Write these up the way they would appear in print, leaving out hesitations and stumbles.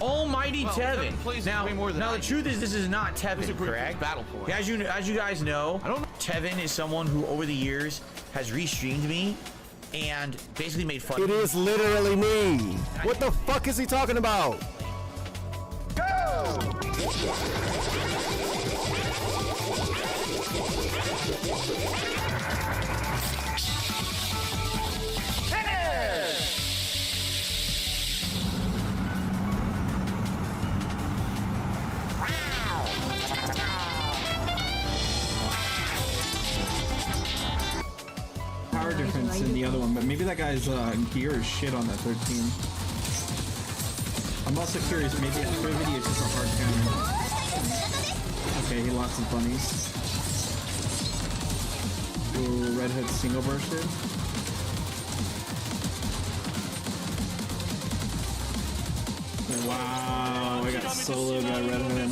Almighty Tevin. Now the truth is, this is not Tevin, correct? As you guys know, Tevin is someone who over the years has restreamed me and basically made fun of me. It is literally me. What the fuck is he talking about? Go! Power difference in the other one, but maybe that guy's gear is shit on that 13. I'm also curious, maybe it's for video, it's just a hard counter. Okay, he lost some bunnies. Ooh, Red Hood single bursted. Wow, I got soloed by Red Hood.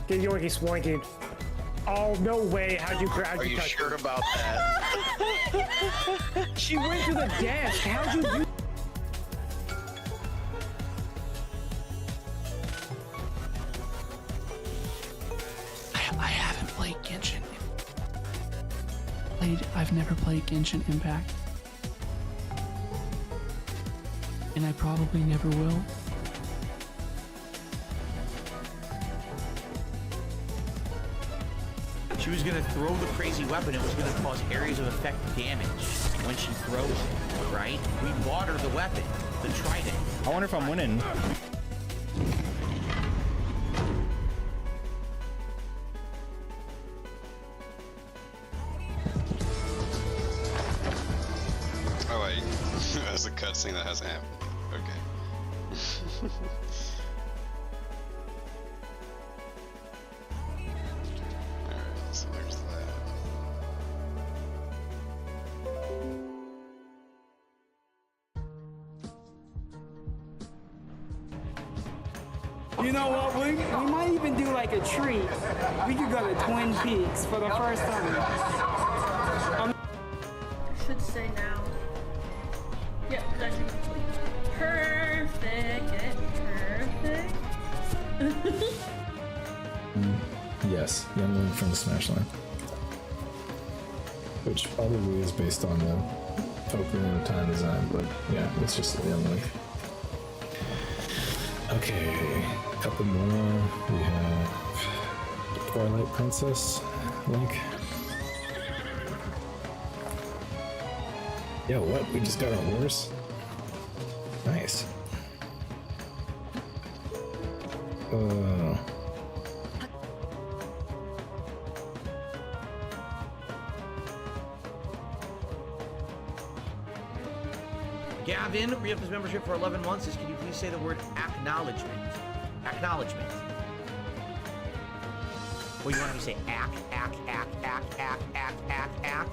Get yoinky swanky. Oh, no way. How'd you crash? Are you sure about that? She went to the desk. How'd you do? I haven't played Genshin. I've never played Genshin Impact. And I probably never will. She was gonna throw the crazy weapon. It was gonna cause areas of effect damage when she throws it, right? We water the weapon, the trident. I wonder if I'm winning. Oh wait, that's a cutscene that hasn't happened. Okay. Alright, so there's that. You know what? We might even do like a treat. We could go to Twin Peaks for the first time. I should say now. Yeah, that should be perfect. Perfect. Yes, Young Link from the Smash line. Which probably is based on the Ocarina of Time design, but yeah, it's just the Young Link. Okay, a couple more. We have Twilight Princess Link. Yeah, what? We just got a horse? Nice. Gavin, re-up his membership for 11 months. Can you please say the word acknowledgement? Acknowledgement. What, you wanted me to say ack?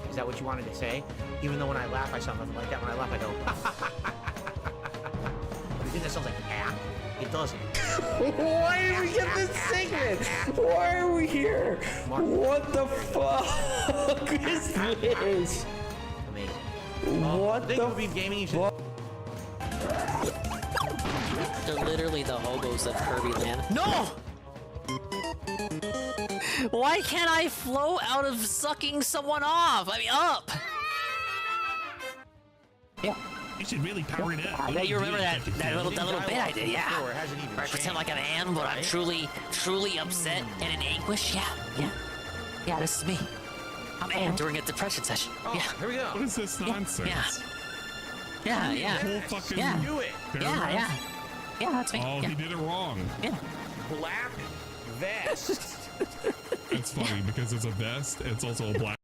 Is that what you wanted to say? Even though when I laugh, I sound nothing like that. When I laugh, I go, You think that sounds like ack? It doesn't. Why did we get this segment? Why are we here? What the fuck is this? Amazing. What the gaming, you should... They're literally the hobos of Kirby Land. No! Why can't I float out of sucking someone off? I mean, up! Yeah. You should really power it up. I bet you remember that little bit I did, yeah. I pretend like I am, but I'm truly upset and in anguish. Yeah, this is me. I'm Anne during a depression session. Yeah. Here we go. What is this nonsense? Yeah. Whole fucking Do it. Yeah, that's me. Oh, he did it wrong. Yeah. Black vest. It's funny because it's a vest. It's also a black.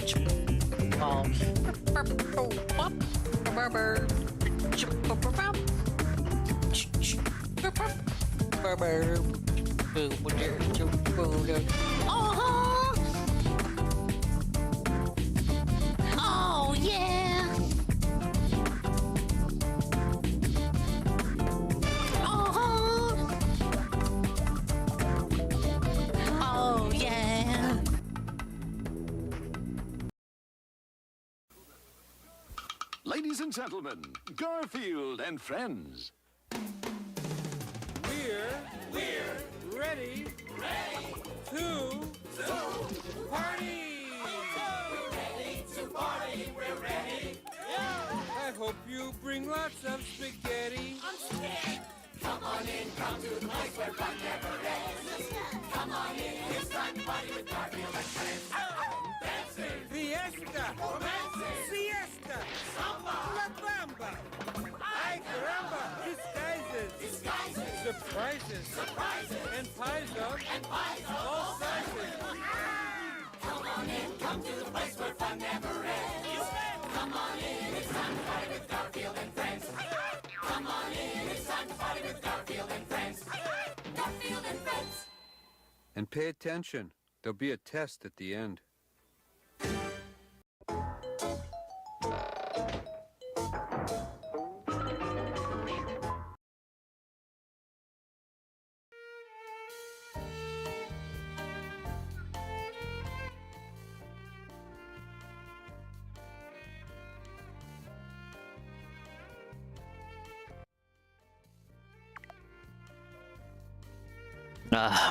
Oh yeah. Oh yeah. Ladies and gentlemen, Garfield and friends. We're ready to party. We're ready. I hope you bring lots of spaghetti. Come on in, come to the place where fun never ends. Come on in, it's time to party with Garfield and friends. Dancing, fiesta, romancing, siesta, samba, la bamba, ay caramba, disguises, surprises, and pies of all sizes. Come on in, come to the place where fun never ends. Come on in, it's time to party with Garfield and friends. Come on in, it's time to party with Garfield and friends. Garfield and friends. And pay attention. There'll be a test at the end.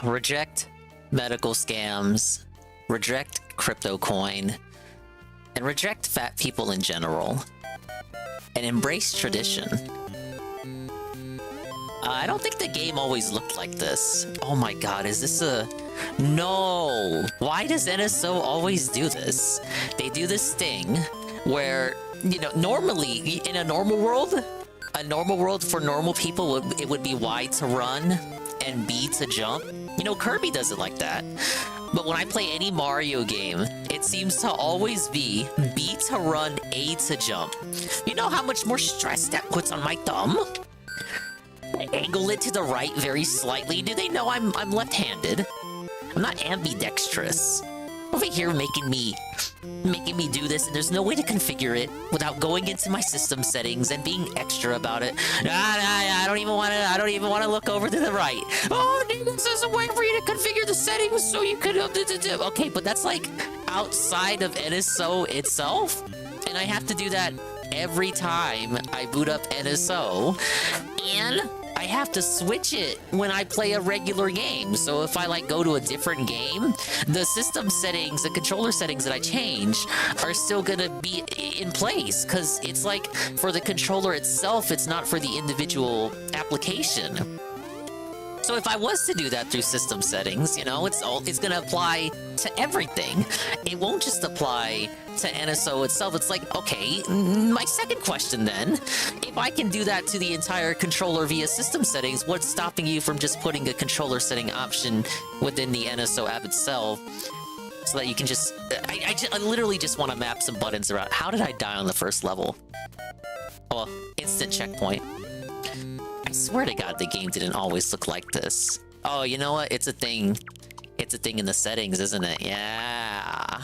Reject medical scams, reject crypto coin, and reject fat people in general, and embrace tradition. I don't think the game always looked like this. Oh my god, is this a... No! Why does NSO always do this? They do this thing where, you know, normally, in a normal world for normal people, it would be Y to run and B to jump. You know, Kirby does it like that. But when I play any Mario game, it seems to always be B to run, A to jump. You know how much more stress that puts on my thumb? I angle it to the right very slightly. Do they know I'm left-handed? I'm not ambidextrous. Over here making me do this, and there's no way to configure it without going into my system settings and being extra about it. I don't even want to look over to the right. Oh, there's a way for you to configure the settings so you could... Okay, but that's like outside of NSO itself, and I have to do that every time I boot up NSO, and I have to switch it when I play a regular game. So if I like go to a different game, the system settings, the controller settings that I change are still gonna be in place, because it's like for the controller itself, it's not for the individual application. So if I was to do that through system settings, you know, it's gonna apply to everything. It won't just apply to NSO itself. It's like, okay, my second question then, if I can do that to the entire controller via system settings, what's stopping you from just putting a controller setting option within the NSO app itself so that you can just... I literally just want to map some buttons around. How did I die on the first level? Oh, instant checkpoint. I swear to God, the game didn't always look like this. Oh, you know what? It's a thing. It's a thing in the settings, isn't it? Yeah.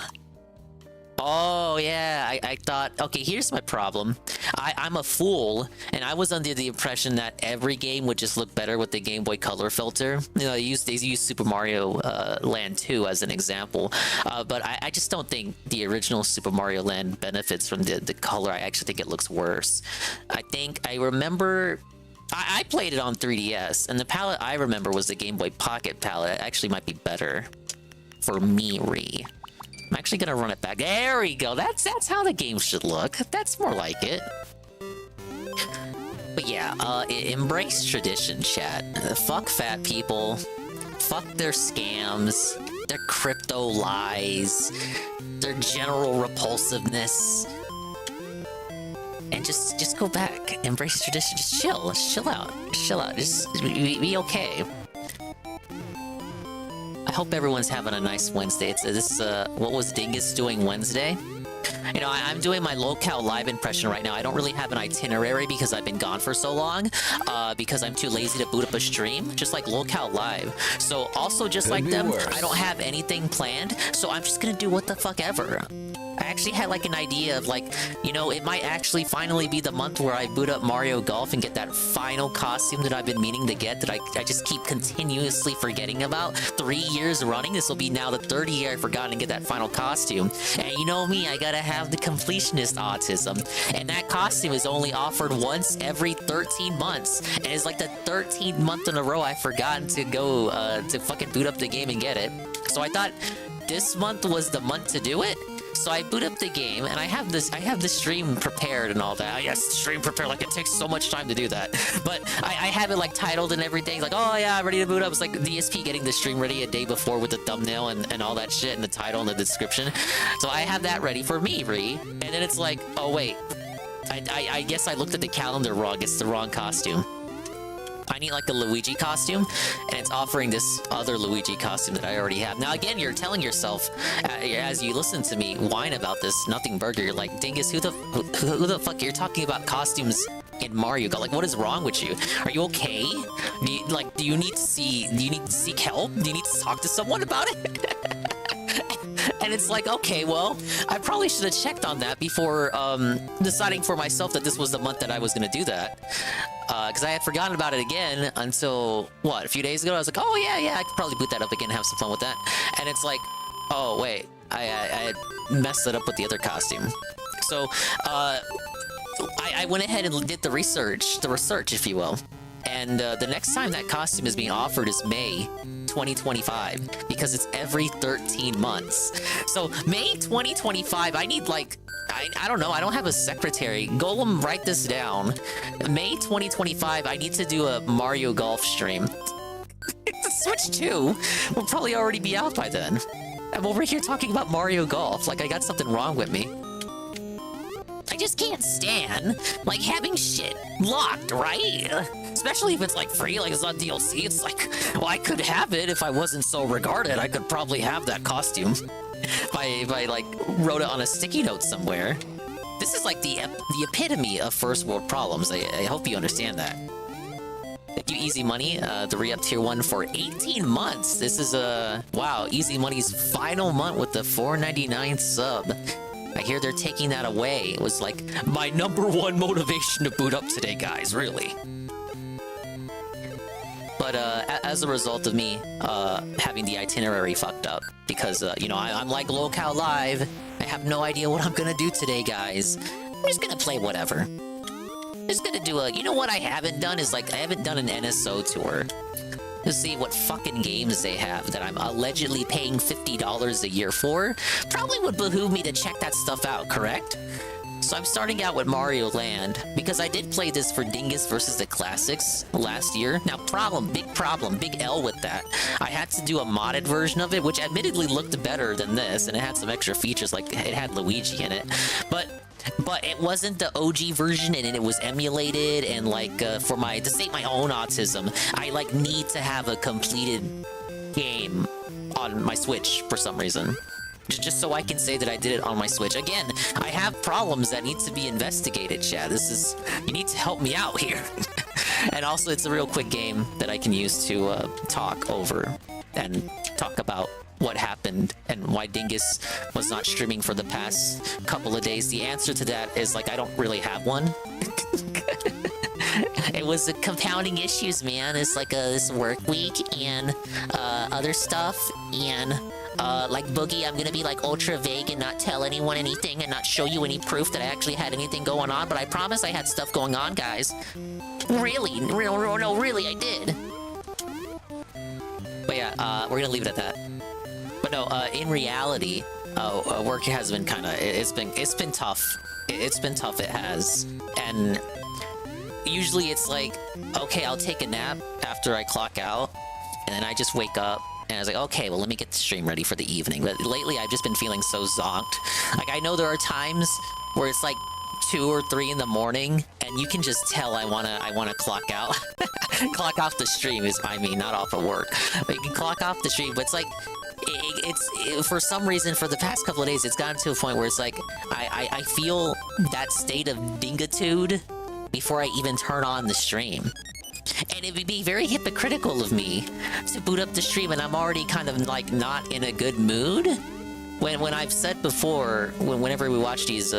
Oh, yeah. I thought... Okay, here's my problem. I'm a fool, and I was under the impression that every game would just look better with the Game Boy Color filter. You know, they use Super Mario Land 2 as an example. But I just don't think the original Super Mario Land benefits from the color. I actually think it looks worse. I remember... I played it on 3DS, and the palette I remember was the Game Boy Pocket palette. It actually might be better for me, I'm actually gonna run it back. There we go. That's how the game should look. That's more like it. But yeah, embrace tradition, chat. Fuck fat people. Fuck their scams. Their crypto lies. Their general repulsiveness. And just go back. Embrace tradition. Just chill. Just chill out. Chill out. Just be okay. I hope everyone's having a nice Wednesday. What was Dingus doing Wednesday? You know, I'm doing my locale live impression right now. I don't really have an itinerary because I've been gone for so long, because I'm too lazy to boot up a stream, just like locale live. So also just like them, I don't have anything planned, so I'm just gonna do what the fuck ever. I actually had like an idea of like, you know, it might actually finally be the month where I boot up Mario Golf and get that final costume that I've been meaning to get that I just keep continuously forgetting about. 3 years running, this will be now the third year I've forgotten to get that final costume. And you know me, I gotta have the completionist autism. And that costume is only offered once every 13 months. And it's like the 13th month in a row I've forgotten to go to fucking boot up the game and get it. So I thought this month was the month to do it. So I boot up the game, and I have the stream prepared and all that. Yes, stream prepared, like it takes so much time to do that. But I have it like titled and everything, like, oh yeah, I'm ready to boot up. It's like DSP getting the stream ready a day before with the thumbnail and all that shit, and the title and the description. So I have that ready for me, Ree. And then it's like, oh wait, I guess I looked at the calendar wrong. It's the wrong costume. I need like a Luigi costume, and it's offering this other Luigi costume that I already have. Now again, you're telling yourself, as you listen to me whine about this Nothing Burger, you're like, Dingus, who the fuck, you're talking about costumes in Mario Golf? Like, what is wrong with you? Are you okay? Do you need to seek help? Do you need to talk to someone about it? And it's like, okay, well, I probably should have checked on that before deciding for myself that this was the month that I was going to do that. Because I had forgotten about it again until, what, a few days ago? I was like, oh, yeah, I could probably boot that up again and have some fun with that. And it's like, oh, wait, I had messed it up with the other costume. So, I went ahead and did the research, if you will. And the next time that costume is being offered is May 2025, because it's every 13 months. So May 2025, I need like, I don't know, I don't have a secretary. Golem, write this down. May 2025, I need to do a Mario Golf stream. Switch 2 will probably already be out by then. I'm over here talking about Mario Golf like I got something wrong with me. I just can't stand, like, having shit locked, right? Especially if it's, like, free, like, it's not DLC. It's like, well, I could have it if I wasn't so regarded. I could probably have that costume if I like, wrote it on a sticky note somewhere. This is, like, the epitome of first world problems. I hope you understand that. Thank you, Easy Money, the re-up tier 1 for 18 months. This is, wow, Easy Money's final month with the $4.99 sub. I hear they're taking that away. It was like my #1 motivation to boot up today, guys, really. But as a result of me having the itinerary fucked up, because, you know, I'm like locale live, I have no idea what I'm gonna do today, guys. I'm just gonna play whatever. I'm just gonna do you know what I haven't done is, like, I haven't done an NSO tour. To see what fucking games they have that I'm allegedly paying $50 a year for. Probably would behoove me to check that stuff out, correct? So I'm starting out with Mario Land, because I did play this for Dingus versus the Classics last year. Now, big L with that. I had to do a modded version of it, which admittedly looked better than this, and it had some extra features, like it had Luigi in it. But it wasn't the OG version, and it was emulated, and like to state my own autism, I like need to have a completed game on my Switch for some reason. Just so I can say that I did it on my Switch. Again, I have problems that need to be investigated, Chad. You need to help me out here. And also, it's a real quick game that I can use to talk over and talk about what happened and why Dingus was not streaming for the past couple of days. The answer to that is, like, I don't really have one. It was the compounding issues, man. It's like this work week and other stuff, and like Boogie, I'm gonna be like ultra vague and not tell anyone anything and not show you any proof that I actually had anything going on, but I promise I had stuff going on, guys. Really? No, really, I did. But yeah, we're gonna leave it at that. But no, in reality, work has been kind of, it's been tough. It's been tough, it has. And usually it's like, okay, I'll take a nap after I clock out, and then I just wake up, and I was like, okay, well, let me get the stream ready for the evening. But lately, I've just been feeling so zonked. Like, I know there are times where it's like 2 or 3 in the morning, and you can just tell I wanna clock out. Clock off the stream is, I mean, not off of work. But you can clock off the stream, but it's like, for some reason, for the past couple of days, it's gotten to a point where it's like, I feel that state of dingitude before I even turn on the stream. And it would be very hypocritical of me to boot up the stream and I'm already kind of like not in a good mood. When I've said before, whenever we watch these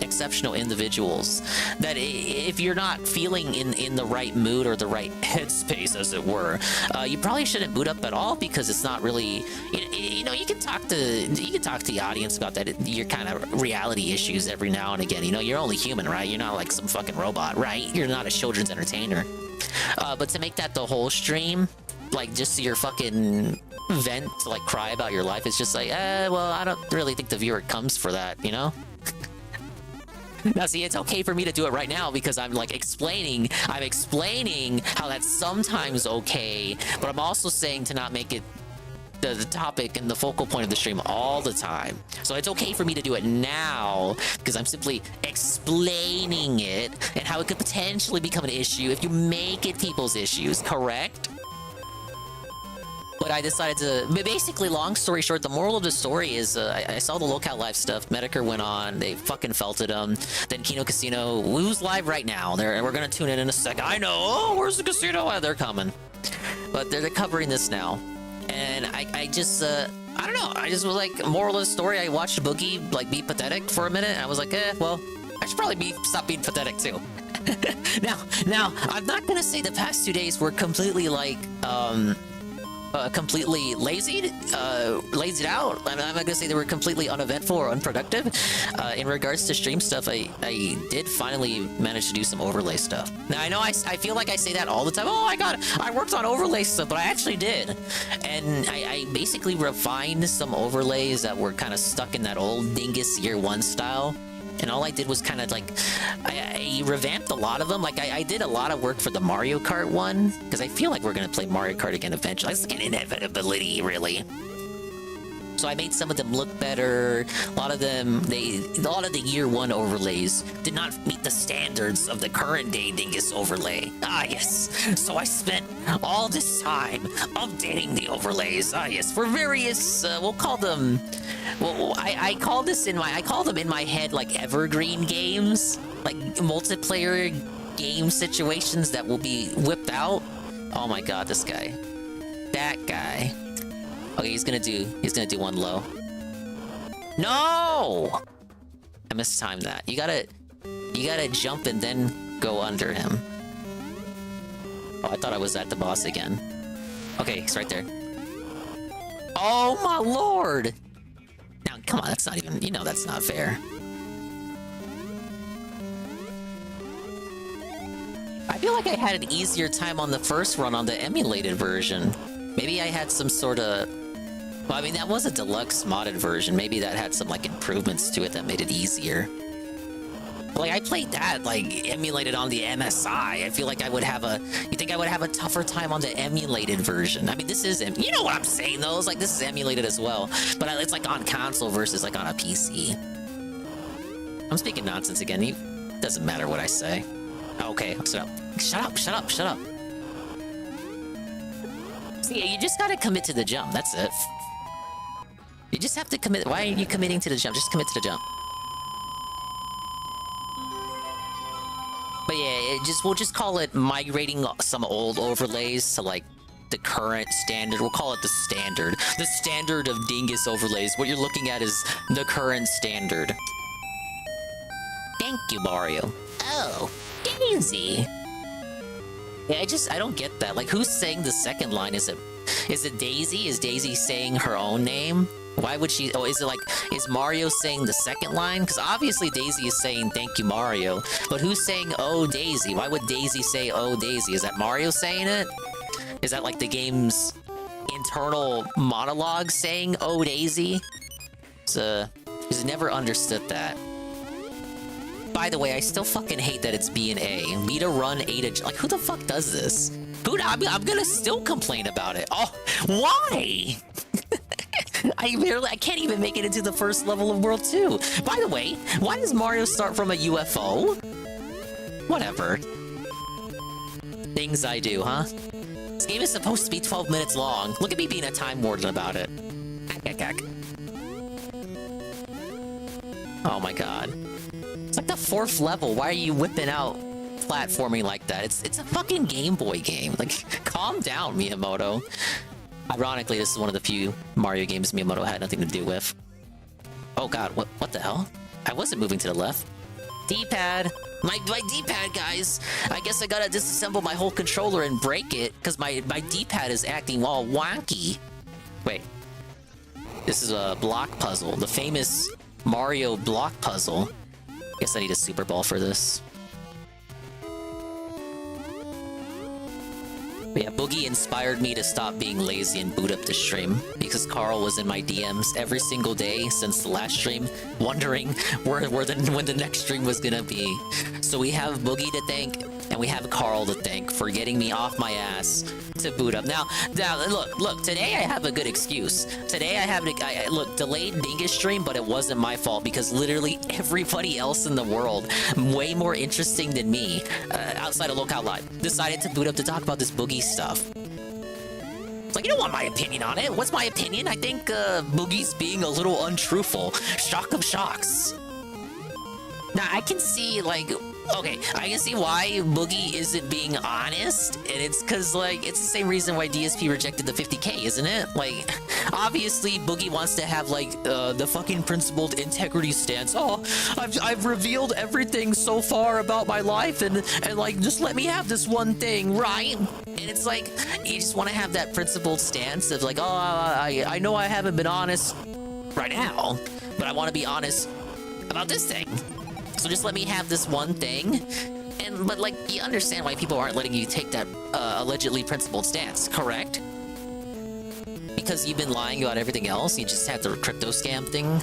exceptional individuals, that if you're not feeling in the right mood or the right headspace, as it were, you probably shouldn't boot up at all, because it's not really, you know, you can talk to the audience about that, your kind of reality issues every now and again. You know, you're only human, right? You're not like some fucking robot, right? You're not a children's entertainer. But to make that the whole stream, like just your fucking vent to like cry about your life, it's just like, well, I don't really think the viewer comes for that, you know? Now, see, it's okay for me to do it right now because I'm like explaining how that's sometimes okay, but I'm also saying to not make it the topic and the focal point of the stream all the time. So it's okay for me to do it now because I'm simply explaining it and how it could potentially become an issue if you make it people's issues, correct? But I decided to, basically, long story short, the moral of the story is I saw the Locale Live stuff. Metokur went on, they fucking felted him. Then Kino Casino, who's live right now? We're gonna tune in a second. I know, oh, where's the casino? Oh, they're coming. But they're covering this now. And I just, I don't know, I just was like, moral of the story, I watched Boogie, like, be pathetic for a minute, and I was like, well, I should probably stop being pathetic, too. Now, I'm not gonna say the past 2 days were completely, like, completely lazied out. I'm not gonna say they were completely uneventful or unproductive. In regards to stream stuff, I did finally manage to do some overlay stuff. Now, I know I feel like I say that all the time. Oh, I worked on overlay stuff, but I actually did. And I basically refined some overlays that were kind of stuck in that old Dingus Year 1 style. And all I did was kind of like, I revamped a lot of them. Like, I did a lot of work for the Mario Kart one, because I feel like we're going to play Mario Kart again eventually. It's like an inevitability, really. So I made some of them look better. A lot of the Year 1 overlays did not meet the standards of the current day Dingus overlay. Ah, yes. So I spent all this time updating the overlays. Ah, yes. For various, we'll call them, well, I call them in my head like evergreen games, like multiplayer game situations that will be whipped out. Oh my god, this guy. That guy. Okay, he's gonna do one low. No! I mistimed that. You gotta jump and then go under him. Oh, I thought I was at the boss again. Okay, he's right there. Oh my lord! Now, come on, that's not even, you know that's not fair. I feel like I had an easier time on the first run on the emulated version. Maybe I had some sort of... Well, I mean, that was a deluxe modded version. Maybe that had some, like, improvements to it that made it easier. But, like, I played that, like, emulated on the MSI. I feel like I would have a... You think I would have a tougher time on the emulated version? I mean, this is... You know what I'm saying, though? It's like, this is emulated as well. But it's, like, on console versus, like, on a PC. I'm speaking nonsense again. It doesn't matter what I say. Okay, shut up. Shut up. See, you just gotta commit to the jump, that's it. You just have to commit. Why aren't you committing to the jump? Just commit to the jump. But yeah, we'll just call it migrating some old overlays to like the current standard. We'll call it the standard. The standard of Dingus overlays. What you're looking at is the current standard. Thank you, Mario. Oh, Daisy. Yeah, I don't get that. Like, who's saying the second line? Is it Daisy? Is Daisy saying her own name? Why would she... Oh, is Mario saying the second line? Because obviously Daisy is saying, thank you, Mario. But who's saying, oh, Daisy? Why would Daisy say, oh, Daisy? Is that Mario saying it? Is that, like, the game's internal monologue saying, oh, Daisy? He's never understood that. By the way, I still fucking hate that it's B and A. B to run, A to... Like, who the fuck does this? I'm gonna still complain about it. Oh, why? I can't even make it into the first level of World 2. By the way, why does Mario start from a UFO? Whatever. Things I do, huh? This game is supposed to be 12 minutes long. Look at me being a time warden about it. Oh my god. It's like the 4th level. Why are you whipping out platforming like that? It's a fucking Game Boy game. Like, calm down, Miyamoto. Ironically, this is one of the few Mario games Miyamoto had nothing to do with. Oh god, what the hell? I wasn't moving to the left. D-pad. My D-pad, guys. I guess I gotta disassemble my whole controller and break it, because my D-pad is acting all wonky. Wait. This is a block puzzle. The famous Mario block puzzle. Guess I need a Super Ball for this. But yeah, Boogie inspired me to stop being lazy and boot up the stream, because Carl was in my DMs every single day since the last stream, wondering when the next stream was gonna be. So we have Boogie to thank, and we have Carl to thank for getting me off my ass to boot up. Now look, today I have a good excuse. Today I delayed Dingus stream, but it wasn't my fault, because literally everybody else in the world, way more interesting than me, outside of Locale Live, decided to boot up to talk about this Boogie stuff. It's like, you don't want my opinion on it. What's my opinion? I think Boogie's being a little untruthful. Shock of shocks. Now I can see, like, okay, I can see why Boogie isn't being honest, and it's because, like, it's the same reason why DSP rejected the 50K, isn't it? Like, obviously Boogie wants to have, like, the fucking principled integrity stance. Oh, I've revealed everything so far about my life, and like, just let me have this one thing, right? And it's like, you just want to have that principled stance of, like, oh, I know I haven't been honest right now, but I want to be honest about this thing. So just let me have this one thing. But like, you understand why people aren't letting you take that allegedly principled stance, correct? Because you've been lying about everything else. You just had the crypto scam thing.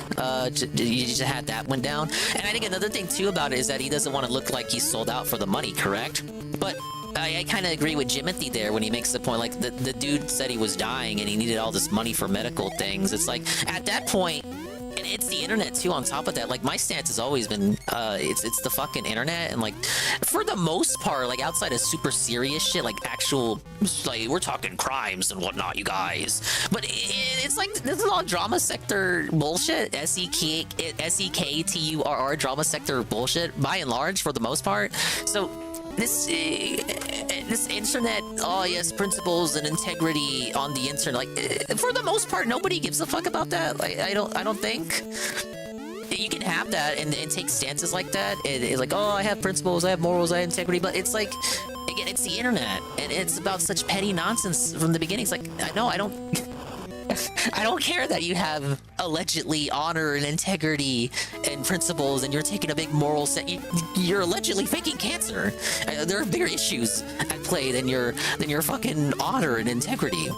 You just had that one down. And I think another thing too about it is that he doesn't want to look like he's sold out for the money, correct? But I kind of agree with Jimothy there when he makes the point, like, the dude said he was dying and he needed all this money for medical things. It's like, at that point, and it's the internet too on top of that. Like, my stance has always been, it's the fucking internet, and like, for the most part, like, outside of super serious shit, like actual, like, we're talking crimes and whatnot, you guys. But it's like, this is all drama sector bullshit, SEKTURR drama sector bullshit, by and large, for the most part. So this internet, oh yes, principles and integrity on the internet, like, for the most part, nobody gives a fuck about that. Like, I don't think you can have that and take stances like that. It's like, oh, I have principles, I have morals, I have integrity, but it's like, again, it's the internet, and it's about such petty nonsense from the beginning. It's like, no, I don't care that you have allegedly honor and integrity and principles, and you're taking a big moral set. You're allegedly faking cancer. There are bigger issues at play than your fucking honor and integrity.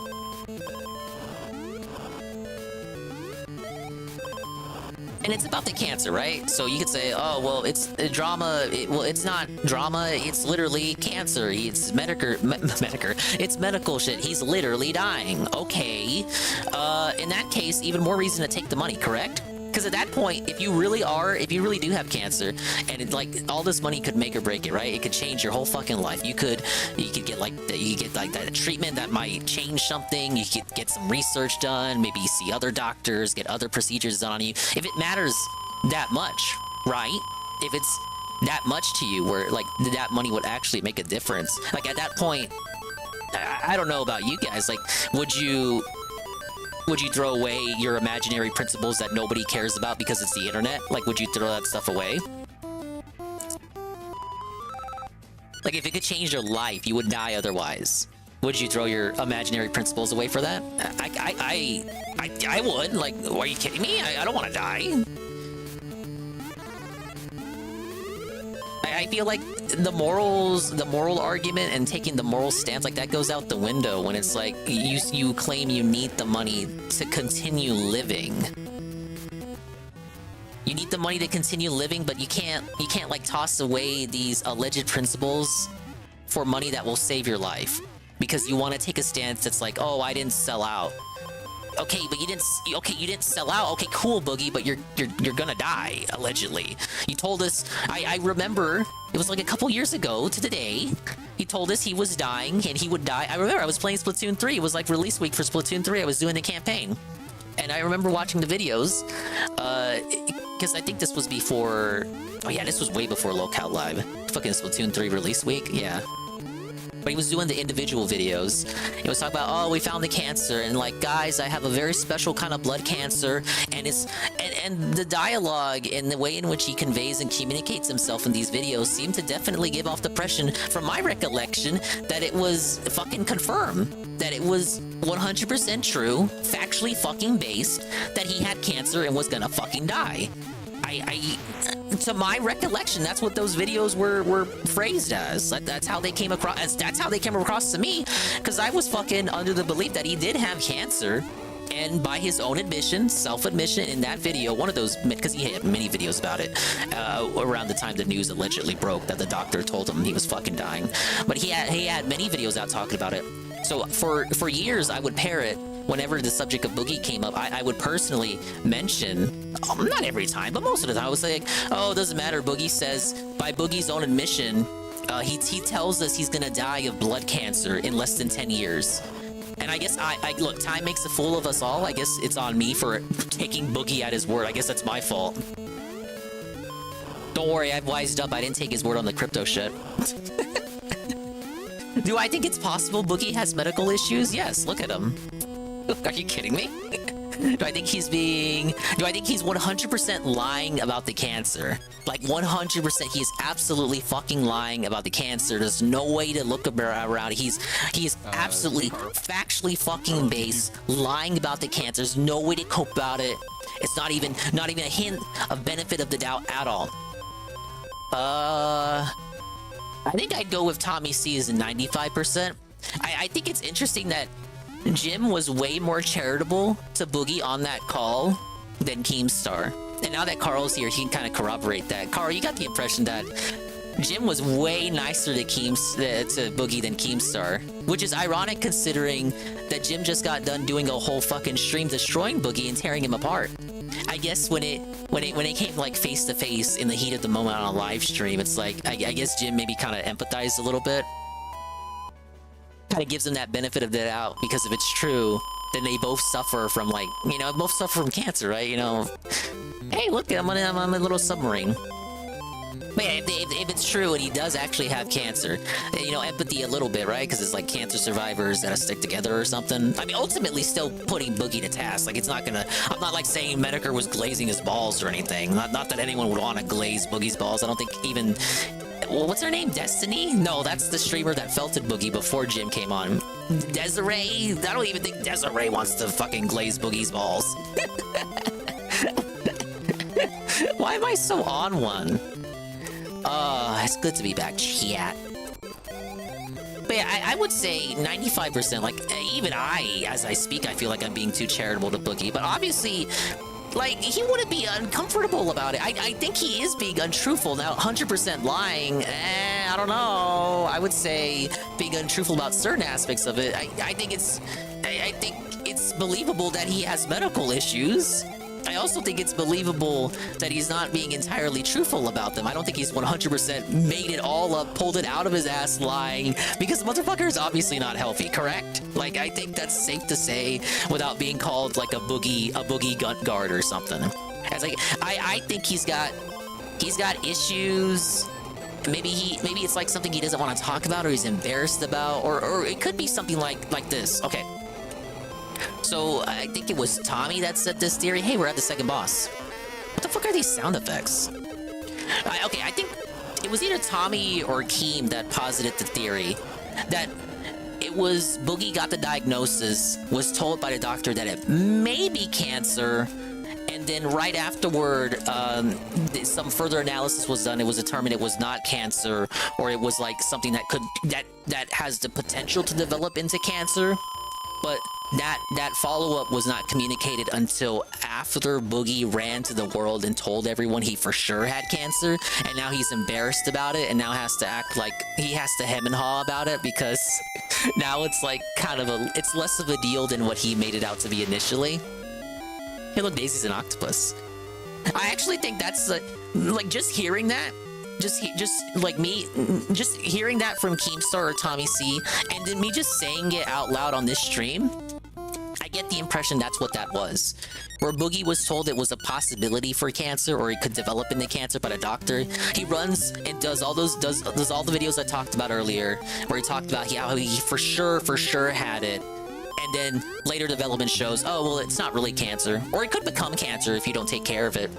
And it's about the cancer, right? So you could say, oh, well, it's drama. Well, it's not drama. It's literally cancer. It's Metokur. It's medical shit. He's literally dying. Okay. In that case, even more reason to take the money, correct? Because at that point, if you really do have cancer, and like, all this money could make or break it, right? It could change your whole fucking life. You could get that treatment that might change something. You could get some research done, maybe see other doctors, get other procedures done on you. If it matters that much, right? If it's that much to you, where like that money would actually make a difference. Like, at that point, I don't know about you guys. Like, would you throw away your imaginary principles that nobody cares about because it's the internet? Like, would you throw that stuff away? Like, if it could change your life, you would die otherwise. Would you throw your imaginary principles away for that? I would. Like, are you kidding me? I don't want to die. I feel like the moral argument and taking the moral stance, like, that goes out the window when it's like you claim you need the money to continue living. You need the money to continue living, but you can't like toss away these alleged principles for money that will save your life because you want to take a stance that's like, oh, I didn't sell out. Okay, but you didn't. Okay, you didn't sell out. Okay, cool, Boogie, but you're gonna die allegedly. You told us. I remember it was like a couple years ago to the day. He told us he was dying and he would die. I remember I was playing Splatoon 3. It was like release week for Splatoon 3. I was doing the campaign, and I remember watching the videos. Because I think this was before. Oh yeah, this was way before Locale Live. Fucking Splatoon 3 release week. Yeah. But he was doing the individual videos. He was talking about, oh, we found the cancer, and like, guys, I have a very special kind of blood cancer, and it's and the dialogue and the way in which he conveys and communicates himself in these videos seem to definitely give off the impression, from my recollection, that it was fucking confirmed, that it was 100% true, factually fucking based, that he had cancer and was gonna fucking die. To my recollection, that's what those videos were phrased as. That's how they came across. That's how they came across to me, because I was fucking under the belief that he did have cancer, and by his own admission, self-admission in that video, one of those, because he had many videos about it, around the time the news allegedly broke that the doctor told him he was fucking dying. But he had many videos out talking about it. So for years, I would parrot. Whenever the subject of Boogie came up, I would personally mention, not every time, but most of the time, I was like, oh, it doesn't matter. Boogie says, by Boogie's own admission, he tells us he's gonna die of blood cancer in less than 10 years. And I guess, look, time makes a fool of us all. I guess it's on me for taking Boogie at his word. I guess that's my fault. Don't worry, I've wised up. I didn't take his word on the crypto shit. Do I think it's possible Boogie has medical issues? Yes, look at him. Are you kidding me? Do I think he's 100% lying about the cancer? Like 100%, he's absolutely fucking lying about the cancer. There's no way to look around. He is absolutely factually fucking based, lying about the cancer. There's no way to cope about it. It's not even a hint of benefit of the doubt at all. I think I'd go with Tommy C as a 95%. I think it's interesting that Jim was way more charitable to Boogie on that call than Keemstar. And now that Carl's here, he can kind of corroborate that. Carl, you got the impression that Jim was way nicer to Boogie than Keemstar, which is ironic considering that Jim just got done doing a whole fucking stream destroying Boogie and tearing him apart. I guess when it came like face to face in the heat of the moment on a live stream, it's like I guess Jim maybe kind of empathized a little bit. Kind of gives him that benefit of the doubt, because if it's true, then they both suffer from both suffer from cancer, right? Hey, look, I'm a little submarine. But yeah, if it's true and he does actually have cancer, empathy a little bit, right? Because it's like cancer survivors that stick together or something. I mean, ultimately still putting Boogie to task. Like, it's not gonna, I'm not like saying Metokur was glazing his balls or anything. Not that anyone would want to glaze Boogie's balls. I don't think even, well, what's her name? Destiny? No, that's the streamer that felted Boogie before Jim came on. Desiree? I don't even think Desiree wants to fucking glaze Boogie's balls. Why am I so on one? It's good to be back, chat. But yeah, I would say 95%, like, even as I speak, I feel like I'm being too charitable to Boogie, but obviously, like, he wouldn't be uncomfortable about it. I think he is being untruthful. Now, 100% lying, I don't know. I would say being untruthful about certain aspects of it. I think it's believable that he has medical issues. I also think it's believable that he's not being entirely truthful about them. I don't think he's 100% made it all up, pulled it out of his ass lying, because the motherfucker is obviously not healthy, correct? Like, I think that's safe to say without being called like a boogie gun guard or something. It's like, I think he's got issues. Maybe it's like something he doesn't want to talk about or he's embarrassed about, or it could be something like this. Okay. So, I think it was Tommy that said this theory. Hey, we're at the second boss. What the fuck are these sound effects? Okay, I think it was either Tommy or Keem that posited the theory that it was Boogie got the diagnosis, was told by the doctor that it may be cancer, and then right afterward, some further analysis was done. It was determined it was not cancer, or it was like something that has the potential to develop into cancer. But that follow-up was not communicated until after Boogie ran to the world and told everyone he for sure had cancer, and now he's embarrassed about it and now has to act like he has to hem and haw about it because now it's like kind of it's less of a deal than what he made it out to be initially. Hey, look, Daisy's an octopus. I actually think that's like just hearing that, just hearing that from Keemstar or Tommy C, and then me just saying it out loud on this stream, I get the impression that's what that was. Where Boogie was told it was a possibility for cancer, or it could develop into cancer by a doctor. He runs and does all those does all the videos I talked about earlier, where he talked about how he for sure had it. And then later development shows, oh, well, it's not really cancer. Or it could become cancer if you don't take care of it.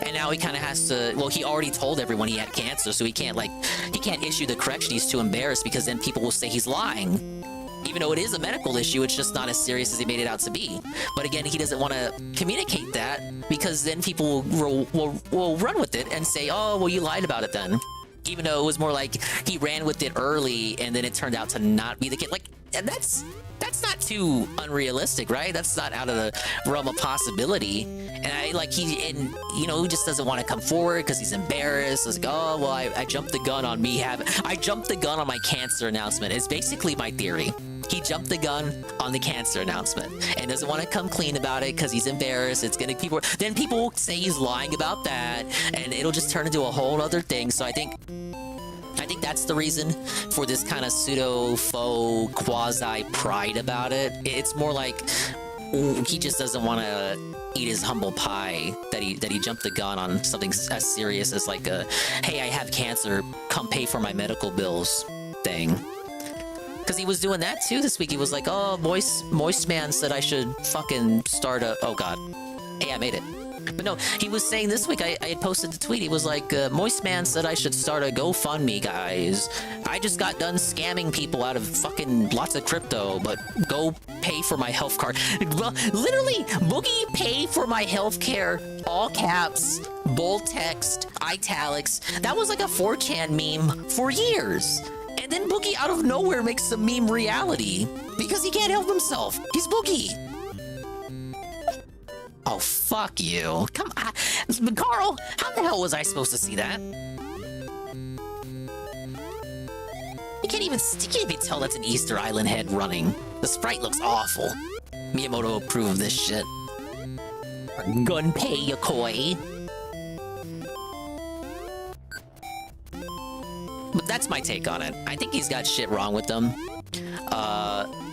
And now he kind of has to, well, he already told everyone he had cancer, so he can't issue the correction. He's too embarrassed because then people will say he's lying. Even though it is a medical issue, it's just not as serious as he made it out to be. But again, he doesn't want to communicate that because then people will run with it and say, oh, well, you lied about it then. Even though it was more like he ran with it early and then it turned out to not be the case. Like, that's not too unrealistic, right? That's not out of the realm of possibility. And he just doesn't want to come forward because he's embarrassed. It's like, oh, well, I jumped the gun on I jumped the gun on my cancer announcement. It's basically my theory. He jumped the gun on the cancer announcement and doesn't want to come clean about it because he's embarrassed. Then people will say he's lying about that, and it'll just turn into a whole other thing. So I think that's the reason for this kind of pseudo faux quasi pride about it. It's more like he just doesn't want to eat his humble pie that he jumped the gun on something as serious as like a, hey, I have cancer, come pay for my medical bills thing. Because he was doing that too this week. He was like, oh, Moist Man said I should fucking start a, oh god, hey, I made it. But no, he was saying this week, I had posted the tweet, he was like, Moist Man said I should start a GoFundMe, guys. I just got done scamming people out of fucking lots of crypto, but go pay for my health card. Well, literally, Boogie pay for my health care, all caps, bold text, italics. That was like a 4chan meme for years. And then Boogie out of nowhere makes the meme reality because he can't help himself. He's Boogie. Oh, fuck you. Come on. Carl, how the hell was I supposed to see that? You can't even tell that's an Easter Island head running. The sprite looks awful. Miyamoto approved of this shit. Gunpei Yokoi. But that's my take on it. I think he's got shit wrong with them.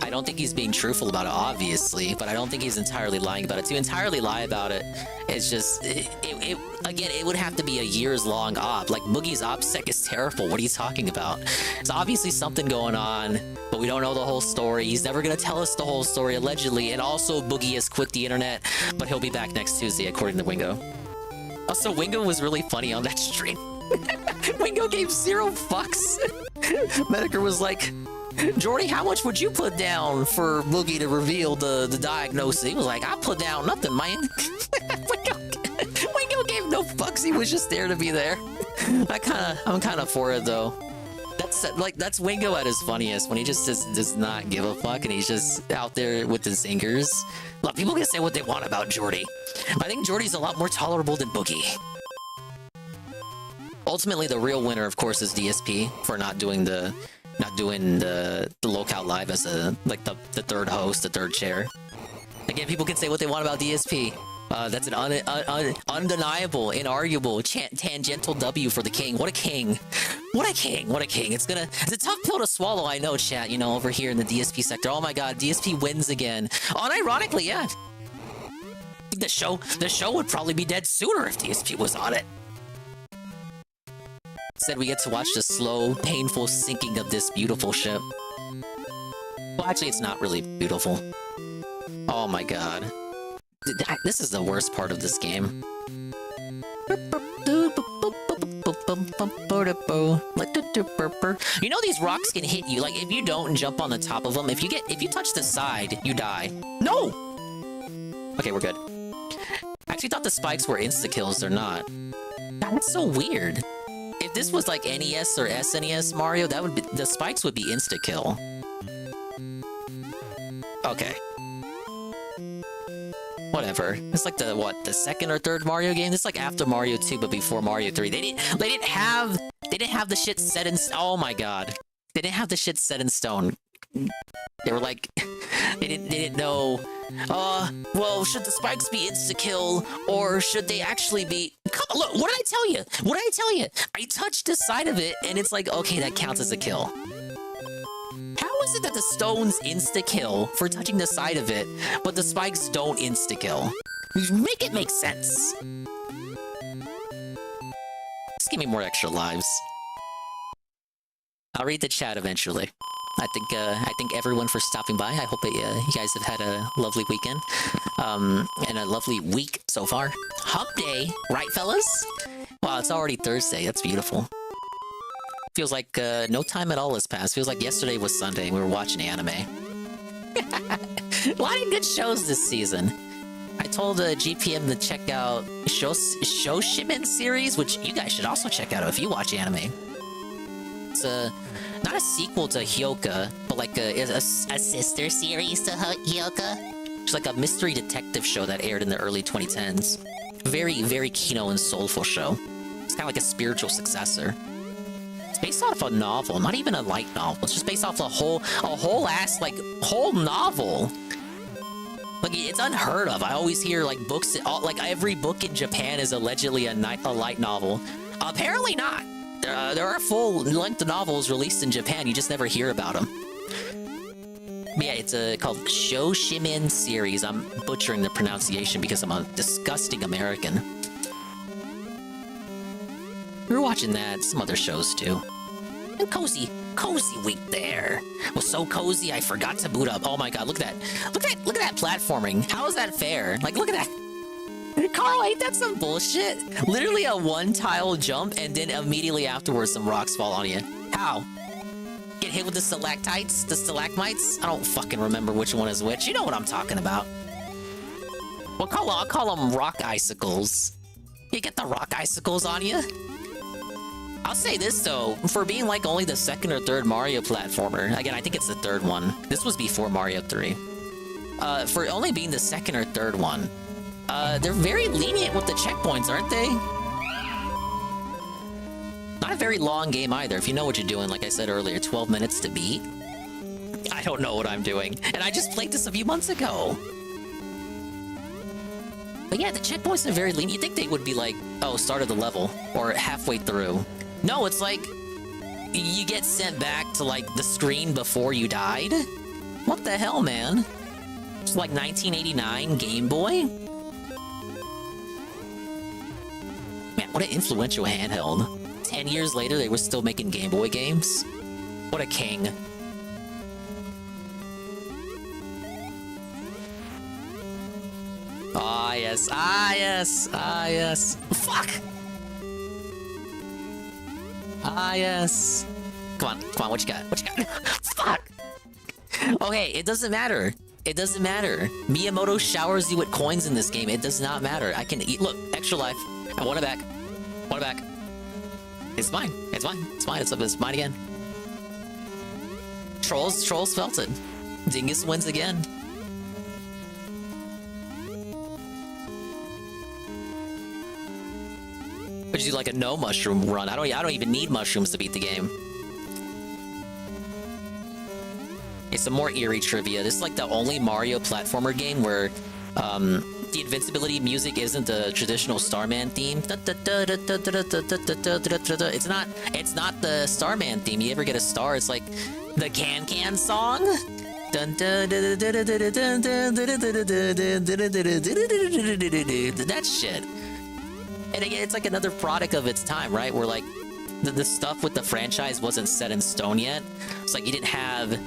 I don't think he's being truthful about it, obviously, but I don't think he's entirely lying about it. To entirely lie about it, it's just, again, it would have to be a years-long op. Like, Boogie's OPSEC is terrible. What are you talking about? There's obviously something going on, but we don't know the whole story. He's never going to tell us the whole story, allegedly, and also Boogie has quit the internet, but he'll be back next Tuesday, according to Wingo. Also, Wingo was really funny on that stream. Wingo gave 0 fucks. Metokur was like, Jordy, how much would you put down for Boogie to reveal the diagnosis? He was like, I put down nothing, man. Wingo gave no fucks. He was just there to be there. I'm kind of for it though. That's Wingo at his funniest, when he just does not give a fuck and he's just out there with the zingers. Look, people can say what they want about Jordy. I think Jordy's a lot more tolerable than Boogie. Ultimately, the real winner, of course, is DSP for not doing the locale live as the third host, the third chair. Again, people can say what they want about DSP. That's an undeniable, inarguable, tangential W for the king. What a king! What a king! What a king! It's a tough pill to swallow, I know, chat. You know, over here in the DSP sector. Oh my God, DSP wins again. Unironically, yeah. The show would probably be dead sooner if DSP was on it. Said we get to watch the slow, painful sinking of this beautiful ship. Well, actually, it's not really beautiful. Oh my god. This is the worst part of this game. You know these rocks can hit you. Like, if you don't jump on the top of them, if you touch the side, you die. No! Okay, we're good. I actually thought the spikes were insta-kills. They're not. God, that's so weird. If this was like NES or SNES Mario, the spikes would be insta-kill. Okay. Whatever. It's like the second or third Mario game? It's like after Mario 2 but before Mario 3. They didn't have the shit set in oh my god. They didn't have the shit set in stone They were like, they didn't know. Well, should the spikes be insta-kill or should they actually be? Look, what did I tell you? What did I tell you? I touched the side of it, and it's like, okay, that counts as a kill. How is it that the stones insta-kill for touching the side of it, but the spikes don't insta-kill? Make it make sense. Just give me more extra lives. I'll read the chat eventually. I thank everyone for stopping by. I hope that you guys have had a lovely weekend, and a lovely week so far. Hump day, right, fellas? Wow, it's already Thursday. That's beautiful. Feels like no time at all has passed. Feels like yesterday was Sunday and we were watching anime. A lot of good shows this season. I told GPM to check out Shoshimen series, which you guys should also check out if you watch anime. It's not a sequel to Hyoka, but like a sister series to Hyoka. It's like a mystery detective show that aired in the early 2010s. Very, very Kino and soulful show. It's kind of like a spiritual successor. It's based off a novel, not even a light novel. It's just based off a whole novel. Like, it's unheard of. I always hear like books, like every book in Japan is allegedly a light novel. Apparently not. There are full-length novels released in Japan, you just never hear about them. But yeah, it's called Shoshimen series. I'm butchering the pronunciation because I'm a disgusting American. We were watching that, some other shows too. And cozy week there. Was so cozy I forgot to boot up. Oh my god, look at that platforming. How is that fair? Like, look at that. Carl, ain't that some bullshit? Literally a one-tile jump, and then immediately afterwards some rocks fall on you. How? Get hit with the stalactites? The stalagmites? I don't fucking remember which one is which. You know what I'm talking about. Well, I'll call them rock icicles. You get the rock icicles on you? I'll say this, though. For being, like, only the second or third Mario platformer, again, I think it's the third one. This was before Mario 3. For only being the second or third one, they're very lenient with the checkpoints, aren't they? Not a very long game either, if you know what you're doing. Like I said earlier, 12 minutes to beat. I don't know what I'm doing. And I just played this a few months ago. But yeah, the checkpoints are very lenient. You'd think they would be like, oh, start of the level, or halfway through. No, it's like, you get sent back to, like, the screen before you died? What the hell, man? It's like 1989 Game Boy? Man, what an influential handheld. 10 years later, they were still making Game Boy games. What a king. Ah, yes. Ah, yes. Ah, yes. Fuck! Ah, yes. Come on, what you got? What you got? Fuck! Okay, it doesn't matter. It doesn't matter. Miyamoto showers you with coins in this game. It does not matter. I can eat. Look, extra life. I want it back. Want it back. It's mine. It's mine. It's mine. It's mine again. Trolls felt it. Dingus wins again. Would you do like a no mushroom run? I don't even need mushrooms to beat the game. It's some more eerie trivia. This is like the only Mario platformer game where the invincibility music isn't the traditional Starman theme. It's not the Starman theme. You ever get a star, it's like the Can song. That shit. And again, it's like another product of its time, right? Where like the stuff with the franchise wasn't set in stone yet. It's like you didn't have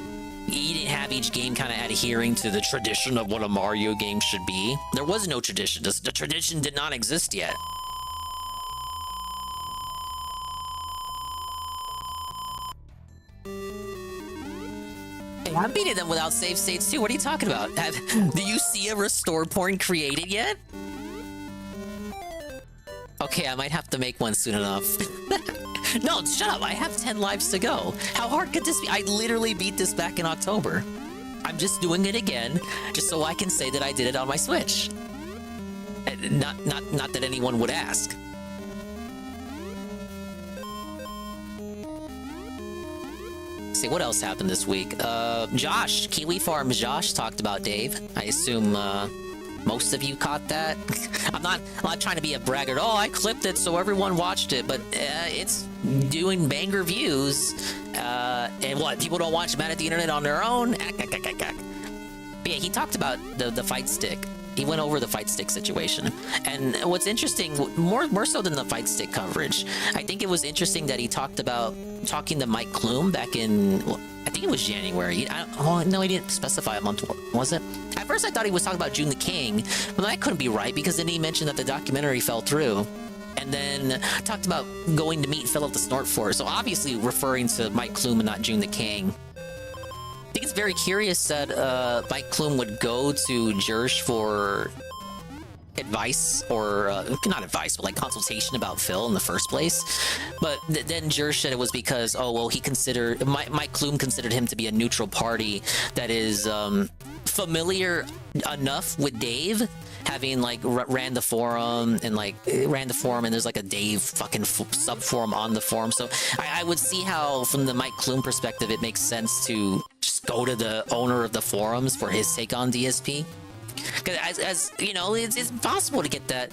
each game kind of adhering to the tradition of what a Mario game should be. There was no tradition. The tradition did not exist yet. Hey, I'm beating them without save states too. What are you talking about? Do you see a restore point created yet? Okay, I might have to make one soon enough. No, shut up. I have 10 lives to go. How hard could this be? I literally beat this back in October. I'm just doing it again, just so I can say that I did it on my Switch. Not that anyone would ask. see, what else happened this week? Josh, Kiwi Farms Josh talked about Dave. I assume most of you caught that. I'm not trying to be a braggart. Oh, I clipped it so everyone watched it, but it's doing banger views. And what? People don't watch Mad at the Internet on their own? But yeah, he talked about the fight stick. He went over the fight stick situation. And what's interesting, more so than the fight stick coverage, I think it was interesting that he talked about talking to Mike Kloom back in, well, I think it was January. No, he didn't specify a month, was it? At first I thought he was talking about June the King, but that couldn't be right because then he mentioned that the documentary fell through. And then talked about going to meet Philip the Snortfort. So obviously referring to Mike Kloom and not June the King. I think it's very curious that Mike Kloom would go to Jersh for advice, or not advice, but like consultation about Phil in the first place. But then Jersh said it was because, oh, well, Mike Kloom considered him to be a neutral party that is familiar enough with Dave, having like ran the forum and there's like a Dave fucking sub forum on the forum. So I would see how from the Mike Kloom perspective it makes sense to just go to the owner of the forums for his take on DSP, because as you know, it's impossible to get that.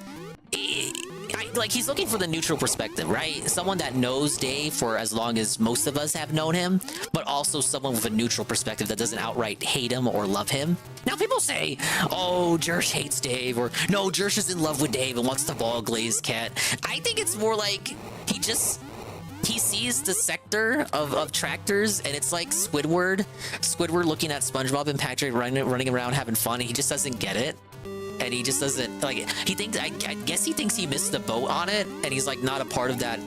Like, he's looking for the neutral perspective, right? Someone that knows Dave for as long as most of us have known him, but also someone with a neutral perspective that doesn't outright hate him or love him. Now, people say, oh, Jersh hates Dave, or no, Jersh is in love with Dave and wants to ball glazed cat. I think it's more like he sees the sector of tractors, and it's like Squidward looking at SpongeBob and Patrick running around having fun, and he just doesn't get it. And he just doesn't, like, he thinks, I guess he thinks he missed the boat on it, and he's like not a part of that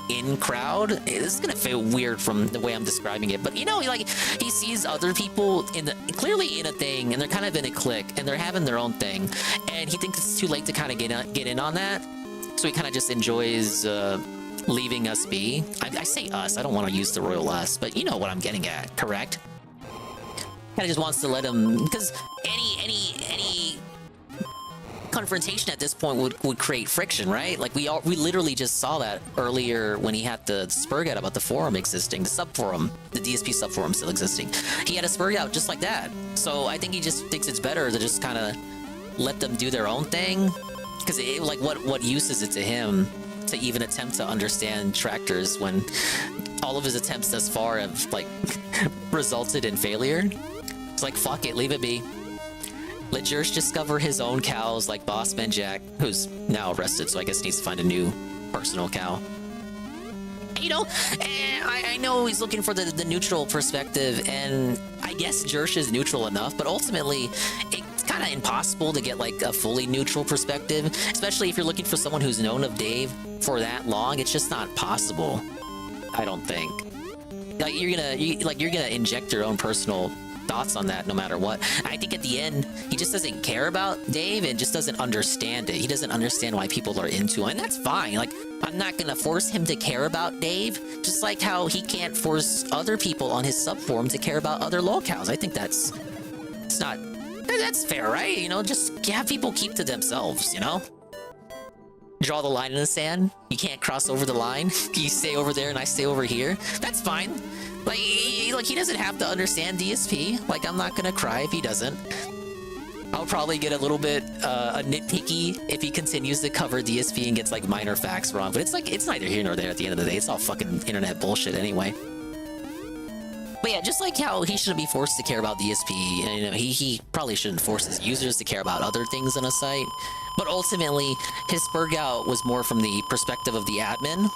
in crowd. This is gonna feel weird from the way I'm describing it, but you know, he sees other people clearly in a thing, and they're kind of in a clique, and they're having their own thing, and he thinks it's too late to kind of get in on that, so he kind of just enjoys leaving us be. I say us, I don't want to use the royal us, but you know what I'm getting at, correct? Kind of just wants to let him, because any confrontation at this point would create friction, right? Like we literally just saw that earlier when he had the spurg out about the forum existing, the sub-forum, the DSP sub-forum still existing. He had a spurg out just like that. So I think he just thinks it's better to just kind of let them do their own thing, because like what use is it to him to even attempt to understand tractors when all of his attempts thus far have like resulted in failure? It's like, fuck it, leave it be. Let Jersh discover his own cows like Bossman Jack, who's now arrested, so I guess he needs to find a new personal cow. You know, I know he's looking for the neutral perspective, and I guess Jersh is neutral enough, but ultimately, it's kind of impossible to get like a fully neutral perspective, especially if you're looking for someone who's known of Dave for that long. It's just not possible, I don't think. Like you're gonna inject your own personal thoughts on that no matter what. I think at the end he just doesn't care about Dave and just doesn't understand it. He doesn't understand why people are into him, and that's fine. Like, I'm not gonna force him to care about Dave, just like how he can't force other people on his subforum to care about other lolcows. I think that's fair, right? You know, just have people keep to themselves, you know? Draw the line in the sand. You can't cross over the line. You stay over there and I stay over here. That's fine. Like he doesn't have to understand DSP. Like, I'm not gonna cry if he doesn't. I'll probably get a little bit nitpicky if he continues to cover DSP and gets like minor facts wrong. But it's like, it's neither here nor there at the end of the day. It's all fucking internet bullshit anyway. But yeah, just like how he shouldn't be forced to care about DSP, and you know, he probably shouldn't force his users to care about other things on a site. But ultimately, his spurg out was more from the perspective of the admin.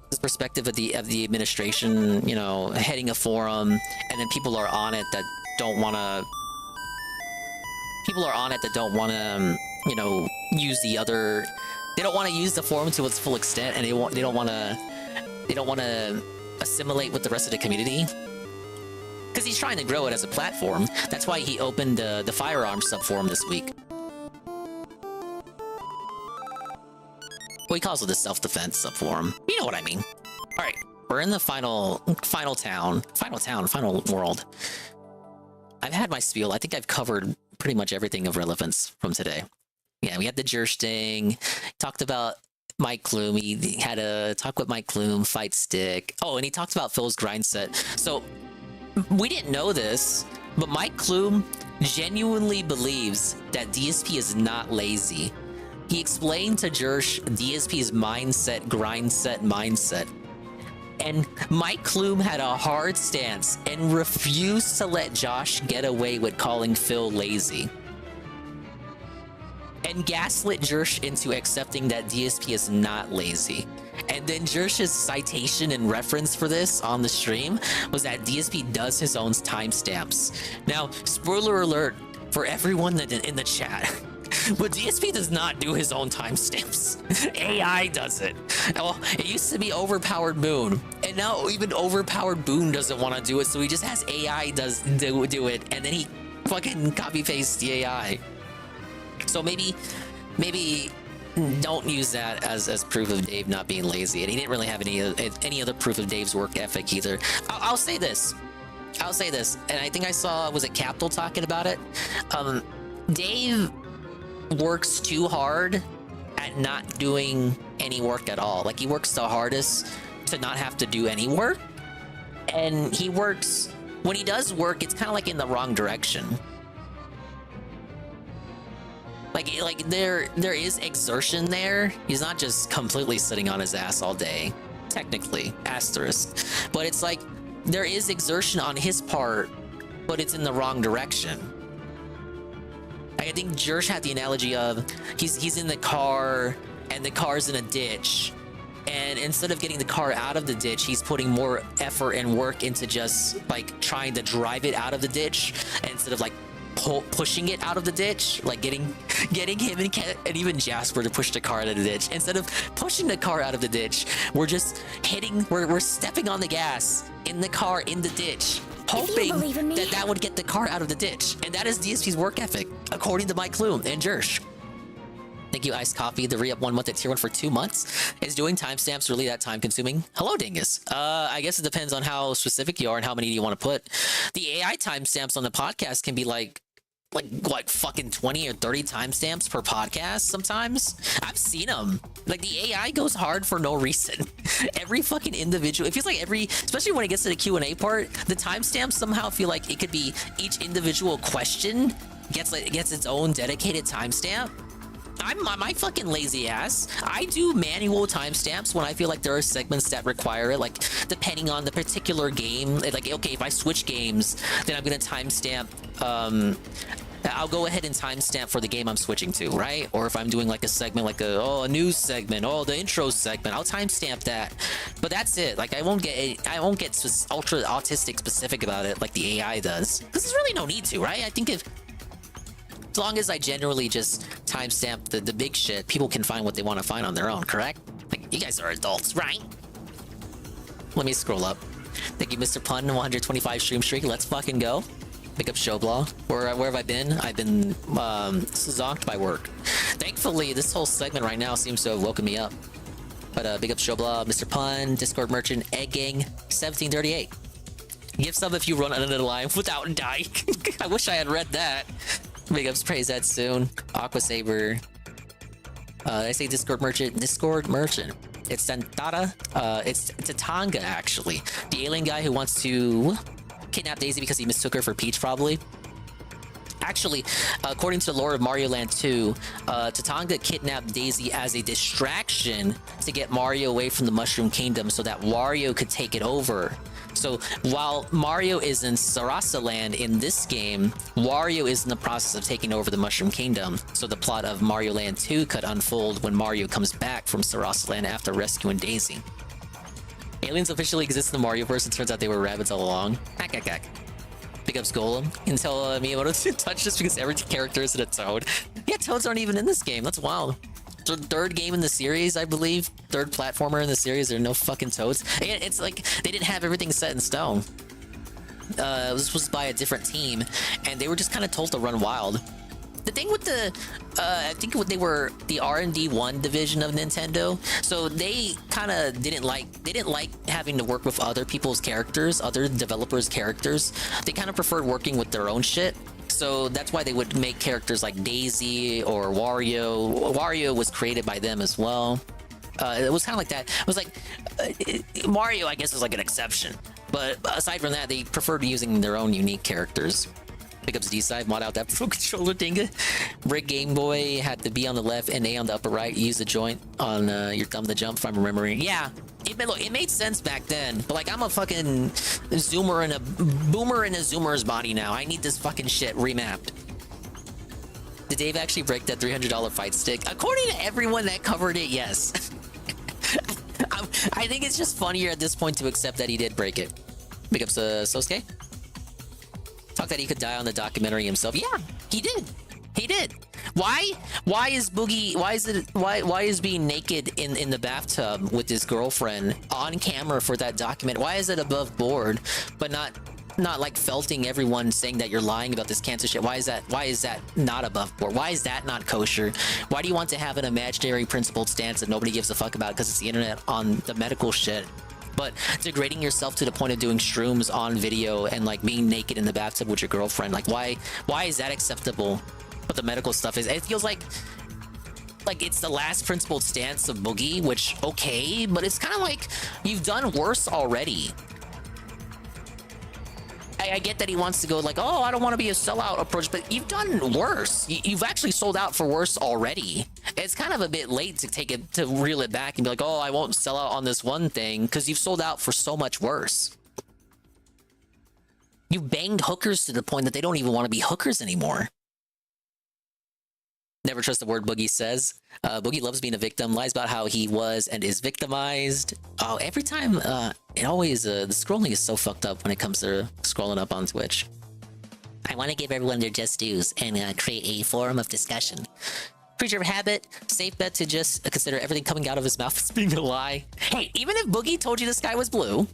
His perspective of the administration, you know, heading a forum, and then people are on it that don't want to. People are on it that don't want to, you know, use the other. They don't want to use the forum to its full extent, and they don't want to assimilate with the rest of the community. Because he's trying to grow it as a platform. That's why he opened the firearms subforum this week. Well, he calls it the self-defense subforum. You know what I mean. All right, we're in the final world. I've had my spiel. I think I've covered pretty much everything of relevance from today. Yeah, we had the Jersh thing. Talked about Mike Kloom. He had a talk with Mike Kloom, fight stick. Oh, and he talked about Phil's grind set. So we didn't know this, but Mike Klum genuinely believes that DSP is not lazy. He explained to Jersh DSP's mindset. And Mike Klum had a hard stance and refused to let Josh get away with calling Phil lazy. And gaslit Jersh into accepting that DSP is not lazy. And then Jersh's citation and reference for this on the stream was that DSP does his own timestamps. Now, spoiler alert for everyone in the chat. But DSP does not do his own timestamps. AI does it. Well, it used to be Overpowered Boon, and now even Overpowered Boon doesn't want to do it, so he just has AI do it, and then he fucking copy pastes the AI. So maybe don't use that as proof of Dave not being lazy, and he didn't really have any other proof of Dave's work ethic either. I'll say this, and I think I saw, was it Capital talking about it? Dave works too hard at not doing any work at all. Like, he works the hardest to not have to do any work, and he works, when he does work, it's kind of like in the wrong direction. Like there is exertion there. He's not just completely sitting on his ass all day, technically, asterisk, but it's like there is exertion on his part, but it's in the wrong direction. I think Jersh had the analogy of he's in the car and the car's in a ditch, and instead of getting the car out of the ditch, he's putting more effort and work into just like trying to drive it out of the ditch instead of like pushing it out of the ditch, like getting him and even Jasper to push the car out of the ditch. Instead of pushing the car out of the ditch, we're just we're stepping on the gas in the car in the ditch, hoping that would get the car out of the ditch. And that is DSP's work ethic, according to Mike Klum and Jersh. Thank you, Iced Coffee. The re-up 1 month at tier 1 for 2 months. Is doing timestamps really that time consuming? Hello, Dingus. I guess it depends on how specific you are and how many you want to put. The AI timestamps on the podcast can be like fucking 20 or 30 timestamps per podcast sometimes. I've seen them. Like, the AI goes hard for no reason. Every fucking individual, it feels like especially when it gets to the Q&A part, the timestamps somehow feel like it could be each individual question gets its own dedicated timestamp. My fucking lazy ass. I do manual timestamps when I feel like there are segments that require it, like depending on the particular game. Like, okay, if I switch games, then I'm gonna timestamp. I'll go ahead and timestamp for the game I'm switching to, right? Or if I'm doing like a segment, like a news segment, the intro segment, I'll timestamp that. But that's it. Like, I won't get ultra autistic specific about it like the AI does, because there's really no need to, right? I think as long as I generally just timestamp the big shit, people can find what they want to find on their own, correct? Like, you guys are adults, right? Let me scroll up. Thank you, Mr. Pun, 125 stream streak. Let's fucking go. Pick up Showblaw. Where have I been? I've been zonked by work. Thankfully, this whole segment right now seems to have woken me up. But big up Showblaw, Mr. Pun, Discord Merchant, Egg Gang, 1738. Give sub if you run under the line without dying. I wish I had read that. Big ups, praise that soon. Aqua Saber. I say Discord Merchant. It's Santata. It's Tatanga, actually. The alien guy who wants to kidnap Daisy because he mistook her for Peach, probably. Actually, according to the lore of Mario Land 2, Tatanga kidnapped Daisy as a distraction to get Mario away from the Mushroom Kingdom so that Wario could take it over. So while Mario is in Sarasa Land in this game, Wario is in the process of taking over the Mushroom Kingdom. So the plot of Mario Land 2 could unfold when Mario comes back from Sarasa Land after rescuing Daisy. Aliens officially exist in the Marioverse. It turns out they were rabbits all along. Big ups Golem. Until Miyamoto didn't touch this because every character is in a Toad. Yeah, Toads aren't even in this game. That's wild. Third game in the series, I believe. Third platformer in the series. There are no fucking Toads. And it's like they didn't have everything set in stone. This was by a different team, and they were just kind of told to run wild. The thing with I think they were the R&D 1 division of Nintendo, so they kind of didn't like having to work with other people's characters, other developers' characters. They kind of preferred working with their own shit. So that's why they would make characters like Daisy or Wario. Wario was created by them as well. It was kind of like that. It was like Mario, I guess, was like an exception. But aside from that, they preferred using their own unique characters. Pickups D-side, mod out that pro controller dinga. Brick Game Boy had to be on the left and A on the upper right. Use the joint on your thumb to jump, if I'm remembering. Yeah, it made sense back then. But like, I'm a fucking boomer in a zoomer's body now. I need this fucking shit remapped. Did Dave actually break that $300 fight stick? According to everyone that covered it, yes. I think it's just funnier at this point to accept that he did break it. Big ups Sosuke. Talk that he could die on the documentary himself. Yeah, he did. He did. Why is Boogie, why is being naked in the bathtub with his girlfriend on camera for that document? Why is it above board, but not like felting everyone saying that you're lying about this cancer shit? Why is that not above board? Why is that not kosher? Why do you want to have an imaginary principled stance that nobody gives a fuck about because it's the internet on the medical shit? But degrading yourself to the point of doing shrooms on video and like being naked in the bathtub with your girlfriend, like why is that acceptable? But the medical stuff is, it feels like it's the last principled stance of Boogie, which okay, but it's kind of like you've done worse already. I get that he wants to go like, oh, I don't want to be a sellout approach, but you've done worse. You've actually sold out for worse already. It's kind of a bit late to reel it back and be like, oh, I won't sell out on this one thing, because you've sold out for so much worse. You banged hookers to the point that they don't even want to be hookers anymore. Never trust the word Boogie says. Boogie loves being a victim, lies about how he was and is victimized. Oh, every time, it always, the scrolling is so fucked up when it comes to scrolling up on Twitch. I want to give everyone their just dues and create a forum of discussion. Creature of habit, safe bet to just consider everything coming out of his mouth as being a lie. Hey, even if Boogie told you the sky was blue,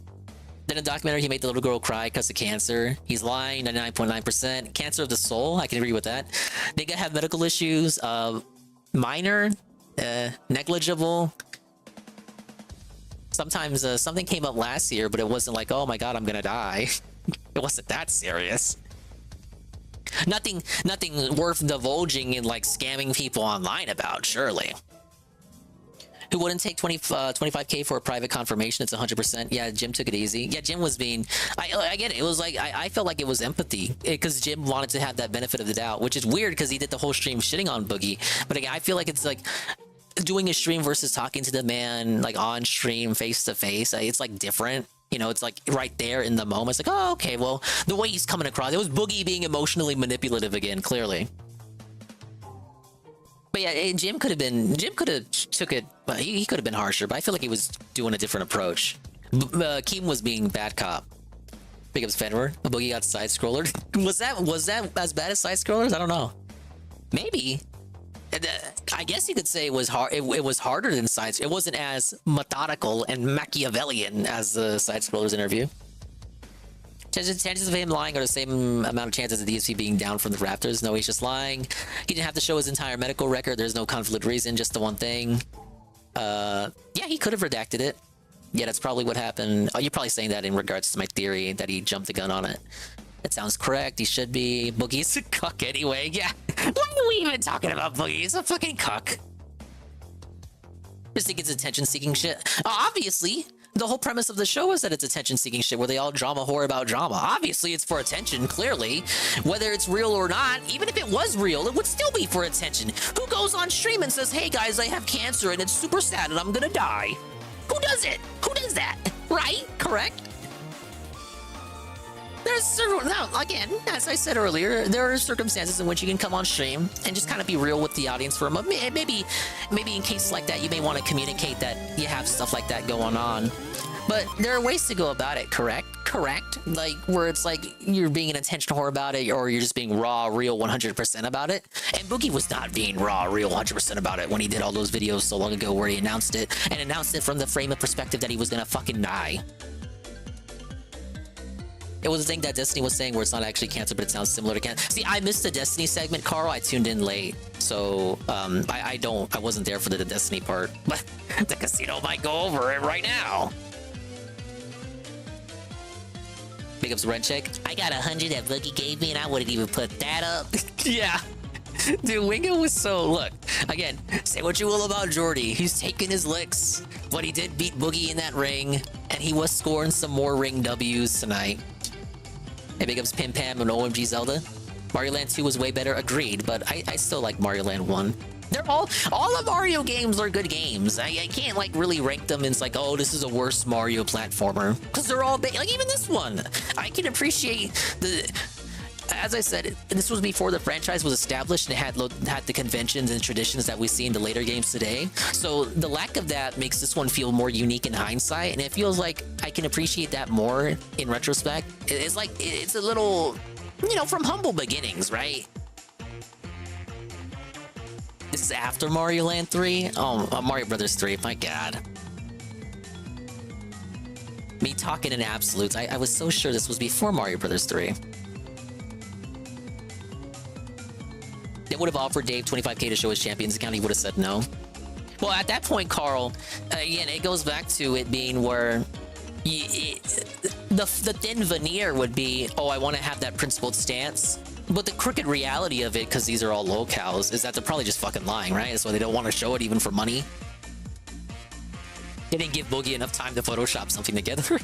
then in a documentary he made the little girl cry because of cancer. He's lying, 99.9%. Cancer of the soul, I can agree with that. They could have medical issues, minor, negligible. Sometimes something came up last year, but it wasn't like, oh my god, I'm gonna die. It wasn't that serious. Nothing worth divulging and like scamming people online about, surely. Who wouldn't take 25K for a private confirmation? It's 100%. Yeah, Jim took it easy. Yeah, Jim was being... I get it. It was like... I felt like it was empathy. Because Jim wanted to have that benefit of the doubt. Which is weird because he did the whole stream shitting on Boogie. But again, I feel like it's like... doing a stream versus talking to the man like on stream face to face. It's like different. You know, it's like right there in the moment. It's like, oh, okay, well, the way he's coming across... It was Boogie being emotionally manipulative again, clearly. But yeah, Jim could have took it, but he could have been harsher, but I feel like he was doing a different approach. Keem was being bad cop. Big ups Fenrir. Boogie got side scroller. Was that as bad as side scrollers? I don't know. Maybe. I guess you could say it was hard. It was harder than sides. It wasn't as methodical and Machiavellian as the side scrollers interview. Chances of him lying are the same amount of chances of the DSP being down from the Raptors. No, he's just lying. He didn't have to show his entire medical record. There's no conflict reason, just the one thing. Yeah, he could have redacted it. Yeah, that's probably what happened. Oh, you're probably saying that in regards to my theory that he jumped the gun on it. That sounds correct. He should be. Boogie's a cuck anyway. Yeah. Why are we even talking about Boogie? He's a fucking cuck. Just think it's attention-seeking shit. Obviously. The whole premise of the show is that it's attention-seeking shit where they all drama whore about drama. Obviously, it's for attention, clearly. Whether it's real or not, even if it was real, it would still be for attention. Who goes on stream and says, hey guys, I have cancer and it's super sad and I'm gonna die? Who does it? Who does that? Right? Correct? Again, as I said earlier, there are circumstances in which you can come on stream and just kind of be real with the audience for a moment. Maybe in cases like that, you may want to communicate that you have stuff like that going on. But there are ways to go about it, correct? Like, where it's like you're being an attention whore about it, or you're just being raw, real 100% about it. And Boogie was not being raw, real 100% about it when he did all those videos so long ago where he announced it, and announced it from the frame of perspective that he was gonna fucking die. It was a thing that Destiny was saying where it's not actually cancer, but it sounds similar to cancer. See, I missed the Destiny segment, Carl. I tuned in late. So, I wasn't there for the Destiny part. But the casino might go over it right now. Big ups rent check. I got 100 that Boogie gave me and I wouldn't even put that up. Yeah. Dude, Wingo was so... Look, again, say what you will about Jordy. He's taking his licks. But he did beat Boogie in that ring. And he was scoring some more ring W's tonight. Hey, big ups Pim Pam and OMG Zelda. Mario Land 2 was way better, agreed, but I still like Mario Land 1. They're all the Mario games are good games. I can't like really rank them as like, oh, this is a worse Mario platformer. Because they're all, like even this one. I can appreciate the... As I said, this was before the franchise was established and it had the conventions and traditions that we see in the later games today. So the lack of that makes this one feel more unique in hindsight, and it feels like I can appreciate that more in retrospect. It's like, it's a little, you know, from humble beginnings, right? This is after Mario Land 3? Oh, Mario Brothers 3, my god. Me talking in absolutes, I was so sure this was before Mario Brothers 3. They would have offered Dave 25K to show his champions account, he would have said no. Well, at that point, Carl, again, it goes back to it being where the thin veneer would be, oh, I want to have that principled stance. But the crooked reality of it, because these are all locales, is that they're probably just fucking lying, right? That's why they don't want to show it even for money. They didn't give Boogie enough time to Photoshop something together.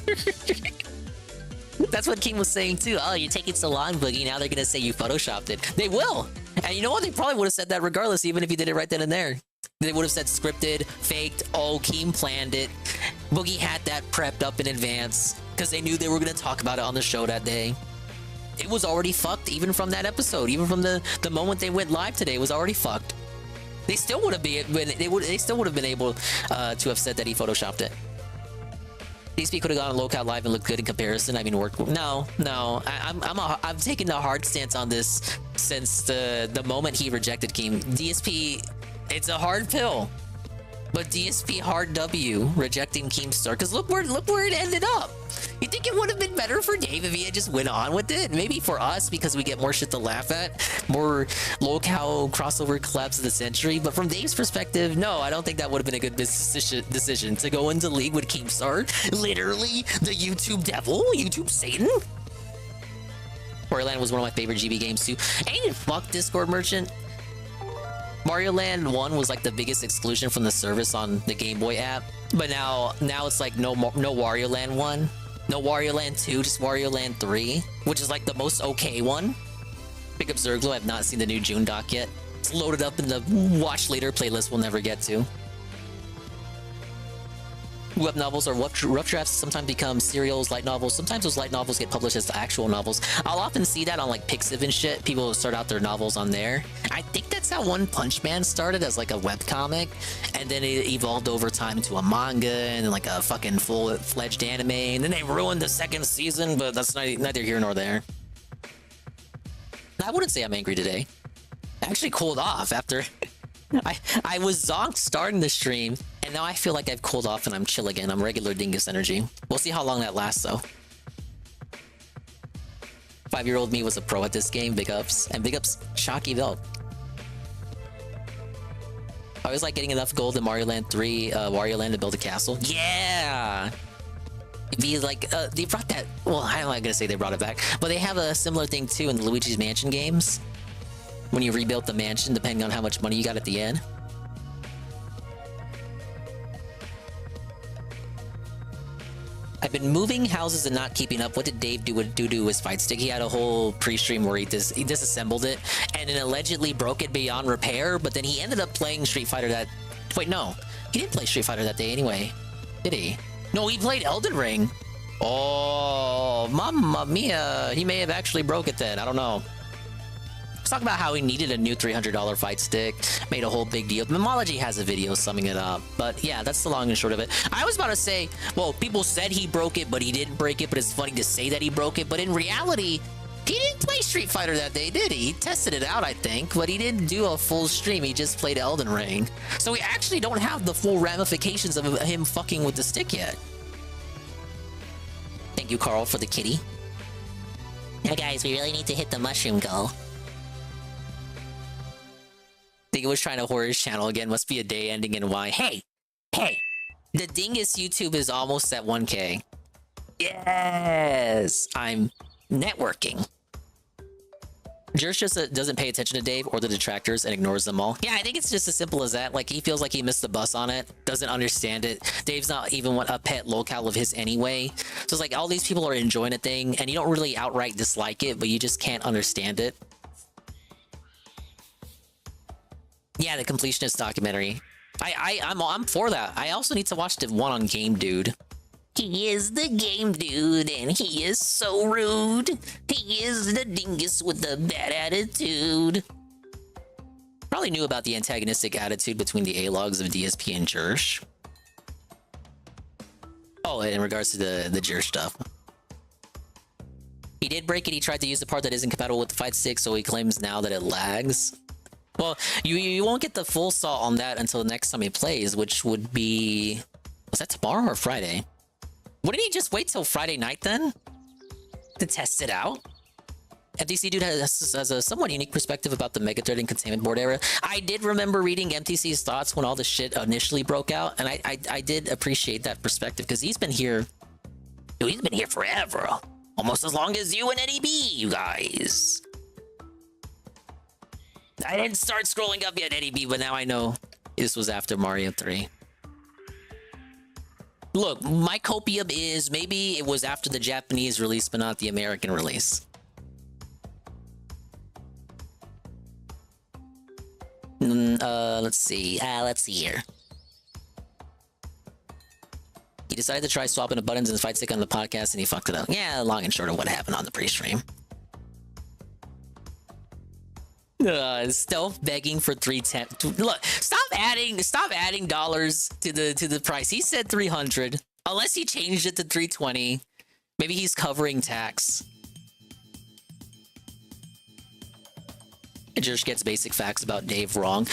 That's what King was saying too. Oh, you're taking so long, Boogie. Now they're going to say you Photoshopped it. They will. And you know what? They probably would have said that regardless, even if you did it right then and there. They would have said scripted, faked, oh, Keem planned it. Boogie had that prepped up in advance because they knew they were going to talk about it on the show that day. It was already fucked even from that episode. Even from the moment they went live today, it was already fucked. They still would have been able to have said that he Photoshopped it. DSP could have gone on Locale Live and looked good in comparison. I mean, no. I'm taking a hard stance on this since the moment he rejected Keem. DSP, it's a hard pill, but DSP hard W rejecting Keemstar. Because look where it ended up. You think it would have been better for Dave if he had just went on with it? Maybe for us because we get more shit to laugh at, more locale crossover collabs of the century. But from Dave's perspective, no, I don't think that would have been a good decision to go into league with Keemstar, literally the YouTube devil, YouTube Satan. Mario Land was one of my favorite GB games too. Ain't fuck Discord merchant. Mario Land 1 was like the biggest exclusion from the service on the Game Boy app, but now it's like no Wario Land 1, no Wario Land 2, just Wario Land 3, which is like the most okay one. Pick up Zerglo, I've not seen the new June doc yet. It's loaded up in the watch later playlist we'll never get to. Web novels or rough drafts sometimes become serials, light novels. Sometimes those light novels get published as actual novels. I'll often see that on like Pixiv and shit. People start out their novels on there. I think that's how One Punch Man started, as like a webcomic, and then it evolved over time into a manga and like a fucking full-fledged anime, and then they ruined the second season, but that's neither here nor there. I wouldn't say I'm angry today. I actually cooled off after... I was zonked starting the stream, and now I feel like I've cooled off and I'm chill again. I'm regular Dingus energy. We'll see how long that lasts, though. 5-year-old me was a pro at this game. Big ups. And big ups, Shocky Belt. I was like getting enough gold in Mario Land 3, Wario Land to build a castle. Yeah! Be like, they brought that... Well, I'm not gonna say they brought it back, but they have a similar thing, too, in the Luigi's Mansion games. When you rebuilt the mansion, depending on how much money you got at the end. I've been moving houses and not keeping up. What did Dave do to his fight stick? He had a whole pre-stream where he disassembled it and then allegedly broke it beyond repair, but then he ended up playing Street Fighter that... Wait, no. He didn't play Street Fighter that day anyway. Did he? No, he played Elden Ring. Oh, mamma mia. He may have actually broke it then. I don't know. Let's talk about how he needed a new $300 fight stick, made a whole big deal. Memology has a video summing it up, but yeah, that's the long and short of it. I was about to say, well, people said he broke it, but he didn't break it, but it's funny to say that he broke it, but in reality, he didn't play Street Fighter that day, did he? He tested it out, I think, but he didn't do a full stream, he just played Elden Ring. So we actually don't have the full ramifications of him fucking with the stick yet. Thank you, Carl, for the kitty. Now guys, we really need to hit the mushroom goal. Dingus was trying to whore his channel again. Must be a day ending in Y. Hey! The Dingus YouTube is almost at 1K. Yes! I'm networking. Jersh just doesn't pay attention to Dave or the detractors and ignores them all. Yeah, I think it's just as simple as that. Like, he feels like he missed the bus on it, doesn't understand it. Dave's not even a pet locale of his anyway. So it's like all these people are enjoying a thing and you don't really outright dislike it, but you just can't understand it. Yeah, the completionist documentary. I'm for that. I also need to watch the one on Game Dude. He is the game dude, and he is so rude. He is the dingus with the bad attitude. Probably knew about the antagonistic attitude between the A-logs of DSP and Jersh. Oh, in regards to the Jersh stuff. He did break it. He tried to use the part that isn't compatible with the fight stick, so he claims now that it lags. Well, you won't get the full saw on that until the next time he plays, which would be... Was that tomorrow or Friday? Wouldn't he just wait till Friday night then? To test it out? MTC Dude has a somewhat unique perspective about the Megathread and Containment Board era. I did remember reading MTC's thoughts when all the shit initially broke out, and I did appreciate that perspective, because he's been here... Dude, he's been here forever. Almost as long as you and Eddie B, you guys. I didn't start scrolling up yet, Eddie B, but now I know this was after Mario 3. Look, my copium is maybe it was after the Japanese release, but not the American release. Let's see. Let's see here. He decided to try swapping the buttons and fight stick on the podcast, and he fucked it up. Yeah, long and short of what happened on the pre-stream. Stealth begging for 310. Look, stop adding dollars to the price. He said 300. Unless he changed it to 320. Maybe he's covering tax. Jersh gets basic facts about Dave wrong,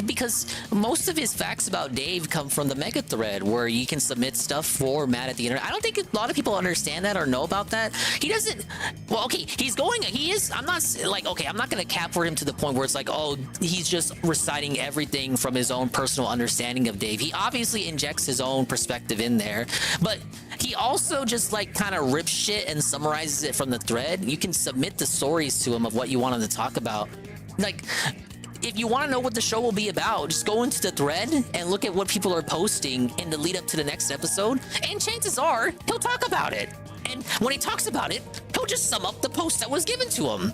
because most of his facts about Dave come from the mega thread where you can submit stuff for Matt at the internet. I don't think a lot of people understand that or know about that. He doesn't. Well, okay, he is. I'm not like, okay, I'm not gonna cap for him to the point where it's like, oh, he's just reciting everything from his own personal understanding of Dave. He obviously injects his own perspective in there, but he also just like kind of rips shit and summarizes it from the thread. You can submit the stories to him of what you want him to talk about. Like, if you want to know what the show will be about, just go into the thread and look at what people are posting in the lead up to the next episode, and chances are he'll talk about it. And when he talks about it, he'll just sum up the post that was given to him.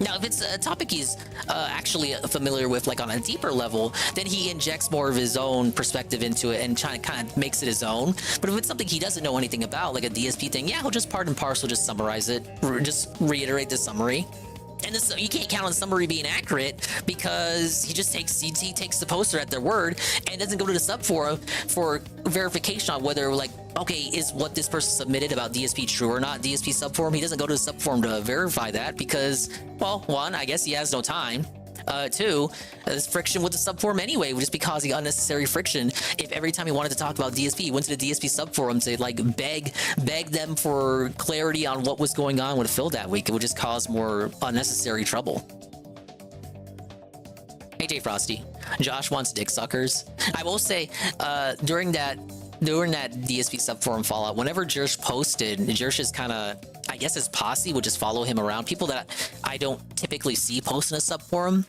Now, if it's a topic he's actually familiar with, like on a deeper level, then he injects more of his own perspective into it and kind of makes it his own. But if it's something he doesn't know anything about, like a DSP thing, yeah, he'll just part and parcel, just summarize it, just reiterate the summary. And this, you can't count on summary being accurate because he takes the poster at their word and doesn't go to the subforum for verification on whether, like, okay, is what this person submitted about DSP true or not. DSP subforum, he doesn't go to the subforum to verify that because, well, one, I guess he has no time. Two, there's friction with the subforum anyway, just because the unnecessary friction. If every time he wanted to talk about DSP, he went to the DSP subforum to like beg them for clarity on what was going on with Phil that week, it would just cause more unnecessary trouble. AJ Frosty, Josh wants dick suckers. I will say, during that DSP subforum fallout, whenever Jersh posted, Jersh is kind of, I guess his posse would just follow him around. People that I don't typically see post in a subforum.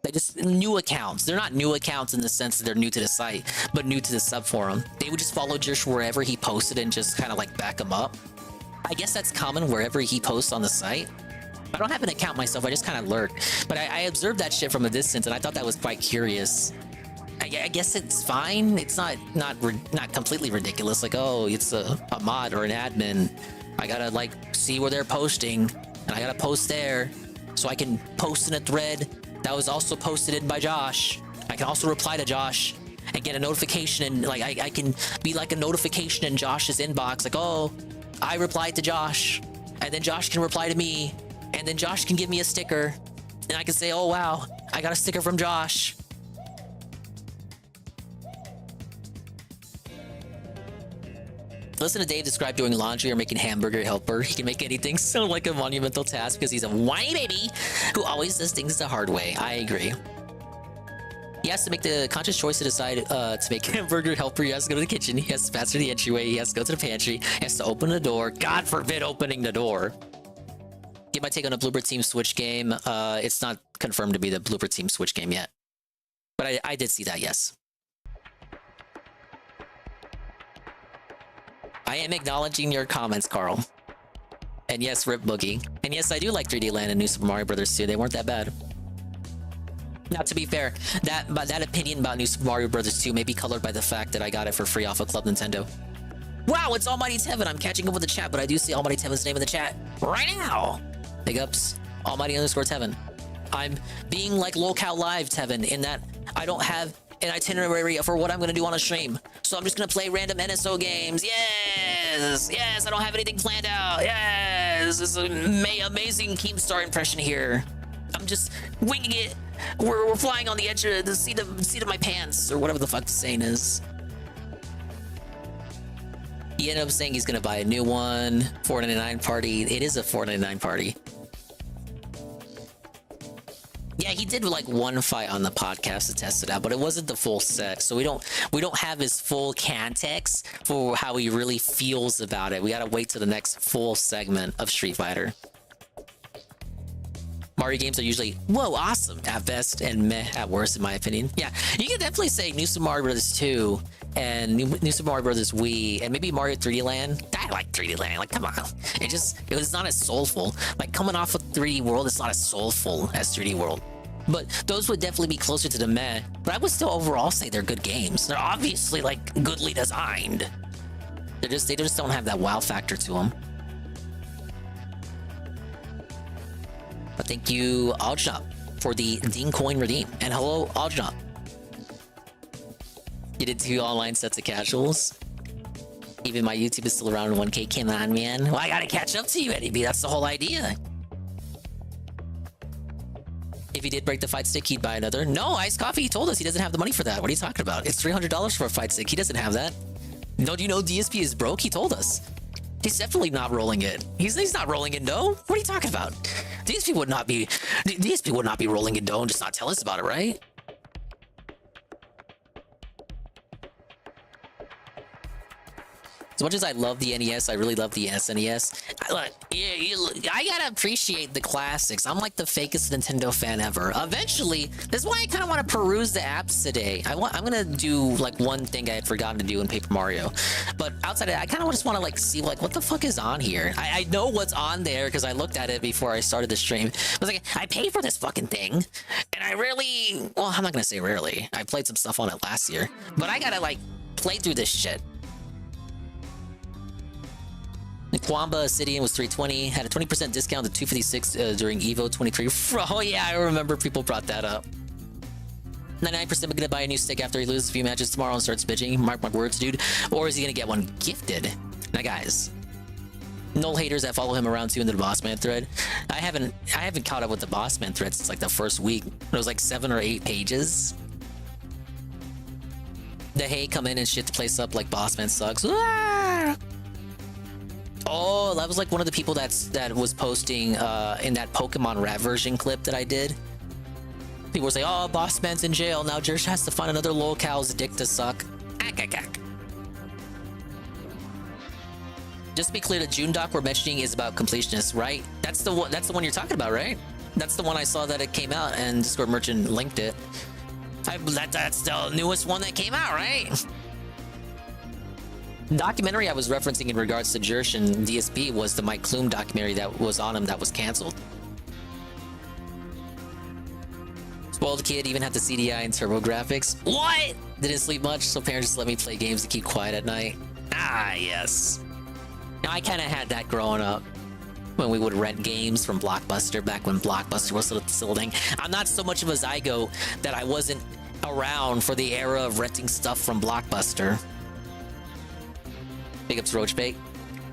They just new accounts. They're not new accounts in the sense that they're new to the site, but new to the subforum. They would just follow Jersh wherever he posted and just kind of like back him up. I guess that's common wherever he posts on the site. I don't have an account myself. I just kind of lurk. But I observed that shit from a distance, and I thought that was quite curious. I guess it's fine. It's not completely ridiculous. Like, oh, it's a mod or an admin. I gotta like see where they're posting, and I gotta post there, so I can post in a thread that was also posted in by Josh. I can also reply to Josh and get a notification, and like I can be like a notification in Josh's inbox, like, oh, I replied to Josh, and then Josh can reply to me, and then Josh can give me a sticker, and I can say, oh wow, I got a sticker from Josh. Listen to Dave describe doing laundry or making hamburger helper. He can make anything sound like a monumental task because he's a whiny baby who always does things the hard way. I agree. He has to make the conscious choice to decide to make hamburger helper. He has to go to the kitchen. He has to pass through the entryway. He has to go to the pantry. He has to open the door. God forbid opening the door. Give my take on a Blooper Team Switch game. It's not confirmed to be the Blooper Team Switch game yet. But I did see that, yes. I am acknowledging your comments, Carl. And yes, Rip Boogie. And yes, I do like 3D Land and New Super Mario Bros. 2. They weren't that bad. Now, to be fair, that opinion about New Super Mario Bros. 2 may be colored by the fact that I got it for free off of Club Nintendo. Wow, it's Almighty Tevin. I'm catching up with the chat, but I do see Almighty Tevin's name in the chat right now. Big ups, Almighty_Tevin. I'm being like Locale Live Tevin in that I don't have an itinerary for what I'm going to do on a stream. So I'm just going to play random NSO games. Yes! Yes, I don't have anything planned out. Yes! This is an amazing Keemstar impression here. I'm just winging it. We're flying on the edge of the seat of my pants, or whatever the fuck the saying is. He ended up saying he's going to buy a new one. $4.99 party. It is a $4.99 party. Yeah, he did like one fight on the podcast to test it out, but it wasn't the full set, so we don't have his full context for how he really feels about it. We gotta wait till the next full segment of Street Fighter. Mario games are usually whoa awesome at best and meh at worst, in my opinion. Yeah, you can definitely say New Super Mario Bros. 2 and New Super Mario Bros. Wii and maybe Mario 3D Land. I like 3D Land. Like, come on, it was not as soulful. Like coming off of 3D World, it's not as soulful as 3D World. But those would definitely be closer to the meh. But I would still overall say they're good games. They're obviously like goodly designed. They just don't have that wow factor to them. But thank you, Aljnop, for the Ding Coin redeem. And hello, Aljnop. You did 2 online sets of casuals. Even my YouTube is still around 1K. Come on, man. Well, I gotta catch up to you, Eddie B. That's the whole idea. If he did break the fight stick, he'd buy another. No, Iced Coffee, he told us he doesn't have the money for that. What are you talking about? It's $300 for a fight stick. He doesn't have that. Don't you know DSP is broke? He told us. He's definitely not rolling it. He's not rolling in dough. What are you talking about? DSP would not be rolling in dough and just not tell us about it, right? As much as I love the NES, I really love the SNES. I gotta appreciate the classics. I'm like the fakest Nintendo fan ever. Eventually, this is why I kind of want to peruse the apps today. I'm gonna do like one thing I had forgotten to do in Paper Mario, but outside of that, I kind of just want to like see like what the fuck is on here. I know what's on there because I looked at it before I started the stream. I was like, I paid for this fucking thing, and I really, well, I'm not gonna say rarely. I played some stuff on it last year, but I gotta like play through this shit. Kwamba Obsidian was $320, had a 20% discount to $256 during Evo 23. Oh yeah, I remember people brought that up. 99% gonna buy a new stick after he loses a few matches tomorrow and starts bitching. Mark my words, dude. Or is he gonna get one gifted? Now guys, null haters that follow him around too into the Boss Man thread. I haven't caught up with the Boss Man thread since like the first week. It was like 7 or 8 pages. The hate come in and shit the place up like Boss Man sucks. Ah! Oh, that was like one of the people that was posting in that Pokemon rap version clip that I did. People were saying, "Oh, Boss Man's in jail now. Jersh has to find another locale's dick to suck." Just to be clear, the June doc we're mentioning is about completionists, right? That's the one. That's the one you're talking about, right? That's the one I saw that it came out and Discord Merchant linked it. That's the newest one that came out, right? The documentary I was referencing in regards to Jersh and DSP was the Mike Klum documentary that was on him that was canceled. Spoiled kid even had the CDI and turbo graphics. What? Didn't sleep much, so parents just let me play games to keep quiet at night. Ah, yes. Now, I kind of had that growing up. When we would rent games from Blockbuster back when Blockbuster was still a thing. I'm not so much of a zygote that I wasn't around for the era of renting stuff from Blockbuster. Big ups, Roachbait.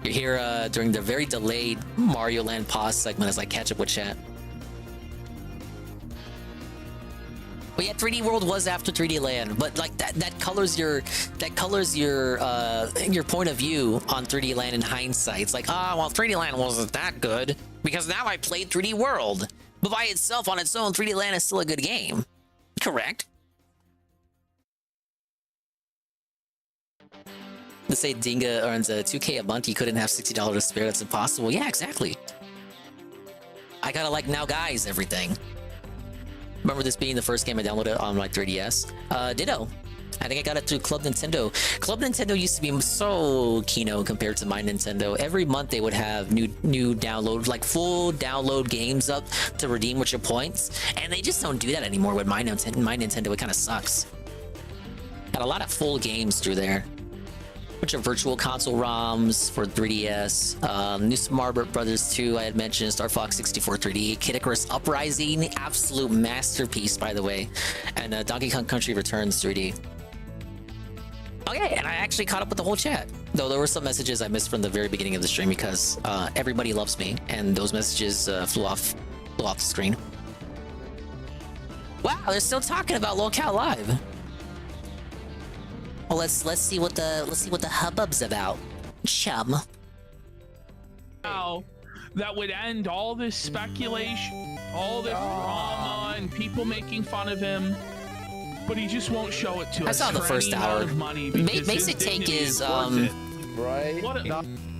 You're here during the very delayed Mario Land pause segment as I catch up with chat. But yeah, 3D World was after 3D Land, but like that colors your point of view on 3D Land in hindsight. It's like, well, 3D Land wasn't that good because now I played 3D World. But by itself, on its own, 3D Land is still a good game. Correct. Let's say Dinga earns $2K a month. He couldn't have $60 to spare. That's impossible. Yeah, exactly. I gotta like Now Guys everything. Remember this being the first game I downloaded on my 3DS? Ditto. I think I got it through Club Nintendo. Club Nintendo used to be so Kino compared to my Nintendo. Every month they would have new download, like full download games up to redeem with your points, and they just don't do that anymore with my Nintendo. My Nintendo, it kind of sucks. Got a lot of full games through there. Bunch of virtual console ROMs for 3DS. New Super Mario Brothers 2, I had mentioned. Star Fox 64 3D. Kid Icarus Uprising, absolute masterpiece, by the way. And Donkey Kong Country Returns 3D. Okay, and I actually caught up with the whole chat. Though there were some messages I missed from the very beginning of the stream because everybody loves me, and those messages flew off the screen. Wow, they're still talking about Locale Live. Well, let's see what the hubbub's about, chum. Now, that would end all this speculation, all this drama, and people making fun of him. But he just won't show it to us. I saw the first hour. Basic take is right.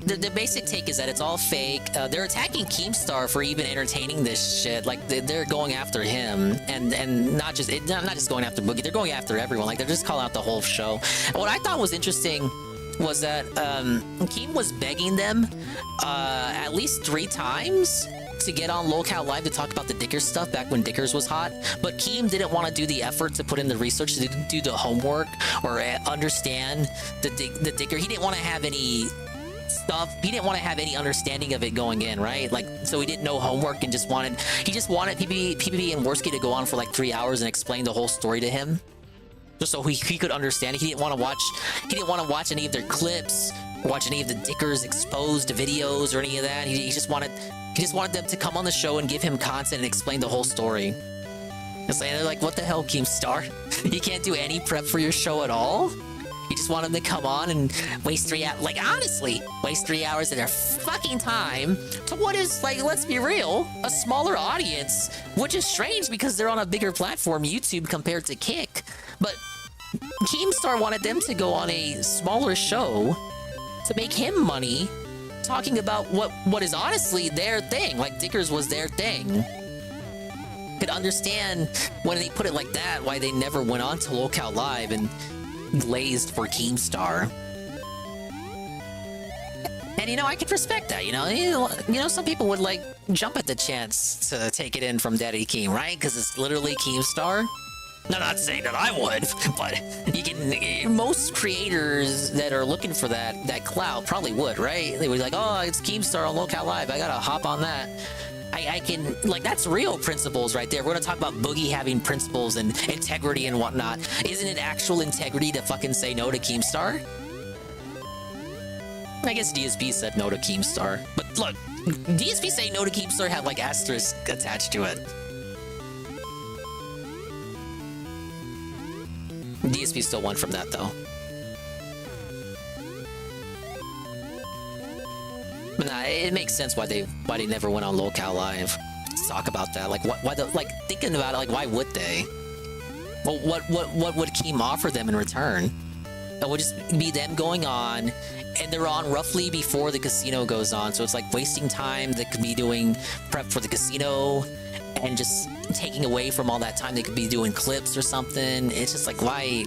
The basic take is that it's all fake. They're attacking Keemstar for even entertaining this shit. Like they're going after him, and not just going after Boogie. They're going after everyone. Like they're just calling out the whole show. What I thought was interesting was that Keem was begging them at least 3 times to get on Locale Live to talk about the Dickers stuff back when Dickers was hot, but Keem didn't want to do the effort to put in the research, to do the homework, or understand the Dicker. He didn't want to have any stuff. He didn't want to have any understanding of it going in, right? Like, so he didn't know homework and just wanted PBB and Worski to go on for like 3 hours and explain the whole story to him, just so he could understand it. He didn't want to watch any of their clips, or watch any of the Dickers exposed videos or any of that. He just wanted them to come on the show and give him content and explain the whole story. It's like, they're like, what the hell, Keemstar? You can't do any prep for your show at all? You just want them to come on and waste 3 hours, like, honestly, waste 3 hours of their fucking time to what is, like, let's be real, a smaller audience, which is strange because they're on a bigger platform, YouTube, compared to Kick. But Keemstar wanted them to go on a smaller show to make him money, talking about what is honestly their thing. Like, Dickers was their thing. Could understand when they put it like that, why they never went on to Locale Live and glazed for Keemstar. And you know, I could respect that. You know, some people would like jump at the chance to take it in from Daddy Keem, right? Because it's literally Keemstar. No, not saying that I would, but you can. Most creators that are looking for that clout probably would, right? They would be like, oh, it's Keemstar on Locale Live. I gotta hop on that. I can, like, that's real principles right there. We're gonna talk about Boogie having principles and integrity and whatnot. Isn't it actual integrity to fucking say no to Keemstar? I guess DSP said no to Keemstar, but look, DSP saying no to Keemstar had like asterisk attached to it. DSP still won from that though. But nah, it makes sense why they never went on Locale Live to talk about that. Like like thinking about it, like why would they? Well, what would Keem offer them in return? It would just be them going on, and they're on roughly before the casino goes on, so it's like wasting time. They could be doing prep for the casino and just taking away from all that time. They could be doing clips or something. It's just like, why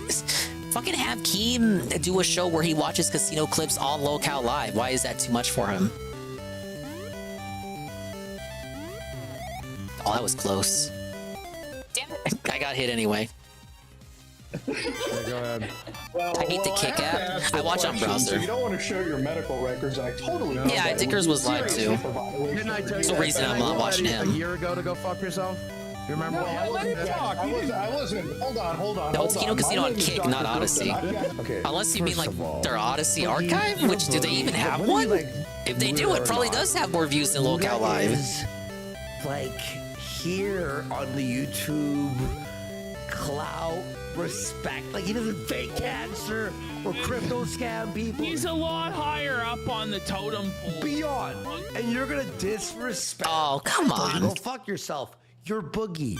fucking have Keem do a show where he watches casino clips on Locale Live? Why is that too much for him? Oh, that was close. Damn it, I got hit anyway. Go ahead. I need the Kick app. I watch on browser. So you don't want to show your medical records. I totally know. Yeah, Dickers was live too. Didn't I tell you That's the reason I'm not watching him. A year ago to go fuck yourself? You remember? I wasn't. Hold on. No, it's Kino Casino on Kick, not Odyssey. Okay. Unless you mean like their Odyssey archive, which do they even have one? If they do, it probably does have more views than Locale Live. Like here on the YouTube, clout, respect. Like he doesn't fake cancer or crypto scam people. He's a lot higher up on the totem pole. Beyond. And you're gonna disrespect. Oh, come on. Go fuck yourself. You're Boogie.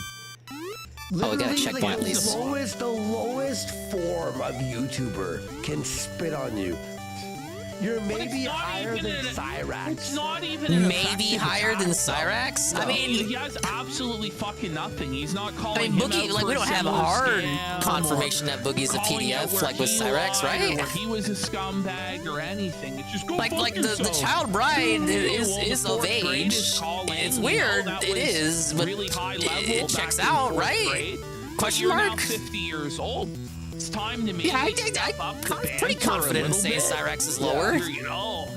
Oh, we got a checkpoint at least. The lowest form of YouTuber can spit on you. You're maybe higher than Cyrax. It's not even an Maybe higher than Cyrax? I mean, he has absolutely fucking nothing. He's not calling I mean, him Boogie, out like, for we don't have a similar hard scam confirmation or that Boogie's a calling out PDF, where like with he Cyrax, lied or right? where he was a scumbag or anything. It's just go Like fuck the yourself. child bride Well, is the of fourth grade age. is calling, It's you know, weird. that It was is, but really high level it back checks in out, fourth right? grade. Question But you're now mark? 50 years old. It's time to maybe Yeah, step up the I'm pretty banter a confident in little saying bit. Cyrax is lower. You know.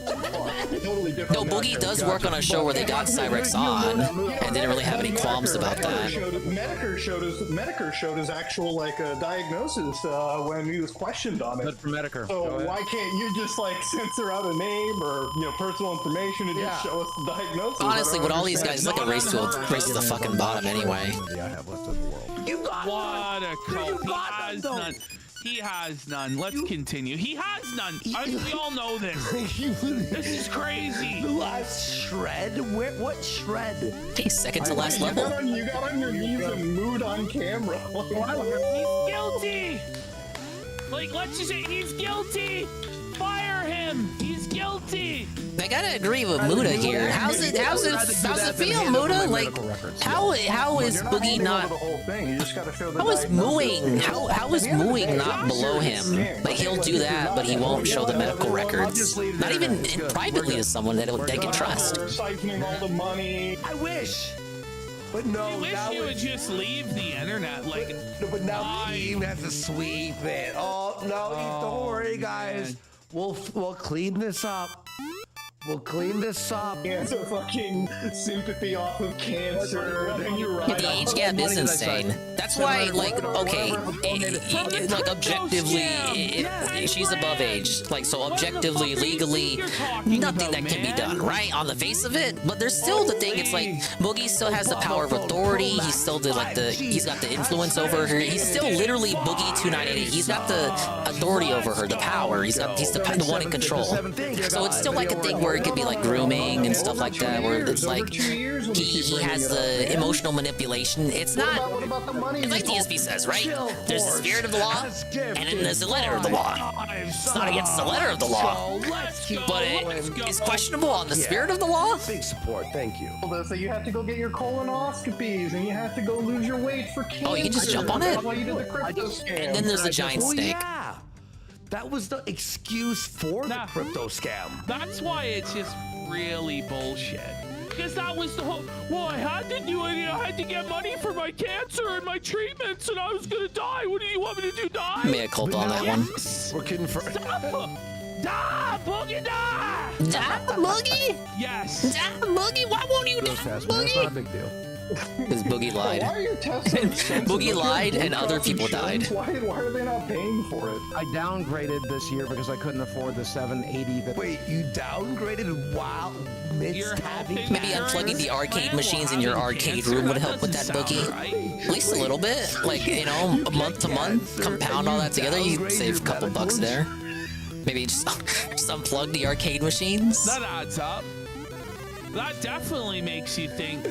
Totally different. No, Boogie does work on a show where they got Cyrax on and didn't really have any qualms about that. Metokur showed his actual like diagnosis when he was questioned on it. Good for Metokur. So why can't you just like censor out a name or personal information and just show us the diagnosis? Honestly, with all these guys, look at race to the fucking bottom anyway. You got What a cope. He has none. He has none. Let's continue. He has none. We all know this. This is crazy. The last shred? What shred? Hey, second to last level. You got on your knees and mood on camera. He's guilty. Like, let's just say he's guilty. Fire him. He's guilty. I gotta agree with Muda here. How's it feel, Muda? Like, how is Boogie not? How is mooing? How is mooing not below him? Like, he'll do that, but he won't show the medical records. Not even privately to someone that they can trust. Siphoning all the money. I wish. But no, I wish you would just leave the internet. Like, but now Keem has to sweep it. Oh no, don't worry, guys. We'll clean this up. We'll clean this up. It's a fucking sympathy off of cancer. Yeah, the age gap is insane. That's why, like, okay, like objectively, she's above age. Like, so objectively, legally, nothing that can be done, right? On the face of it, but there's still the thing. It's like Boogie still has the power of authority. He still did like he's got the influence over her. He's still literally Boogie2988. He's got the authority over her, the power. He's the one in control. So it's still like a thing where it could be like grooming and stuff like that, where it's like he has the emotional manipulation. It's not. It's like DSP says, right? There's the spirit of the law, and then there's the letter of the law. It's not against the letter of the law, but it's questionable on the spirit of the law. Big support, thank you. So you have to go get your colonoscopies, and you have to go lose your weight for cancer. Oh, you can just jump on it? That's why you did the crypto scam. And then there's the giant snake. Yeah. That was the excuse for the crypto scam. That's why it's just really bullshit. Because that was the whole, well, I had to do it. I had to get money for my cancer and my treatments, and I was gonna die. What do you want me to do? Die? Mea culpa on that one. We're kidding for. Die, Boogie, die! Die, Boogie? Yes. Die, Boogie? Why won't you die, That's not a Boogie? big deal. Because Boogie lied. Why are your tests so expensive? Boogie lied and Blue other Cross people insurance, died. Why are they not paying for it? I downgraded this year because I couldn't afford the 780. Wait, you downgraded while midst having Maybe unplugging the arcade machines in your arcade room would help with that, Boogie. At least a little bit. Like, you know, month to month, compound all that together, you save a couple bucks there. Maybe just unplug the arcade machines. That adds up. That definitely makes me think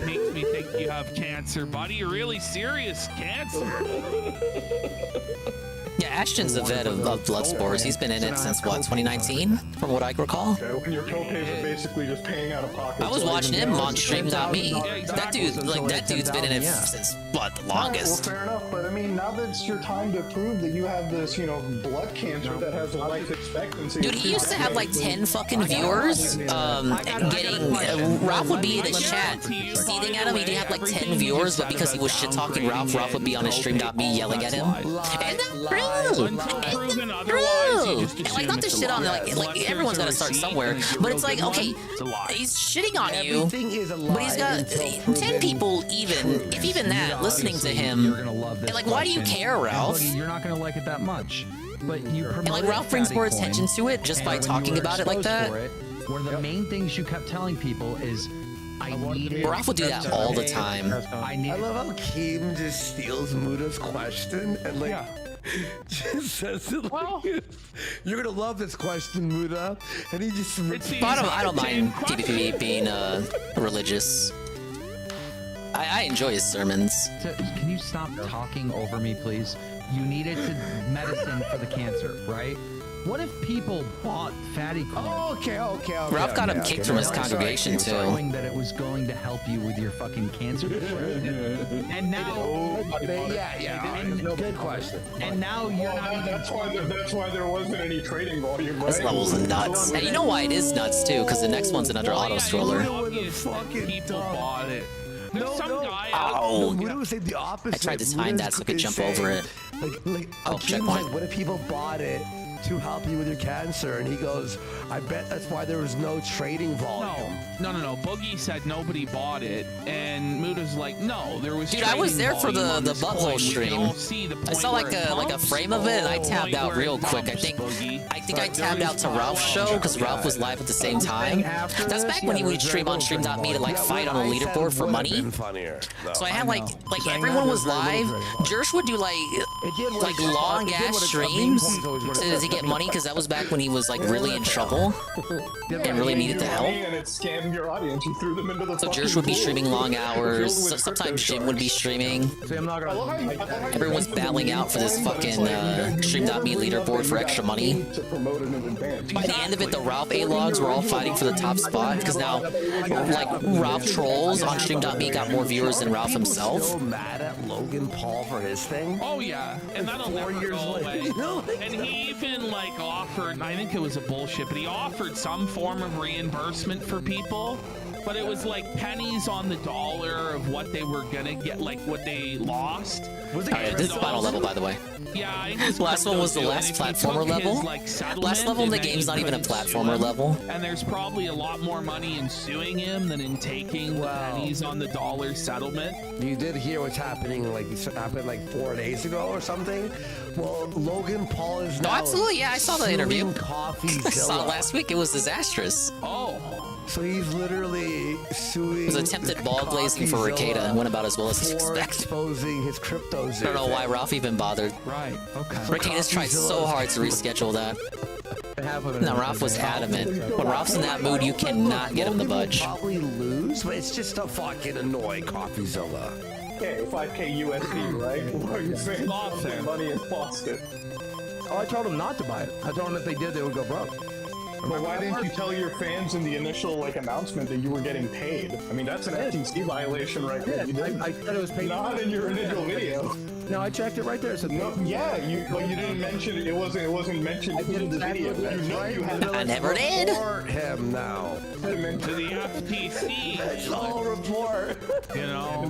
you have cancer, buddy. You're really serious cancer. Yeah, Ashton's a vet of blood sports. He's been in it since what, 2019, from what I recall. When your co-pays are basically just paying out of pocket. I was watching him on Stream.me. That dude's been in it since what, the longest. Well, fair enough, but I mean, now that it's your time to prove that you have this, blood cancer that has a life expectancy. Dude, he used to have like 10 fucking viewers. Getting Ralph would be in his chat, seething at him. He'd have like 10 viewers, but because he was shit talking Ralph, Ralph would be on his Stream.me yelling at him. And and like, not to shit on like everyone's gotta start somewhere, but it's like, okay, he's shitting on you, but he's got 10 people, if even that, listening to him. And like, why do you care, Ralph? You're not gonna like it that much, but you and like Ralph brings more attention to it just by talking about it like that. One of the main things you kept telling people is, I need it. Ralph would do that all the time. I love how Keem just steals Muda's question and like just says it like, you're gonna love this question, Muda, and he just. I don't mind PvP being religious. I enjoy his sermons. So, can you stop talking over me, please? You needed medicine for the cancer, right? What if people bought Fatty Corn? Oh, okay. Ralph got him kicked from his congregation too. Knowing that it was going to help you with your fucking cancer. And now, Good question. And now you're not even. That's why there wasn't any trading volume. This level's nuts. And you know why it is nuts too? Because the next one's another auto stroller. People bought it. Ow. Mudo said the opposite. I tried to time that so I could jump over it. Oh, checkpoint. Like, what if people bought it to help you with your cancer? And he goes, I bet that's why there was no trading volume. No. Boogie said nobody bought it, and Muda's like, no, there was. Dude, I was there for the butthole stream. I saw like a frame of it, and I tabbed out real quick. I think I tabbed out to Ralph's show because Ralph was live at the same time. That's back when he would stream on Stream.me to like fight on a leaderboard for money. So I had like everyone was live. Jersh would do like long ass streams to get money because that was back when he was like really in trouble and really needed the help. And it scammed your audience. You threw them into the. So Jersh would be streaming long hours. Sometimes Jim would be streaming. Everyone's battling out for this fucking Stream.me leaderboard for extra money. By the end of it, the Ralph A-logs were all fighting for the top spot because now, like, Ralph trolls on Stream.me got more viewers than Ralph himself. So mad at Logan Paul for his thing. Oh yeah, and that'll never go away. And he even like offered, I think it was a bullshit, but he offered some form of reimbursement for people. But it was like pennies on the dollar of what they were gonna get, like what they lost. Alright, this is the final level, by the way. Yeah, I think the last one was the last platformer level. Last level in the game's not even a platformer level. And there's probably a lot more money in suing him than in taking the pennies on the dollar settlement. You did hear what's happening, like it happened like 4 days ago or something. Well, Logan Paul is now. No, absolutely, yeah, I saw the interview. I saw it last week. It was disastrous. Oh. So he's literally suing. It was attempted ball glazing for Ricada and went about as well as expected. Exposing his cryptos. I don't know why Ralph even bothered. Right. Okay. Ricada's tried so hard to reschedule that. No, Ralph was adamant. When Ralph's in that mood, you cannot get him to budge. Probably lose, but it's just to fucking annoy CoffeeZilla. Okay, 5K USD, right? What are you saying? Money and lost it. Oh, I told them not to buy it. I told them if they did, they would go broke. But why didn't you tell your fans in the initial announcement that you were getting paid? I mean, that's an FTC violation right there. I said it was paid. Not in your initial video. No, I checked it right there. It said no. Yeah, but you didn't mention it. It wasn't mentioned in the video. You know you had. I never did. Report him now. To the FTC. Let's all report. You know.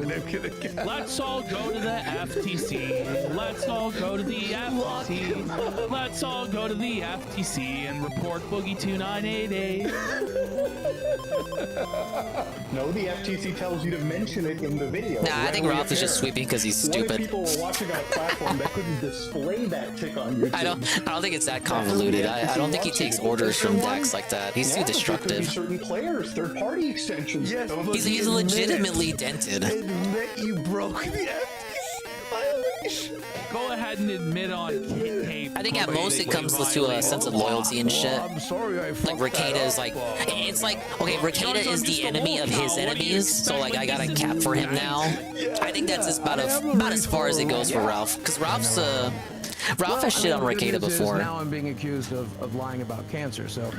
Let's all go to the FTC. Let's all go to the FTC. Let's all go to the FTC and report Boogie2988. No, the FTC tells you to mention it in the video. Nah, I think Ralph is just sweeping because he's stupid. People were watching on a platform that couldn't display that tick on YouTube. I don't think it's that convoluted. I don't think he takes orders from Dex like that. He's too destructive. Certain players, third-party extensions. Yes, he's legitimately dented. Admit you broke the FTC violation. Go ahead and admit on tape. I think at most it comes to a sense of loyalty and shit. I'm sorry, I like Ricada is like, it's like, okay, Ricada is the enemy of his enemies, so like I got a cap for him now. I think that's about as far as it goes for Ralph, because Ralph has shit on Ricada before. Now I'm being accused of lying about cancer, so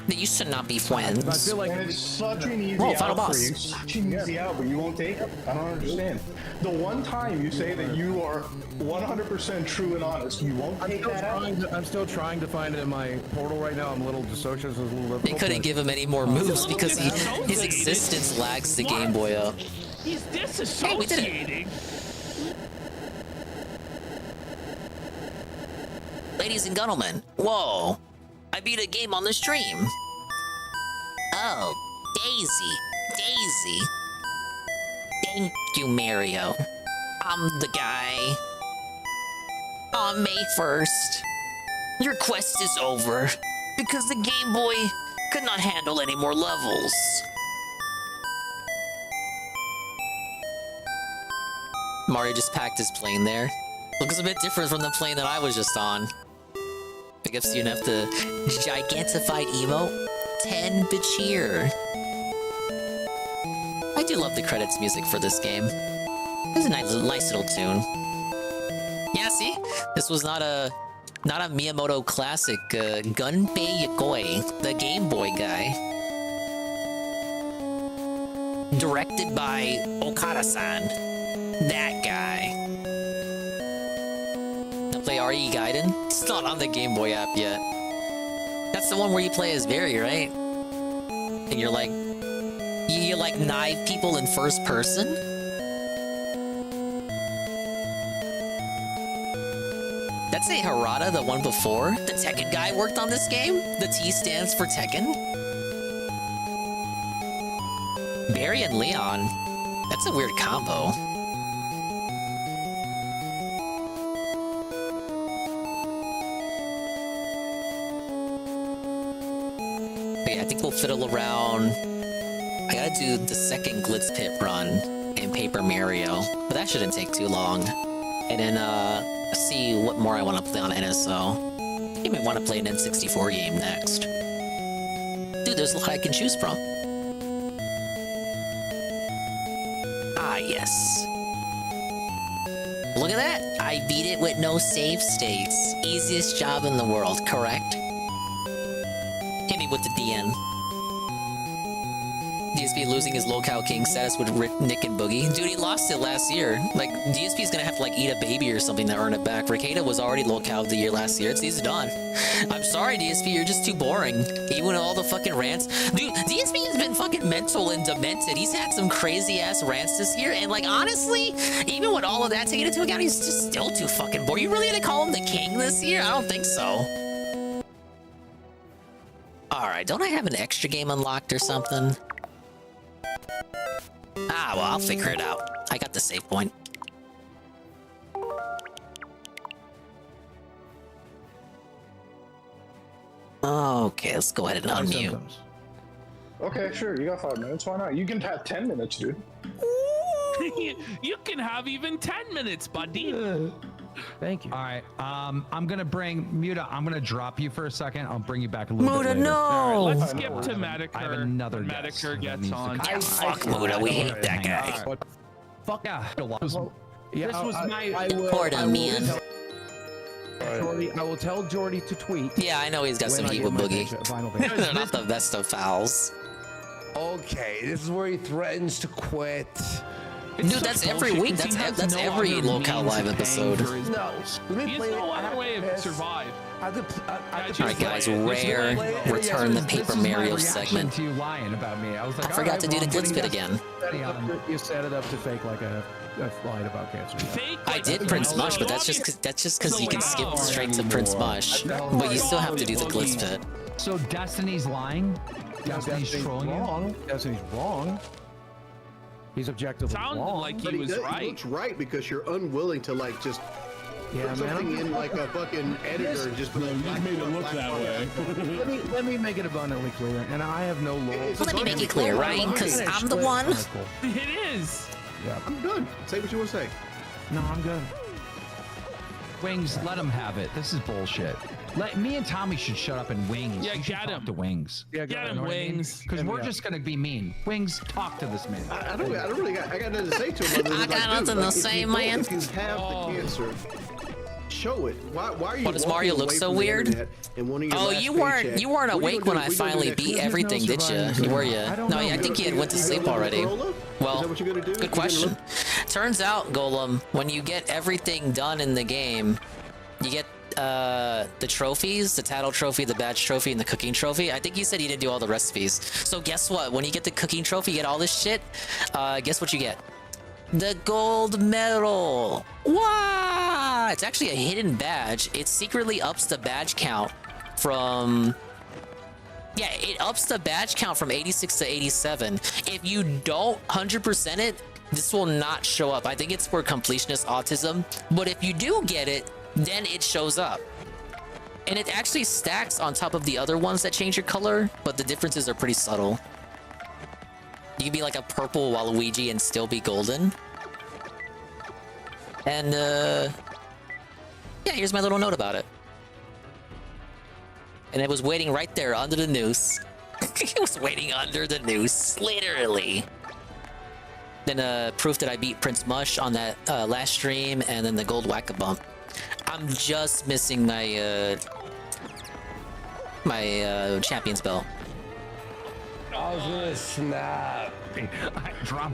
they used to not be friends. I feel like it's such an easy final out boss. for you. Such an easy out, but you won't take it. I don't understand. The one time you say that you are 100% true and honest, you won't take that out. I'm still trying to find it in my portal right now. I'm a little dissociated. So it's a little They couldn't give him any more moves because his existence lags the Game Boy up. He's disassociating. Hey, we did it. Ladies and gentlemen, whoa, I beat a game on the stream. Oh, Daisy. Thank you, Mario. I'm the guy. On May 1st, your quest is over because the Game Boy could not handle any more levels. Mario just packed his plane there. Looks a bit different from the plane that I was just on. Big ups to UNF, the gigantified emote. 10 cheer. I do love the credits music for this game. It's a nice little tune. Yeah, see? This was not a Not a Miyamoto classic. Gunpei Yokoi, the Game Boy guy. Directed by Okada-san. That guy. Now play RE Gaiden? It's not on the Game Boy app yet. That's the one where you play as Barry, right? And you're like... You like knife people in first person? That's a Harada, the one before. The Tekken guy worked on this game. The T stands for Tekken. Barry and Leon. That's a weird combo. Okay, I think we'll fiddle around. I gotta do the second Glitz Pit run in Paper Mario, but that shouldn't take too long. And then, see what more I want to play on NSO. I even want to play an N64 game next. Dude, there's a lot I can choose from. Ah, yes. Look at that! I beat it with no save states. Easiest job in the world, correct? Hit me with the DN. DSP losing his locale king status with Nick and Boogie. Dude, he lost it last year. Like, DSP's gonna have to, like, eat a baby or something to earn it back. Ricada was already locale of the year last year. He's done. I'm sorry, DSP, you're just too boring. Even with all the fucking rants. Dude, DSP has been fucking mental and demented. He's had some crazy-ass rants this year, and, like, honestly, even with all of that taken into account, he's just still too fucking boring. You really gonna call him the king this year? I don't think so. Alright, don't I have an extra game unlocked or something? Ah, well, I'll figure it out. I got the save point. Okay, let's go ahead and unmute. Okay, sure. You got 5 minutes. Why not? You can have 10 minutes, dude. You can have even 10 minutes, buddy. Thank you. All right. I'm gonna bring Muta. I'm gonna drop you for a second. I'll bring you back a little bit later. No. All right, let's skip to Metokur. I have another when guest Metokur gets on. Fuck Muta, we hate that guy. Fuck yeah. This was my. Poor man. Jordy, I will tell Jordy to tweet. Yeah, I know he's got some heat with Boogie. They're not the best of pals. Okay, this is where he threatens to quit. Dude, that's every week. That's every locale live episode. No, let me play no other way to survive. Alright, guys, Rare return the Paper Mario segment. To you lying about me. I was like, I forgot to do the Glitz Pit again. You set it up to fake like I lied about cancer. I did Prince Mush, but that's just because you can skip straight to Prince Mush. But you still have to do the Glitz Pit. So Destiny's lying? Destiny's trolling you? Destiny's wrong. He's objectively Sounded wrong. like he was right. He looks right because you're unwilling to like just put something in like a fucking editor and just put like black, made it look that way. let me make it abundantly clear, and I have no law. Let me make it clear, right? Because I'm the one. It is. Yeah. I'm done. Say what you want to say. No, I'm good. Wings, let him have it. This is bullshit. Me and Tommy should shut up and Wings. Yeah, you should get talk him. to Wings. Yeah, Get him, Wings. Because we're just gonna be mean. Wings, talk to this man. I don't really got. I got nothing to say to him. I got nothing to say, man. If you have the cancer, show it. Why are you? What, does Mario look so weird? Oh, you weren't awake when I finally beat everything, did you? Were you? No, I think you had went to sleep already. Well, good question. Turns out, Golem, when you get everything done in the game, you get the trophies, the title trophy, the badge trophy, and the cooking trophy. I think you said you didn't do all the recipes. So guess what? When you get the cooking trophy, you get all this shit. Guess what you get? The gold medal. Wow! It's actually a hidden badge. It secretly ups the badge count from... Yeah, it ups the badge count from 86 to 87. If you don't 100% it, this will not show up. I think it's for completionist autism. But if you do get it, then it shows up. And it actually stacks on top of the other ones that change your color, but the differences are pretty subtle. You can be like a purple Waluigi and still be golden. And, yeah, here's my little note about it. And it was waiting right there under the noose. It was waiting under the noose, literally. Then, proof that I beat Prince Mush on that last stream, and then the gold whack-a-bump. I'm just missing my my champion's bell. I was gonna snap.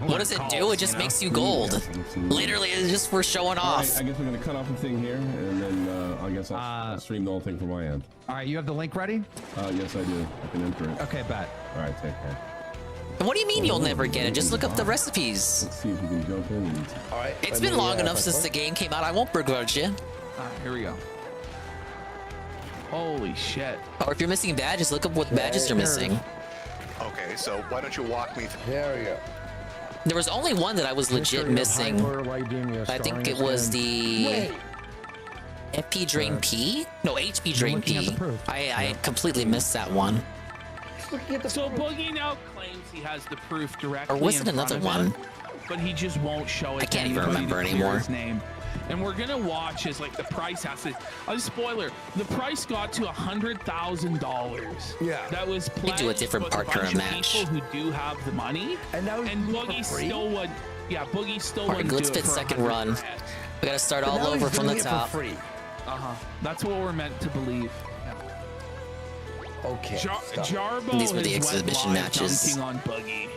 What does it do? It just makes you gold. Literally, it's just for showing off. Right, I guess we're gonna cut off the thing here, and then I guess I'll stream the whole thing from my end. All right, you have the link ready? Yes, I do. I can enter it. Okay, bet. All right, take care. And what do you mean you'll never get it? Just look up the recipes. Let's see if we can jump in. And... All right. It's been long enough since the game came out. I won't begrudge you. Here we go. Holy shit. Or if you're missing badges, look up what badges you're missing. Okay, so why don't you walk me through? There we go. There was only one that I was legit missing. I think it was the FP Drain P? No, HP Drain P. I completely missed that one. So Boogie now claims he has the proof directly. Or was it another one? But he just won't show it. I can't even remember anymore. His name. And we're gonna watch as like the price has to. A spoiler: the price got to $100,000. Yeah, that was They do a different partner match. People who do have the money, and Boogie still would. Yeah, Boogie still All right, wouldn't let's do it fit for second run. We gotta start all over from the top. That's what we're meant to believe. Okay. Jarbo These were the exhibition matches. On Boogie.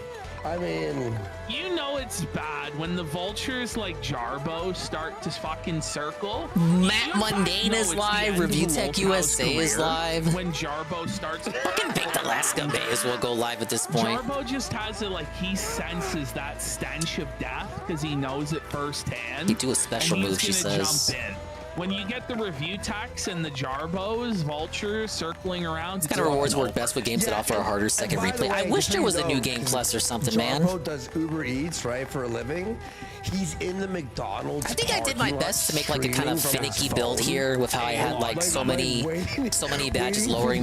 I mean, you know it's bad when the vultures like Jarbo start to fucking circle. Matt Mundane is live. Review Tech USA is live. When Jarbo starts, fucking Baked Alaska may as well go live at this point. Jarbo just has it like he senses that stench of death because he knows it firsthand. You do a special move, she says. Jump in. When you get the review techs and the Jarbos, vultures circling around. These kind of rewards work best with games that offer a harder second replay. I wish there was a new game plus or something, man. Jarbo does Uber Eats, right, for a living. He's in the McDonald's. I think I did my best to make like a kind of finicky build here with how I had like so many badges lowering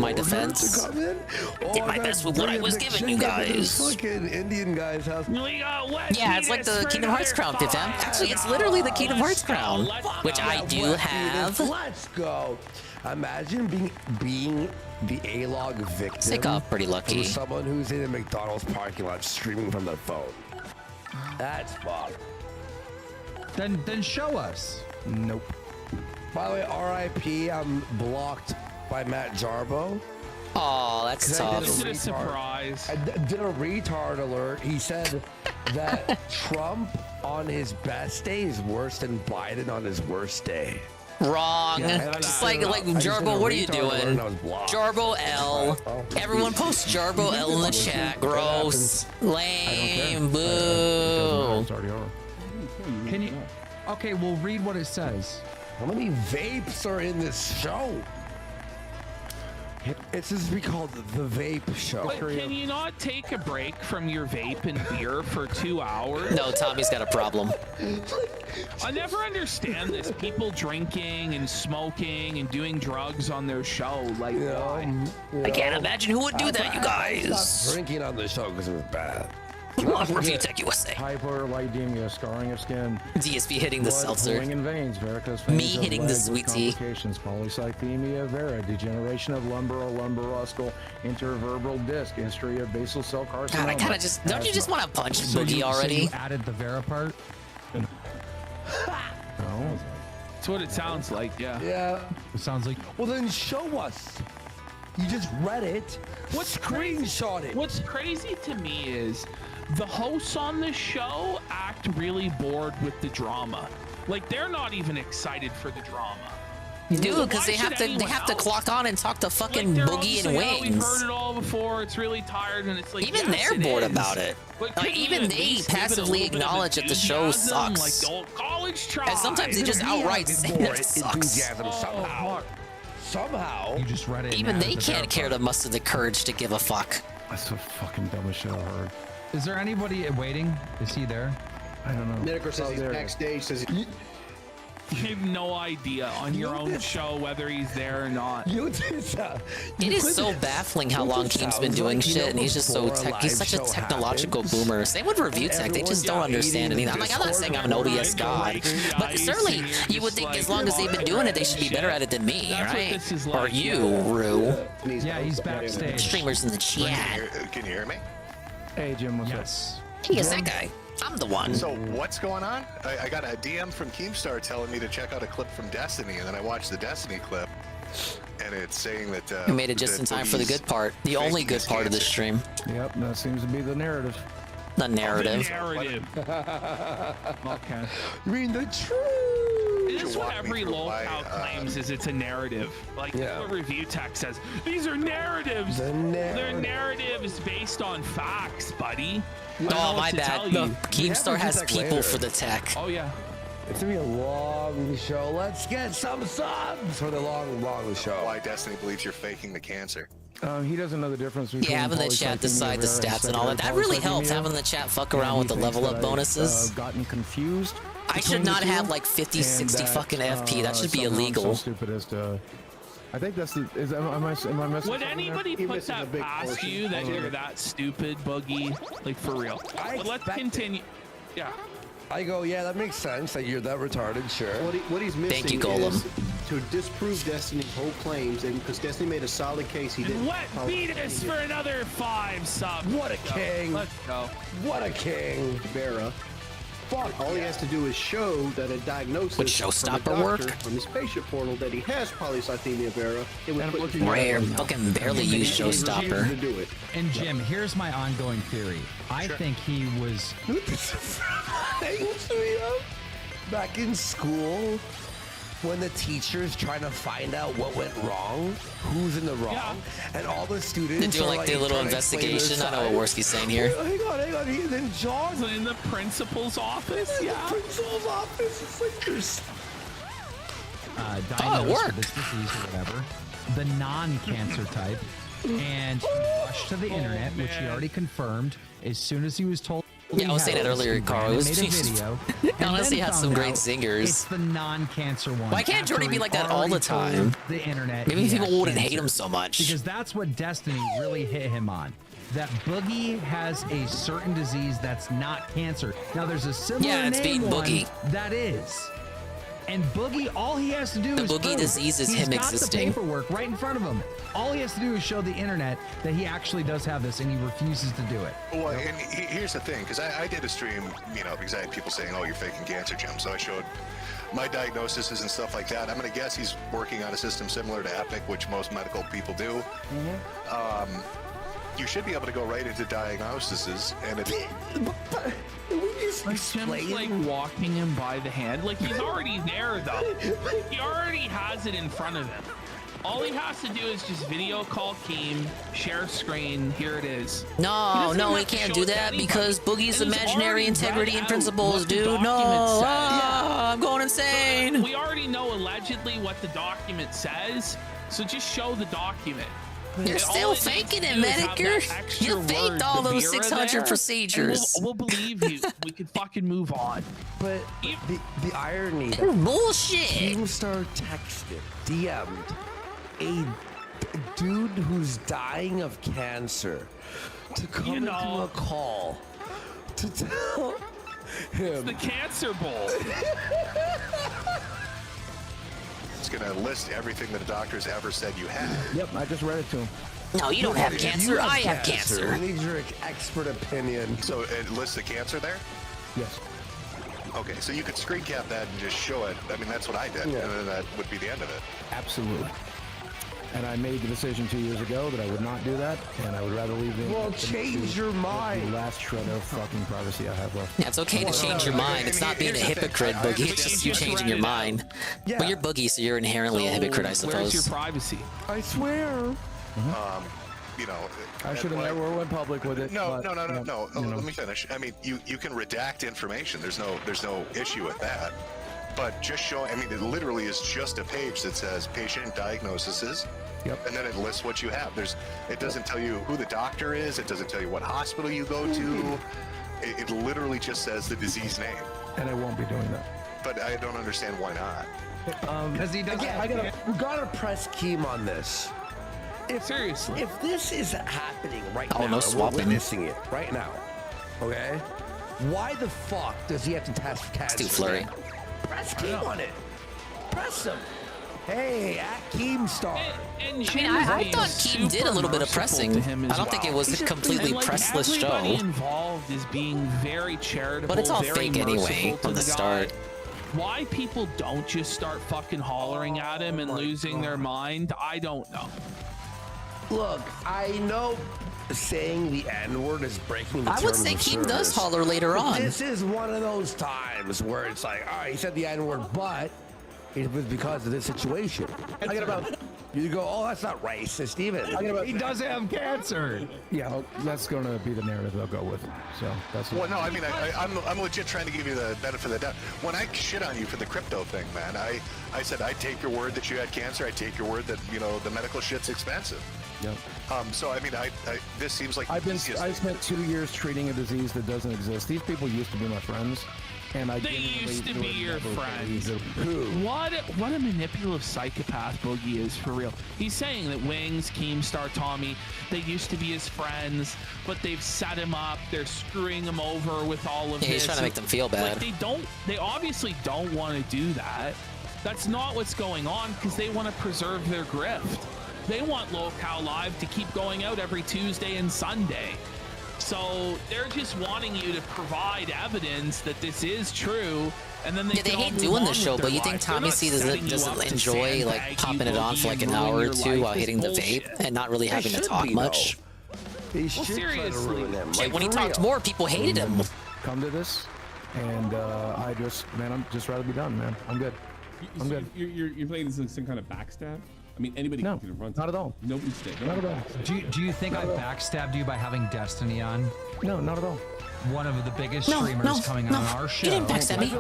my defense. Did my best with what I was giving you guys. Fucking Indian guy's house. Yeah, it's like the Kingdom Hearts crown, fam. Actually, it's literally the Kingdom Hearts crown, which I do have. Let's go. Imagine being the A-log victim. Sick off, pretty lucky. Someone who's in a McDonald's parking lot streaming from their phone. That's Bob. Then show us. Nope. By the way, R.I.P. I'm blocked by Matt Jarbo. Oh, that's tough. Is it a surprise? I did a retard alert. He said that Trump on his best day is worse than Biden on his worst day. Wrong. Just like Jarbo, what are you doing? Jarbo L. Everyone post Jarbo L in the chat. Gross. Lame. Boo. Can you? Okay, we'll read what it says. How many vapes are in this show? It's supposed to be called the Vape Show. But can you not take a break from your vape and beer for 2 hours? No, Tommy's got a problem. I never understand this. People drinking and smoking and doing drugs on their show. Like, why? I can't imagine who would do that, you guys. Stopped drinking on the show because it was bad. Review Tech USA. Hyperlipidemia, scarring of skin. DSP hitting the seltzer. In veins, varicose Me veins hitting the sweet tea. Polycythemia vera, degeneration of lumbaroscal intervertebral disc, history of basal cell carcinoma. God, I kind of just don't you just want to punch Boogie already? So you added the Vera part. No. That's what it sounds like. Yeah. Yeah. It sounds like. Well, then show us. You just read it. Screenshot it. What's crazy to me is the hosts on this show act really bored with the drama. Like they're not even excited for the drama. Dude, because they have to clock on and talk to fucking Boogie and Wings. We've Wings. heard it all before. It's really tired, and it's like even they're bored about it. Like even they passively acknowledge that the show sucks. Like the old college try. And sometimes they just outright say that it sucks. Somehow. You just read it. Even they can't care to muster the courage to give a fuck. That's the fucking dumbest shit I've heard. Is there anybody waiting? Is he there? I don't know. Metokur says he's backstage. Says You have no idea on your own show whether he's there or not. It is so baffling how long Keem's been doing shit, and he's just he's such a technological boomer. Same with Review Tech, they just don't understand anything. I'm not saying I'm an OBS god, but certainly you would think as long as they've been doing it, they should be better at it than me, right? Or you, Rue. Yeah, he's backstage. Streamers in the chat. Can you hear me? Hey, Jim, what's yes. Hey, it's that guy. I'm the one. So what's going on? I got a DM from Keemstar telling me to check out a clip from Destiny, and then I watched the Destiny clip, and it's saying that You made it just in time for the good part. The only good part of the stream. Yep, that seems to be the narrative. The narrative. The narrative. Okay. You mean the truth? This is what every lolcow claims is it's a narrative. Like that's what review tech says. These are narratives. They're narratives based on facts, buddy. Oh, my bad. No, Keemstar has people for the tech. Oh, yeah. It's gonna be a long show. Let's get some subs for the long show. Why Destiny believes you're faking the cancer. He doesn't know the difference between Yeah, having the chat decide the stats and all that. That really helps, having the chat fuck around with the level up bonuses. Gotten confused. I should not have like 50, 60 fucking FP. That should be illegal. So stupid as to, I think that's the. Am I messing? Would anybody put that past you that you're that stupid, Boogie? Like for real. But let's continue. Yeah. I go, yeah, that makes sense that you're that retarded, sure. What he's missing Thank you, Golem. is to disprove Destiny's whole claims, and because Destiny made a solid case, he didn't. Wet Beatus for another 5 subs. What a king! Let's go. What a king! Vera. Fuck. All he has to do is show that a diagnosis Would from a Showstopper doctor work? from his patient portal that he has polycythemia vera. It would put Rare. Fucking barely use Showstopper. to do it. And Jim, here's my ongoing theory. I think he was. Back in school, when the teacher's trying to find out what went wrong, who's in the wrong, and all the students They're doing like their little investigation. I know what Worski's saying here. Hang on. Then John's in the principal's office. In the principal's office. It's like there's. Diagnosed with this disease or whatever, the non-cancer type, and he rushed to the internet, which he already confirmed as soon as he was told. Yeah, I was saying that earlier, Carl. It was made a video. honestly had some great It's zingers. the non-cancer one. Why can't Jordy After be he like that all the already told time? The internet. Maybe he people had wouldn't hate cancer. him so much. Because that's what Destiny really hit him on. That Boogie has a certain disease that's not cancer. Now there's a similar Yeah, it's name being one Boogie. that is. And Boogie, all he has to do The is Boogie prove. disease is He's him got existing. the paperwork right in front of him. All he has to do is show the internet that he actually does have this, and he refuses to do it. Well, and here's the thing, because I did a stream, because I had people saying, "Oh, you're faking cancer, Jim." So I showed my diagnoses and stuff like that. I'm gonna guess he's working on a system similar to Epic, which most medical people do. You should be able to go right into diagnoses, and it. Like Jim's like walking him by the hand. Like he's already there though. He already has it in front of him. All he has to do is just video call Keem, share screen. Here it is. No, he can't do that because Boogie's imaginary integrity and principles, dude. No, I'm going insane. We already know allegedly what the document says, so just show the document. You're still faking it, Metokur. You faked all those 600 procedures. We'll believe you. We could fucking move on. But the irony. Bullshit. Keemstar texted, DM'd a dude who's dying of cancer to come into a call to tell him. It's the Cancer Bowl. It's gonna list everything that a doctor's ever said you have. Yep, I just read it to him. No, you don't have cancer. I have cancer. We need your expert opinion. So it lists the cancer there? Yes. Okay, so you could screen cap that and just show it. I mean, that's what I did, and then that would be the end of it. Absolutely. And I made the decision 2 years ago that I would not do that, and I would rather leave the. Well, change your mind. The last shred of fucking privacy I have left. Yeah, it's okay to change your mind. It's not being a hypocrite, Boogie. It's just you changing your mind. Yeah. Well, you're Boogie, so you're inherently a hypocrite, I suppose. Where's your privacy? I swear. I should have never went public with it. No. but, Let me finish. I mean, you can redact information. There's no issue with that. But just show. I mean, it literally is just a page that says patient diagnoses. Yep. And then it lists what you have. It doesn't tell you who the doctor is. It doesn't tell you what hospital you go to. It literally just says the disease name. And I won't be doing that. But I don't understand why not. Because he doesn't. We gotta press Keem on this. Seriously. If this is happening right Oh, now, no and swapping. we're witnessing it right now, okay? Why the fuck does he have to test for cancer? It's too flurry. Press Keem on it. Press him. Hey, at Keemstar. I mean, I thought Keem did a little bit of pressing. I don't think it was a completely pressless show. Everybody involved is being very charitable. But it's all very fake anyway merciful from to the guy. start. Why people don't just start fucking hollering at him and losing their mind, I don't know. Look, I know saying the N-word is breaking the I would say Keem does holler later on. This is one of those times where it's like, all right, he said the N-word, but it was because of this situation. I got about. You go, oh, that's not racist, even. He does have cancer. Yeah, that's going to be the narrative they'll go with. So that's. Well, no, I mean, I'm legit trying to give you the benefit of the doubt. When I shit on you for the crypto thing, man, I said I take your word that you had cancer. I take your word that the medical shit's expensive. Yep. So I mean, this seems like I spent 2 years treating a disease that doesn't exist. These people used to be my friends. And They used to be your friends. Who? What a manipulative psychopath Boogie is, for real. He's saying that Wings, Keemstar, Tommy, they used to be his friends, but they've set him up. They're screwing him over with all of this. He's trying to make them feel bad. They obviously don't want to do that. That's not what's going on, because they want to preserve their grift. They want Locale Live to keep going out every Tuesday and Sunday. So they're just wanting you to provide evidence that this is true, and then they hate doing the show, but you think Tommy C doesn't enjoy like popping it on for like an hour or two while hitting the vape and not really having to talk much? Seriously, When he talked more, people hated him. Come to this, and I'm just rather be done, man. I'm good. I'm good. You're playing this in some kind of backstab? I mean, anybody can confront. Not at all. Nobody's dead. Not at all. Do you think I backstabbed you by having Destiny on? No, not at all. One of the biggest streamers coming on our show. You didn't backstab me.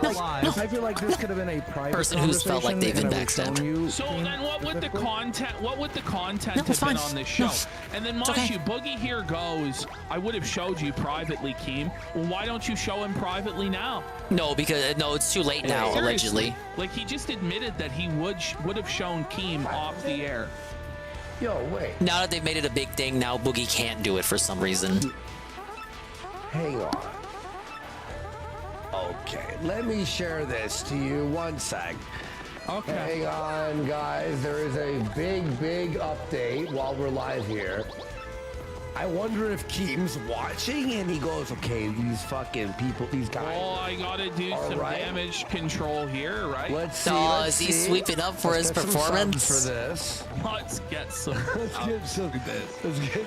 I feel like this could have been a private person who's felt like they've been backstabbed. So then what would the content have been on this show? And then mind you, Boogie here goes, I would have showed you privately, Keem. Well, why don't you show him privately now? No, because it's too late now, allegedly. Like, he just admitted that he would have shown Keem off the air. Yo, wait. Now that they've made it a big thing, now Boogie can't do it for some reason. Hang on. Okay, let me share this to you. One sec. Okay. Hang on, guys. There is a big update while we're live here. I wonder if Keem's watching and he goes, okay, these fucking people, these guys. Oh, I gotta do some damage control here, right? Let's see. Is he sweeping up for his performance? For this. Let's get some. Let's get some Okay.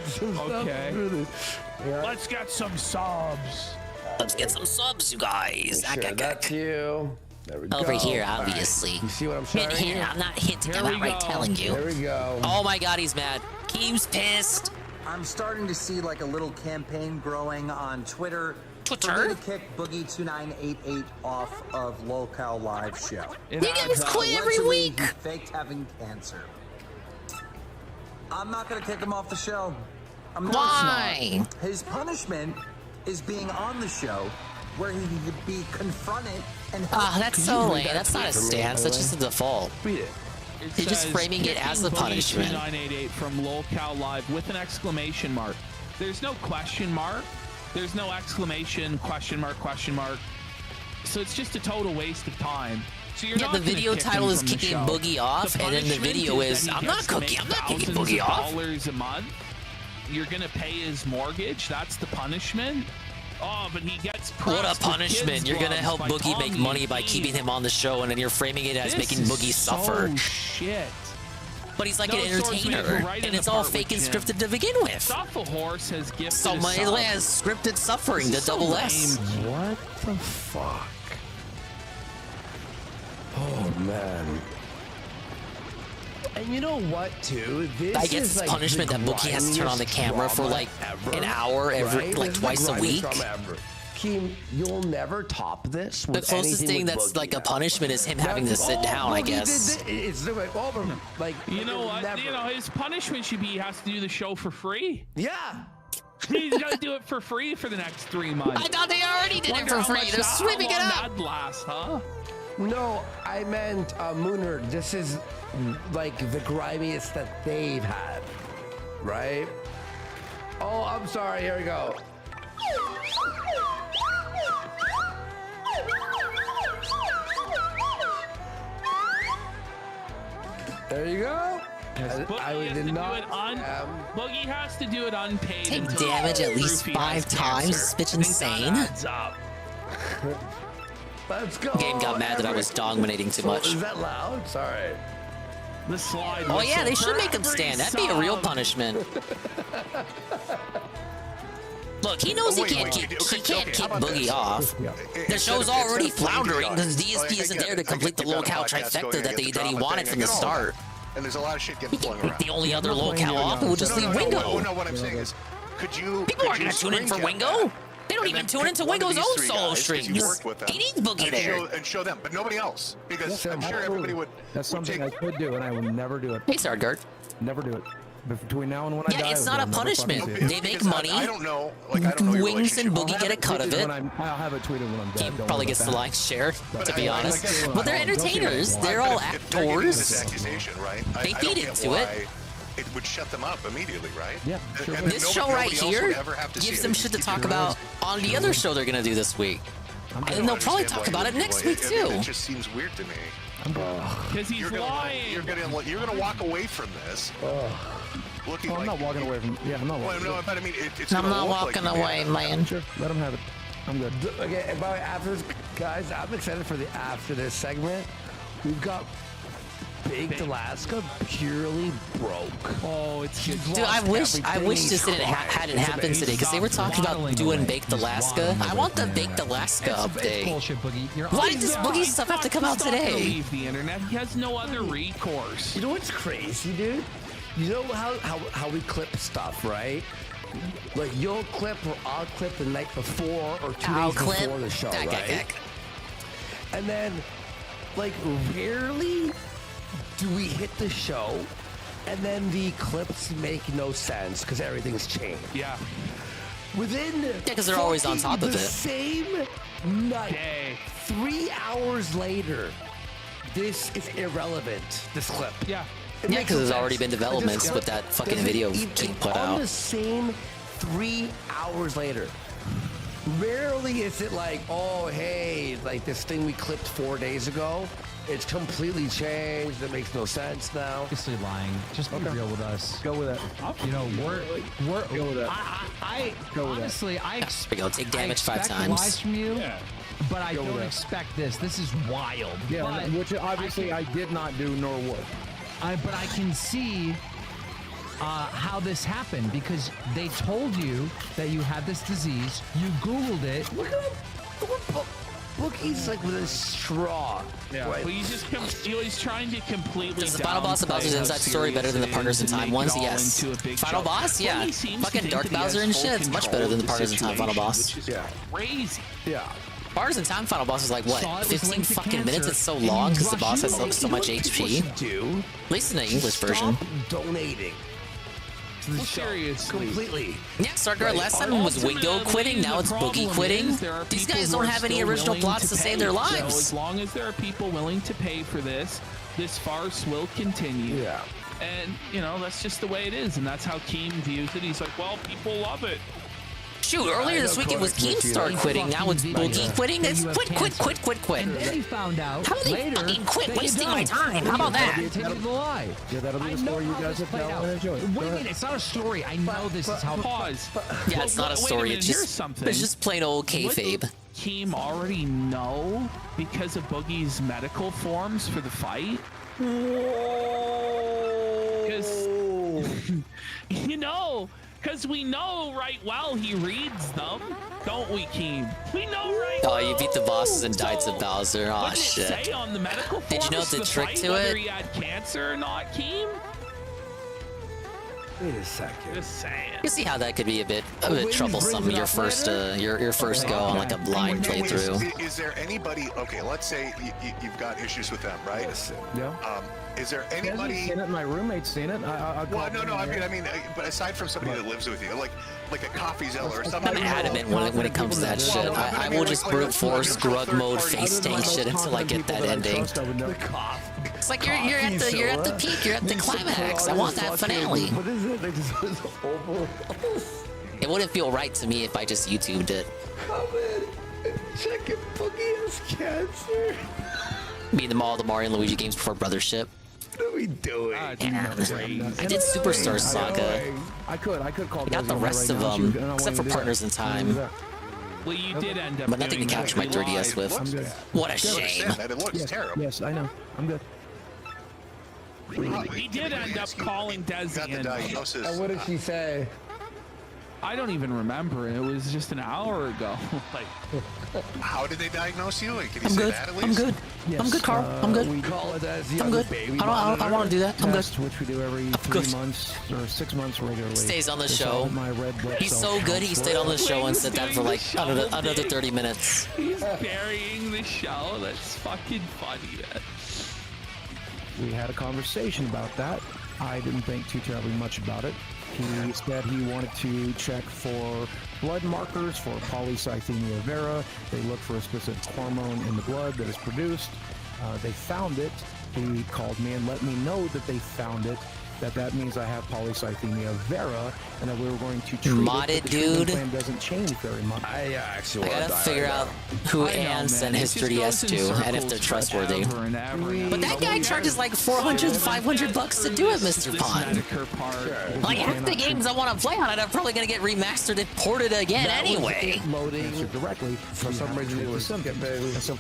stuff for this. Yeah. Let's get some subs. Let's get some subs, you guys. Sure, that's you. There we Over go. here, obviously. You see what I'm showing you? I'm not hinting. I'm outright telling you. There we go. Oh my God, he's mad. Keem's pissed. I'm starting to see like a little campaign growing on Twitter for me to kick Boogie2988 off of Locale Live show. You guys quit every Allegedly, week. He faked having cancer. I'm not going to kick him off the show. I'm not. Why? His punishment is being on the show where he could be confronted and That's so lame. That's not a stance. That's just a default. Read it. You're just framing it as a punishment. Boogie2988 from Locale Live with an exclamation mark. There's no question mark. There's no exclamation, question mark, question mark. So it's just a total waste of time. So you're not the video kick title him is from the kicking show. Boogie off, The and then the punishment video is, that he I'm not gets to make kicking Boogie thousands of off. dollars a month. You're gonna pay his mortgage. That's the punishment. Oh, but he gets What a pressed with punishment. kids You're gonna gloves help by Boogie make Tommy money by and keeping him on the show, and then you're framing it as This making is Boogie suffer. So shit. But he's like No, an Swordsman, entertainer, we're right in and the it's all part fake and with Jim. scripted to begin with. Suffer Horse has gifted So a might as sub. well has scripted suffering, the double S. What the fuck? Oh, man. And you know what, too? This I guess is it's like punishment the that Boogie has to turn on the camera for like grimiest an hour every right? like This is twice the a grimiest week. drama ever. Keem, you'll never top this. The With closest anything thing with that's Boogie like a now. punishment is him having to sit down, I Boogie guess. did this. It's like over. Like You know what? never. You know, his punishment should be he has to do the show for free. Yeah. He's got to do it for free for the next 3 months. I thought they already did it Wonder for how free. much They're how sweeping it long up. That'd last, huh? No, I meant Mooner. This is like the grimiest that they've had, right? Oh, I'm sorry. Here we go. There you go. Boogie has to do it unpaid. Take until damage at least Rufy 5 has times. This cancer. bitch I think that insane. adds up. Let's go. Game got mad that I was dominating too much. Is that loud? Sorry. The slide. Oh yeah, whistle they should for make him every stand. That'd be a real sub. punishment. Look, he knows he can't kick Boogie off. The show's already floundering because DSP isn't there to complete the locale trifecta that he wanted from the start. And there's a lot of shit getting flung around. The only other locale off will just leave Wingo. No, what I'm saying is, People aren't gonna tune in for Wingo. They don't even tune into Wingo's own solo streams. He needs Boogie there. And show them, but nobody else, because I'm sure everybody would. That's something I could do, and I will never do it. Hey, Sargart. Never do it. Between now and when I die. Yeah, it's not a punishment. They make money. I don't know. Like, I don't know your Wings and Boogie get a cut of it. I'll have it tweeted when I'm dead. He probably gets the lion's share, to be honest. But they're entertainers. They're all actors. This accusation, right? They feed into it. It would shut them up immediately, right? Yeah, sure. And This show right here gives them shit to talk about on the other show they're gonna do this week. And they'll probably talk about it next week too. It just seems weird to me. Because he's lying. You're gonna walk away from this. Looking I'm not walking away from. Yeah, I'm not walking. Well, no, but I mean, it's. I'm not walking away, man. Sure, let him have it. I'm good. Okay, and by after this, guys, I'm excited for the after this segment. We've got Baked Alaska purely broke. Oh, it's Dude, I wish this hadn't happened today because they were talking about doing Baked Alaska. I want the Baked Alaska update. Bullshit, Boogie. Why did this Boogie stuff have to come out today? Leave the internet. He has no other recourse. You know what's crazy, dude? You know how we clip stuff, right? Like you'll clip or I'll clip the night before or 2 days before the show, right? And then, like, rarely do we hit the show and then the clips make no sense because everything's changed. Yeah. Within because they're always on top of the it. same night, 3 hours later, this is irrelevant, this clip. Yeah. Yeah, because there's already been developments with that fucking video getting put on out. the same 3 hours later. Rarely is it like, oh, hey, like this thing we clipped 4 days ago, it's completely changed. It makes no sense now. Obviously lying. Just be real with us. Go with it. You know, we're go with it. I honestly, I There we go. Take damage 5 expect times. lies from you, but I don't expect this. This is wild. Yeah, but which obviously I did not do nor would. But I can see how this happened because they told you that you had this disease. You Googled it. Look at Boogie's like with a straw. Yeah. Right? Well, he's trying to completely. Does the final boss of Bowser's Inside Story better than the Partners in Time ones? Yes. Final boss? Yeah. Fucking Dark Bowser and shit. It's much better than the Partners in Time final boss. Yeah. Crazy. Yeah. Partners in Time final boss is like what? 15 fucking minutes? It's so long because the boss has so much HP. At least in the English version. Stop donating. Seriously. Completely. Yeah, Stargard, last time it was Wingo quitting, now it's Boogie quitting. These guys don't have any original plots to save their lives. So as long as there are people willing to pay for this farce will continue. Yeah. And, you know, that's just the way it is. And that's how Keem views it. He's like, well, people love it. Shoot, earlier this week it was Keemstar quitting, now it's Boogie quitting. It's quit. And then he found out How are they later fucking quit that you wasting don't. my time? How about that? Taking the lie. Yeah, that'll be the story you guys have tell and enjoy. What do you mean? It's not a story. I know this is how. Pause. Yeah, it's not a story. It's just plain old kayfabe. Would Keem already know because of Boogie's medical forms for the fight? Because because we know right well he reads them, don't we, Keem? We know right Oh, you beat the bosses and died to Bowser. Oh, What did it shit. say on the medical Did you know forms the of trick fight, to whether it? he had cancer or not, Keem? Wait a second. Just saying. You see how that could be a bit troublesome. Your first go on like a blind playthrough. Is there anybody? Okay, let's say you've got issues with them, right? Yeah. Is there He anybody? hasn't seen it. My roommate's seen it. Well, no. I mean, but aside from somebody that lives with you, like a coffee zeller or somebody. I'm adamant when it comes to that shit. I will just brute force grug mode face tank shit until I get that ending. It's like you're at the peak. You're at the climax. I want that finale. What is it? Like this oval. It wouldn't feel right to me if I just YouTubed it. Come in. Check if Boogie has cancer. Beat them all the Mario and Luigi games before Brothership. What are we doing? I did Superstar Saga. I could call. I got the rest of them, except for Partners in Time. Well, you did end up. But nothing to capture my 3DS with. What a shame. It looks terrible. Yes, I know. I'm good. He did end up calling Desi in. And what did she say? I don't even remember. It was just an hour ago. Like, how did they diagnose you? Can you I'm say good. that at least? I'm good. Yes, I'm good, Carl. I'm good. We call it as the I'm good. baby I don't want to do that. I'm good. Test, which we do every 3 months or 6 months regularly. Stays on the It's show. all my red blood He's cell so good. He counts. stayed on the show and said that for like another 30 minutes. he's burying the show. That's fucking funny, man. We had a conversation about that. I didn't think too terribly much about it. He said he wanted to check for blood markers for polycythemia vera. They look for a specific hormone in the blood that is produced. They found it. He called me and let me know that they found it. That means I have polycythemia vera, and that we were going to treat Modded, it. But the treatment dude. plan doesn't change very much. I actually I gotta figure out who Ann sent his 3DS to and if they're trustworthy. But that guy charges like 400, 500 bucks to do it, Mr. Pond. Like half the games I want to play on it, I'm probably gonna get remastered and ported again anyway. Loading directly for some reason it was skipping.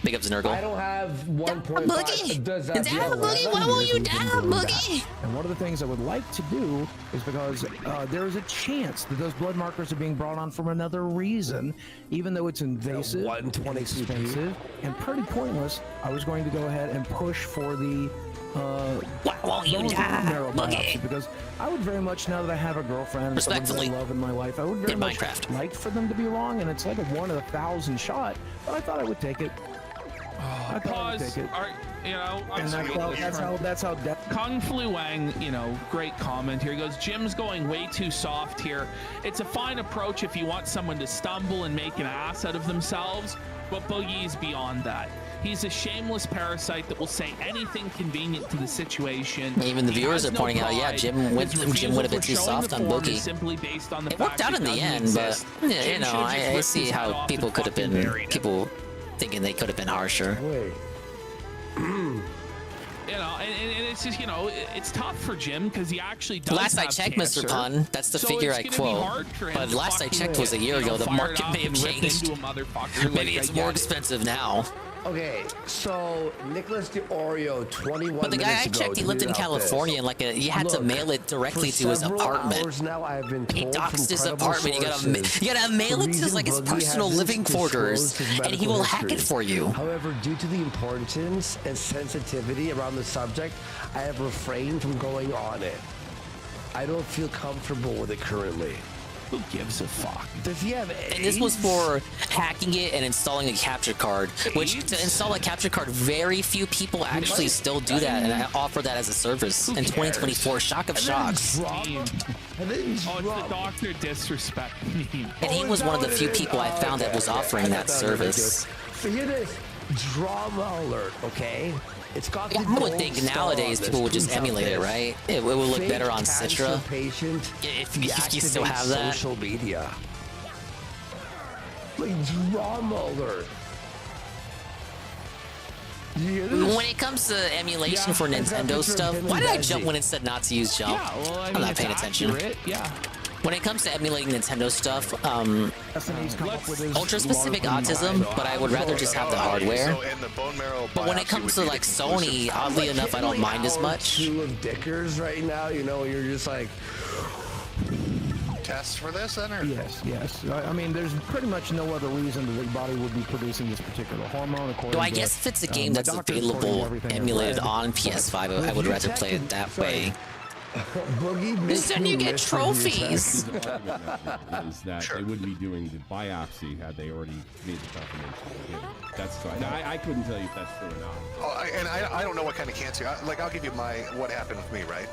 Big ups, Nurgle. I don't have 1.5. Boogie! Does that Dab, Boogie! What will you dab, Boogie? And one of the things I would like to do is because there is a chance that those blood markers are being brought on from another reason, even though it's invasive, expensive, and pretty pointless. I was going to go ahead and push for the what won't you dab, Boogie? Because I would very much, now that I have a girlfriend and someone that I love in my life, I would very much like for them to be wrong, and it's like a 1 in 1,000 shot, but I thought I would take it. Pause. That's how Kung Flu Wang, great comment here. He goes, Jim's going way too soft here. It's a fine approach if you want someone to stumble and make an ass out of themselves, but Boogie's beyond that. He's a shameless parasite that will say anything convenient to the situation. Even the viewers are pointing out, yeah, Jim went a bit too soft on Boogie. It worked out in the end, but I see how people could have been thinking they could have been harsher. And it's just, it's tough for Jim because he actually does. Last I checked, Mr. Pun, that's the figure I quote. But last I checked was a year ago. The market may have changed. Maybe it's more expensive now. Okay, so Nicholas de Oreo, 21 But the guy I checked, he lived in California, and you had to mail it directly to his apartment. Now I have been told he doxed his apartment. You gotta mail it to his personal living quarters, and he will hack it for you. However, due to the importance and sensitivity around the subject, I have refrained from going on it. I don't feel comfortable with it currently. Who gives a fuck? Does he have AIDS? And this was for hacking it and installing a capture card, which to install a capture card, very few people actually still do that and offer that as a service in 2024. Shock of shocks. It's the Dr. Disrespect. And he was one of the few people I found that was offering that service. So hear this drama alert, okay? It's got I would think nowadays people would just emulate it, right? It would look better on Citra. If you still have that. Social media. Like drama alert. When it comes to emulation for Nintendo stuff, why did I jump when it said not to use jump? I'm not paying attention. When it comes to emulating Nintendo stuff, ultra-specific autism, but I would rather just have the hardware. But when it comes to like Sony, oddly enough, I don't mind as much. Two of Dickers right now, you're just like. Tests for this, then? Or? Yes. I mean, there's pretty much no other reason that the body would be producing this particular hormone. So I guess if it's a game that's available, emulated on PS5, I would rather play it that way. Boogie, then you get trophies. Is that they wouldn't be doing the biopsy had they already made the confirmation. That's fine. I couldn't tell you if that's true or not. I don't know what kind of cancer. I'll give you what happened with me, right?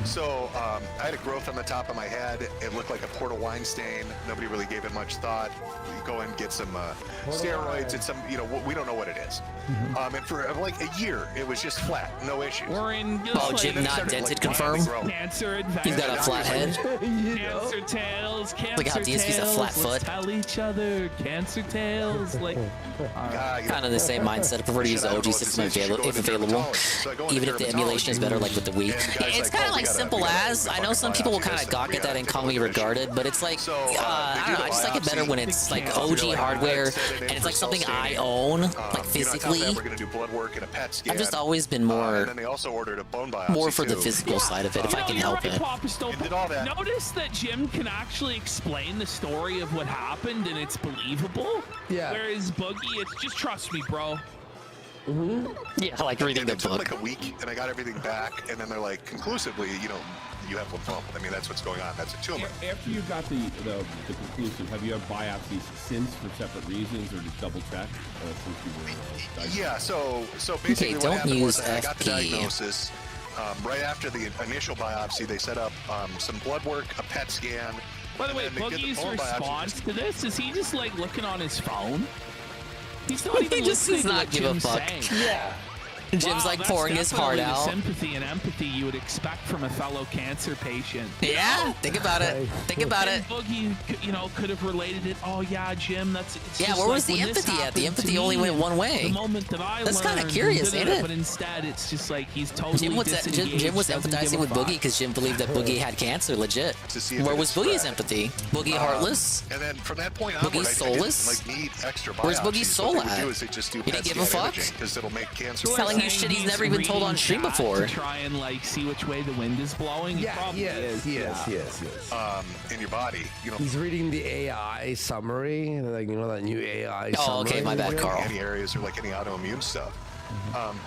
So I had a growth on the top of my head. It looked like a port of wine stain. Nobody really gave it much thought. You go and get some steroids and some, we don't know what it is. And for like a year, it was just flat, no issues. We're in. Oh, Jim not dented, confirm. Cancer adventure. He's got a flat head. Cancer tales. Cancer Look at how Dingus has a flat tales, let's foot. Tell each other cancer tales. Like, Kind of the same mindset. I prefer to use the OG system if available, even if the emulation is better, like with the Wii. It's kind of like simple as. I know some people will kind of gawk at that and call me regarded, but it's like, I don't know. I just like it better when it's like OG hardware and it's like something I own, like physically. I've just always been more for the physical side of it, if I can help it. Notice that Jim can actually explain the story of what happened and it's believable. Yeah. Whereas Boogie, it's just trust me, bro. Yeah, I like reading the It took book. like a week, and I got everything back, and then they're like, conclusively, you know, you have lymphoma. I mean, that's what's going on. That's a tumor. After you got the conclusive, have you had biopsies since for separate reasons, or just double check since you were diagnosed? Yeah. So basically, what don't happened use was I got the FP. diagnosis. Right after the initial biopsy, they set up some blood work, a PET scan. By the way, and then they did Boogie's bone biopsy. response to this, is he just like looking on his phone? He's not even He just listening does to not what give a Jim's fuck. saying. Yeah. Jim's like that's pouring his heart definitely the out. sympathy and empathy you would expect from a fellow cancer patient. Yeah, think about it. Think about it. And Boogie, you know, could have related it. Oh yeah, Jim, it's Yeah, just where like was the when this empathy at? The happened to empathy only me, went one way. The moment that I That's learned, kinda curious, ain't it? But instead, it's just like he's totally Jim was disengaged, doesn't empathizing give a with fuck. Boogie because Jim believed that Boogie had cancer, legit. To see if Where it was had Boogie's spread. empathy? Boogie heartless? And then from that point Boogie's onward, soulless? I didn't like need extra biopsies. Where's Boogie's soul What they would at? do is they just do He didn't PET give a scan fuck? imaging, because it'll make cancer. He's telling you shit he's never even told on stream before. To try and like see which way the wind is blowing. He probably is. Yes. In your body, you know. He's reading the AI summary, like, you know, that new AI summary. Oh, okay, my bad, Carl. Any areas or like any autoimmune stuff.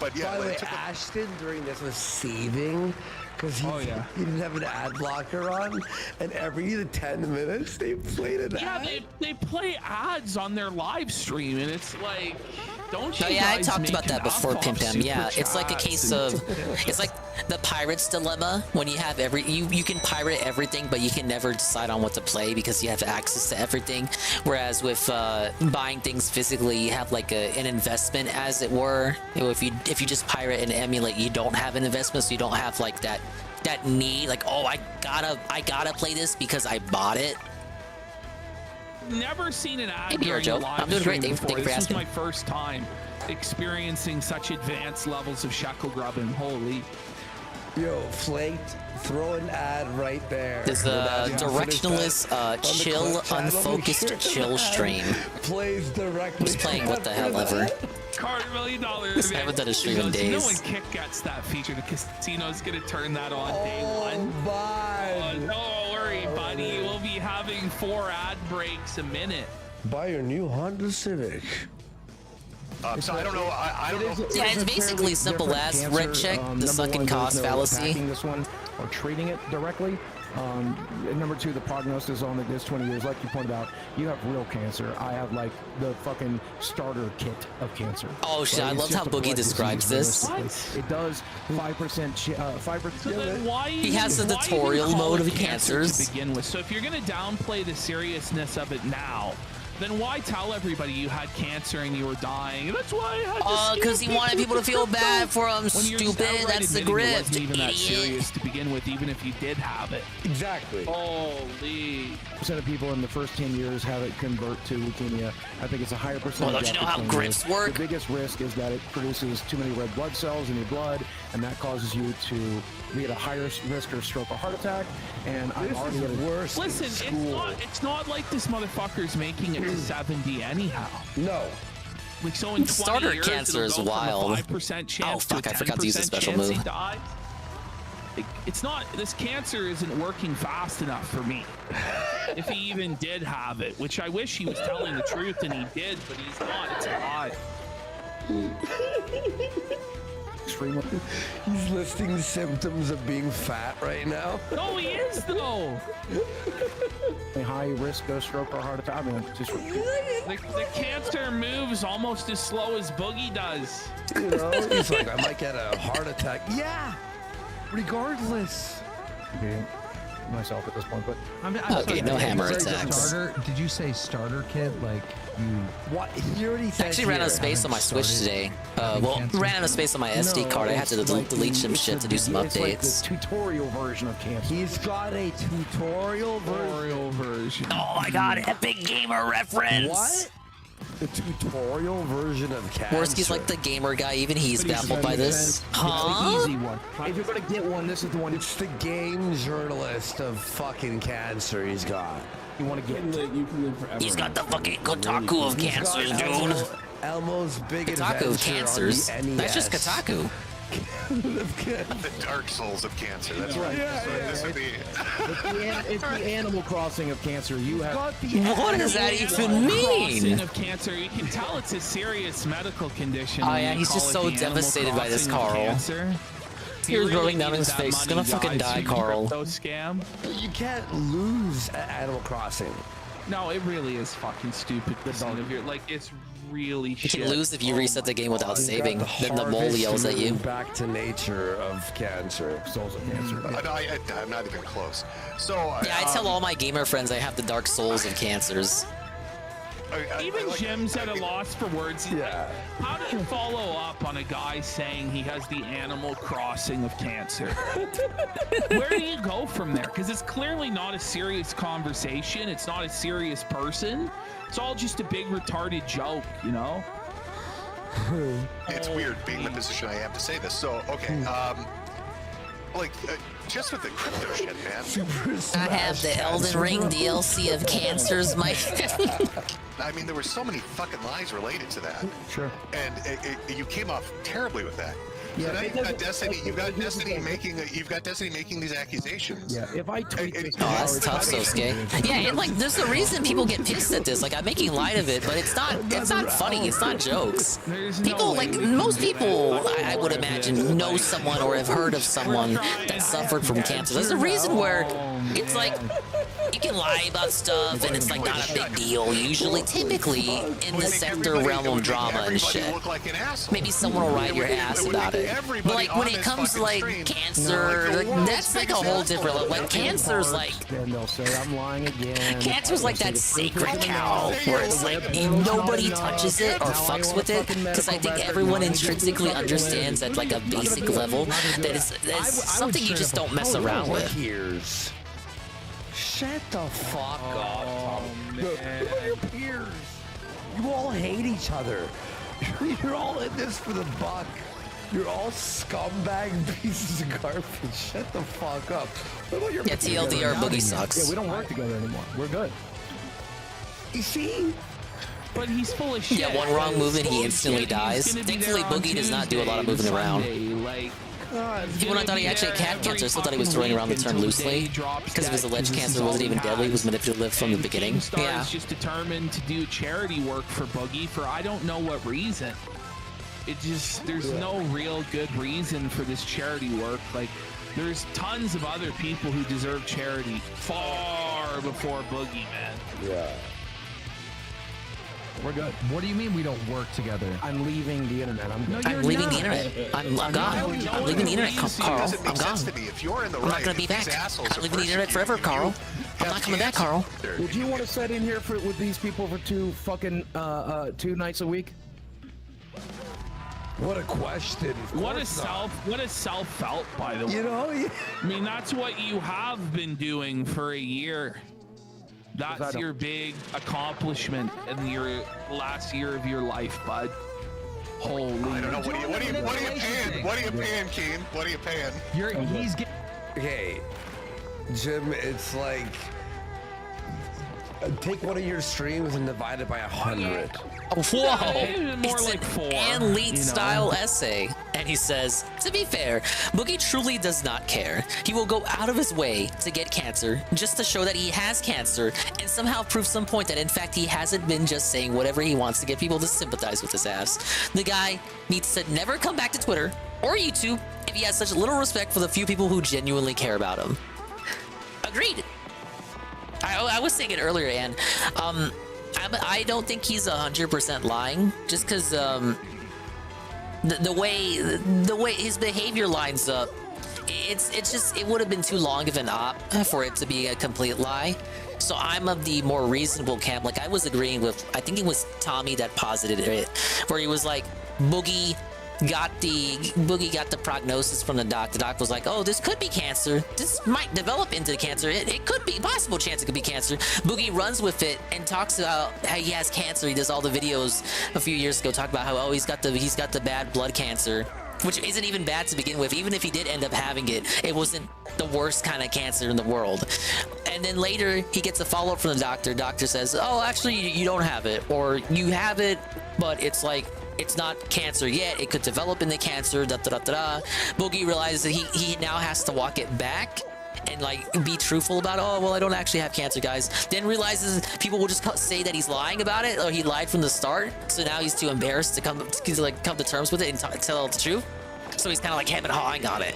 But yeah, By the way, it took Ashton during this was saving because he didn't have an ad blocker on, and every 10 minutes they played an Yeah, ad. they play ads on their live stream, and it's like, don't you Oh yeah, I guys talked make about that enough before, off Pimp Pam. Yeah, super it's like a chats case and- of, it's like the pirate's dilemma when you have you can pirate everything, but you can never decide on what to play because you have access to everything. Whereas with buying things physically, you have like an investment, as it were. You know, if you just pirate and emulate, you don't have an investment, so you don't have like that need, like, oh, I gotta play this because I bought it. Never seen an ad Hey, Pierre during Joe. a live I'm doing great. stream Thank you before. for This was asking. my first time experiencing such advanced levels of shekel grubbing. Holy. Yo, Flaked, throw an ad right there. There's a directionless, chill, unfocused chill stream. Plays directly. Who's playing what the hell ever? $1 million. I haven't done a stream in You know days. when Kick gets that feature, the casino's gonna turn that on day one. Don't worry, buddy. We'll be having 4 ad breaks a minute. Buy your new Honda Civic. So I don't know. I don't know. Yeah, it's basically simple as red check the sunken cost fallacy. Attacking this one or treating it directly. And number 2, the prognosis on it is 20 years. Like you pointed out, you have real cancer. I have like the fucking starter kit of cancer. Oh shit! I It's love just how a Boogie blood describes disease, this. realistically. It does 5%. 5%. Why He has the why even tutorial call mode it of cancers. to begin with. So if you're gonna downplay the seriousness of it now, then why tell everybody you had cancer and you were dying? That's why I had to Because he wanted people to feel bad for him, When you're stupid. outright That's the admitting it grift, wasn't even that idiot. serious to begin with, even if you did have it. Exactly. Holy. Percent of people in the first 10 years have it convert to leukemia. I think it's a higher percentage. Well, don't you know after how 10 years. grifts work? The biggest risk is that it produces too many red blood cells in your blood, and that causes you to be at a higher risk of stroke or heart attack. And I'm already at a worse. Listen, it's not like this motherfucker's making it to 70 anyhow. No. Like, so in 20 Starter years, cancer it'll is go from a wild. 5% chance Oh fuck! to a I forgot to use a 10% special chance he move. dies. Like, it's not, this cancer isn't working fast enough for me. If he even did have it, which I wish he was telling the truth and he did, but he's not. It's a lie. He's listing symptoms of being fat right now. No, he is though. A high risk of stroke or heart attack. I mean, just The cancer moves almost as slow as Boogie does. You know, he's like, I might get a heart attack. Yeah, regardless. myself at this point. But Okay, no hammer Did you say attacks. Starter? Did you say starter kit? Like you? What? He already said Actually ran out of space on my Switch today. Well, ran out of space on my SD card. I had to delete some shit to do some It's like the updates. tutorial version of cancer. He's got a tutorial version. Oh my god, epic gamer reference! What? The tutorial version of cancer. Worski's like the gamer guy, even he's baffled by this. Huh? It's the easy one. If you're gonna get one, this is the one. It's the game journalist of fucking cancer he's got. You want to get? You can live forever. He's got the fucking Kotaku of cancers, dude. Elmo's big Kotaku of adventure cancers? on the NES. That's just Kotaku. The Dark Souls of cancer. That's right. This would be. It's the Animal Crossing of cancer. You have. What does that even mean? Crossing of cancer. You can tell it's a serious medical condition. Oh when yeah, you he's call just it so the Animal devastated by this, Crossing of Carl. cancer. Tears He rolling down needs his that face. He's money, gonna fucking guys. die, Carl. Crypto scam. You can't lose at Animal Crossing. No, it really is fucking stupid. Like, it's really You shit. can lose if you reset the game without He's got saving. Then the mole harvest yells at you. moon Back to nature of cancer. Souls of cancer. I'm not even close. So Yeah, I tell all my gamer friends I have the dark souls of cancers. Even Jim's at a loss for words. Yeah. How do you follow up on a guy saying he has the Animal Crossing of cancer? Where do you go from there? Because it's clearly not a serious conversation. It's not a serious person. It's all just a big retarded joke, you know? It's weird being in the position I am to say this. So, okay, just with the crypto shit, man. I have the Elden Ring DLC of cancers, my I mean, there were so many fucking lies related to that. Sure. And you came off terribly with that. Yeah, so now you've got Destiny. You've got Destiny making these accusations. Yeah, if I tweet this, Oh, that's tough, Sosuke. Yeah, and like, there's a reason people get pissed at this. Like, I'm making light of it, but it's not funny. It's not jokes. People, like, most people, I would imagine, know someone or have heard of someone that suffered from cancer. There's a reason where it's like, you can lie about stuff and it's like not a big deal. Usually, typically, in the sector realm of drama and shit. Maybe someone will write your ass about it. But like when it comes to like cancer, like, that's like a whole different level. Like cancer's like, then they'll say I'm lying again. cancer's like that sacred cow where it's like nobody touches it or fucks with it, because I think everyone intrinsically understands at like a basic level that it's something you just don't mess around with. Peers. Shut the fuck up. Look at your peers. You all hate each other. You're all in this for the buck. You're all scumbag pieces of garbage. Shut the fuck up. What about your Yeah, TLDR, Boogie sucks. Yeah, we don't work together anymore. We're good. You see? But he's full of shit. Yeah, one wrong move and he instantly dies. Thankfully, Boogie does not do a lot of moving around. Like, Even when I thought he actually had cancer, I still thought he was throwing around the term loosely. Because of his alleged cancer wasn't even deadly, it was manipulative from the beginning. Yeah. Is just determined to do charity work for Boogie for I don't know what reason. It just, there's no real good reason for this charity work. Like, there's tons of other people who deserve charity far before Boogie, man. Yeah. We're good. What do you mean we don't work together? I'm leaving the internet. I'm leaving the internet. I'm gone. I'm leaving the internet, Carl. I'm gone. I'm not gonna be back. I'm leaving the internet forever, Carl. I'm not coming back, Carl. Would you want to set in here with these people for 2 nights a week? What a question. What a self-felt, by the way. You know? I mean, that's what you have been doing for a year. That's your big accomplishment in your last year of your life, bud. Holy. I don't know. What are you paying? What are you paying, Keen? What are you paying? He's getting. Okay, Jim, it's like take one of your streams and divide it by 100. Whoa! More It's like 4. an elite style essay. And he says, to be fair, Boogie truly does not care. He will go out of his way to get cancer just to show that he has cancer and somehow prove some point that in fact he hasn't been just saying whatever he wants to get people to sympathize with his ass. The guy needs to never come back to Twitter or YouTube if he has such little respect for the few people who genuinely care about him. Agreed. I was saying it earlier, and I don't think he's 100% lying, just because the way his behavior lines up, it's just, it would have been too long of an op for it to be a complete lie. So I'm of the more reasonable camp. Like, I was agreeing with, I think it was Tommy that posited it, where he was like, Boogie got the prognosis from the doc. The doc was like, oh, this could be cancer. This might develop into cancer. It could be, possible chance it could be cancer. Boogie runs with it and talks about how he has cancer. He does all the videos a few years ago, talk about how, oh, he's got the bad blood cancer, which isn't even bad to begin with. Even if he did end up having it, it wasn't the worst kind of cancer in the world. And then later he gets a follow-up from the doctor. Doctor says, oh, actually you don't have it, or you have it, but it's like, it's not cancer yet. It could develop into cancer. Da, da, da, da. Boogie realizes that he now has to walk it back and like be truthful about, oh, well, I don't actually have cancer, guys. Then realizes people will just say that he's lying about it, or he lied from the start. So now he's too embarrassed to come to terms with it and tell the truth. So he's kind of like hemming and hawing on it.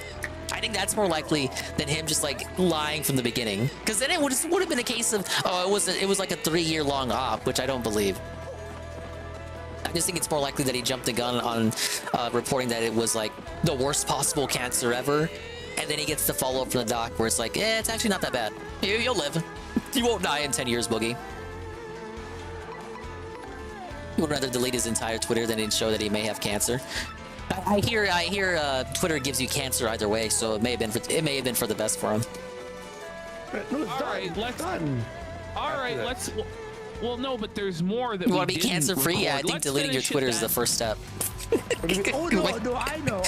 I think that's more likely than him just like lying from the beginning. Because then it would have been a case of, oh, it was like a 3-year-long op, which I don't believe. I just think it's more likely that he jumped the gun on reporting that it was like the worst possible cancer ever, and then he gets the follow-up from the doc where it's like, it's actually not that bad. You'll live. You won't die in 10 years, Boogie. He would rather delete his entire Twitter than he'd show that he may have cancer. I hear Twitter gives you cancer either way, so it may have been for the best for him. Let's. Well, no, but there's more that you want to be cancer free. Yeah, I think deleting your Twitter is the first step. Oh no, I know.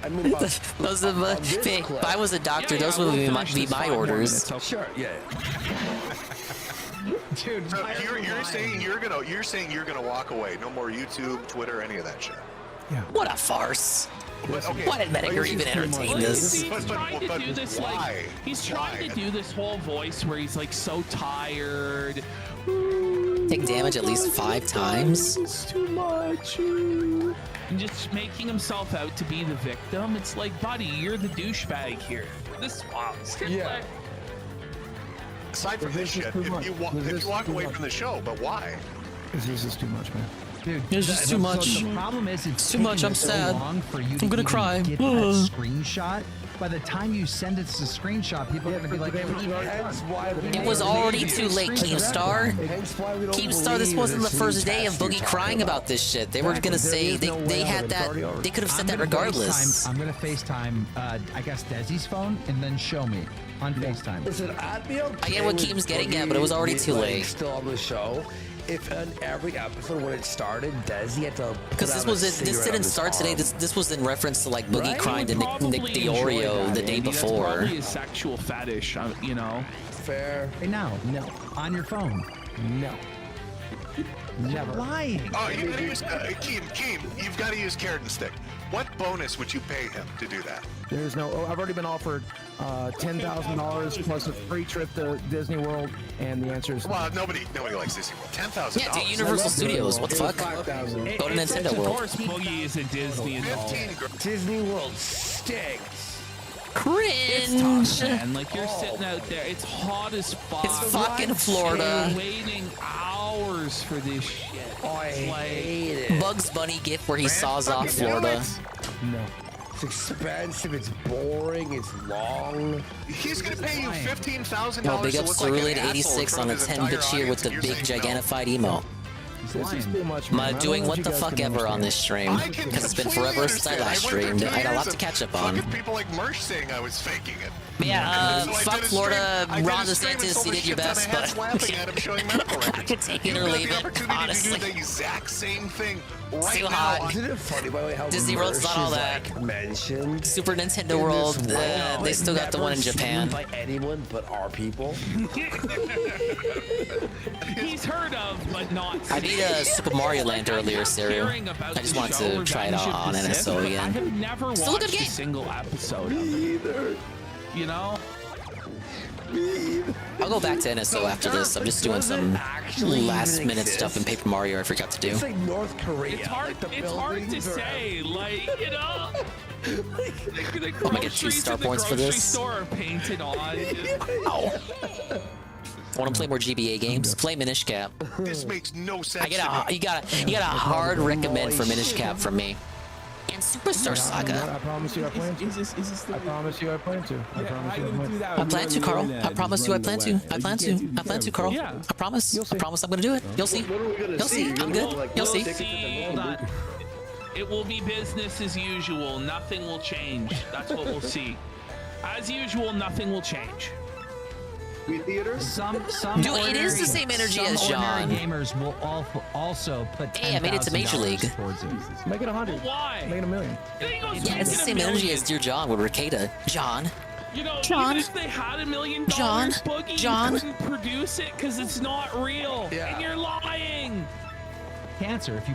I mean, if I was a doctor, those would be my orders. Sure, yeah. Dude, so you're saying you're gonna walk away. No more YouTube, Twitter, any of that shit. Yeah. What a farce. Why did Metokur even entertain this? He's trying to do this like he's trying to do this whole voice where he's like so tired. Take damage at least 5 times. It's too much. And just making himself out to be the victim. It's like, buddy, you're the douchebag here. This swamps. Yeah. Aside from this shit, if you walk away from the show, but why? This is too much, man. Dude, it's just too much. The problem is it's too much. I'm sad. Long for you I'm gonna cry. Get that screenshot. By the time you send it to screenshot, people are gonna be like, it was already too late, Keemstar. Keemstar, this wasn't the first day of Boogie crying about this shit. They were gonna say they had that. They could have said that regardless. I'm gonna FaceTime, I guess Desi's phone, and then show me on FaceTime. Listen, I'd be okay. I get what Keem's getting at, but it was already too late. Still on the show. If in every episode when it started, Desi had to because this didn't start today. This was in reference to like Boogie crying to Nick the Oreo the day before. That's probably a sexual fetish, you know. Fair. Hey, no, on your phone, no. Never. Lying. Oh, you gotta use Keem. You've got to use carrot and stick. What bonus would you pay him to do that? There's no. Oh, I've already been offered $10,000 plus a free trip to Disney World, and the answer is well, nobody likes Disney World. $10,000. Yeah, do Universal Studios. What the fuck? Go to Nintendo World. Of course, Boogie is a Disney and all. Disney World stinks. Cringe. It's tough, man. Like you're sitting out there. It's hot as fuck. It's fucking Florida. You're waiting hours for this shit. Oh, I hate it. Bugs Bunny gif where he saws off Florida. No. It's expensive, it's boring, it's long. He's gonna pay you $15,000. Oh, big ups to Cerulean86 on a 10-bit cheer with the big gigantified emo. This is too much, I'm doing what the fuck ever on this stream because it's been forever since I last streamed. I had a lot to catch up on. People like Mersh saying I was faking it. But yeah, fuck Florida, Ron DeSantis, you did your best, but I could take it or leave it, honestly. The exact same thing right too hot. Isn't it funny, by the way, how Disney World's not all that. Like mentioned Super Nintendo World, they still got the one in Japan. By anyone but our people. He's heard of, but not. I beat Super Mario Land earlier, Saru. I just wanted to try it out on NSO again. I have never Still a good watched game. a single episode of it. Either. You know? I'll go back to NSO after this. I'm just doing some last minute stuff in Paper Mario I forgot to do. It's like North Korea. It's hard, like it's hard to say, like, you know? The I'm gonna get 2 star points for this. Store are painted on. Ow. Want to play more GBA games? Play Minish Cap. This makes no sense. You got a hard recommend for Minish Cap from me. and Superstar Saga. I promise you I plan to. I promise you I plan to. I promise you I plan to. I plan to, Carl. I promise you I plan to. I plan to. I plan to, Carl. I promise. I promise I'm gonna do it. You'll see. You'll see. I'm good. You'll see. It will be business as usual. Nothing will change. That's what we'll see. As usual, nothing will change. Theater? Some Dude, it is the same energy as John. Gamers will also put. Hey, I made it to Major League. Make it 100. Why? Make it $1 million. Yeah, it's the same energy as Dear John with Ricada. John. You know, John. even if they had $1 million, John. Boogie, John. you couldn't produce it because it's not real. Yeah. And you're lying. Cancer, if you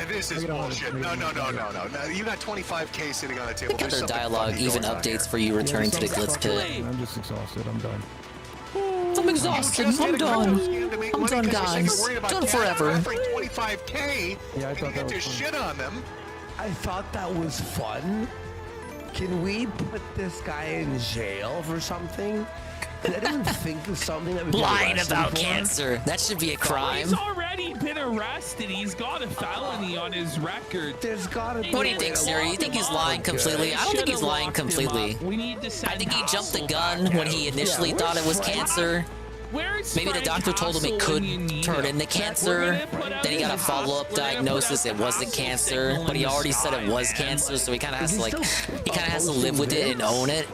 this is bullshit. No. You got 25K sitting on the table. Look at There's their something dialogue, funny even going on updates here. for you returning to the Glitz Pit. I'm just exhausted. I'm done. I'm exhausted. I'm done. I'm done, guys. Done forever. 25K. Yeah, I and thought you that get to was fun. shit on them. I thought that was fun. Can we put this guy in jail for something? Can anyone think of something that we could Lying arrest him about for? cancer. That should be a crime. He's already been arrested. He's got a felony on his record. There's gotta be. What do you think, Siri? You think he's lying completely? I don't think he's lying completely. We need to send I think he jumped the Hassel gun back when out. he initially thought it was cancer. Where's Maybe the Frank doctor told him it Hassel when could you need turn him? into cancer. Then he got a follow-up diagnosis. It wasn't cancer, but he already said it was cancer, so he kind of has to live with it and own it,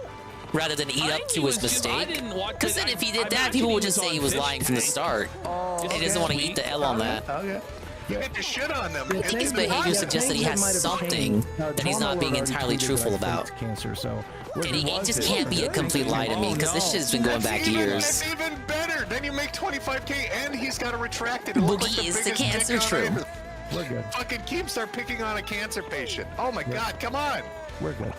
rather than eat up to his mistake. Because then if he did that, people would just say he was lying from the start. And he doesn't want to eat the L on that. Okay. You get to shit on them. I think his behavior suggests that he has something that he's not being entirely truthful about. Cancer, so And he just can't be a complete lie to me, because this shit's been going back years. That's even better. Then you make 25K and he's got to retract it. Look like Boogie is the biggest cancer dick on true. earth. We're good. Fucking keep start picking on a cancer patient. Oh my God, come on. We're good.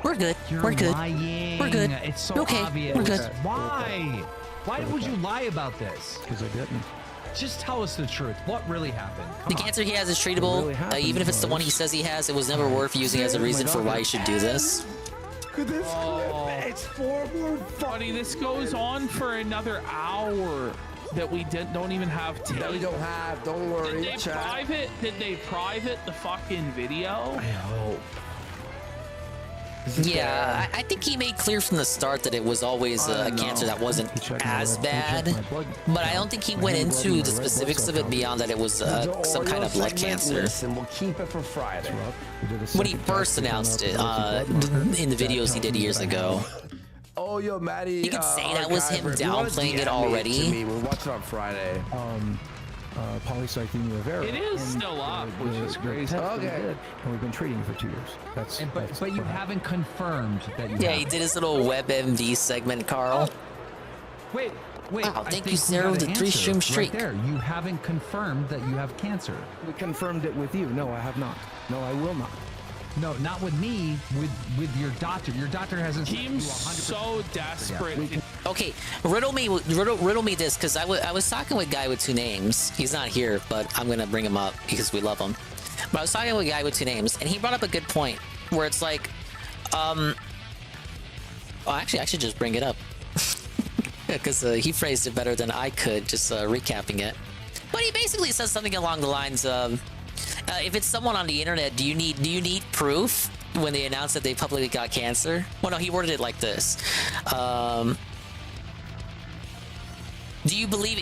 We're good. You're We're good. lying. We're good. It's so Okay, obvious. we're good. Why? Why would you lie about this? Because I didn't. Just tell us the truth. What really happened? The cancer he has is treatable. Even if it's the one he says he has, it was never worth using as a reason for why he should do this. It's 4 more. Buddy, this goes on for another hour that we don't even have tape. That we don't have. Don't worry. Did they private the fucking video? I hope. Yeah, I think he made clear from the start that it was always a cancer that wasn't as bad, but I don't think he went into the specifics of it beyond that it was some kind of blood cancer. Listen, we'll keep it for Friday. When he first announced it in the videos he did years ago. Oh, yo, Maddie. You could say that was him downplaying it already. We'll watch it on Friday. Polycythemia vera. It is still up, which is crazy. Okay. And we've been treating it for 2 years. That's. But you haven't confirmed that you. Yeah, have he it. did his little WebMD segment, Carl. Wait. Wow, I thank think you, Sarah, we with got the an 3 answer stream streak. Right there, you haven't confirmed that you have cancer. We confirmed it with you. No, I have not. No, I will not. No, not with me. With your doctor. Your doctor hasn't. Team's so desperate. Okay, riddle me this, because I was talking with a guy with 2 names. He's not here, but I'm gonna bring him up because we love him. But I was talking with a guy with 2 names, and he brought up a good point where it's like, well, actually, I should just bring it up because he phrased it better than I could, just recapping it. But he basically says something along the lines of, if it's someone on the internet, do you need proof when they announce that they publicly got cancer? Well, no, he worded it like this. Do you believe,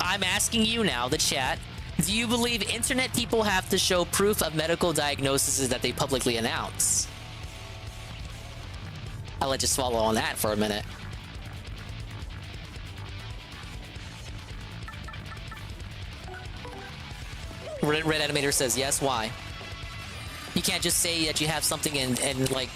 I'm asking you now, the chat, do you believe internet people have to show proof of medical diagnoses that they publicly announce? I'll let you swallow on that for a minute. Red Animator says yes, why? You can't just say that you have something and like,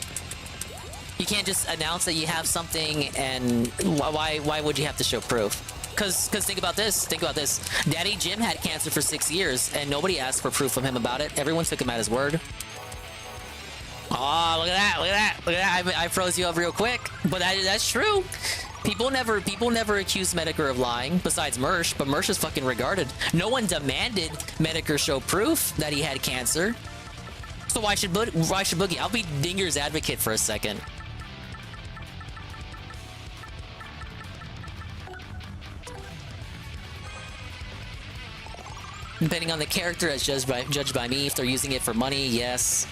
you can't just announce that you have something and why would you have to show proof? Because think about this. Daddy Jim had cancer for 6 years and nobody asked for proof from him about it. Everyone took him at his word. Oh, look at that. I froze you up real quick. But that's true. People never accused Metokur of lying, besides Mersh, but Mersh is fucking regarded. No one demanded Metokur show proof that he had cancer. So why should Boogie? I'll be Dinger's advocate for a second. Depending on the character, as judged by me, if they're using it for money, yes.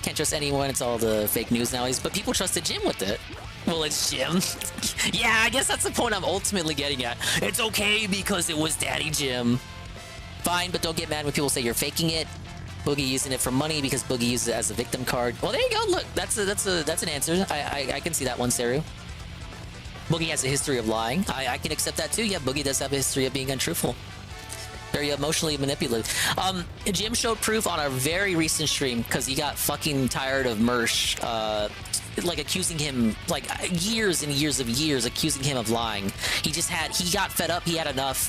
Can't trust anyone. It's all the fake news nowadays. But people trusted Jim with it. Well, it's Jim. Yeah, I guess that's the point I'm ultimately getting at. It's okay because it was Daddy Jim. Fine, but don't get mad when people say you're faking it. Boogie using it for money because Boogie uses it as a victim card. Well, there you go. Look, that's an answer. I can see that one, Seru. Boogie has a history of lying. I can accept that too. Yeah, Boogie does have a history of being untruthful. Very emotionally manipulative. Jim showed proof on a very recent stream because he got fucking tired of Mersh, like accusing him, like years and years of years accusing him of lying. He got fed up. He had enough.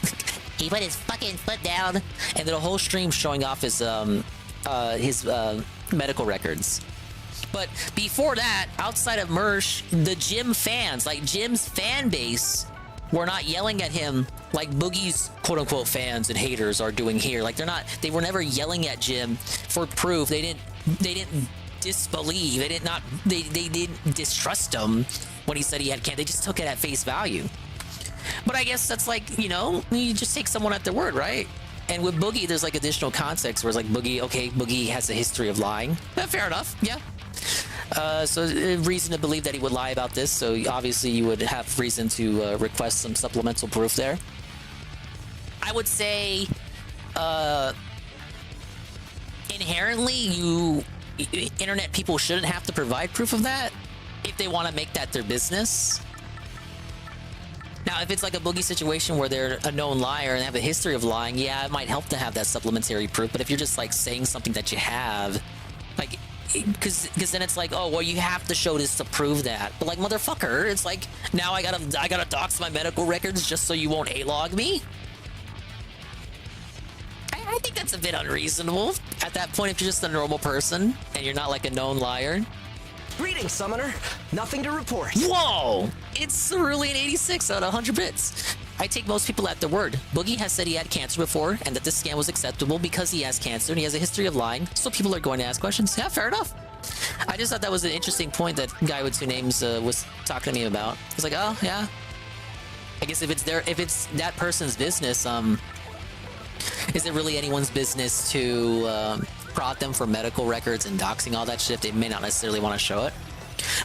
He put his fucking foot down and did a whole stream showing off his medical records. But before that, outside of Mersh, the Jim fans, like Jim's fan base, were not yelling at him like Boogie's quote-unquote fans and haters are doing here. Like they were never yelling at Jim for proof. They didn't disbelieve. They didn't distrust him when he said he had cancer. They just took it at face value. But I guess that's like, you know, you just take someone at their word, right? And with Boogie, there's like additional context where it's like Boogie has a history of lying. Fair enough, yeah. So reason to believe that he would lie about this. So obviously you would have reason to request some supplemental proof there. I would say inherently internet people shouldn't have to provide proof of that if they want to make that their business. Now, if it's like a Boogie situation where they're a known liar and have a history of lying, yeah, it might help to have that supplementary proof. But if you're just like saying something that you have, like, because then it's like, oh, well, you have to show this to prove that. But like, motherfucker, it's like, now I gotta dox my medical records just so you won't A-log me? I think that's a bit unreasonable. At that point, if you're just a normal person and you're not like a known liar. Greetings, Summoner. Nothing to report. Whoa! It's Cerulean 86 out of 100 bits. I take most people at their word. Boogie has said he had cancer before and that this scam was acceptable because he has cancer and he has a history of lying, so people are going to ask questions. Yeah, fair enough. I just thought that was an interesting point that guy with two names was talking to me about. I was like, oh, yeah. I guess if it's that person's business, is it really anyone's business to prod them for medical records and doxing all that shit? They may not necessarily want to show it.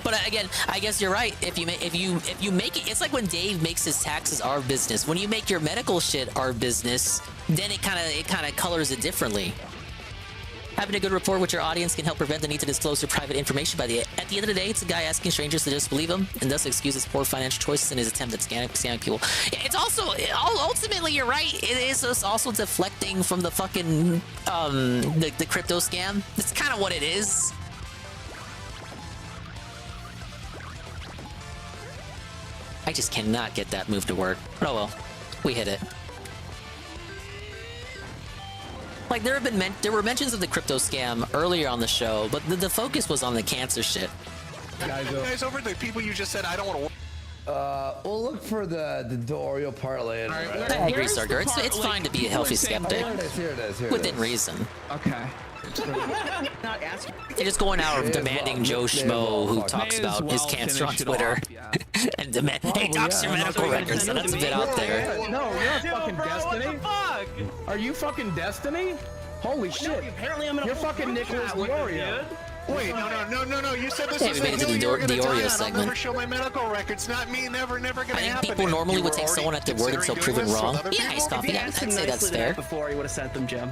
But again, I guess you're right. If you make it, it's like when Dave makes his taxes our business. When you make your medical shit our business, then it kind of colors it differently. Having a good rapport with your audience can help prevent the need to disclose your private information. At the end of the day, it's a guy asking strangers to disbelieve him and thus excuses poor financial choices in his attempt at scamming people. It's also, ultimately, you're right. It is also deflecting from the fucking, the crypto scam. That's kind of what it is. I just cannot get that move to work. Oh well, we hit it. Like there were mentions of the crypto scam earlier on the show, but the focus was on the cancer shit. Guys, over the people you just said I don't want to. We'll look for the Oreo parlay. I agree, Sarger. It's fine to be a healthy skeptic. Here it is. Within reason. Okay. Not asking. You're just going out of demanding Joe Schmo who talks about his cancer on Twitter and demand, hey, dox your medical records. So that's a bit out there. No, you're fucking Destiny. Fuck? Are you fucking Destiny? Holy shit! Apparently, I'm You're fucking Nicholas Warrior. Wait, no. You said this Hey, was we made it to the Oreo segment. I'll never show my medical records. Not me. Never gonna happen. I think people normally would take someone at their word until proven wrong. Yeah, Ice Coffee. I'd say that's fair. Before he would have sent them, Jim.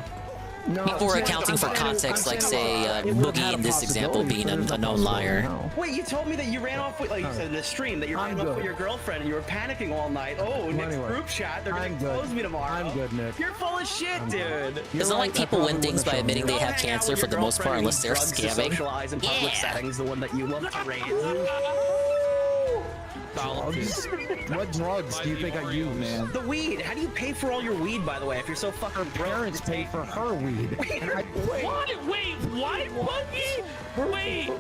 No, People were accounting for context, like say Boogie in this example being a known liar. Wait, you told me that you ran off with, like you said in the stream, that you ran off with your girlfriend and you were panicking all night. Oh, Nick's group chat, they're gonna expose me tomorrow. I'm good, Nick. You're full of shit, dude. It's not like people win things by admitting they have cancer for the most part, unless they're scamming. Socialize in public settings, the one that you love to raise. Drugs? What drugs do you think I use, man? The weed. How do you pay for all your weed, by the way, if you're so fucking broke? Parents pay for her weed. What? Wait, what? Boogie? Wait,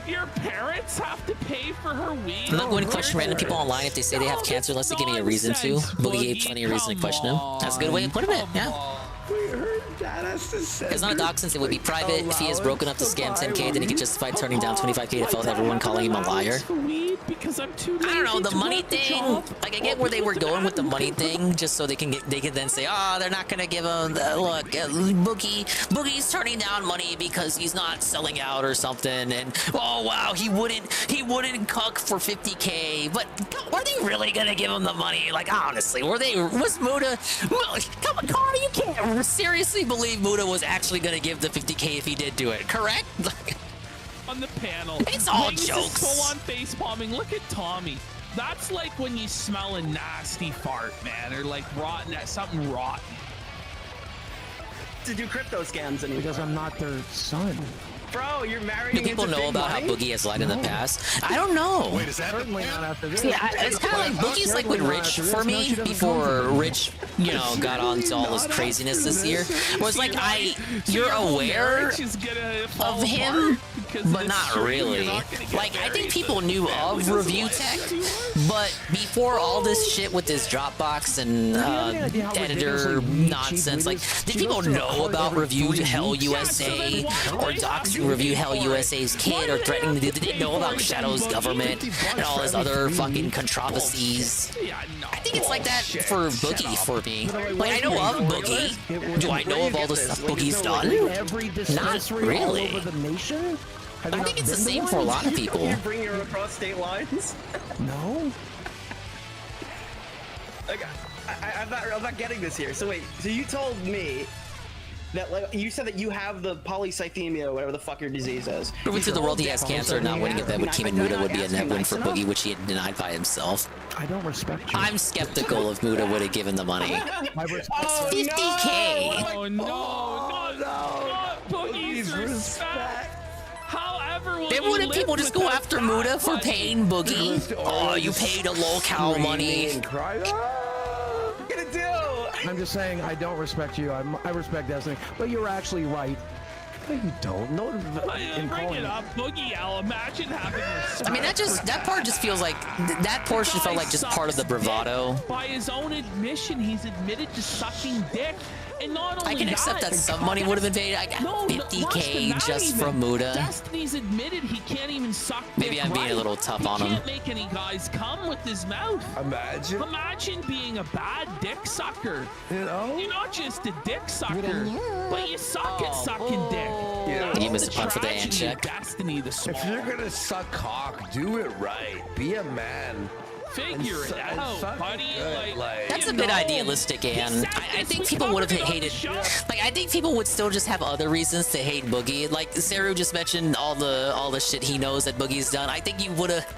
your parents have to pay for her weed? I'm not going to question random people online if they say they have cancer unless they give me a reason to. Boogie gave plenty of reason to question them. That's a good way of putting it, yeah. We heard that as the It's not a doc since it would be private. If he is broken up to scam 10K, then he could justify turning down 25K to fill with everyone calling him a liar. Because I'm too I don't know, the money thing. Like, I get where they were going with the money thing, just so they can then say, oh, they're not gonna give him look. Boogie's turning down money because he's not selling out or something, and oh wow, he wouldn't cuck for 50K. But were they really gonna give him the money? Like, honestly, was Muda? Come on, Carl, you can't seriously believe Muda was actually gonna give the 50K if he did do it, correct? On the panel. It's all Dingus jokes. Is full on face palming. Look at Tommy. That's like when you smell a nasty fart, man, or like rotten, something rotten. To do crypto scams anymore. Because I'm not their son. Bro, you're marrying. Do people know about how Boogie has lied in the past? I don't know. Wait, is that certainly not after this? Yeah, it's kind of like Boogie's like with Rich for me before Rich, got onto all this craziness this year. Was like you're aware of him, but not really. Like I think people knew of Review Tech, but before all this shit with this Dropbox and editor nonsense, like did people know about Review Hell USA or Docs Review Hell USA's kid or threatening to do? They didn't know about Shadow's government and all his other fucking controversies. I think it's like that for Boogie for me. Like I know of Boogie. Do I know of all the stuff Boogie's done? Not really. I think it's the same for a lot of people. You bring her across state lines? No. Okay, I'm not getting this here. So wait, so you told me that like you said that you have the polycythemia or whatever the fuck your disease is. Proving to the world he has cancer, not winning if that would Team Muda would be a net win for Boogie, which he had denied by himself. I don't respect you. I'm skeptical if Muda would have given the money. 50K. Oh no, not Boogie's respect. However, then wouldn't people just go after Muda for paying Boogie? Oh, you paid a locale money. I'm just saying I don't respect you. I respect Destiny, but you're actually right. No, you don't. No, bring it up, Boogie. I'll imagine having. I mean, that part just feels like that portion felt like just part of the bravado. By his own admission, he's admitted to sucking dick. And not only I can accept that some money would have been paid. I got 50K just from Muda. Destiny's admitted he can't even suck dick. Maybe I'm being a little tough on him. He can't make any guys come with his mouth. Imagine being a bad dick sucker. You know? You're not just a dick sucker, but you suck at sucking dick. You missed a punt for the hand check. Destiny, the if you're gonna suck cock, do it right. Be a man. Figure it out, buddy. That's a bit idealistic, and I think people would have hated. Like, I think people would still just have other reasons to hate Boogie. Like Saru just mentioned all the shit he knows that Boogie's done. I think you would have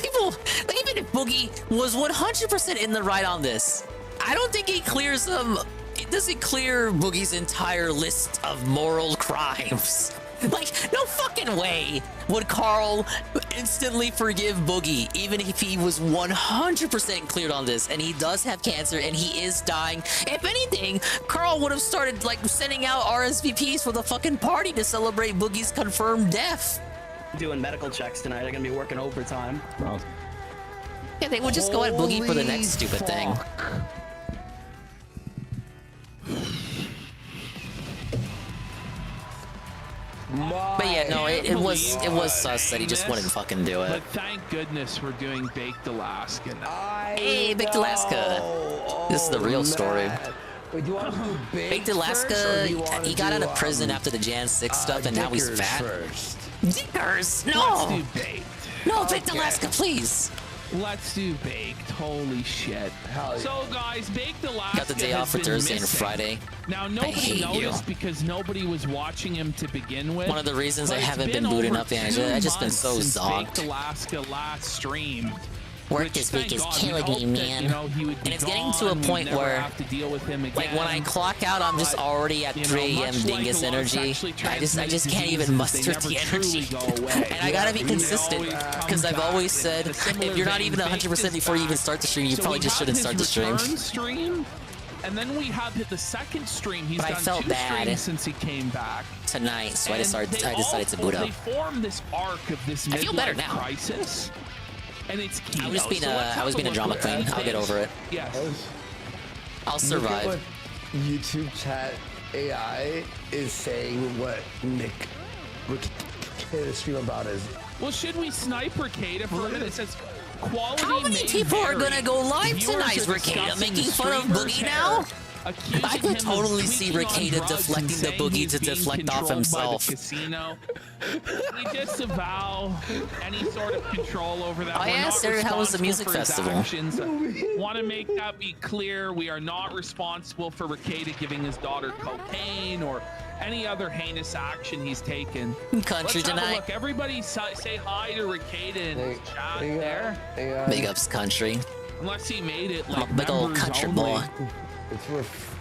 people. Like, even if Boogie was 100% in the right on this, I don't think he clears them. It doesn't clear Boogie's entire list of moral crimes. Like, no fucking way would Carl instantly forgive Boogie, even if he was 100% cleared on this, and he does have cancer, and he is dying. If anything, Carl would have started, like, sending out RSVPs for the fucking party to celebrate Boogie's confirmed death. Doing medical checks tonight. They're gonna be working overtime. Yeah, they would just go at Boogie for the next stupid thing. But yeah, no, it was sus that he just wouldn't fucking do it. But thank goodness we're doing Baked Alaska now. Hey, Baked Alaska. This is the real story. Baked Alaska, he got out of prison after the Jan 6 stuff, and now he's fat. Dickers, no! Let's do Baked. No, Baked Alaska, please. Let's do Baked. Holy shit. So, guys, Baked Alaska got the day off for Thursday and Friday. Now, nobody noticed because nobody was watching him to begin with. One of the reasons I haven't been booting up, I just been so zonked. Baked Alaska last streamed. Work this week is killing me, man. And it's getting to a point where, like, when I clock out, I'm just already at 3 a.m. Dingus energy. I just can't even muster the energy. And I gotta be consistent, because I've always said, if you're not even 100% before you even start the stream, you probably just shouldn't start the stream. And then we have the second stream. He's but I done felt 2 bad streams since he came back tonight, so I decided to boot up. They formed this arc of this I feel better now. crisis. And it's Kino. I was being a drama queen. I'll get over it. Yes. I'll survive. YouTube chat AI is saying what Nick is stream about is. Well, should we snipe Ricada for a minute? It says quality. How many people are gonna go live tonight, Ricada? Making fun of Boogie now? I could totally see Ricada deflecting the Boogie to deflect off himself. Casino. We disavow any sort of control over that. I asked her how was the music festival. Want to make that be clear. We are not responsible for Ricada giving his daughter cocaine or any other heinous action he's taken. Country Let's have a tonight. look. Everybody say hi to Ricada in his chat there. Big ups, country. Unless he made it like Big old members country only. boy.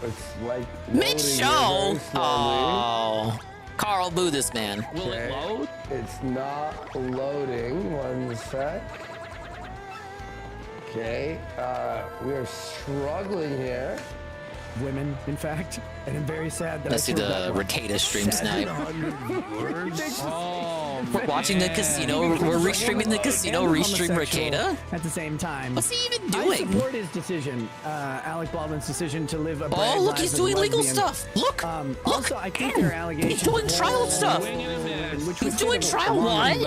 It's like Mid-show? Oh. Carl, boo this man. Will it load? It's not loading. 1 sec. Okay. We are struggling here. Women, in fact, and I'm very sad that Let's see the Ricada streams now. We're watching the casino. We're restreaming the casino. Restream Ricada. At the same time. What's he even I doing? support his decision, Alec Baldwin's decision to live a brave Oh, look, life he's as doing a legal lesbian. stuff. Look, Also, I think there are allegations. He's doing trial stuff. He's doing trial what?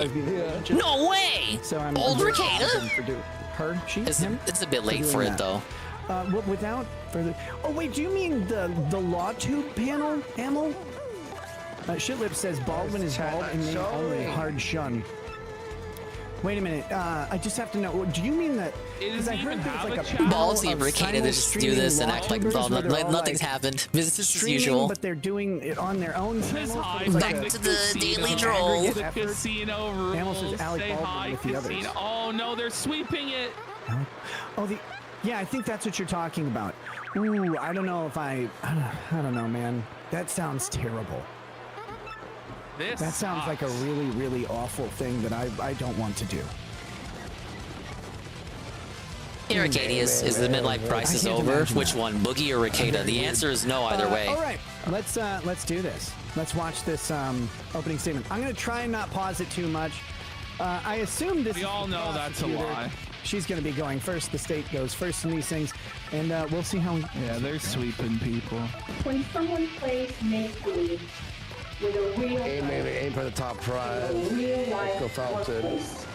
No way. So I'm Old Ricada? Her? She? It's a bit late for it though. Without further. Oh wait, do you mean the law tube panel, Amel? Shitlip says Baldwin is bald and may only hard shun. Wait a minute. I just have to know. Do you mean that? Because I heard there's like a Ballsy and Ricada to just do this and act like nothing's happened. Business as usual. But they're doing it on their own. Back to the daily droll. The casino rules. Amel says Alec Say Baldwin hi, with the others. casino. Oh no, they're sweeping it. Oh, yeah, I think that's what you're talking about. Ooh, I don't know if I don't know, man. That sounds terrible. That sounds like a really, really awful thing that I don't want to do. Arcadius, is the midlife crisis over? Which one, Boogie or Ricada? The answer is no either way. All right, let's do this. Let's watch this opening statement. I'm gonna try and not pause it too much. I assume this. We all know that's a lie. She's going to be going first. The state goes first in these things, and we'll see how. Yeah, they're sweeping people. When someone plays make-believe with a real Aim for the top prize. real Go life Fountain. workplace,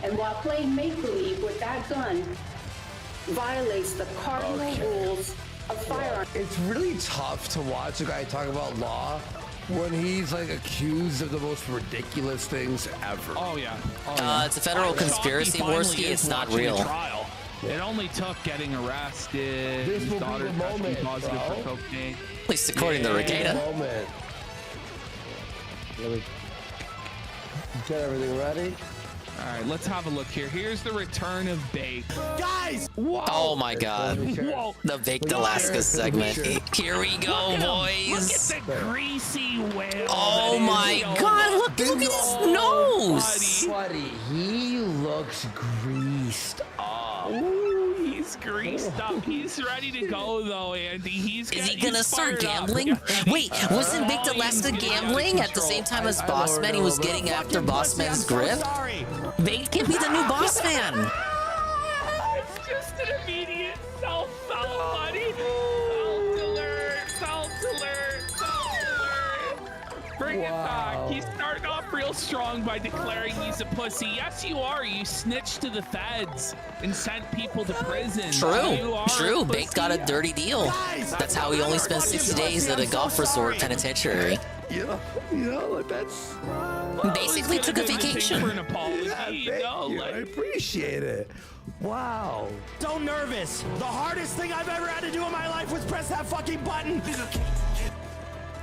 and while playing make-believe with that gun violates the cardinal rules of firearms. It's really tough to watch a guy talk about law when he's like accused of the most ridiculous things ever. Oh yeah. It's a federal conspiracy, Worski. It's not real. It only took getting arrested. This his will be daughter the testing moment, positive bro. for cocaine. At least according to Ricada. Let me get everything ready. All right, let's have a look here. Here's the return of Bake. Guys! Whoa! Oh my god. Whoa! The Baked Alaska segment. Here we go, boys. Look at the greasy whale. Oh my god, look at his nose. Buddy, he looks greased up. Ooh, he's greased up. He's ready to go though, Andy. Is he gonna start gambling? Wait, wasn't Baked Alaska gambling at the same time as Bossman? He was getting after Bossman's grip? Baked can be the new Bossman. It's just an immediate self-foul, buddy. Self alert. Bring it back. He's starting off real strong by declaring he's a pussy. Yes, you are. You snitched to the feds and sent people to prison. True. Baked got a dirty deal. That's how he only spent 60 days at a golf resort penitentiary. That's basically took a vacation. For an apology, I appreciate it. Wow. So nervous. The hardest thing I've ever had to do in my life was press that fucking button.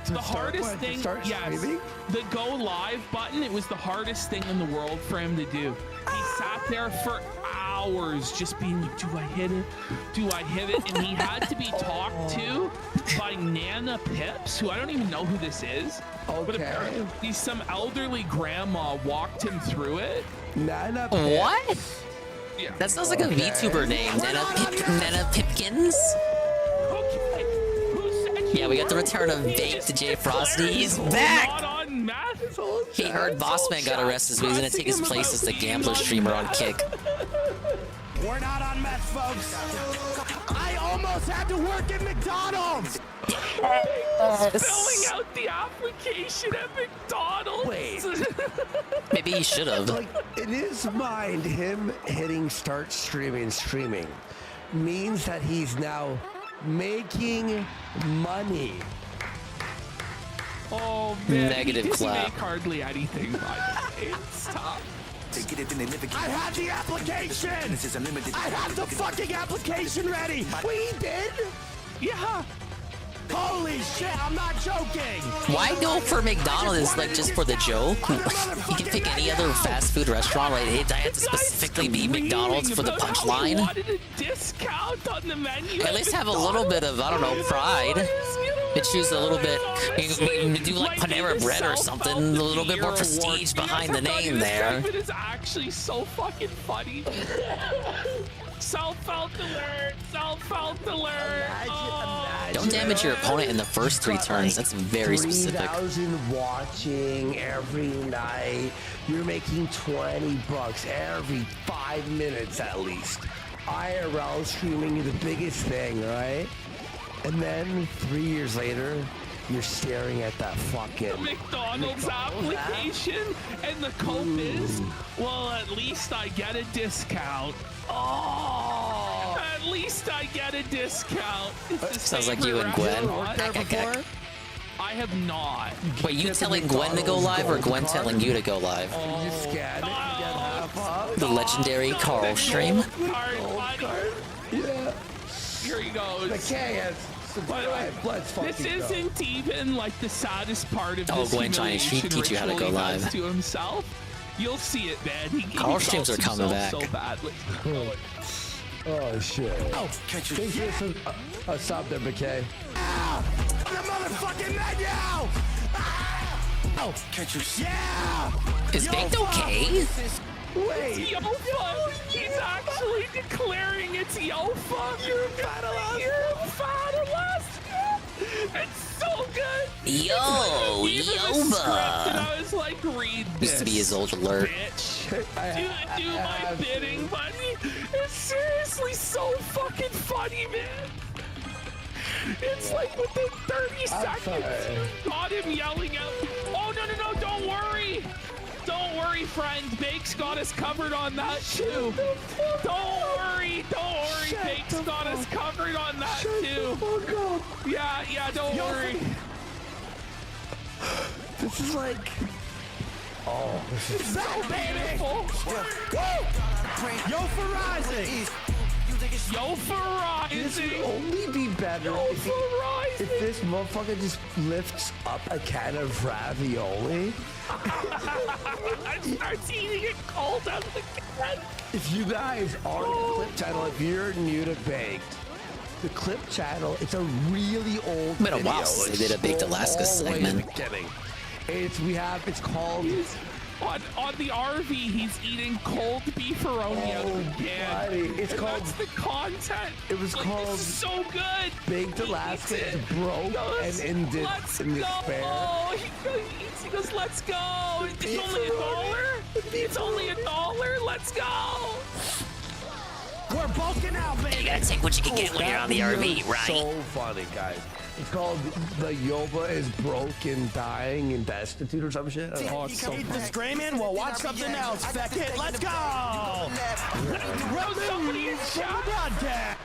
The hardest thing, yes, the go live button, it was the hardest thing in the world for him to do. He sat there for hours just being like, do I hit it? Do I hit it? And he had to be talked to by Nana Pips, who I don't even know who this is. But apparently some elderly grandma walked him through it. Nana Pips? What? Yeah. That sounds like a VTuber name. Nana Pipkins? Yeah, we got the return of Baked J Frosty. He's back! He heard Bossman got arrested, so he's gonna take his place as the gambler streamer on Kick. We're not on meth, folks. I almost had to work at McDonald's. filling out the application at McDonald's. Wait. Maybe he should have. Like, in his mind, him hitting start streaming means that he's now making money. Oh man, Negative he doesn't clap. make hardly anything by the way. Stop. I had the application! I have the fucking application ready! We did? Yeah. Holy shit, I'm not joking! Why go for McDonald's like just for the joke? You can pick any other fast food restaurant. Like, hey, I have to specifically be McDonald's for the punchline. Wanted a discount on the menu. At least have a little bit of, I don't know, pride. And choose a little bit, you do like Panera Bread or something, a little bit more prestige behind the name there. It is actually so fucking funny. Self-felt alert! Self-felt alert! Don't damage your opponent in the first 3 turns. That's very specific. 3,000 watching every night. You're making $20 every 5 minutes at least. IRL streaming is the biggest thing, right? And then 3 years later, you're staring at that fucking McDonald's application, and the cope is, well, at least I get a discount. Oh, at least I get a discount. Sounds like you and Gwen. I have not. Wait, you telling Gwen to go live or Gwen telling you to go live? You scan it, you get half off. The legendary Carl stream. Yeah. Here he goes. The chaos. By the way, this isn't even like the saddest part of this. Gwen trying to teach you how to go live. To himself, you'll see it, man. He Carl streams are coming back. So badly. Oh shit. Oh, catch you. Stop there, McKay. The motherfucking menu! Oh, catch you. Yeah! Is Baked okay? Wait. It's Yofa. He's actually declaring it's Yofa. You're a fat Alaska. It's so good. Yo, Yoba. And I was like, read this. Used to be his old alert. Bitch. Do my bidding, buddy. It's seriously so fucking funny, man. It's like within 30 seconds, got him yelling out, oh, no, don't worry. Don't worry, friend. Bake's got us covered on that, too. Don't worry. Bake's got us covered on that, too. Yeah, don't worry. This is like... Oh, this is so beautiful. Yo for rising! Yo for rising! This would only be better if this motherfucker just lifts up a can of ravioli. And starts eating it cold out of the can. If you guys are on the Clip channel, if you're new to Baked, the Clip channel, it's a really old Been a while since they did a Baked Alaska segment. It's called... On the RV, he's eating cold beefaroni out of the can. It's called... That's the content. It was called... This is so good. Baked Alaska is broke and in despair. He goes, let's go. It's only $1. It's only $1. Let's go. We're bulking out, baby. You gotta take what you can get when you're on the RV, right? So funny, guys. It's called The Yoba is Broke and Dying and Destitute or some shit. Oh, it's so funny. Screaming? Well, watch something else. Feck it. Let's go. Somebody in chat.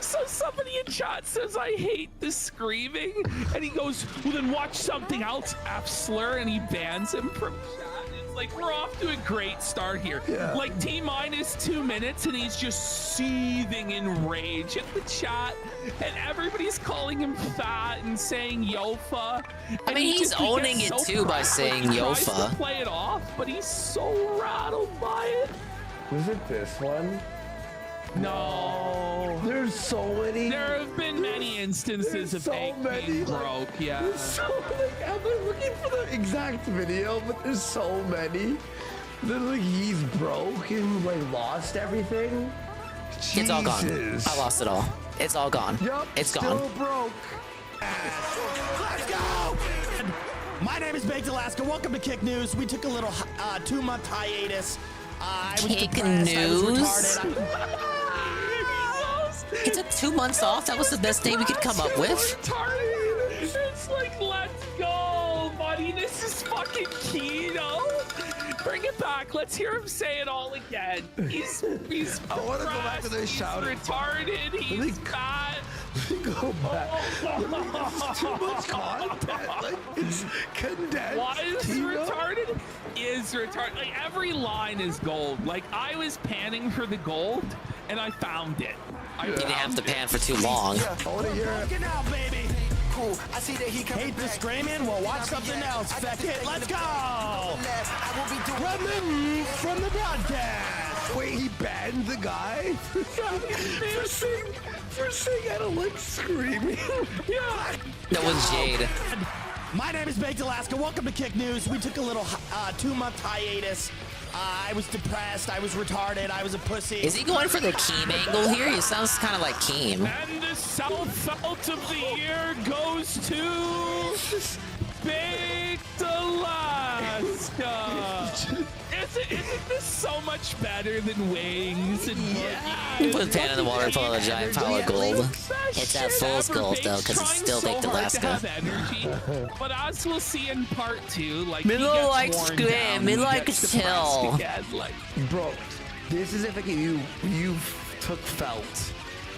So somebody in chat says, I hate the screaming. And he goes, well, then watch something else, F slur. And he bans him from chat. It's like, we're off to a great start here. Yeah. Like, T-minus 2 minutes, and he's just seething in rage in the chat. And everybody's calling him fat and saying Yofa. I mean, he's owning it too by saying Yofa. He tries to play it off, but he's so rattled by it. Was it this one? No. There's so many. There have been many instances of Baked being broke, yeah. I've been looking for the exact video, but there's so many. Literally, he's broke and like lost everything. It's all gone. I lost it all. It's all gone. Yep, it's still gone. Broke. Let's go! My name is Baked Alaska. Welcome to Kick News. We took a little 2-month hiatus. I was Kick depressed. News? I was retarded. He took 2 months off. That was the best day we could come up with. It's like, let's go, buddy. This is fucking Kino. Bring it back. Let's hear him say it all again. He's I want to go back to this he's shout. retarded. He's fat. Let me go back. It's too much content. Like, it's condensed. Was Kino. retarded? Is retarded. Like, every line is gold. Like, I was panning for the gold, and I found it. You didn't have to pan for too long. I want to hear it. Get out, baby. Cool. I see that he hate the screaming. Well, watch something else. Feck it. Let's go. Removed from the broadcast. Wait, he banned the guy for saying I don't like screaming. Yeah. That was Jade. My name is Baked Alaska. Welcome to Kick News. We took a little 2-month hiatus. I was depressed. I was retarded. I was a pussy. Is he going for the Keem angle here? He sounds kind of like Keem. And the South of the year goes to Baked Alaska. Isn't this so much better than Wings and Boogie? Put pan in the water, pull out a giant pile of gold. It's at full gold though, because it's still Baked Alaska. But as we'll see in part 2, like Me he don't gets like worn scream, down, me he like gets chill. depressed again, like. Bro, this is if like you took felt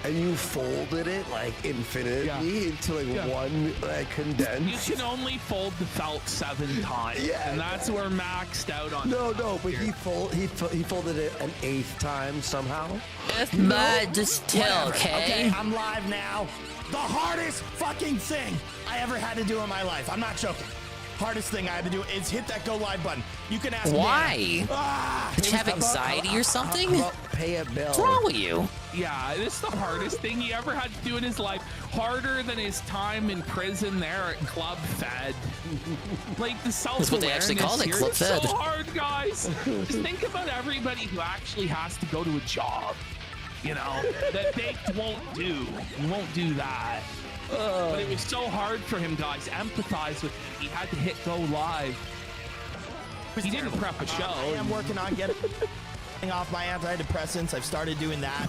and you folded it like infinitely into like one like condensed. You can only fold the felt 7 times, and that's where maxed out on. No, but he folded it an 8th time somehow. But just chill, Whatever. okay? I'm live now. The hardest fucking thing I ever had to do in my life. I'm not joking. Hardest thing I had to do is hit that go live button. You can ask Why? Ah, Did you have anxiety or something? Pay a bill. What's wrong with you? Yeah, this is the hardest thing he ever had to do in his life. Harder than his time in prison there at Club Fed. Like the self-awareness. That's what they actually call it, here Club is Fed. so hard, guys. Just think about everybody who actually has to go to a job. You know, that Baked won't do. He won't do that. But it was so hard for him, guys. Empathize with him. He had to hit go live. He didn't prep a show. I am working on getting off my antidepressants. I've started doing that.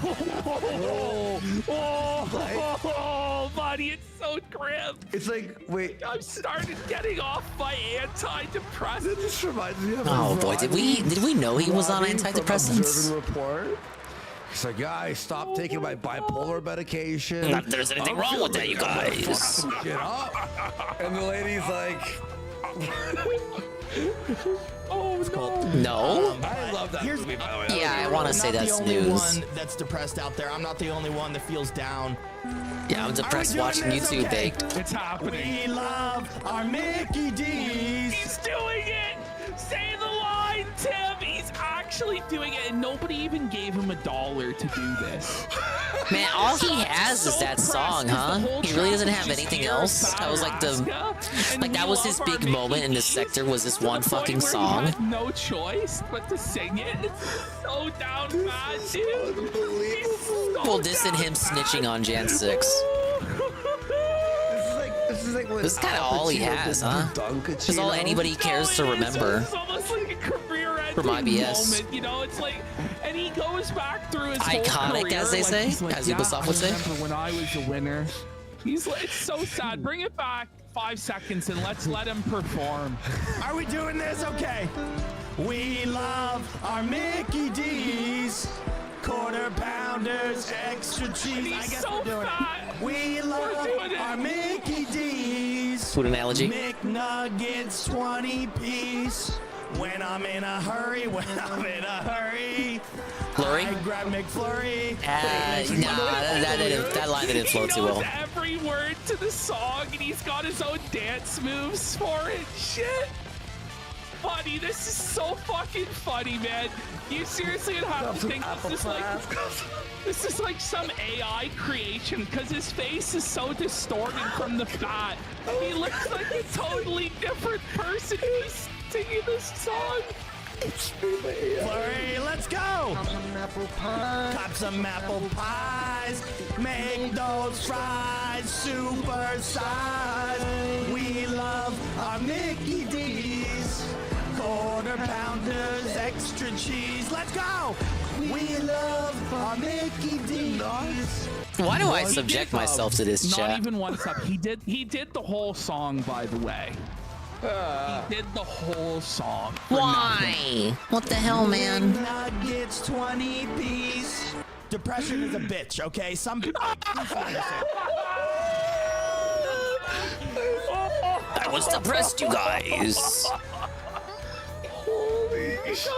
Oh, buddy, it's so grim. It's like, wait. I've started getting off my antidepressants. This reminds me of Oh boy, did we know he was on antidepressants? Observe and report. He's like, yeah, I stopped taking my bipolar medication. Not that there's anything wrong with that, you guys. Get up. And the lady's like, oh no. I love that movie, by the way. Yeah, I want to say that's I'm not the only news. one that's depressed out there. I'm not the only one that feels down. Yeah, I'm depressed watching YouTube Baked. It's happening. We love our Mickey D's. He's doing it. Say the line, Tim. He's actually doing it, and nobody even gave him $1 to do this. Man, all he has is that song, huh? He really doesn't have anything else. That was like that was his big moment in this sector. Was this one fucking song? No choice but to sing it. It's so down bad, dude. Well, this and him snitching on Jan 6. This is kind of all he has, huh? This is all anybody cares to remember It's almost like a career-ending from IBS. moment, you know? It's like, and he goes back through his whole Iconic, career, as they say, he's like, as Ubisoft would say. I remember when I was a winner. He's like, it's so sad. Bring it back 5 seconds and let's let him perform. Are we doing this? Okay. We love our Mickey D's. Quarter pounders, extra cheese. I guess so we're doing fat. it. We love our Mickey D's. Food analogy. McNuggets 20-piece. When I'm in a hurry, Flurry? I grab McFlurry. That line didn't flow too well. He knows every word to the song, and he's got his own dance moves for it. Shit. Buddy, this is so fucking funny, man. You seriously would have to think this is like some AI creation, because his face is so distorted from the fat. He looks like a totally different person who's singing this song. Flurry, let's go! Cop some apple pies. Make those fries super size. We love our Mickey D's. Quarter pounders, extra cheese. Let's go! We love our Mickey D's. Why do I subject myself to this Not chat? even one sub. He did the whole song, by the way. He did the whole song. Why? What the hell, man? Nuggets 20 piece. Depression is a bitch, okay? Some people. I was depressed, you guys. Holy shit.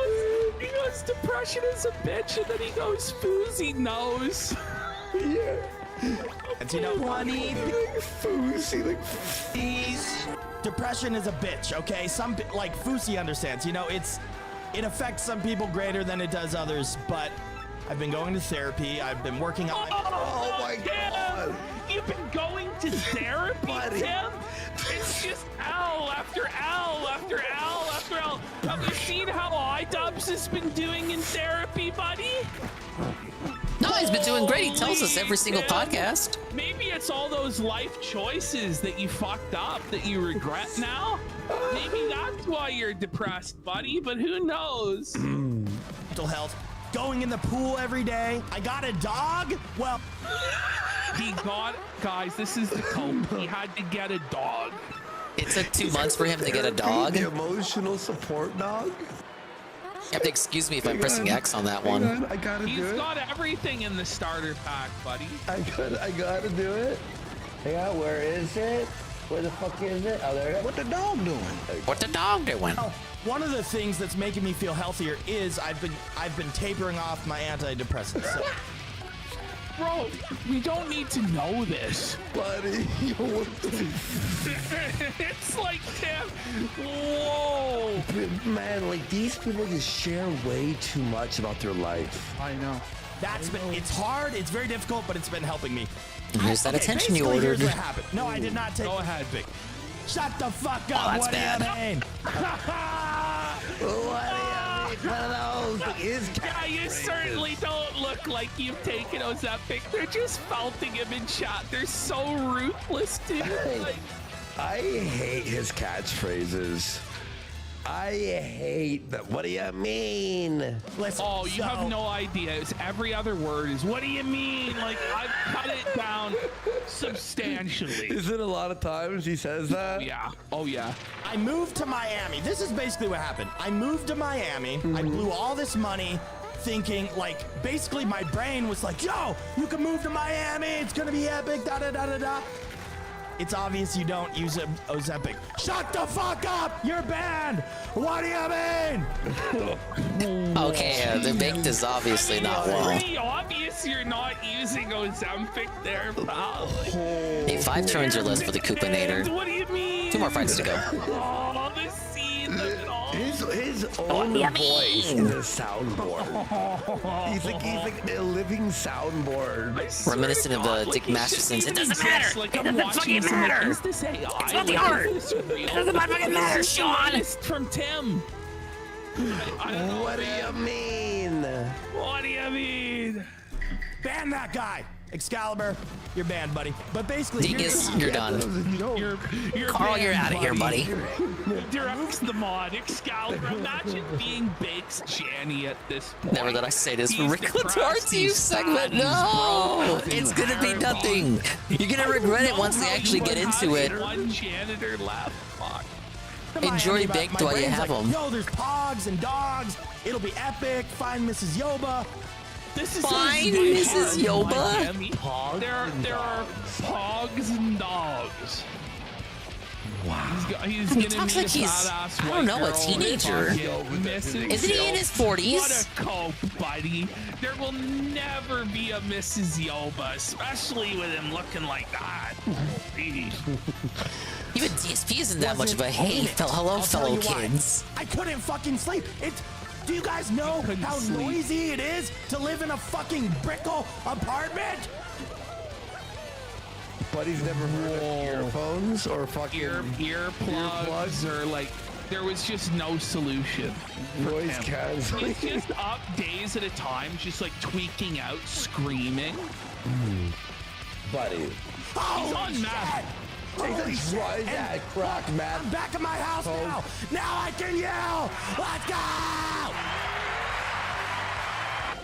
He goes, depression is a bitch, and then he goes, Fousey knows. Yeah. And you know, 20 Fousey, like depression is a bitch, okay? Some like Fousey understands. You know, it affects some people greater than it does others. But I've been going to therapy. I've been working on. Oh my god! You've been going to therapy, Tim? It's just L after L after L after L. Have you seen how iDubbbz has been doing in therapy, buddy? No, he's been doing great. He tells us every single podcast. Maybe it's all those life choices that you fucked up that you regret now. Maybe that's why you're depressed, buddy, but who knows? Mental health. Going in the pool every day. I got a dog. Well, guys, this is the cope. He had to get a dog. It took 2 months for him to get a dog. The emotional support dog. You have to excuse me if I'm pressing X on that one. I gotta do it. He's got everything in the starter pack, buddy. I gotta do it. Yeah, where is it? Where the fuck is it? Oh, there it is. What the dog doing? What the dog doing? Oh, one of the things that's making me feel healthier is I've been tapering off my antidepressants. So. Bro, we don't need to know this. Buddy, it's like, Tim, whoa. Man, like these people just share way too much about their life. I know. It's hard, it's very difficult, but it's been helping me. Here's that attention you ordered. Here's what happened. No, I did not take. Go ahead, Vic. Shut the fuck up. Oh, that's what bad. do you mean? What do you mean? One of those is Yeah, you certainly don't look like you've taken Ozempic. They're just faulting him in chat. They're so ruthless, dude. I hate his catchphrases. I hate that. What do you mean? Listen, oh, you have no idea. It's every other word is, what do you mean? Like, I've cut it down substantially. Is it a lot of times he says that? Yeah. Oh, yeah. I moved to Miami. This is basically what happened. I moved to Miami. I blew all this money thinking, like, basically my brain was like, yo, you can move to Miami. It's going to be epic, da-da-da-da-da. It's obvious you don't use Ozempic. Shut the fuck up! You're banned! What do you mean? Okay, the baked is obviously not well. Pretty obvious you're not using Ozempic there, pal. Hey, 5 turns or less for the Koopinator. What do you mean? 2 more fights to go. Oh, the scene of it all. His own voice is a soundboard. He's like a living soundboard. Reminiscent of Dick Masterson's. It doesn't matter. Like It doesn't fucking matter. Is this AI? It's not the art. It doesn't fucking matter, Sean. It's from Tim. What do you mean? What do you mean? Ban that guy! Excalibur, you're banned, buddy. But basically, Dingus, you're done. You're Carl, banned, you're out of here, buddy. Direct the mod, Excalibur. Imagine being Bakes Janny at this point. Never did I say this. He's Ricklet's depressed, RT he's segment. sad, No, he's it's gonna be nothing. You're gonna regret it once they actually get into it. One janitor left. Fuck. Enjoy baked while you have them. Yo, there's pogs and dogs. It'll be epic. Find Mrs. Yoba. This is Fine, Mrs. Yoba. There are pogs and dogs. Wow. He's He gonna talks meet like a he's, fat-ass I don't white know, a girl teenager. missing Isn't he in his 40s? What a cope, buddy. There will never be a Mrs. Yoba, especially with him looking like that. Even DSP isn't that much of a hey, hello, fellow kids. I couldn't fucking sleep. Do you guys know how noisy it is to live in a fucking brickle apartment? Buddy's never heard of earphones or fucking earplugs or like there was just no solution. Noise canceling. He's just up days at a time, just like tweaking out, screaming. Buddy. Oh, he's on meth. Holy shit. Yeah, crack, man. I'm back at my house now. Now I can yell. Let's go.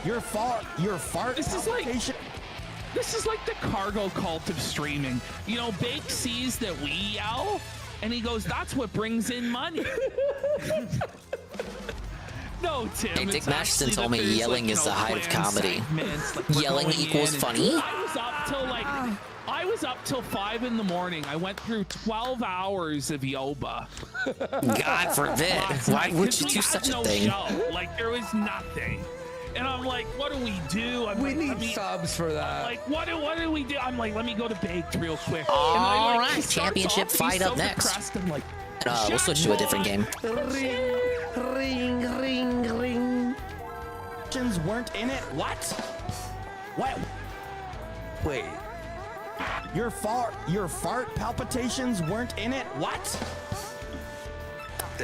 Your fart This is like This is like the cargo cult of streaming. You know, Bake sees that we yell, and he goes, "That's what brings in money." No, Tim. Hey, Dick it's Masterson actually told that me there's, yelling like, is the height of planned comedy. segments, like, we're Yelling going equals in and- funny? I was up till 5 in the morning. I went through 12 hours of Yoba. God forbid. Why would you do such a thing? Show. Like, there was nothing. And I'm like, what do we do? We need subs for that. Like, what do we do? I'm like, let me go to Baked real quick. All and right, he starts championship off, he's fight so up next. depressed. I'm like, We'll switch to a different game. Ring. Weren't in it. What? What? Wait. Your fart palpitations weren't in it. What?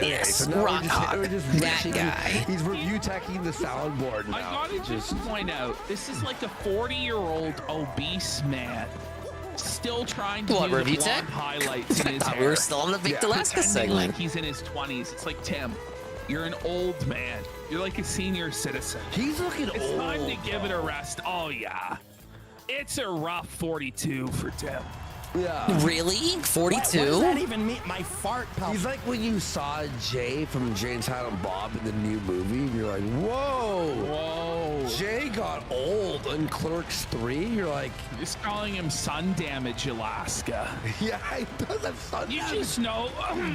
Yes, so now Rock Hawk, we're just that guy. He's review teching the soundboard now. I gotta just point out, this is like a 40-year-old obese man still trying to do review the tech? blonde highlights in I his thought hair. we were still on the Big Alaska Pretending segment. like he's in his 20s. It's like, Tim, you're an old man. You're like a senior citizen. He's looking It's old. time to give it a rest. Oh, yeah. It's a rough 42 for Tim. Yeah. Really? 42? What does that even mean? My fart He's like when you saw Jay from Jay and Silent Bob in the new movie, and you're like, whoa. Jay got old in Clerks 3. You're like, just calling him sun damage Alaska. Yeah, he does have sun You damage. just know,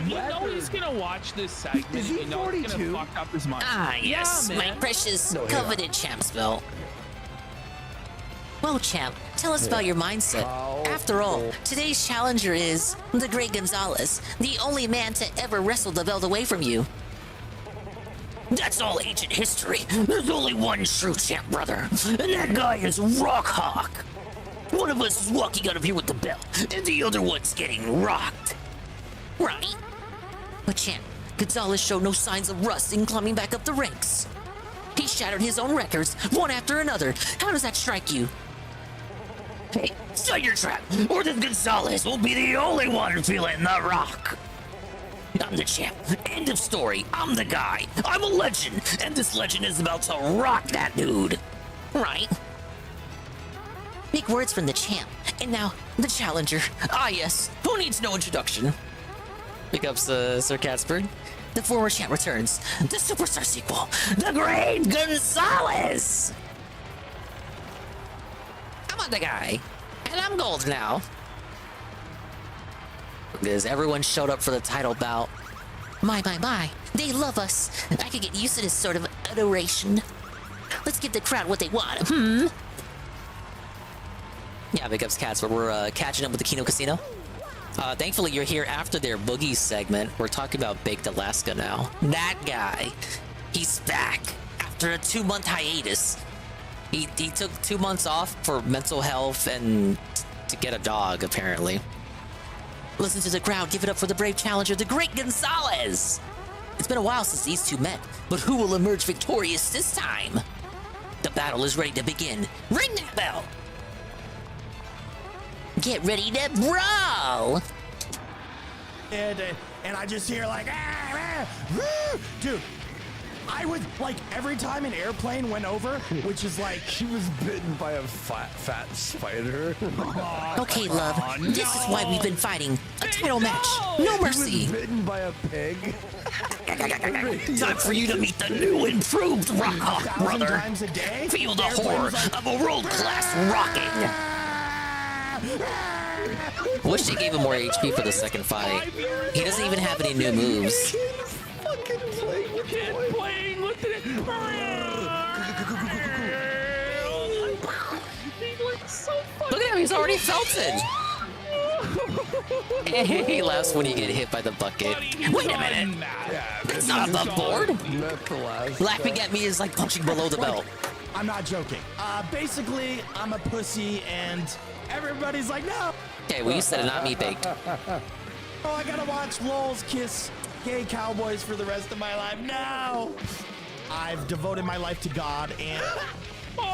you know he's gonna watch this segment. Is he you know it's 42? gonna fuck up his mind. Ah, yes, Yeah, my man. precious No, coveted champ's belt. Well, champ, tell us about your mindset. After all, today's challenger is the Great Gonzalez, the only man to ever wrestle the belt away from you. That's all ancient history. There's only one true champ, brother, and that guy is Rock Hawk. One of us is walking out of here with the belt, and the other one's getting rocked. Right? But champ, Gonzalez showed no signs of rust in climbing back up the ranks. He shattered his own records, one after another. How does that strike you? Hey, shut your trap, or this Gonzalez will be the only one feeling the rock. I'm the champ. End of story. I'm the guy. I'm a legend, and this legend is about to rock that dude. Right? Big words from the champ. And now, the challenger. Ah, yes. Who needs no introduction? Pick up Sir Catsburg. The former champ returns. The superstar sequel. The Great Gonzalez! I'm the guy, and I'm gold now. Because everyone showed up for the title bout. My, they love us. I could get used to this sort of adoration. Let's give the crowd what they want, Yeah, big ups, Cats, but we're catching up with the Kino Casino. Thankfully, you're here after their Boogie segment. We're talking about Baked Alaska now. That guy, he's back after a 2-month hiatus. He took 2 months off for mental health and to get a dog, apparently. Listen to the crowd. Give it up for the brave challenger, the Great Gonzalez. It's been a while since these two met, but who will emerge victorious this time? The battle is ready to begin. Ring that bell. Get ready to brawl. And I just hear like, dude. I would, like, every time an airplane went over, which is like... She was bitten by a fat spider. Okay, love, this is why we've been fighting. A title match. No mercy. She was bitten by a pig. Time for you to meet the new improved Rock Hawk, brother. times a day? Feel the horror of a world-class rocking. Wish they gave him more HP for the second fight. He doesn't even have any new moves. Look at him, he's already felt it. He laughs when you get hit by the bucket. Wait a minute. That's not above board. Laughing at me is like punching below the belt. I'm not joking. Basically, I'm a pussy and everybody's like, no. Okay, well, you said it, not me, Baked. Oh, I gotta watch Lols kiss gay cowboys for the rest of my life. No. I've devoted my life to God and...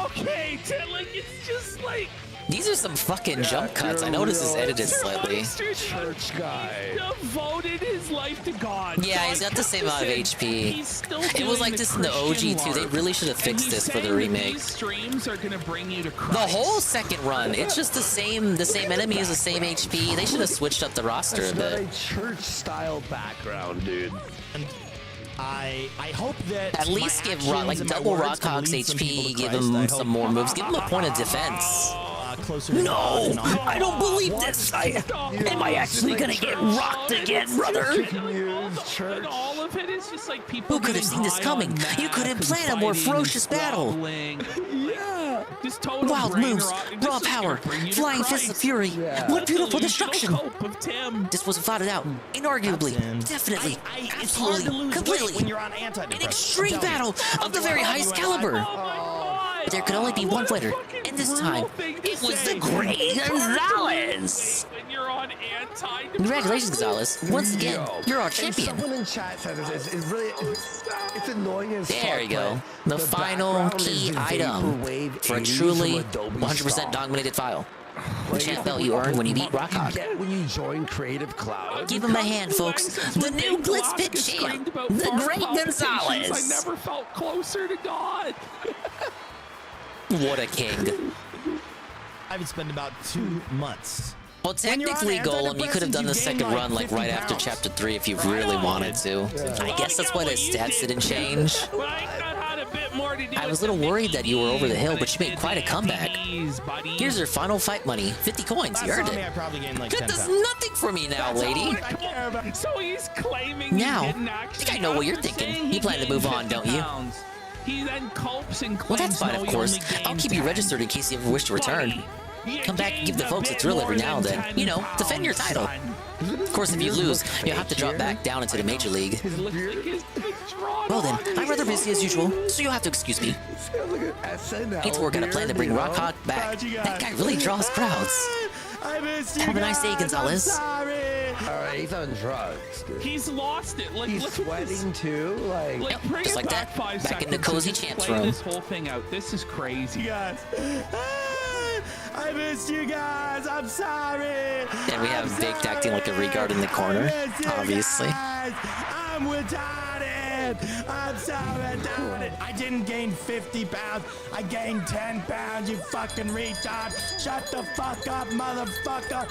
Okay, like, it's just like... These are some fucking jump cuts. I noticed this edited slightly. Church guy devoted his life to God. Yeah, he's got the same amount of HP. It was like this in the OG too. They really should have fixed this for the remake. These streams are gonna bring you to The Christ. whole second run, it's just the same enemies, the same HP. They should have switched up the roster a bit. a church-style background, dude. And I hope that At least give like double Rockhawk's HP, give him some more moves, give him a point of defense. No, I don't believe this. Am I actually gonna get rocked again, brother? And all of it is just like people. Who could have seen this coming? You couldn't plan a more ferocious battle. Yeah. Just total Wild brain moves, rot. And raw this is gonna power, bring you to flying fists of Christ. fury. What beautiful The destruction! usual hope of Tim. This wasn't thought it out. Inarguably, definitely, it's hard to absolutely, lose completely. weight when you're on An antidepressants. extreme battle of the very highest caliber. But there could only be one fighter, and this time, it was the Great Gonzalez. When you're on anti. Congratulations, Gonzalez. Once again, you're our champion. Someone in chat said it's really it's annoying as fuck. There you go. The final background key is item vaporwave for a 80s truly from Adobe 100% Stock. dominated file. The champ belt you earn when you beat Rockhawk. Get when you join Creative Cloud. Give him a hand, folks. The new Blitzpit champ, the Great Gonzalez. I never felt closer to God. What a king. I've spent about 2 months. Well, technically, Golem, you could have done the second run like right after Chapter 3 if you really wanted to. I guess that's why the stats didn't change. I was a little worried that you were over the hill, but you made quite a comeback. Here's your final fight money, 50 coins. You earned it. That does nothing for me now, lady. So he's claiming Now, he didn't I actually think I know what you're thinking. You plan to move on, don't you? He then copes and Well, that's claims, fine, no, of he course. only gained I'll keep you 10. registered in case you ever wish to return. Come back and give the folks a thrill every now and then. You know, defend your title. Of course, if you lose, you'll have to drop back down into the Major League. Well then, I'm rather busy as usual, so you'll have to excuse me. Need to work out a plan to bring Rockhawk back. That guy really draws crowds. Have a nice day, Gonzalez. Alright, he's on drugs, dude. He's lost it. Like, He's look at this. sweating too. Like, Like, bring just it like back that. 5 Back in the seconds cozy and just champs play room. This whole thing out. This is crazy. Guys. I missed you guys. I'm sorry. And we have Baked acting like a regard in the corner, obviously. I'm retarded. I'm so retarded. I didn't gain 50 pounds. I gained 10 pounds, you fucking retard. Shut the fuck up, motherfucker.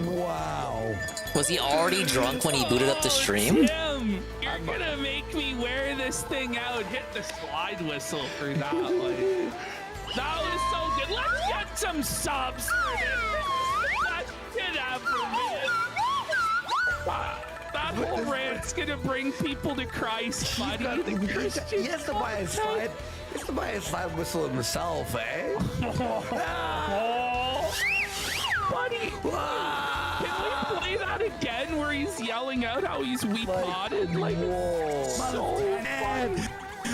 wow. Was he already drunk when he booted up the stream? Tim, you're gonna make me wear this thing out. Hit the slide whistle for that. Like, that was so good. Let's get some subs for this. Let's get out for me. That whole rant's gonna bring people to Christ, buddy. He has to buy a slide. He has to buy a slide whistle himself, eh? Buddy, can we play that again where he's yelling out how he's weak-potted? Like, so fun.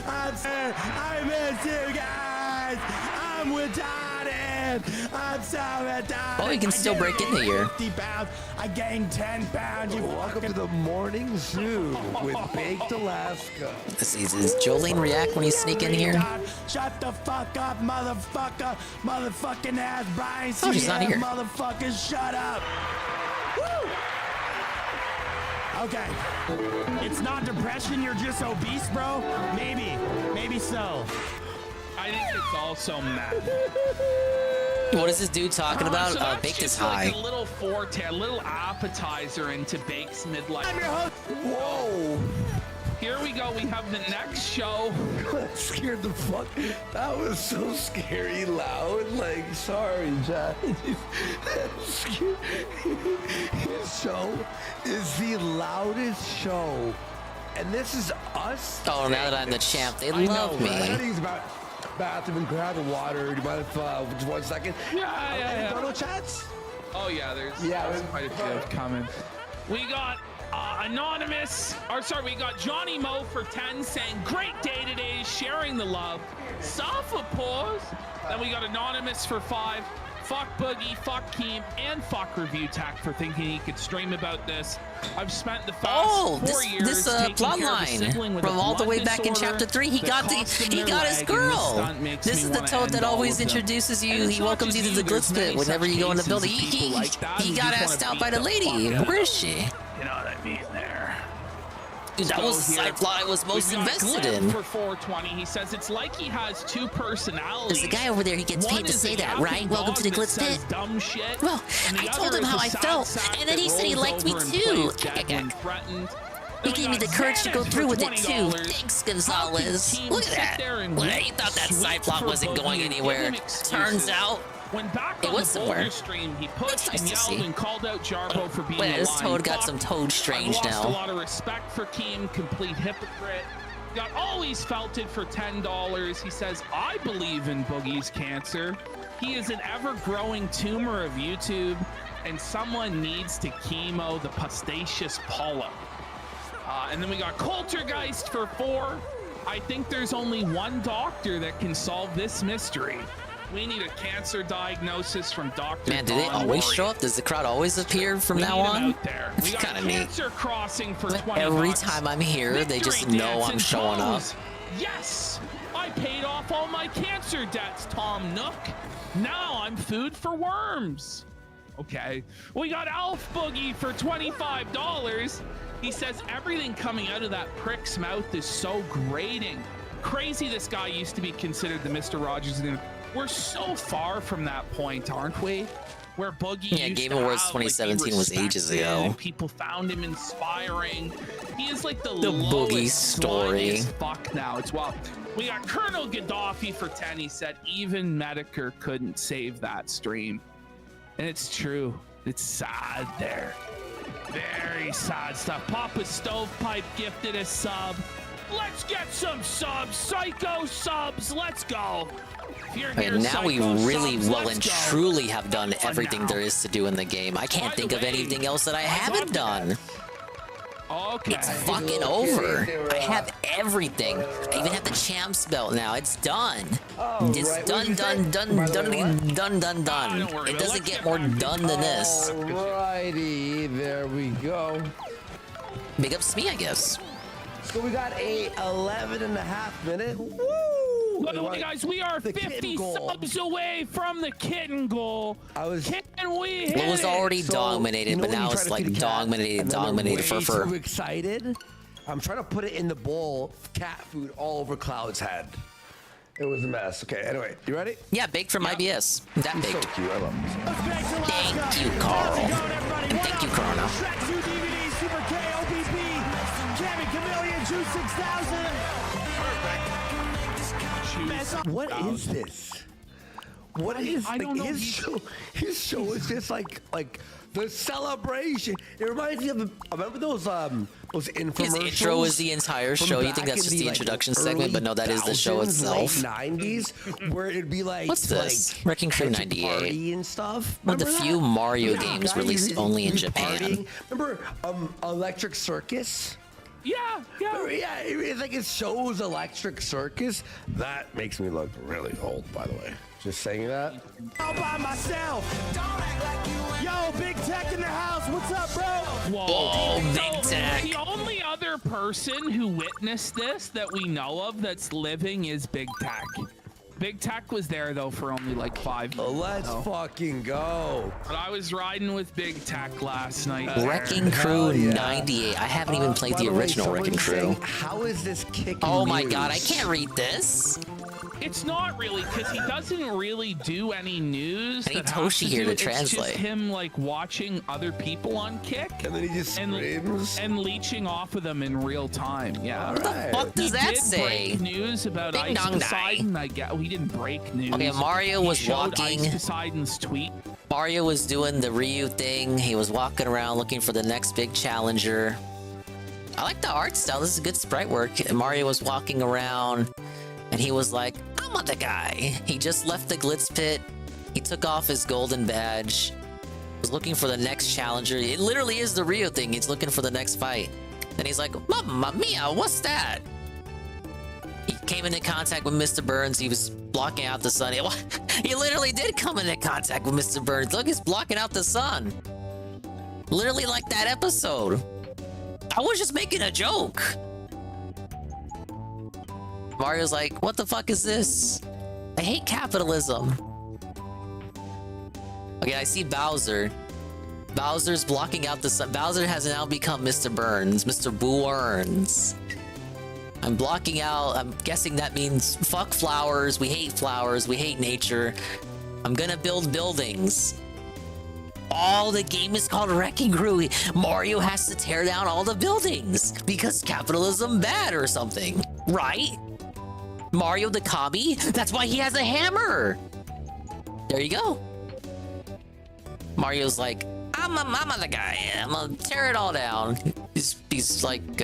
I miss you guys. I'm retarded. I'm so retarded. Oh, he can still break into here. 50 pounds. I gained 10 pounds. You Welcome to the morning zoo with Baked Alaska. Does Jolene react when he's sneaking in here? Shut the fuck up, motherfucker. Motherfucking ass Brian. Oh, she's not here. Motherfucker, shut up. Woo! Okay. It's not depression, you're just obese, bro? Maybe so. I think it's also mad. What is this dude talking about? So that's Baked is just high. like a little forte, a little appetizer into Bake's midlife. I'm your host. Whoa. Here we go. We have the next show. That scared the fuck. That was so scary loud. Like, sorry, Jack. His show is the loudest show. And this is us. Oh, now that I'm the champ, they I love know, me. right? He's about bathroom and grabbing water. Do you mind if just 1 second? Yeah. Dono chats? Oh yeah, there's quite a few coming. We got Anonymous, we got Johnny Mo for 10 saying, great day today, sharing the love. Safa pause. Then we got Anonymous for 5. Fuck Boogie, fuck Keem, and fuck Review Tech for thinking he could stream about this. I've spent the past 4 years this taking plot care of a line sibling with from a all the way blood back in disorder chapter 3. He that got cost him their his leg, and this girl. stunt makes This me is the wanna toad end that all always of them. introduces And you. it's He not welcomes you just to the there's glitz many pit whenever such you go in the cases building. of people like that He who got just asked wanna out by beat the lady. fuck out Where of is she? You know what I mean there. Dude, that was the So here, side plot I was most we've got invested Glyph in. For 420, he says it's like he has two personalities. There's a guy over there, he gets One paid to is say a that, yapping right? Welcome to the dog that glitz pit. says dumb shit. Well, and the I told other him is how a I sad felt, sack and then that he said he rolls liked me over and too. plays dead when threatened. He Then gave we me the got courage to go Xanax through for with it too. $20. Thanks, How can Gonzalez. teams Look at sit that. there and Well, wait he thought that sweet side plot for wasn't Boogie going and give anywhere. him excuses? Turns out, When back it on was the somewhere. Boulder stream, he pushed Nice and to yelled see. and called out Jarbo for being Wait, a this lying toad got fuck. some toad strange I've lost now. a lot of respect for Keem, complete hypocrite. Got always felt it for $10. He says, I believe in Boogie's cancer. He is an ever-growing tumor of YouTube, and someone needs to chemo the pustaceous polyp. And then we got Coultergeist for 4. I think there's only one doctor that can solve this mystery. We need a cancer diagnosis from Dr. Man, do they Don always Laurie. show up? Does the crowd always appear from We now need 'em on? out there. We It's got kind of neat. Cancer Crossing for 20 Every bucks. time I'm here, they just Victory know dance I'm and showing up. pose. Yes! I paid off all my cancer debts, Tom Nook. Now I'm food for worms. Okay. We got Alf Boogie for $25. He says everything coming out of that prick's mouth is so grating. Crazy this guy used to be considered the Mr. Rogers. We're so far from that point, aren't we? Where Boogie Yeah, used Game to Awards have, 2017 be was ages respected, ago. and people found him inspiring. He is like the Boogie lowest, story. slimiest fuck now. It's wild. We got Colonel Gaddafi for 10. He said even Metokur couldn't save that stream. And it's true. It's sad there. Very sad stuff. Papa Stovepipe gifted a sub. Let's get some subs. Psycho subs. Let's go. If you're Okay, here, now we Psycho really subs, well let's and go. truly have done Fun everything now. there is to do in the game. I can't think of anything else that I haven't done. Okay. It's fucking over. I have everything. I even have the champs belt now. It's done. It's right. done, done, done, done, done, done, done. don't worry It about it. doesn't Let's get get more back to done than this. Alrighty, there we go. Big ups to me, I guess. So we got a 11.5 minute. Woo! By the way, guys, we are 50 subs away from the kitten goal. Can we hit It was already So, dominated, you know but when you now try it's to like feed a cat dominated, and then they're dominated way for too excited. I'm trying to put it in the bowl, cat food all over Cloud's head. It was a mess. Okay, anyway, you ready? Yeah, baked from IBS. That He's so baked. cute. I love him. Thank you, Carl. And thank you, Corona. Shrek 2 DVD, Super K, OBP, Cammy Chameleon, Juice 6000. Perfect. What is this? What is I don't know. his show? His show is just like the celebration. It reminds me of remember those infomercials. His intro is the entire from show. You back think that's in just the like, introduction segment, but no, that is the show early itself. 2000s, late 90s, where it'd be like What's this? Like, Wrecking Crew like a 98. party and stuff. One of the Remember few that? Mario Yeah, games guy, released you'd only in be Japan. partying. Remember Electric Circus? Yeah. Yeah, it's like it shows Electric Circus. That makes me look really old, by the way. Just saying that. All by myself. Yo, Big Tech in the house. What's up, bro? Whoa, Big Tech. The only other person who witnessed this that we know of that's living is Big Tech. Big Tech was there though for only like 5 minutes. Let's fucking go. But I was riding with Big Tech last night. Wrecking Crew 98. I haven't even played By the way, original Wrecking someone's saying, Crew. how is this kicking Oh my news? god, I can't read this. It's not really because he doesn't really do any news. I need that has Toshi here do- to it's translate. just him like watching other people on Kick And then he just screams. and leeching off of them in real time. Yeah. What the fuck does He that did say? break news about Ding Ice dong die. Poseidon. I get. He didn't break news. Okay, Mario He was showed walking. Ice Poseidon's tweet. Mario was doing the Ryu thing. He was walking around looking for the next big challenger. I like the art style. This is good sprite work. And Mario was walking around and he was like, I'm not the guy. He just left the glitz pit. He took off his golden badge. Was looking for the next challenger. It literally is the Ryu thing. He's looking for the next fight. Then he's like, Mamma mia, what's that? He came into contact with Mr. Burns. He was blocking out the sun. He literally did come into contact with Mr. Burns. Look, he's blocking out the sun. Literally like that episode. I was just making a joke. Mario's like, what the fuck is this? I hate capitalism. Okay, I see Bowser. Bowser's blocking out the sun. Bowser has now become Mr. Burns. Mr. Burns. I'm blocking out. I'm guessing that means fuck flowers. We hate nature. I'm gonna build buildings. Oh, the game is called Wrecking Crew. Mario has to tear down all the buildings because capitalism bad or something, right? Mario the commie? That's why he has a hammer. There you go. Mario's like, I'm the guy. I'm gonna tear it all down. He's like,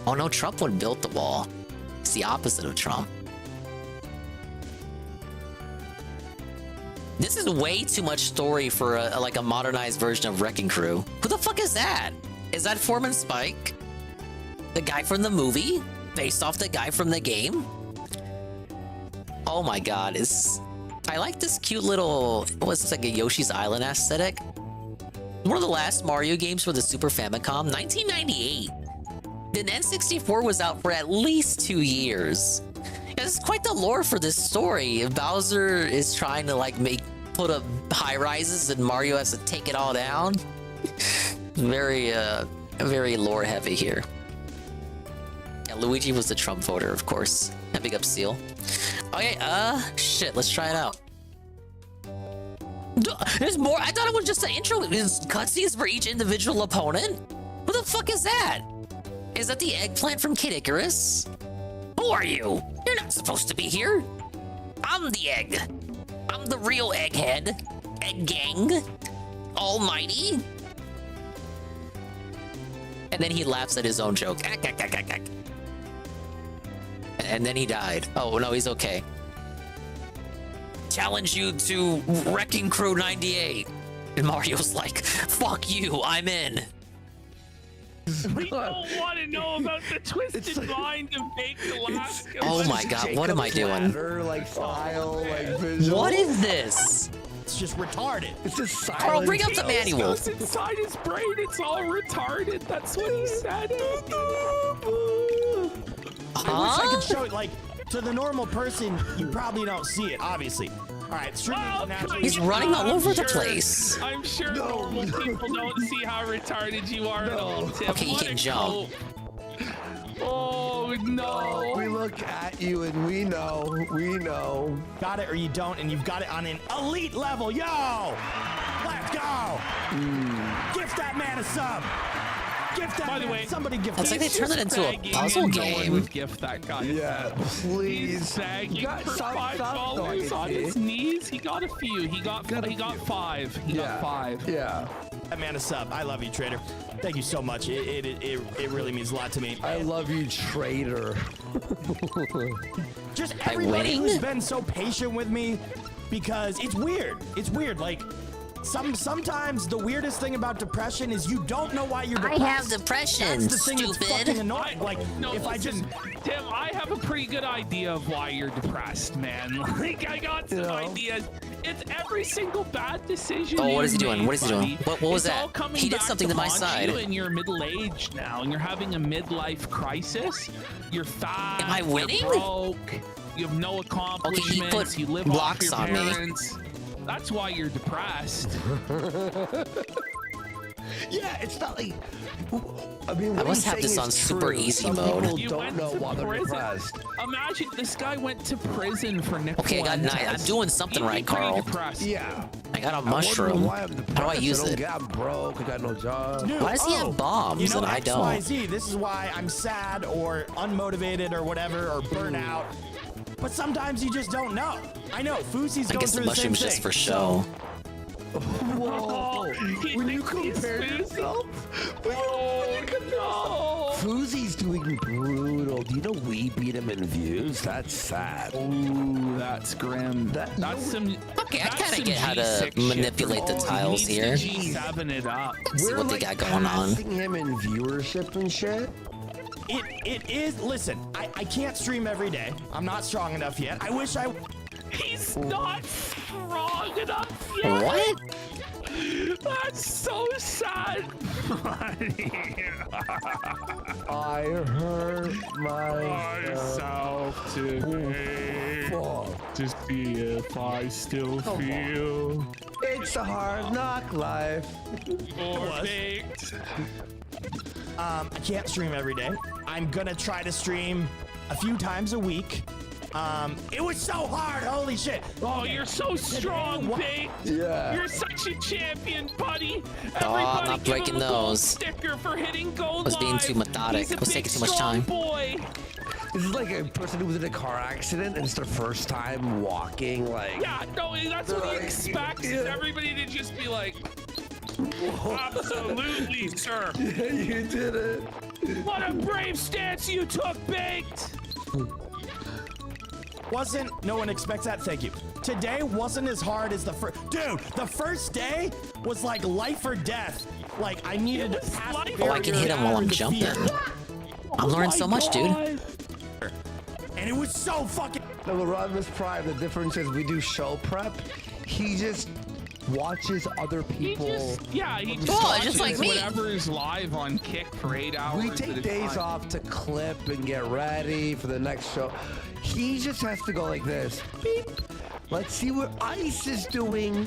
oh no, Trump would have built the wall. It's the opposite of Trump. This is way too much story for a modernized version of Wrecking Crew. Who the fuck is that? Is that Foreman Spike? The guy from the movie? Based off the guy from the game? Oh my god, I like this cute little, what's this, like a Yoshi's Island aesthetic? One of the last Mario games for the Super Famicom, 1998. The N64 was out for at least 2 years. This is quite the lore for this story. Bowser is trying to put up high rises and Mario has to take it all down. Very lore heavy here. Yeah, Luigi was the Trump voter, of course. A big up Seal. Okay, shit, let's try it out. There's more. I thought it was just an intro. There's cutscenes for each individual opponent. Who the fuck is that? Is that the eggplant from Kid Icarus? Who are you? You're not supposed to be here. I'm the egg. I'm the real egghead. Egg gang. Almighty. And then he laughs at his own joke. And then he died. Oh, no, he's okay. Challenge you to Wrecking Crew 98. And Mario's like, fuck you, I'm in. We don't want to know about the twisted mind of Baked Alaska. Oh my god, what am I doing? What is this? It's just retarded. It's just silent. Carl, bring up the manual. Goes inside his brain, it's all retarded. That's what he said. I wish I could show it, to the normal person, you probably don't see it, obviously. All right, he's running all over the place. I'm sure normal people don't see how retarded you are at all, Tim. Okay, you can jump. Oh, no. We look at you and we know. Got it or you don't, and you've got it on an elite level. Yo! Let's go! Gift that man a sub! Gift that. By the way, somebody gift. It's like they turned it into a puzzle game. Gift that guy. Yeah, please. He's sagging for $5 on his knees. He got a few. He got 5. He got 5. Yeah. That man a sub. I love you, Trader. Thank you so much. It really means a lot to me. I love you, Trader. Just everybody who's been so patient with me, because it's weird. It's weird. Sometimes the weirdest thing about depression is you don't know why you're depressed. I have depression, that's the thing stupid. That's fucking annoying. Tim, I have a pretty good idea of why you're depressed, man. I got some ideas. It's every single bad decision. Oh, what is he doing? What is he doing? What was that? He did something to my side. And you're middle-aged now, and you're having a midlife crisis. You're fat. Am I winning? You're broke. You have no accomplishments. Okay, he put you live blocks off your on parents. That's why you're depressed. Yeah, it's not like. I mean, I must have this on super easy mode. People don't know why they're depressed. Imagine this guy went to prison for nickel. Okay, I got 9. I'm doing something right, Carl. Yeah. I got a mushroom. How do I use it? I'm broke. I got no job. Why does he have bombs and I don't? XYZ, this is why I'm sad or unmotivated or whatever or burnt out. But sometimes you just don't know. I know, Fousey's going through the same thing. I guess the mushroom's just for show. Whoa! When you compare yourself, no! Fousey's doing doing brutal. Do you know we beat him in views? That's sad. Ooh, that's grim. That's some. Okay, I kind of get how to manipulate the tiles here. G7 it up. See what they got going on. Passing him in viewership and shit. It is. Listen, I can't stream every day. I'm not strong enough yet. I wish I. He's not strong enough yet. What? That's so sad. I hurt myself today to see if I still feel. It's a hard knock life. Baked. I can't stream every day. I'm gonna try to stream a few times a week. It was so hard. Holy shit. Oh, you're so strong, Baked. Yeah. You're such a champion, buddy. Oh, I'm not breaking those. Sticker for hitting gold. I was being too methodic. I was taking too much time. Boy. This is like a person who was in a car accident and it's their first time walking. Like, yeah, no, that's what he expects. Is everybody to just be like, absolutely, sir. Yeah, you did it. What a brave stance you took, Baked. No one expects that. Thank you. Today wasn't as hard as the first. Dude, the first day was like life or death. Like I needed to pass. Oh, I can hit him while I'm jumping. I'm learning so much, dude. And it was so fucking. No, Rodimus Prime. The difference is we do show prep. He just watches other people. He just just like me. Whatever is live on Kick for 8 hours. We take days off to clip and get ready for the next show. He just has to go like this. Beep. Let's see what Ice is doing.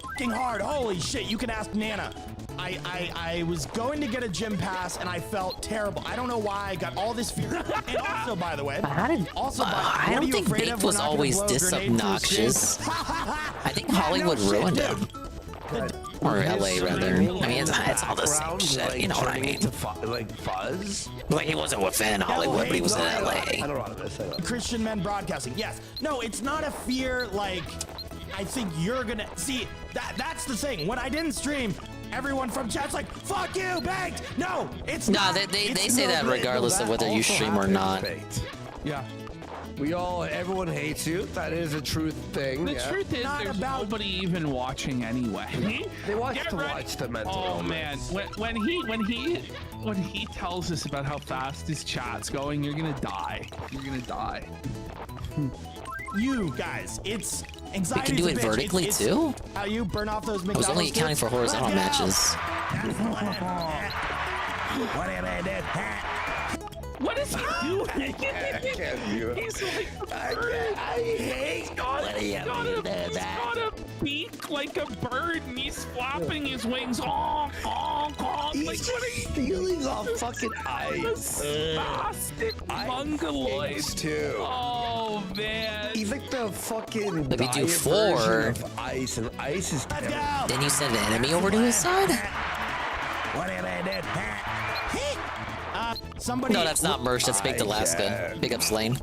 Fucking hard. Holy shit. You can ask Nana. I was going to get a gym pass and I felt terrible. I don't know why I got all this fear. And also, by the way, I don't think Baked was always this obnoxious. I think Hollywood ruined him. Or LA, rather. I mean, it's all the same shit, you know what I mean? Like Fuzz? Like, he wasn't within Hollywood, but he was in LA. I don't know what to say. Christian men broadcasting. Yes. No, it's not a fear like I think you're gonna see that's the thing. When I didn't stream, everyone from chat's like, fuck you, Baked! No, it's not. No, they say that regardless of whether you stream or not. Yeah. Everyone hates you. That is a truth thing. The truth is, there's nobody even watching anyway. They watch the mental. Oh man, when he tells us about how fast his chat's going, you're gonna die. You're gonna die. You guys, it's anxiety. We can do it vertically too. How you burn off those McDonald's? I was only accounting for horizontal matches. What is he doing? I can't do it. He's like I hate he's got a beak like a bird and he's flapping his wings. Honk, honk, honk. He's like, what are you stealing off fucking Ice. Spastic mongoloid. Too. Oh man. He's like the fucking. If we do 4, of Ice, and Ice is. Then you send an enemy over to his side? Somebody. No, that's not Merch. That's Baked Alaska. Big up Slane.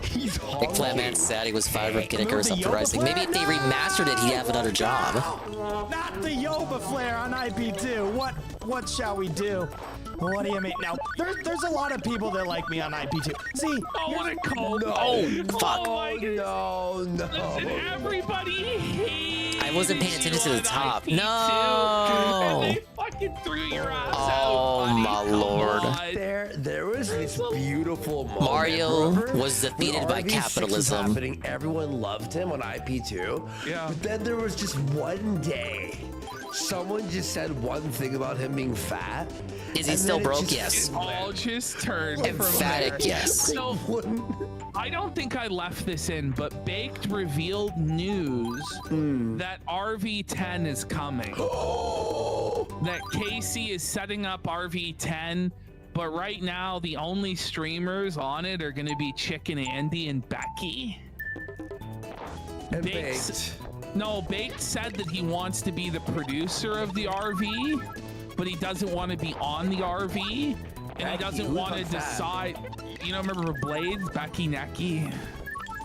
He's Big Flatman sad he was fired for getting Curse up to Rising. Maybe if they remastered it, he'd have another job. Not the Yoba flare on IP2. What shall we do? What do you mean? Now, there's a lot of people that like me on IP2. See? Oh, what a cold. Oh, fuck. No. Listen, everybody hates I wasn't paying attention to the top. IP2, No. And they fucking threw your ass out. Oh, buddy. my lord. There was this beautiful moment. Mario was defeated by RV6 was capitalism. happening. Everyone loved him on IP2. Yeah. But then there was just one day, someone just said one thing about him being fat. Is he still broke? Yes. It all just turned Emphatic from there. yes. So, I don't think I left this in, but Baked revealed news that RV10 is coming. That Casey is setting up RV10, but right now the only streamers on it are going to be Chicken Andy and Becky. And Baked. No, Baked said that he wants to be the producer of the RV, but he doesn't want to be on the RV, and he doesn't want to decide. You know, remember Blades, Becky Necky,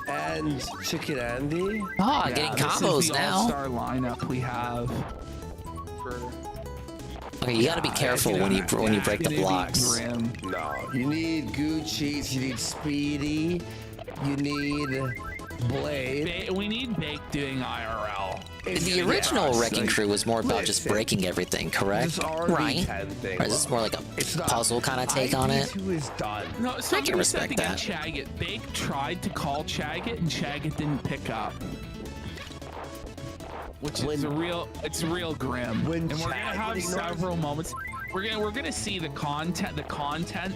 and Chicken Andy? Getting combos this is the now. all-star lineup we have. For... Okay, you gotta be careful when you break the blocks. No, you need Gucci's, you need Speedy, you need Blade. We need Bake doing IRL. The original Wrecking Crew was more about just breaking everything, correct? Right? Or is this more like a puzzle kind of take on it? No, I can respect that. Chagget. Bake tried to call Chagget, and Chagget didn't pick up. Which is real grim. And we're gonna have several moments. We're gonna see the content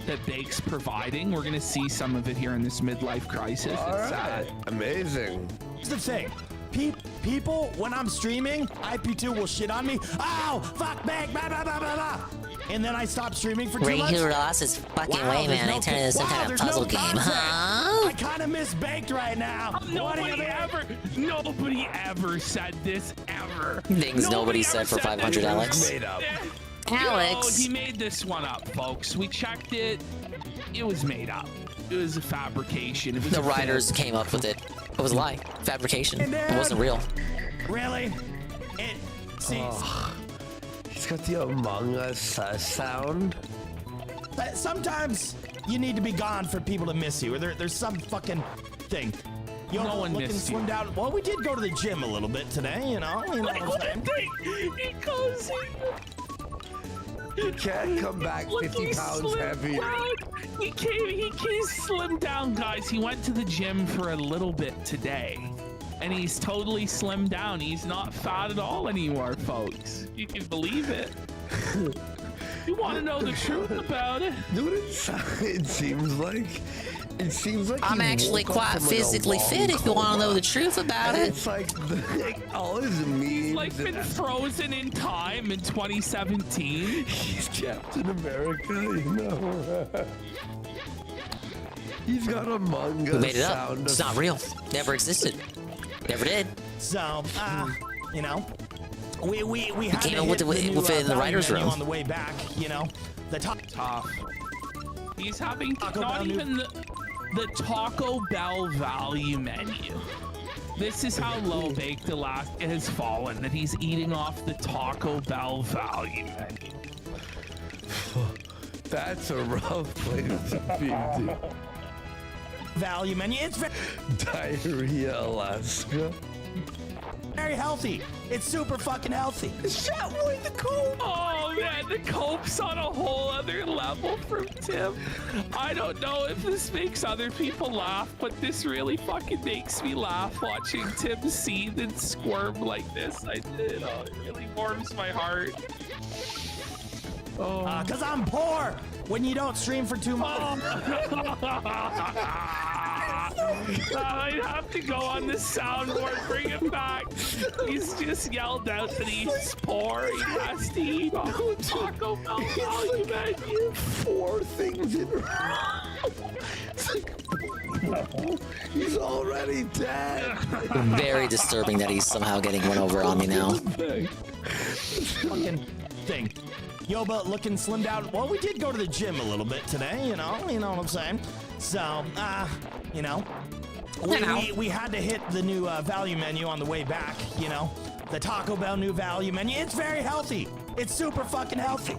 that Bake's providing. We're gonna see some of it here in this midlife crisis. It's sad. Amazing. Here's the thing. People, when I'm streaming, IP2 will shit on me. Ow! Fuck, bang, blah, blah, blah, blah, blah. And then I stop streaming for 2 months. Ray who lost his fucking way, man. They turned it into some kind of puzzle game, huh? I kind of miss Baked right now. Nobody ever said this, ever. Things nobody said for 500, Alex. Alex. No, he made this one up, folks. We checked it. It was made up. It was a fabrication. It was The writers came up with it. It was a lie. Fabrication. It wasn't real. Really? He's got the Among Us sound. Sometimes you need to be gone for people to miss you, or there's some fucking thing. No one looking missed slimmed out. Well, we did go to the gym a little bit today, you know what I'm saying? He goes in. He can't come back 50 pounds heavier. He slimmed down, guys. He went to the gym for a little bit today. And he's totally slimmed down. He's not fat at all anymore, folks. You can believe it. You want to know the truth about it? Dude, it seems like I'm actually quite physically fit if you want to know the truth about it. It's like all his memes. He's like been frozen in time in 2017. He's Captain America, you know. He's got Among Us. Who made it up? It's not real. Never existed. Never did. So, you know, we had came to up with hit it the new, in the writer's menu room. on the way back, you know. The top. He's having not even the Taco Bell value menu. This is how low Baked Alaska has fallen, that he's eating off the Taco Bell value menu. That's a rough place to be, dude. Value menu. It's Diarrhea Alaska. very healthy. It's super fucking healthy. Shut with the cope. Oh man, the cope's on a whole other level from Tim. I don't know if this makes other people laugh, but this really fucking makes me laugh watching Tim seethe and squirm like this. It really warms my heart. Oh, cause I'm poor. When you don't stream for 2 months. I'd have to go on the soundboard, bring it back. He's just yelled out that he's poor. He has to eat off the Taco Bell value menu. 4 things in a row. He's already dead. Very disturbing that he's somehow getting one over on me now. Fucking thing. Yoba looking slimmed out. Well, we did go to the gym a little bit today, you know what I'm saying? So, you know, we had to hit the new value menu on the way back, you know, the Taco Bell new value menu. It's very healthy. It's super fucking healthy.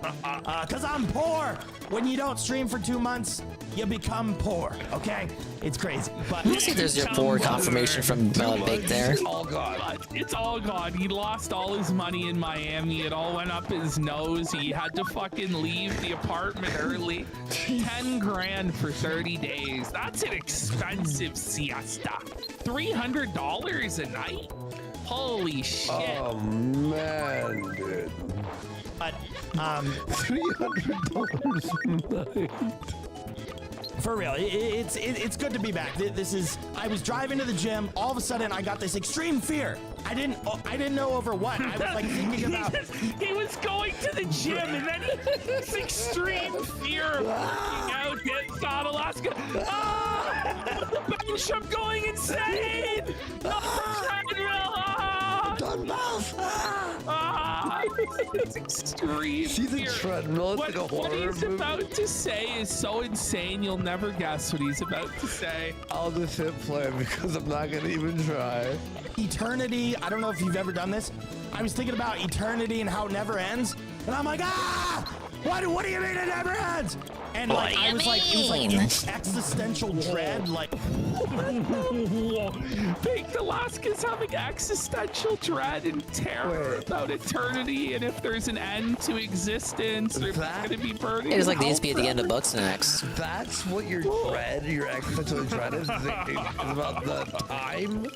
Cause I'm poor. When you don't stream for 2 months, you become poor, okay? It's crazy. But I see there's your poor confirmation from Bake there. It's all gone. It's all gone. He lost all his money in Miami. It all went up his nose. He had to fucking leave the apartment early. 10 grand for 30 days. That's an expensive siesta. $300 a night? Holy shit. Oh man, dude. But $300 a night. For real, it's good to be back. I was driving to the gym. All of a sudden, I got this extreme fear. I didn't know over what. I was like thinking about. He was going to the gym, and then this extreme fear of working out in South Alaska. The bench, I'm going insane. It's extreme. See the treadmill. It's like a horror What he's movie. about to say is so insane, you'll never guess what he's about to say. I'll just hit play because I'm not gonna even try. Eternity. I don't know if you've ever done this. I was thinking about eternity and how it never ends. And I'm like, what do you mean it never ends? And like, I was like, it was like existential dread, like. Baked Alaska's having existential dread and terror about eternity, and if there's an end to existence, they're going to be burning. It's like they used to be at the end of Bugs Next. That's what your dread, your existential dread is about the time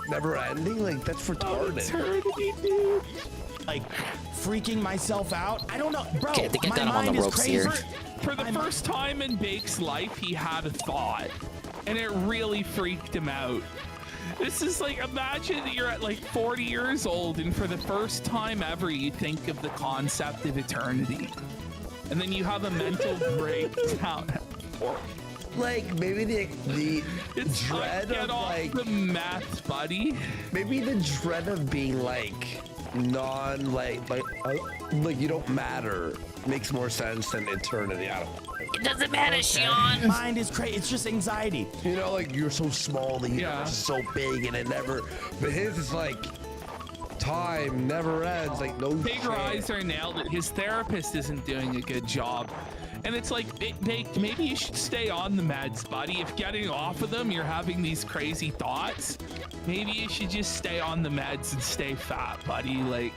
never ending? Like, that's retarded. Eternity, dude. Like, freaking myself out. I don't know, bro. Okay, they get my down on the mind is ropes crazy. here. For the first time in Bake's life, he had a thought, and it really freaked him out. This is like, imagine you're at like 40 years old, and for the first time ever, you think of the concept of eternity, and then you have a mental breakdown. Like, maybe the dread get of off like the meth, buddy. Maybe the dread of being like like you don't matter makes more sense than eternity. I don't know. It doesn't matter, Sean. Mind is crazy. It's just anxiety. You know, like you're so small, the universe is so big, and it never. But his is like time never ends. Like no. Big Riser nailed it. His therapist isn't doing a good job. And it's like, Baked, maybe you should stay on the meds, buddy. If getting off of them, you're having these crazy thoughts, maybe you should just stay on the meds and stay fat, buddy. Like,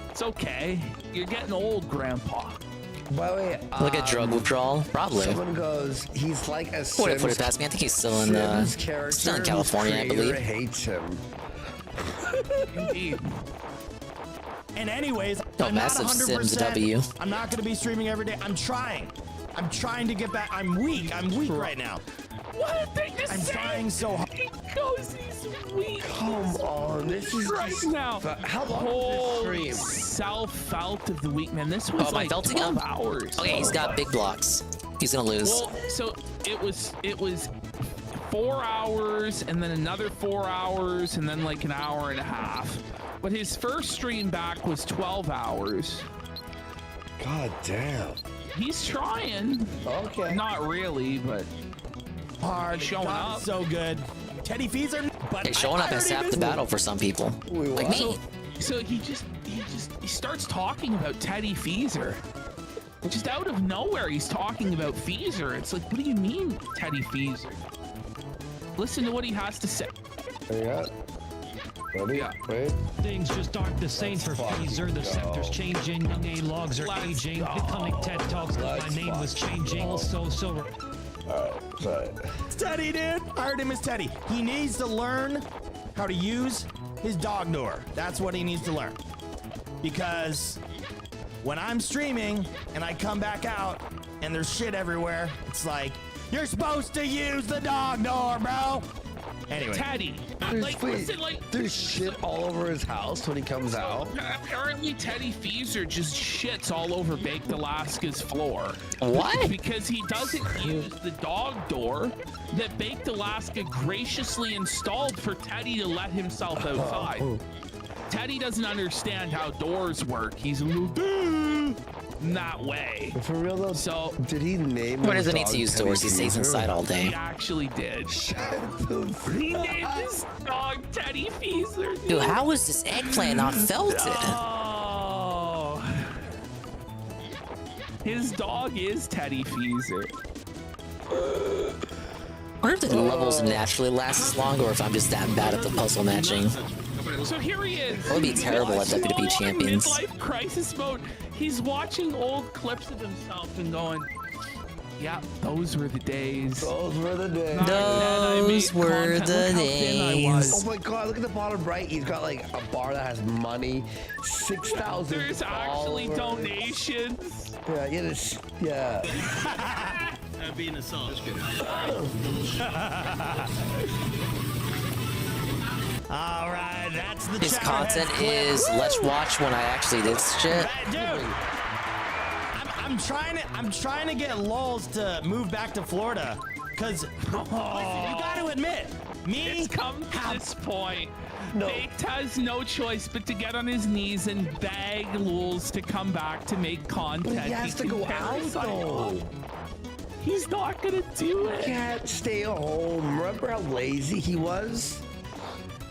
it's okay. You're getting old, Grandpa. By the way, Like a drug withdrawal? Probably. Someone goes, he's like a Wouldn't put it past me. I think he's still in California, I believe. Hates him. Indeed. And anyways, Oh, I'm not massive 100%. Sims W. I'm not gonna be streaming every day. I'm trying to get back. I'm weak right now. What a thing to I'm say. trying so hard. Because he's weak. Come on, this is right just, now. How long Whole is this stream? self-felt of the week, man. This was Oh, am I like belting 12 him? hours. Okay, he's got big blocks. He's gonna lose. Well, so it was 4 hours, and then another 4 hours, and then like an hour and a half. But his first stream back was 12 hours. God damn. He's trying. Okay. Not really, but Hard. showing God, up. so good. Teddy Feezer. But Hey, showing up is half the battle for some people. Like me. So he starts talking about Teddy Feezer. Just out of nowhere, he's talking about Feezer. It's like, what do you mean, Teddy Feezer? Listen to what he has to say. Yeah. Ready? Wait. Things just aren't the same for Feezer. The sector's changing. Young A logs are aging. Becoming TED Talks. My name was changing. Also, so. Alright. It's Teddy, dude. I heard him as Teddy. He needs to learn how to use his dog door. That's what he needs to learn. Because when I'm streaming and I come back out and there's shit everywhere, it's like, you're supposed to use the dog door, bro. Anyway. Teddy. There's shit all over his house when he comes out. Apparently, Teddy Feezer just shits all over Baked Alaska's floor. What? Because he doesn't use the dog door that Baked Alaska graciously installed for Teddy to let himself outside. Teddy doesn't understand how doors work. He's a little that way. For real though, so did he name What his does it need dog to use Teddy doors? He stays Feezer? inside all day. He actually did. He named his dog Teddy Feezer. Dude, how is this eggplant not felted? Oh. His dog is Teddy Feezer. I wonder if the levels naturally last as long or if I'm just that bad at the puzzle matching. So here he is. That would be terrible at WWE Champions. Midlife crisis mode. He's watching old clips of himself and going, "Yeah, those were the days. Those were the days. Those were the days." Oh my god, look at the bottom right. He's got like a bar that has money. 6,000. There's actually donations. Yeah, yeah. That'd be an assault. All right, that's the His chat content head is clip. let's watch when I actually did shit. Dude, I'm trying to get Lulz to move back to Florida, cause listen, you got to admit, It's come to this point. Baked has no choice but to get on his knees and beg Lulz to come back to make content. But he has to go out though. He's not gonna do it. He can't stay home. Remember how lazy he was?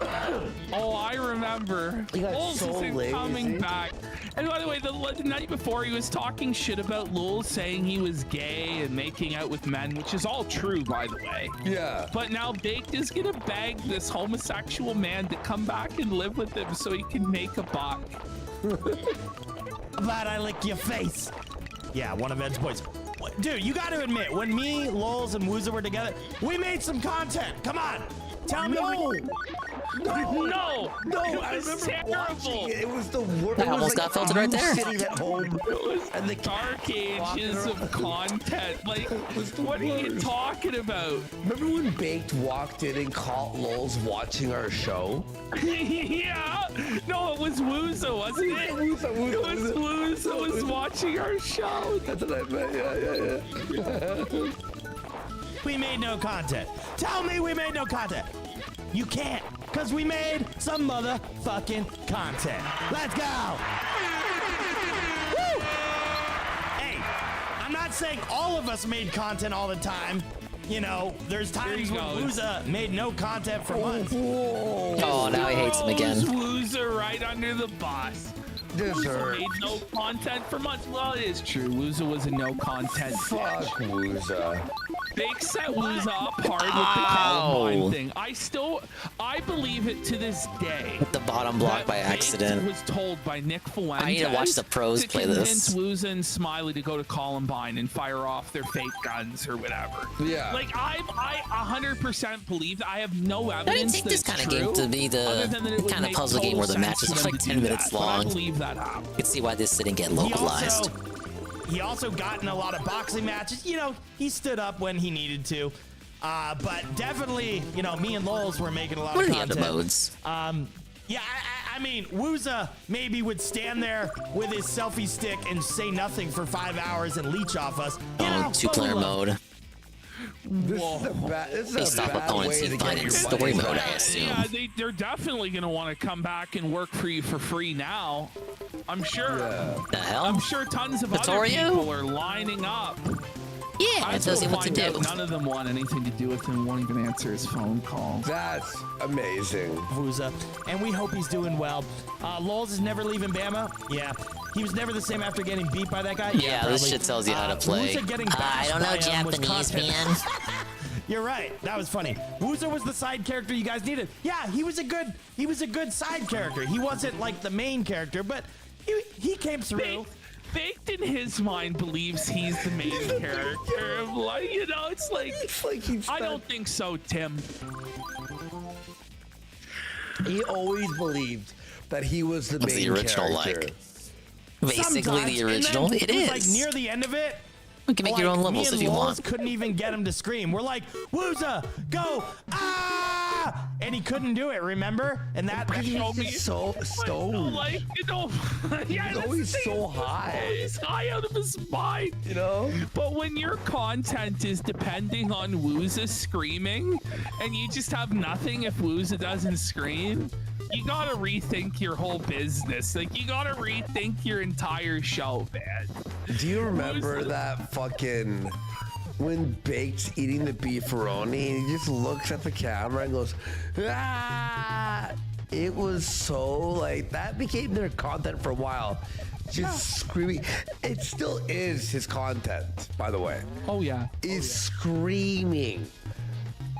Oh, I remember. He got Lulz so isn't lazy. coming back. And by the way, the night before he was talking shit about Lulz, saying he was gay and making out with men, which is all true, by the way. Yeah. But now Baked is gonna beg this homosexual man to come back and live with him so he can make a buck. Glad I lick your face. Yeah, one of Ed's boys. Dude, you got to admit, when me, Lulz, and Wooza were together, we made some content. Come on. Tell me. No. No, I was remember terrible. watching it. It was the worst. That almost got filtered right there. Sitting at home, and the Dark ages of content. Like, what are you talking about? Remember when Baked walked in and caught Lulz watching our show? Yeah. No, it was Wooza, wasn't it? Wooza was watching our show. That's what I meant. Yeah. We made no content. Tell me we made no content. You can't, because we made some motherfucking content. Let's go. Woo! Hey, I'm not saying all of us made content all the time. You know, there's times when Wooza made no content for months. Oh, now he hates him again. Wooza right under the bus. Wooza made no content for months. Well, it is true. Wooza was a no content. Fuck Wooza. They set Wooza up hard with the Columbine thing. I believe it to this day. The bottom block by accident. Was told by Nick Fuentes. I need to watch the pros play this. To convince Wooza and Smiley to go to Columbine and fire off their fake guns or whatever. Yeah. Like I 100% believe that. I have no evidence. I take this kind of game to be the kind of puzzle game where the matches are like 10 minutes long. I believe that happened. You can see why this didn't get localized. He also got in a lot of boxing matches. You know, he stood up when he needed to. But definitely, you know, me and Lulz were making a lot of content. What are the other modes? Yeah, I mean, Wooza maybe would stand there with his selfie stick and say nothing for 5 hours and leech off us. Two-player mode. This is a They stop opponents you find in story mode, I assume. Yeah, they're definitely going to want to come back and work for you for free now. I'm sure. The hell? I'm sure tons of other people are lining up. Yeah, it tells you what to do. None of them want anything to do with him, won't even answer his phone calls. That's amazing. Wooza, and we hope he's doing well. Lulz is never leaving Bama. Yeah. He was never the same after getting beat by that guy. Yeah, this shit tells you how to play. I don't know Japanese, man. You're right. That was funny. Wooza was the side character you guys needed. Yeah, he was a good side character. He wasn't like the main character, but he came through. Baked in his mind believes he's the main character. Like, you know, it's like he's I don't think so, Tim. He always believed that he was the What's main the original character. like? Basically Sometimes, the original. and then It is. Like near the end of it, you can make your own levels if you want. Couldn't even get him to scream. We're like, Wooza, go, ah! And he couldn't do it, remember? And that showed me so stoned. Like, you know, yeah, he's always so high. He's high out of his mind, you know. But when your content is depending on Wooza screaming, and you just have nothing if Wooza doesn't scream, you gotta rethink your whole business. Like, you gotta rethink your entire show, man. Do you remember that fucking when Baked's eating the beefaroni and he just looks at the camera and goes, ah! It was so like that became their content for a while. Just screaming. It still is his content, by the way. Oh yeah. Is screaming.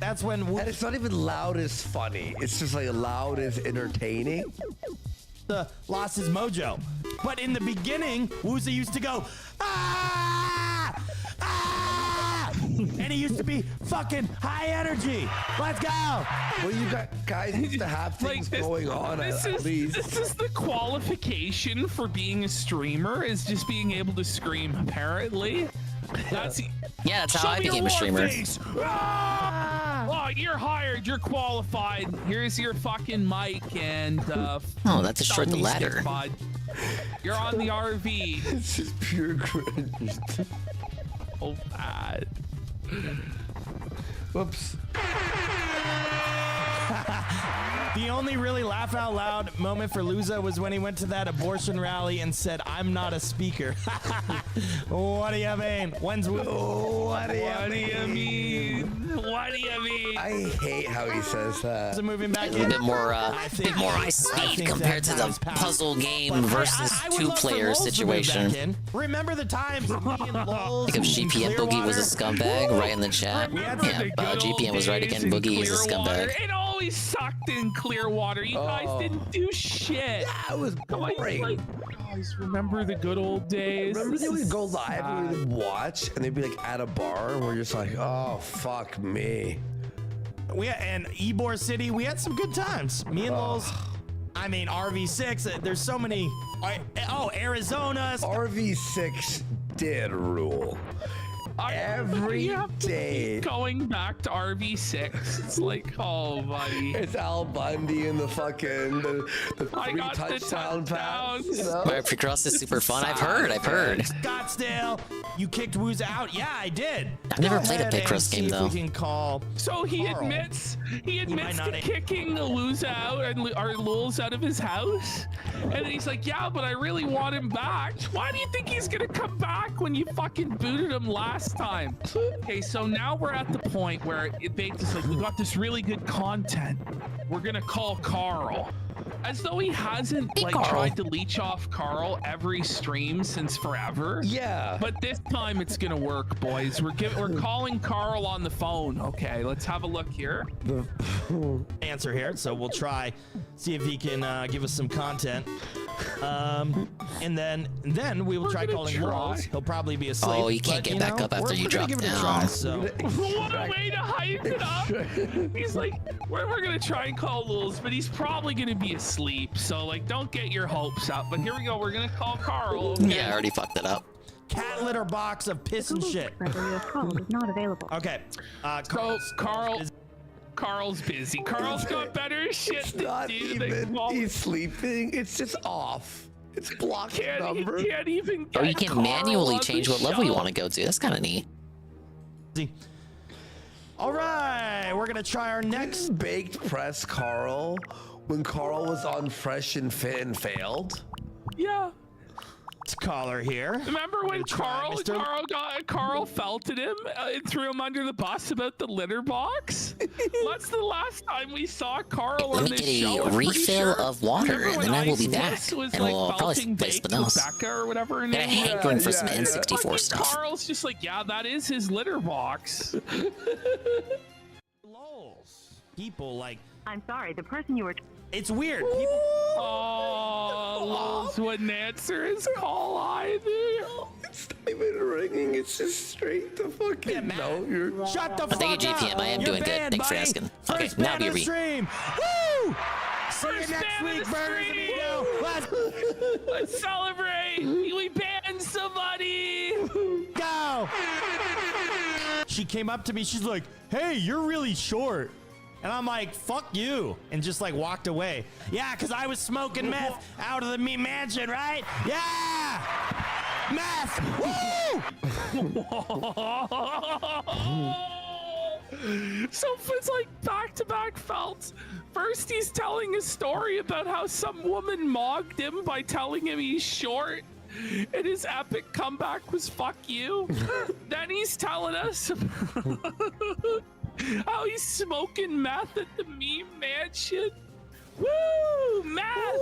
That's when and it's not even loud as funny. It's just like loud as entertaining. Lost his mojo. But in the beginning, Wooza used to go, ah! Ah! And he used to be fucking high energy. Let's go! Well, you got guys need to have things going on at least. This is the qualification for being a streamer, is just being able to scream, apparently. That's how I became a streamer. Ah! Oh, you're hired. You're qualified. Here's your fucking mic and oh, that destroyed the ladder. You're on the RV. It's just pure cringe. Oh, bad. Whoops. The only really laugh out loud moment for Luza was when he went to that abortion rally and said, "I'm not a speaker." What do you mean? When's What do you mean? What do you mean? I hate how he says that. So moving back A bit more ice speed compared to the puzzle game versus two-player situation. Remember the times me and Lulz Think of GPM Boogie was a scumbag right in the chat. Yeah, GPM was right again. Boogie is a scumbag. It always sucked in Clearwater. You guys didn't do shit. Yeah, it was boring. Guys, remember the good old days? Remember they would go live and we would watch, and they'd be like at a bar, and we're just like, oh fuck me. And Ybor City, we had some good times. Me and Lulz. I mean, RV6. There's so many. Oh, Arizona. RV6 did rule. Every day. Going back to RV6. It's like, oh, buddy. It's Al Bundy and the fucking the I 3 got touchdown pass. You know? Mario Precross is super fun. I've heard. Scottsdale, you kicked Wooza out. Yeah, I did. I've never played a Picross game though. We can call so he Carl. admits to kicking Luz out or Lulz out of his house, and then he's like, yeah, but I really want him back. Why do you think he's gonna come back when you fucking booted him last time? Okay, so now we're at the point where they just like, we got this really good content. We're gonna call Carl. As though he hasn't tried to leech off Carl every stream since forever. Yeah. But this time it's gonna work, boys. We're calling Carl on the phone. Okay, let's have a look here. Answer here, so we'll try, see if he can give us some content. And then we will try calling Lulz. He'll probably be asleep. Oh, you can't get back up after you drop down. What a way to hype it up. He's like, we're gonna try and call Lulz, but he's probably gonna be asleep. So like, don't get your hopes up. But here we go. We're gonna call Carl. Okay? Yeah, I already fucked it up. Cat litter box of piss and shit. is not available. Okay. Carl's busy. Carl's got better shit to do. He's sleeping. It's just off. It's blocked number. He can't even Or you can manually change what level you want to go to. That's kind of neat. All right, we're gonna try our next baked press Carl when Carl was on Fresh and Fit and failed. Yeah. Caller here. Remember when Carl felt at him and threw him under the bus about the litter box? That's the last time we saw Carl on this show. Let me get a refill of water, and then I will be back. And we'll probably play something else. Or whatever her name. And a hankering for some N64 stuff. Carl's just like, yeah, that is his litter box. People like. I'm sorry, the person you were. It's weird. Lulz wouldn't answer his call either. It's not even ringing. It's just straight to fucking no. Shut the fuck up. Thank you, GPM. I am doing good. Thanks for asking. Okay, now be re. Woo! See you next week, Burgers Amigo. Let's celebrate. We banned somebody. Go. She came up to me. She's like, "Hey, you're really short." And I'm like, fuck you. And just like walked away. Yeah, because I was smoking meth out of the mansion, right? Yeah! Meth! Woo! So it's like back-to-back felts. First, he's telling a story about how some woman mogged him by telling him he's short. And his epic comeback was fuck you. Then he's telling us how he's smoking meth at the meme mansion. Woo! Meth!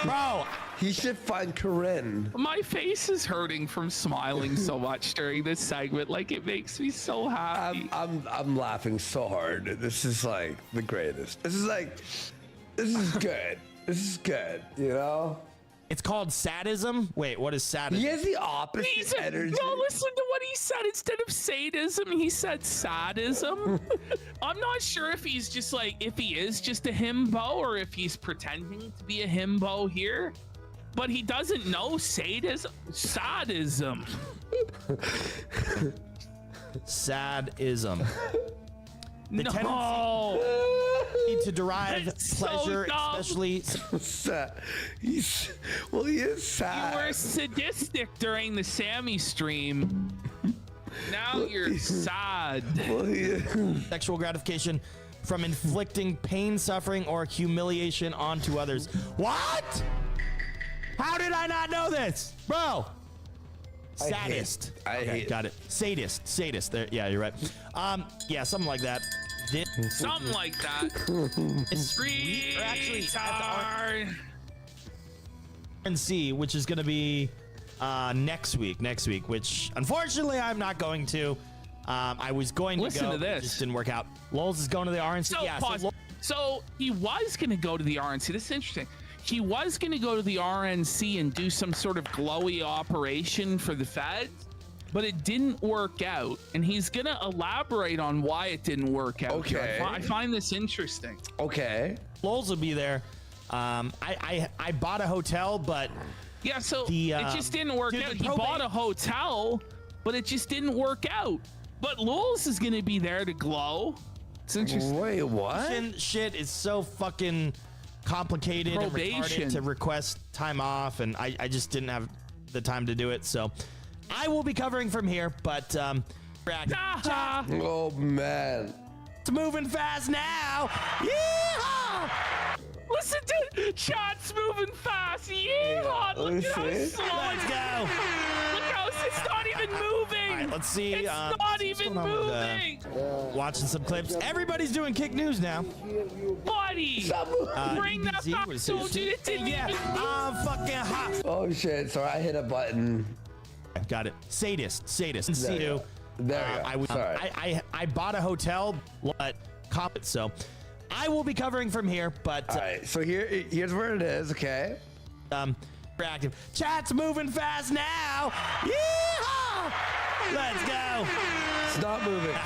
Bro, he should find Corinne. My face is hurting from smiling so much during this segment. Like, it makes me so happy. I'm laughing so hard. This is like the greatest. This is good. This is good, you know? It's called sadism. Wait, what is sadism? He has the opposite energy. No, listen to what he said. Instead of sadism, he said sadism. I'm not sure if he's just like, if he is just a himbo or if he's pretending to be a himbo here. But he doesn't know sadism. Sadism. Sadism. The no. tendency to derive pleasure, especially. He is sad. You were sadistic during the Sammy stream. Now you're sad. Sexual gratification from inflicting pain, suffering, or humiliation onto others. What? How did I not know this, bro? Sadist. I hate got it. Sadist. There. Yeah, you're right. Yeah, something like that. Something like that. It's actually at the RNC, which is going to be next week, which unfortunately I'm not going to. I was going to Listen go, to this. It just didn't work out. Lols is going to the RNC. So, yeah, pause. So he was going to go to the RNC. This is interesting. He was going to go to the RNC and do some sort of glowy operation for the feds, but it didn't work out. And he's going to elaborate on why it didn't work out. Okay. I find this interesting. Okay. Lols will be there. I bought a hotel, but yeah, so the, it just didn't work dude, out. the He bought a hotel, but it just didn't work out. But Lols is going to be there to glow. It's interesting. Wait, what? Shit is so fucking complicated and Probation. retarded to request time off, and I just didn't have the time to do it. So I will be covering from here, but Oh man, it's moving fast now. Yeehaw! Listen to chat's moving fast. Yeah, look at how slow. Let's go. Look how it's not even moving. All right, let's see. It's not even moving. Watching some clips. Everybody's doing kick news now. Buddy, bring that EBZ, back. what is So, it? dude, it didn't Yeah, even I'm fucking hot. Oh shit! Sorry, I hit a button. Got it. Sadist. See There you. There you go. I was. Sorry. I bought a hotel, but cop it. So I will be covering from here. But all right. So here's where it is. Okay. Active. Chat's moving fast now. Yeehaw! Let's go. Stop moving.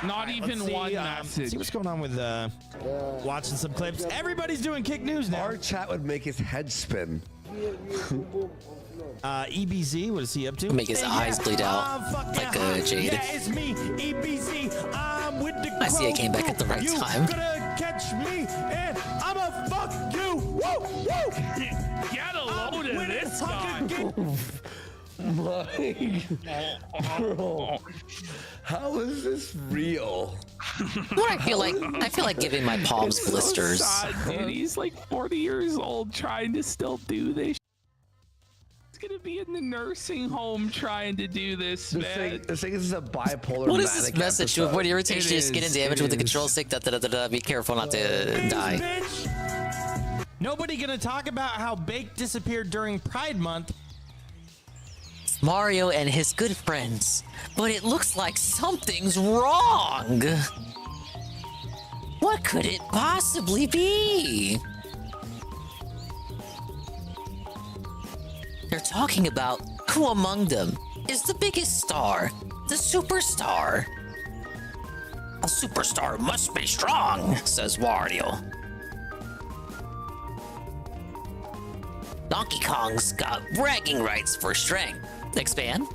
Not even one message. See what's going on with watching some clips. Everybody's doing kick news now. Our chat would make his head spin. EBZ, what is he up to? Make his eyes bleed out like a jade. Yeah, it's me, EBZ. I'm with the I see I came back at the right you time. gonna catch me and I'ma fuck you. Woo, woo. Get a load of this guy. Bro, how is this real? What I feel like giving my palms blisters. So sad, dude. He's like 40 years old trying to still do this. He's gonna be in the nursing home trying to do this, man. This thing is a bipolar. What is this message? To avoid irritation, It just skin and is, damage it with the is. control stick. Be careful not to die. Bitch. Nobody gonna talk about how Bake disappeared during Pride Month. Mario and his good friends. But it looks like something's wrong. What could it possibly be? They're talking about who among them is the biggest star, the superstar. A superstar must be strong, says Wario. Donkey Kong's got bragging rights for strength. Expand.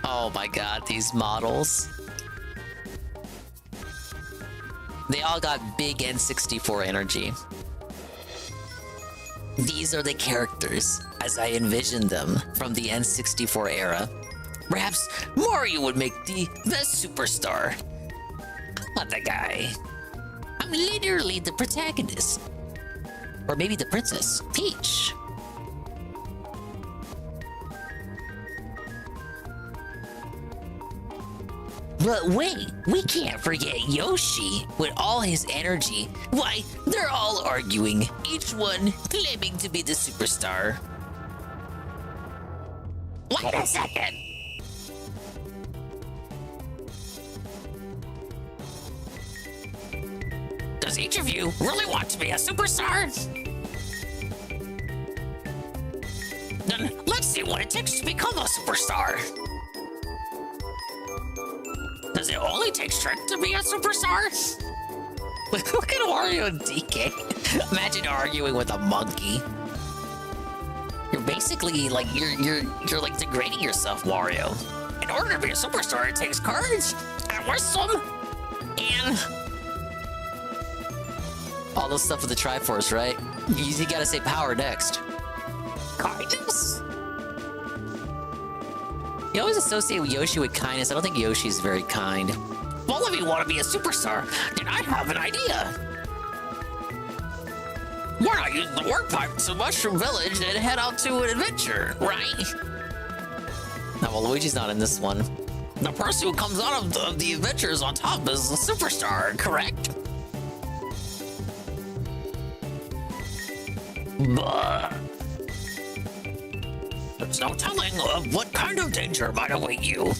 Oh my god, these models. They all got big N64 energy. These are the characters as I envisioned them from the N64 era. Perhaps Mario would make the superstar. I'm not the guy. I'm literally the protagonist. Or maybe the princess, Peach. But wait, we can't forget Yoshi with all his energy. Why, they're all arguing, each one claiming to be the superstar. Wait a second. Does each of you really want to be a superstar? Then let's see what it takes to become a superstar. Does it only take strength to be a superstar? Look at Wario and DK. Imagine arguing with a monkey. You're basically like you're like degrading yourself, Wario. In order to be a superstar, it takes courage and wisdom and all those stuff with the Triforce, right? You gotta say power next. Kindness? You always associate Yoshi with kindness. I don't think Yoshi's very kind. Well, if you want to be a superstar, then I have an idea. We're not using the work pipe to Mushroom Village and head out to an adventure, right? No, well, Luigi's not in this one. The person who comes out of the adventures on top is a superstar, correct? But there's no telling of what kind of danger might await you.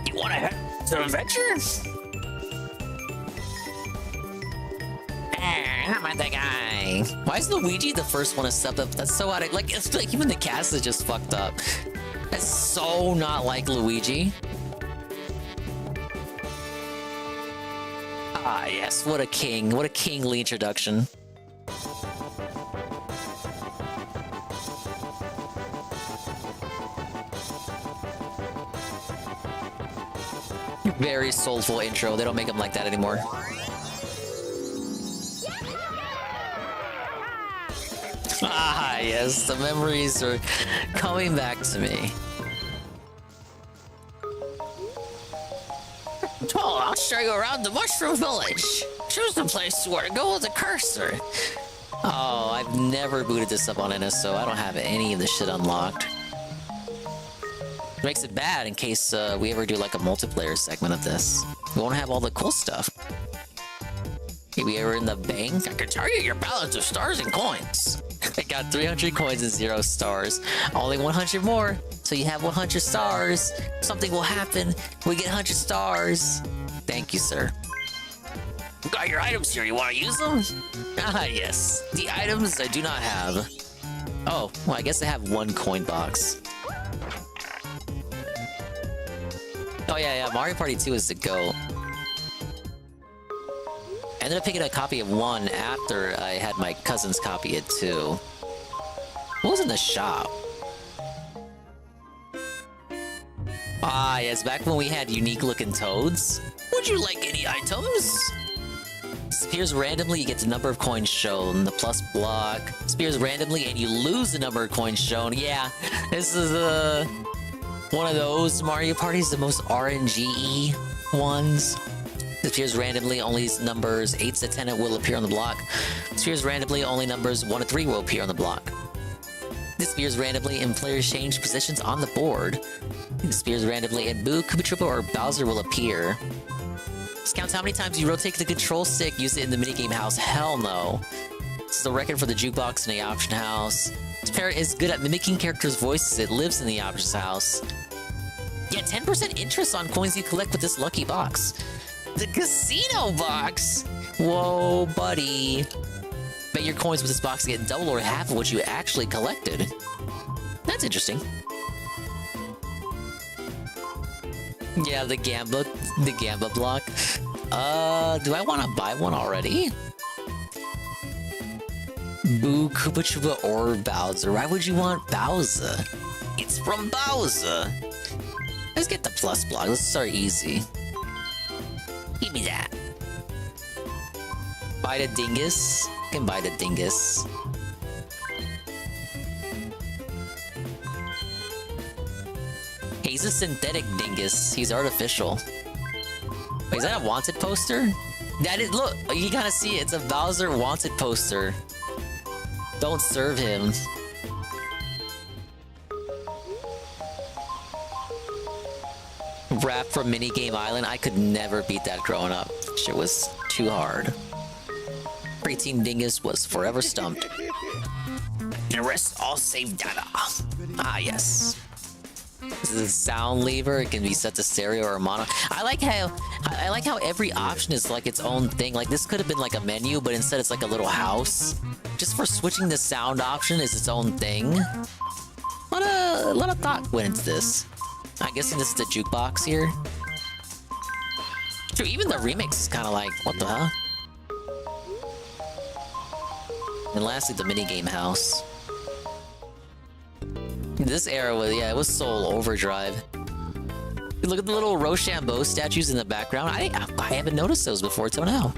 You want to head to adventures? I'm the guy. Why is Luigi the first one to step up? That's so out of like. It's like even the cast is just fucked up. That's so not like Luigi. Ah, yes. What a king. What a kingly introduction. Very soulful intro. They don't make them like that anymore. Ah, yes. The memories are coming back to me. Well, I'll show you around the Mushroom Village. Choose the place where to go with the cursor. Oh, I've never booted this up on NS, so I don't have any of this shit unlocked. It makes it bad in case we ever do like a multiplayer segment of this. We won't have all the cool stuff. Maybe ever in the bank? I can tell you your balance of stars and coins. I got 300 coins and 0 stars. Only 100 more. So you have 100 stars. Something will happen. We get 100 stars. Thank you, sir. Got your items here. You want to use them? Ah, yes. The items I do not have. Oh, well, I guess I have 1 coin box. Oh, yeah. Mario Party 2 is the go. I ended up picking a copy of 1 after I had my cousin's copy it 2. What was in the shop? Ah, yes, back when we had unique looking toads. Would you like any items? Appears randomly, you get the number of coins shown. The plus block appears randomly and you lose the number of coins shown. Yeah, this is one of those Mario parties, the most RNG-y ones. It appears randomly, only numbers 8 to 10 will appear on the block. It appears randomly, only numbers 1 to 3 will appear on the block. This appears randomly and players change positions on the board. This appears randomly and Boo, Koopa Troopa, or Bowser will appear. This counts how many times you rotate the control stick, use it in the minigame house. Hell no. This is the record for the jukebox in the option house. This parrot is good at mimicking characters' voices. It lives in the options house. Get 10% interest on coins you collect with this lucky box. The casino box? Whoa, buddy. Bet your coins with this box get double or half of what you actually collected. That's interesting. Yeah, the Gamba block. Do I want to buy one already? Boo, Koopa Troopa, or Bowser? Why would you want Bowser? It's from Bowser. Let's get the plus block. Let's start easy. Give me that. Buy the Dingus. I can buy the Dingus. Hey, he's a synthetic Dingus. He's artificial. Wait, is that a wanted poster? That is, look, you gotta see it. It's a Bowser wanted poster. Don't serve him. Rap from Minigame Island. I could never beat that growing up. Shit was too hard. Preteen Dingus was forever stumped. The rest all save data. Ah, yes. This is a sound lever. It can be set to stereo or mono. I like how every option is like its own thing. Like this could have been like a menu, but instead it's like a little house. Just for switching the sound option is its own thing. A lot of thought went into this. I'm guessing this is the jukebox here. True, even the remix is kind of like, what the hell? And lastly, the minigame house. This era was, yeah, it was Soul Overdrive. Look at the little Rochambeau statues in the background. I haven't noticed those before till now.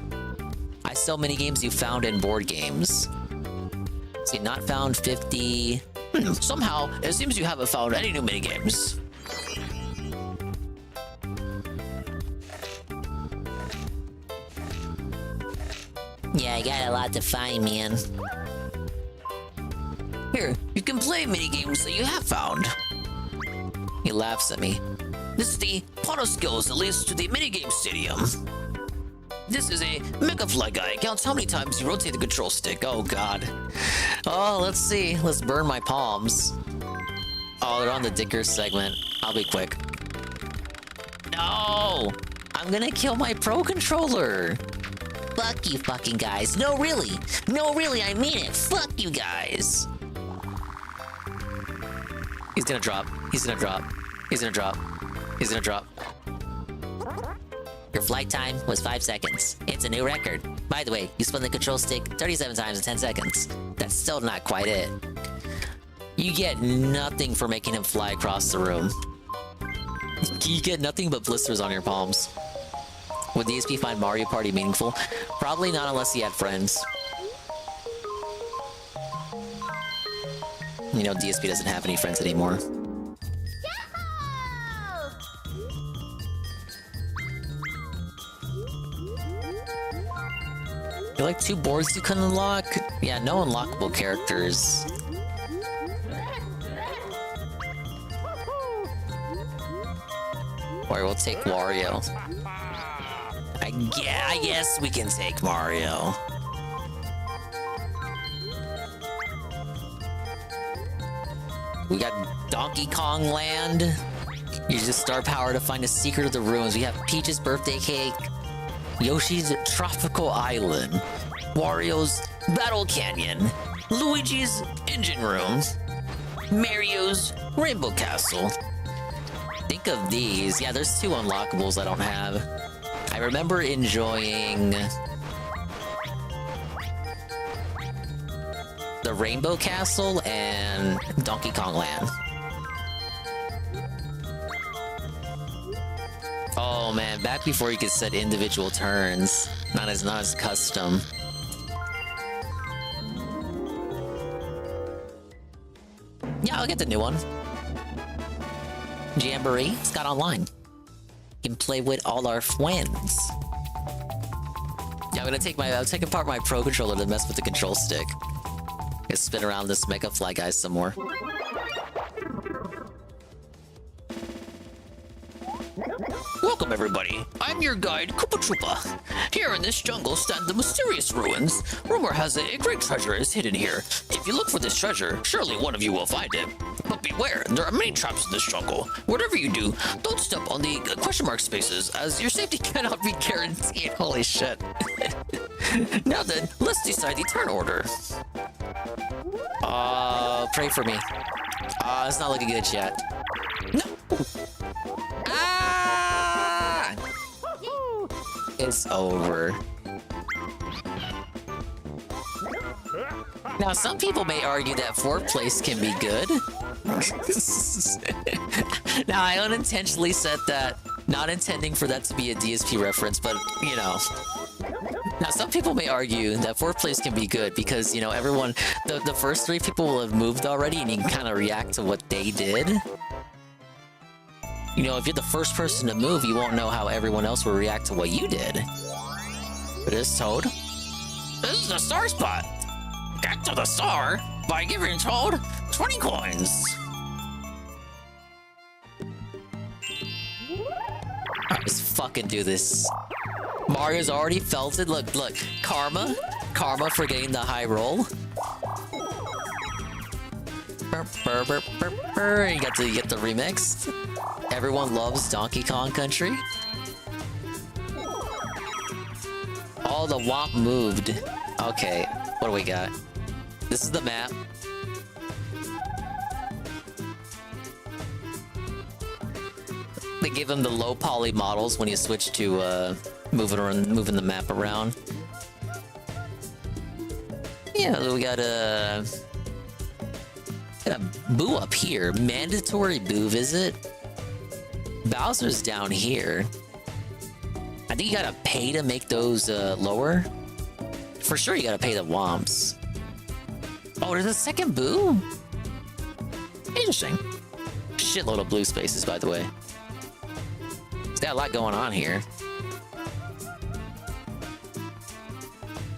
I sell minigames you found in board games. See, not found 50. Somehow, it seems you haven't found any new minigames. Yeah, I got a lot to find, man. Here, you can play minigames that you have found. He laughs at me. This is the pot of skills that leads to the minigame stadium. This is a Mega Fly Guy. It counts how many times you rotate the control stick. Oh, God. Oh, let's see. Let's burn my palms. Oh, they're on the Dingus segment. I'll be quick. No! I'm gonna kill my Pro Controller. Fuck you fucking guys. No, really. No, really, I mean it. Fuck you guys. He's gonna drop. He's gonna drop. He's gonna drop. He's gonna drop. Your flight time was 5 seconds. It's a new record. By the way, you spun the control stick 37 times in 10 seconds. That's still not quite it. You get nothing for making him fly across the room. You get nothing but blisters on your palms. Would DSP find Mario Party meaningful? Probably not unless he had friends. You know, DSP doesn't have any friends anymore. You're like 2 boards you can unlock? Yeah, no unlockable characters. Or we'll take Wario. I guess we can take Mario. We got Donkey Kong Land. Use the star power to find a secret of the ruins. We have Peach's birthday cake, Yoshi's Tropical Island, Wario's Battle Canyon, Luigi's Engine Room, Mario's Rainbow Castle. Think of these. Yeah, there's 2 unlockables I don't have. I remember enjoying the Rainbow Castle and Donkey Kong Land. Oh man, back before you could set individual turns, not as custom. Yeah, I'll get the new one. Jamboree, it's got online. You can play with all our friends. Yeah, I'll take apart my Pro Controller to mess with the control stick. Gonna spin around this Mega Fly Guy some more. Welcome everybody, I'm your guide Koopa Troopa. Here in this jungle stand the mysterious ruins. Rumor has it a great treasure is hidden here. If you look for this treasure, surely one of you will find it. But beware, there are many traps in this jungle. Whatever you do, don't step on the question mark spaces, as your safety cannot be guaranteed. Holy shit. Now then, let's decide the turn order. Pray for me. It's not looking good yet. No! Ah! It's over. Now, some people may argue that 4th place can be good. Now, I unintentionally said that, not intending for that to be a DSP reference, but, you know. Now, some people may argue that 4th place can be good because, you know, everyone, the first 3 people will have moved already and you can kind of react to what they did. You know, if you're the first person to move, you won't know how everyone else will react to what you did. But it's Toad. This is the star spot. Get to the star by giving Toad 20 coins. Alright, let's fucking do this. Mario's already felt it. Look. Karma for getting the high roll. You get the remix. Everyone loves Donkey Kong Country. Oh, the Womp moved. Okay, what do we got? This is the map. They give him the low poly models when you switch to moving the map around. Yeah, we got a boo up here. Mandatory boo visit. Bowser's down here. I think you gotta pay to make those lower. For sure, you gotta pay the Womps. Oh, there's a second Boo? Interesting. Shitload of blue spaces, by the way. It's got a lot going on here.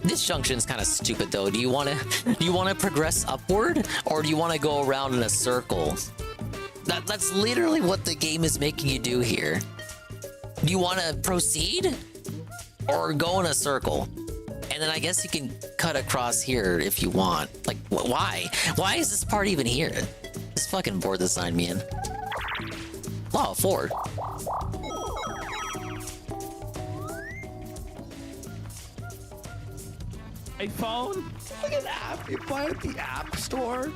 This junction's kind of stupid though. Do you want to progress upward, or do you want to go around in a circle? That's literally what the game is making you do here. Do you want to proceed, or go in a circle? And then I guess you can cut across here if you want. Like, why? Why is this part even here? This fucking board design, man. Wow, Ford. iPhone? Look at that. You buy it at the App Store?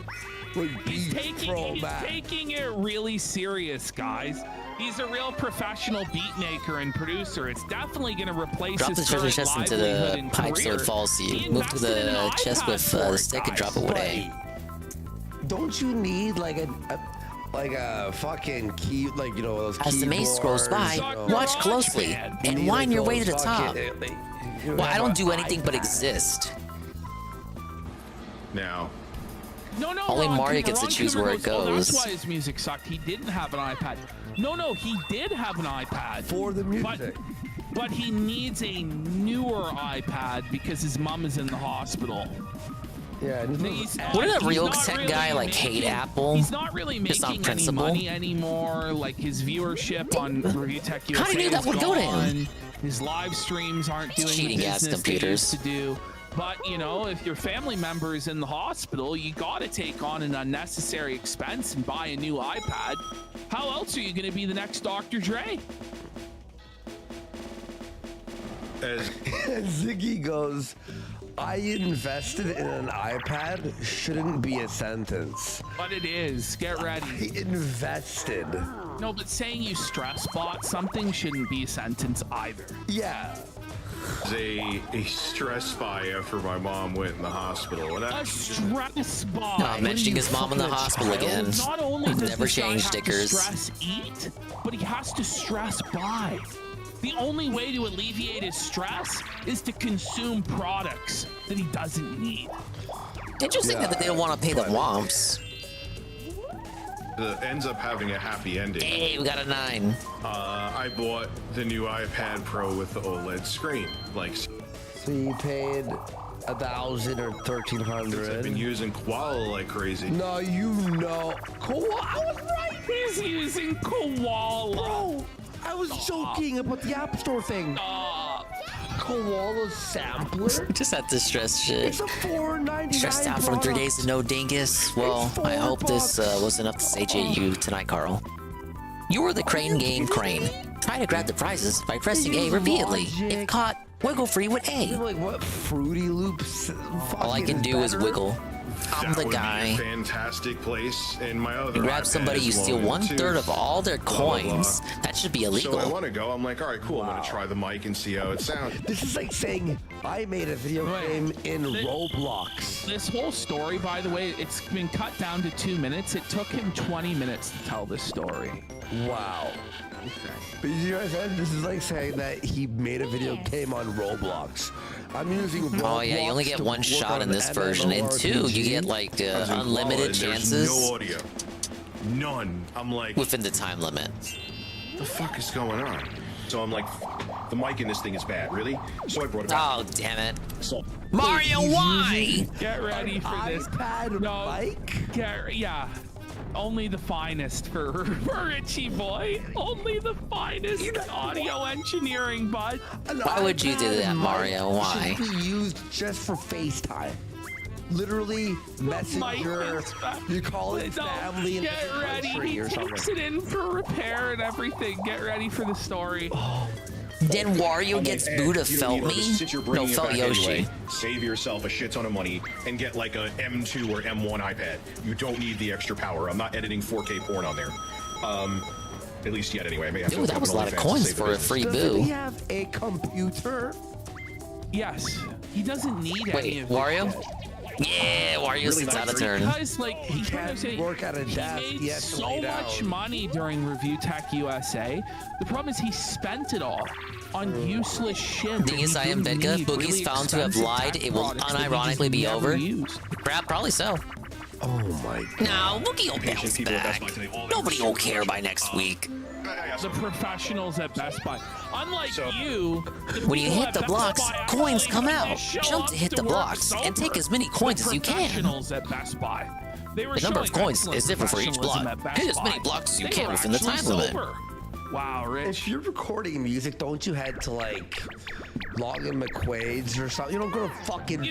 He's taking it really serious, guys. He's a real professional beat maker and producer. It's definitely going to replace drop his the treasure chest into the and pipe so career. it falls to He you. Move to invested in the an chest iPad with for the it, stick and guys. drop it with A. Don't you need like a fucking key, like, you know, those As the maze scrolls by, watch closely and wind your way to the top. Well, I don't do anything but exist. Now. No, Only Ron Mario Coomer- gets to Ron choose Coomer where it "Oh, goes." that's why his music sucked. He didn't have an iPad. No, he did have an iPad. For the music. But he needs a newer iPad because his mom is in the hospital. Yeah, Wouldn't a real tech guy like hate Apple? He's not really Just on making any principle? money anymore. Like his viewership on Review Tech USA How do you know that is would go to him? gone. His live streams aren't doing Cheating the ass business computers. they used to do. But you know, if your family member is in the hospital, you got to take on an unnecessary expense and buy a new iPad. How else are you going to be the next Dr. Dre? Ziggy goes, I invested in an iPad shouldn't be a sentence. But it is. Get ready. I invested. No, but saying you stress bought something shouldn't be a sentence either. Yeah. A stress spy after my mom went in the hospital. And A stress bot. No, mentioning his mom in the hospital again. Not only does Never this guy change have to stickers. stress eat, but he has to stress buy. The only way to alleviate his stress is to consume products that he doesn't need. Interesting that they don't want to pay the womps. ends up having a happy ending. Hey, we got a 9. I bought the new iPad Pro with the OLED screen. Like, so you paid 1,000 or 1,300. I've been using Koala like crazy. No, you know, Koala. I was right. He's using Koala. Bro, I was joking about the App Store thing. Koala sampler. Just that distress shit. It's a $4.99. Stressed out from 3 days of no Dingus. Well, I hope this was enough to satiate you tonight, Carl. You were the Crane Game Crane. Try to grab the prizes by pressing A repeatedly. If caught, wiggle free with A. Like what Fruity Loops? All I can do is wiggle. I'm the guy. Be a fantastic place. And my other You grab iPad somebody, you is steal loaded, too. 1/3 of all their Blah, blah, blah. coins. That should be illegal. So I want to go. I'm like, all right, cool. I'm gonna try the mic and see how it sounds. This is like saying I made a video game in Roblox. This whole story, by the way, it's been cut down to 2 minutes. It took him 20 minutes to tell this story. Wow. But you know what I'm saying? This is like saying that he made a video game on Roblox. I'm using Roblox. Oh yeah, you only get one shot in this version, and 2, you get like unlimited chances. No audio. None. I'm like, within the time limit. What the fuck is going on? So I'm like, the mic in this thing is bad, really? So I brought it back. Oh damn it! So Mario, why? Get ready for this. iPad mic? Yeah. Only the finest for Richie boy. Only the finest in audio engineering, bud. Why would you do that, Mario? Why? Should be used just for FaceTime. Literally, Messenger. You call it family and Get ready. He takes it in for repair and everything. Get ready for the story. Then Wario gets booed of Felt Me? No, Felt Yoshi. Save yourself a shit ton of money and get like a M2 or M1 iPad. You don't need the extra power. I'm not editing 4K porn on there. At least yet anyway. I may have Dude, that was a lot of coins for a free Does boo. he have a computer? Yes. He doesn't need any Wait, of Wario? this. Yeah, Wario sits out of turn. Because like He can't work at a desk. He He made has to so lay much down. money during Review Tech USA. The problem is he spent it all. on useless shit. Dingus, I am Bedka. Boogie's found to have lied. It will unironically be over. Crap, probably so. Oh my god. No, Boogie will bounce back. Nobody will care by next week. The professionals at Best Buy. Unlike you, when you hit the blocks, coins come out. Jump to hit the blocks and take as many coins as you can. At Best Buy. The number of coins is different for each block. Hit as many blocks as you can within the time limit. Wow, Rich. If you're recording music, don't you head to like log in McQuaid's or something? You don't go to fucking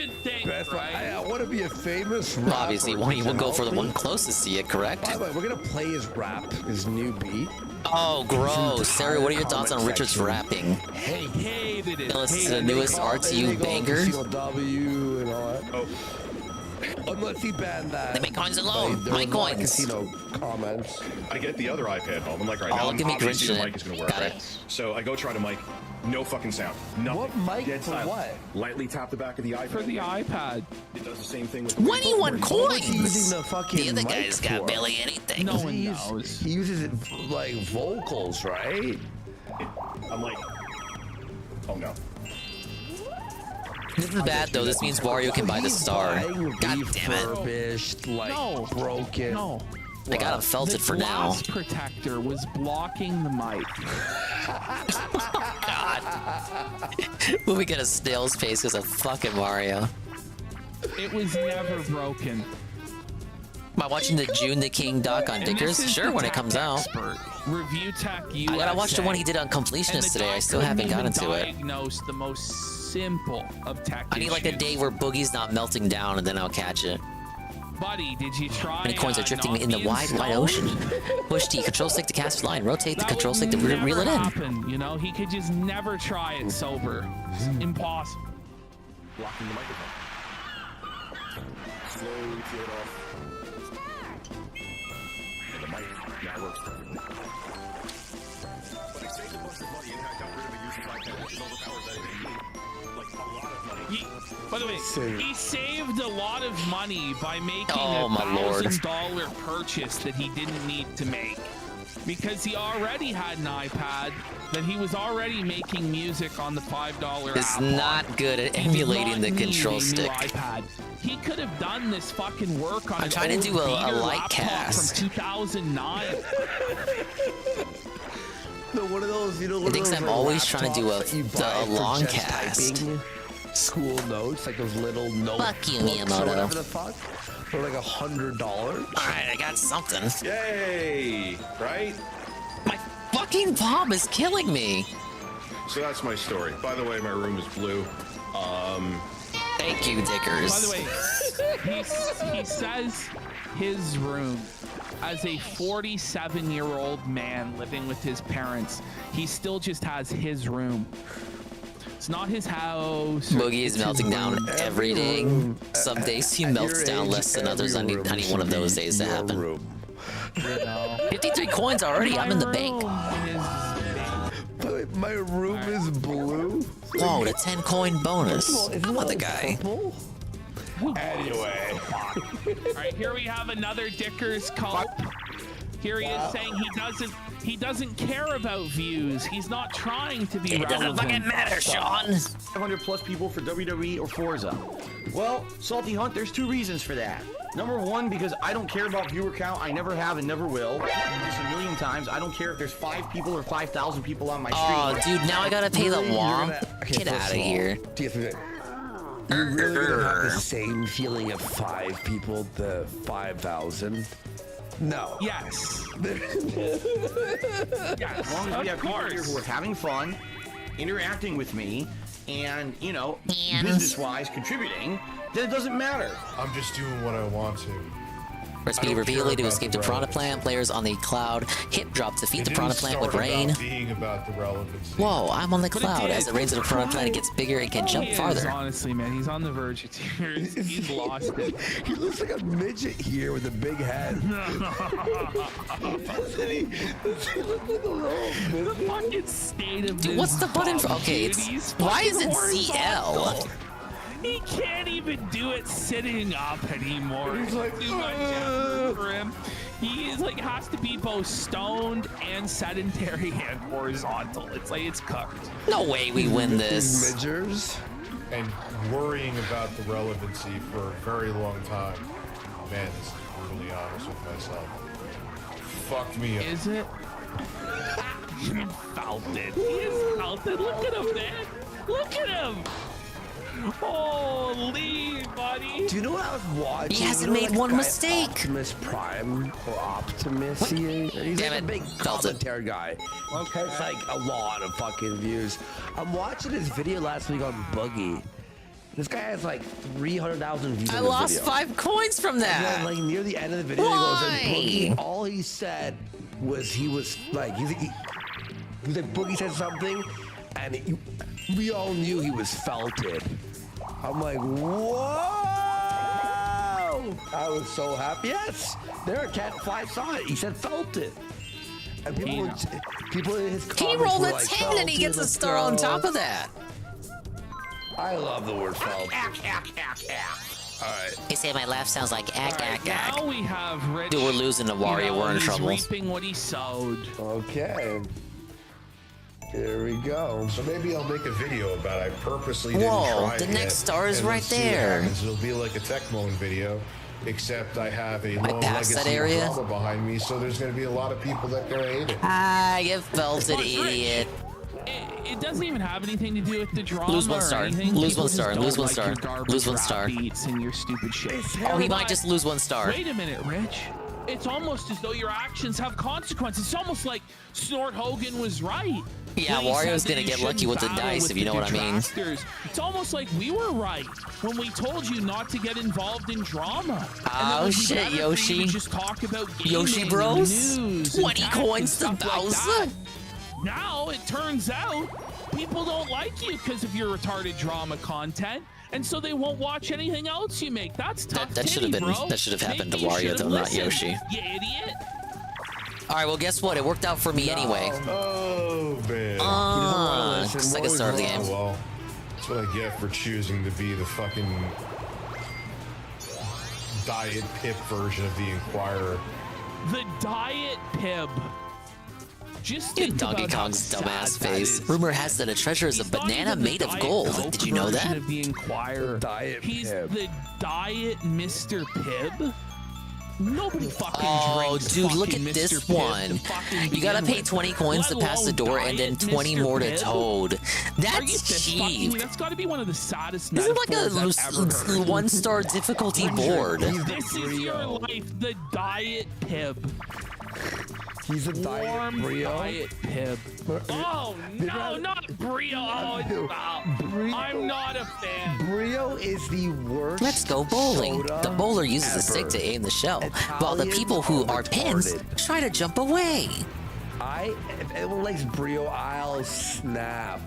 Best Buy. I want to be a famous rapper. Obviously, you will go for the one closest to you, correct? By the way, we're gonna play his rap, his new beat. Oh, gross. Sarah, what are your thoughts on Richard's rapping? Hated it. This is the newest RTU banger. W and all that. Oh. Unless he banned that. Leave my coins alone. My coins. Casino comments. I get the other iPad home. I'm like, right now, give me obviously Grinch the mic is going to work, right? So I go try to mic. No fucking sound. Nothing. What mic Dead for silent. what? Lightly tap the back of the iPad. For the iPad. It does the same thing with 21 coins. Using the fucking The other mic guy's got for? barely anything. No one knows. He uses it like vocals, right? I'm like, oh no. This is bad though. This means Wario can buy the star. God damn it. Refurbished, like broken. No. I got him felted for now. The glass protector was blocking the mic. God. When we get a snail's face because of fucking Mario. It was never broken. Am I watching the June the King doc on Dingus? Sure, when it comes out. Review Tech USA. I gotta watch the one he did on Completionist today. I still haven't gotten to it. Diagnose the most simple of tech I need like a day where Boogie's not melting down and then I'll catch it. Buddy, did you try? Many coins are drifting in the wide ocean. Push T, control stick to cast line. Rotate the control stick to reel it in. Happen, you know, he could just never try it sober. It's impossible. Blocking the microphone. Slowly peel it off. And the mic now works perfectly. But I saved a bunch of money and I got rid of a user's iPad, which is overpowered that it needed like a lot of money. By the way, he saved a lot of money by making Oh, my Lord. a $1,000 purchase that he didn't need to make. Because he already had an iPad that he was already making music on the $5 It's app. not good at emulating the control stick. iPad. He could have done this fucking work on I'm an trying to old do a beater light laptop cast. from 2009. No, one of those, you know, He thinks I'm always trying to do a long just cast. typing school notes, like those little notes. Fuck you, or Miyamoto. whatever the fuck, for like $100. Alright, I got something. Yay! Right? My fucking palm is killing me. So that's my story. By the way, my room is blue. Thank you, Dickers. By the way, he says his room. As a 47-year-old man living with his parents, he still just has his room. It's not his house. Boogie is melting down every day. Some days he melts down less than others. I need one of those days to happen. 53 coins already. I'm in the bank. My room is blue. Whoa, the 10 coin bonus. I'm not the guy. Anyway. All right, here we have another Dickers cult. Here he is saying he doesn't care about views. He's not trying to be It doesn't fucking matter, Sean. 500 plus people for WWE or Forza. Well, Salty Hunt, there's two reasons for that. Number one, because I don't care about viewer count. I never have and never will. Just a million times. I don't care if there's 5 people or 5,000 people on my stream. Oh, dude, now I gotta pay the womp. Get out of here. You're really gonna have the same feeling of 5 people to 5,000? No. Yes. As long as we have people here who are having fun, interacting with me, and, you know, business-wise contributing, then it doesn't matter. I'm just doing what I want to. Press B revealing to escape the Piranha Plant. Players on the cloud. Hip drop to defeat the Piranha Plant with rain. Being about the relevancy. Whoa, I'm on the cloud. As it rains in the Piranha Plant, it gets bigger and can jump farther. Honestly, man, he's on the verge of tears. He's lost it. He looks like a midget here with a big head. Doesn't he? Does he look like a little midget? The fucking state of Dude, what's the button for? Okay, it's why is it CL? He can't even do it sitting up anymore. He's like, too much effort for him. He's like has to be both stoned and sedentary and horizontal. It's like it's cooked. No way we win this. Midgers. And worrying about the relevancy for a very long time. Man, this is brutally honest with myself. Fucked me up. Is it? You felt it. He is felt it. Look at him, man. Look at him. Holy, buddy. Do you know what I was watching? He hasn't made one mistake. Optimus Prime or Optimus. He's Damn like it. a big commentary guy. Okay. It's like a lot of fucking views. I'm watching his video last week on Boogie. This guy has like 300,000 views. I lost 5 coins from that. And then, like near the end of the video, Why? he goes, and Boogie, all he said was he was like, he's like Boogie said something, and we all knew he was felted. I'm like, whoa! I was so happy. Yes, there, Cat 5 saw it. He said felted. And people in his comments He rolled were a like, 10 and he gets a star on top of that. I love the word felt. Alright. They say my laugh sounds like ack, ack, ack. Now we have Rich. Dude, we're losing to Wario. We're in he's trouble. reaping what he sowed. Okay. Here we go. So maybe I'll make a video about I purposely Whoa, didn't try the it next yet, star is and then right see what there. happens. It'll be like a Tecmo video, except I have a long past that legacy of area? drama behind me, so there's going to be a lot of people that are going to hate it. Ah, you felted, idiot. It doesn't even have anything to do with the drama. Lose one or star. anything. Lose People one just star. don't Lose one like star. your garbage Lose one rap star. Beats and your stupid shit. Oh, he might just lose 1 star. Wait a minute, Rich. It's almost as though your actions have consequences. It's almost like Snort Hogan was right. Yeah, when he Wario's said that gonna you get lucky shouldn't with the battle dice, with if you know the what I mean. detractors. It's almost like we were right when we told you not to get involved in drama. Oh shit, Yoshi. Just talk about Yoshi gaming Bros? and news 20 and coins to stuff like that. Bowser? Now it turns out people don't like you because of your retarded drama content, and so they won't watch anything else you make. That's tough. That should have been. bro. That should have happened to Maybe you Wario, should've though, not listened, Yoshi. You idiot. All right, well, guess what? It worked out for me anyway. Oh, man. Because I can start the game. Well, that's what I get for choosing to be the fucking Diet Pip version of the Inquirer. The Diet Pib. Just Dude, think Donkey about how Kong's sad dumbass that face. is. Rumor has that a treasure is a He's not banana even the made of Diet gold. Coke Did you know version that? Of the Inquirer. Diet He's Pib. the Diet Mr. Pibb. Nobody fucking Oh, drinks dude, look at fucking this Mr. Pibb one. to fucking You gotta begin pay with, 20 coins to let pass the alone door and then Diet 20 Mr. more to Pibb. Toad. Are you That's this fucking- cheap. That's gotta be one of the saddest This is like metaphors I've ever heard. a 1-star difficulty board. This is your life, the Diet Pib. He's a Diet Warm Brio. Diet Pib. Oh, no, not Brio. Oh, I'm not a fan. Brio is the worst. Let's go bowling. soda The bowler uses a stick ever. to aim the shell, while the Italians people who are pins retarded. try to jump away. If anyone likes Brio, I'll snap.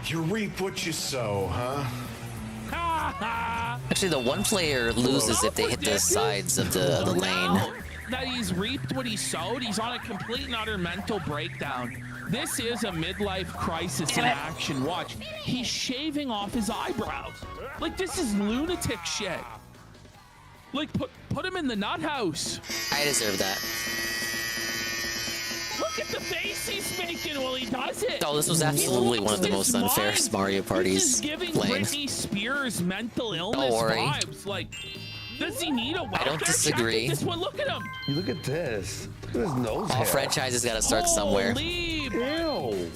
You reap what you sow, huh? Actually, the one player loses if they hit the sides of the lane. That he's reaped what he sowed, he's on a complete and utter mental breakdown. This is a midlife crisis in action. Watch, he's shaving off his eyebrows. Like, this is lunatic shit. Like, put him in the nut house. I deserve that. Look at the face he's making while he does it. Oh, this was absolutely one of the most unfair Mario This parties is giving playing. Britney Spears mental illness worry. vibes. Like, does he need a welfare I don't check disagree. at this one? Look at him. You look at this. Look at his nose. All hair. franchises gotta start somewhere. Ew.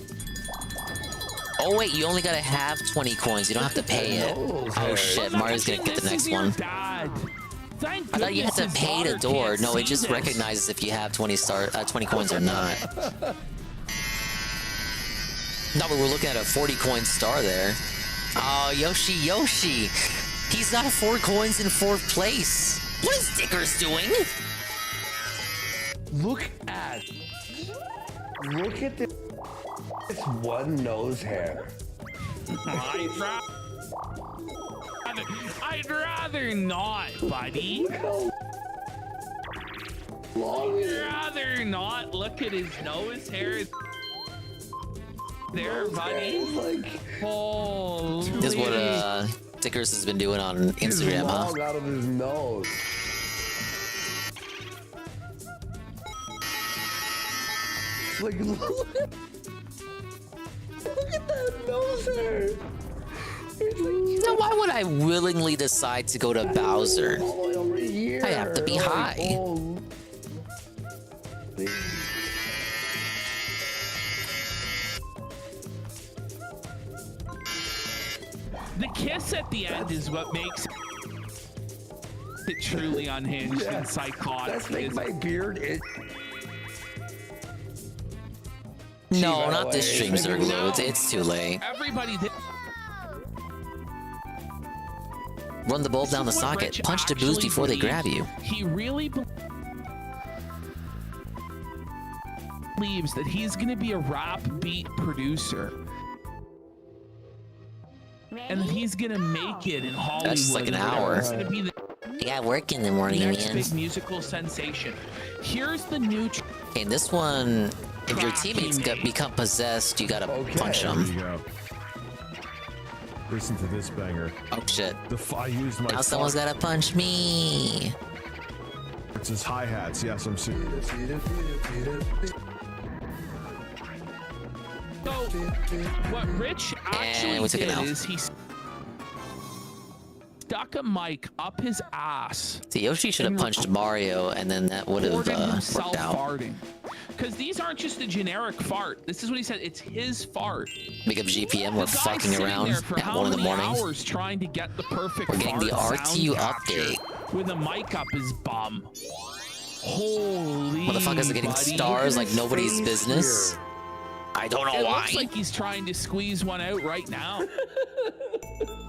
Oh wait, you only gotta have 20 coins. You don't have to pay it. Oh shit, Mario's gonna get the next one. Thank I thought you had to goodness his pay the daughter door. can't No, it see just this. recognizes if you have 20 coins or not. No, but we're looking at a 40 coin star there. Oh, Yoshi. He's got 4 coins in 4th place. What is Dingus doing? Look at this one nose hair. I'd rather not, buddy. I'd rather not look at his nose hair. There, buddy. Holy. This is what Dingus has been doing on Instagram, huh? Out of his nose. Look at that noser. Now, why would I willingly decide to go to Bowser? I have to be high. The kiss at the end is what makes it truly unhinged and psychotic. That's like my beard. No, not this stream, Zerglo. It's too late. Everybody did. Run the bulb down the socket. Punch the booze before they grab you. He really believes that he's going to be a rap beat producer. And that he's going to make it in Hollywood. That's just like an hour. He's going to be the got work in the morning, next man. big musical sensation. Here's the new... In this one, if your teammates become possessed, you gotta punch them. There you go. Listen to this banger. Oh shit. I used my now someone's gotta punch me. It's his hi-hats. Yes, I'm serious. So, what Rich actually did is he stuck a mic up his ass. See, Yoshi should have punched Mario, and then that would have worked out. Farting. Because these aren't just a generic fart. This is what he said. It's his fart. Make up GPM. We're fucking around at 1 in the morning. Hours trying to get the perfect. We're getting the RTU update with a mic up his bum. Holy. Motherfuckers are getting stars like nobody's business. I don't know why. It looks like he's trying to squeeze one out right now.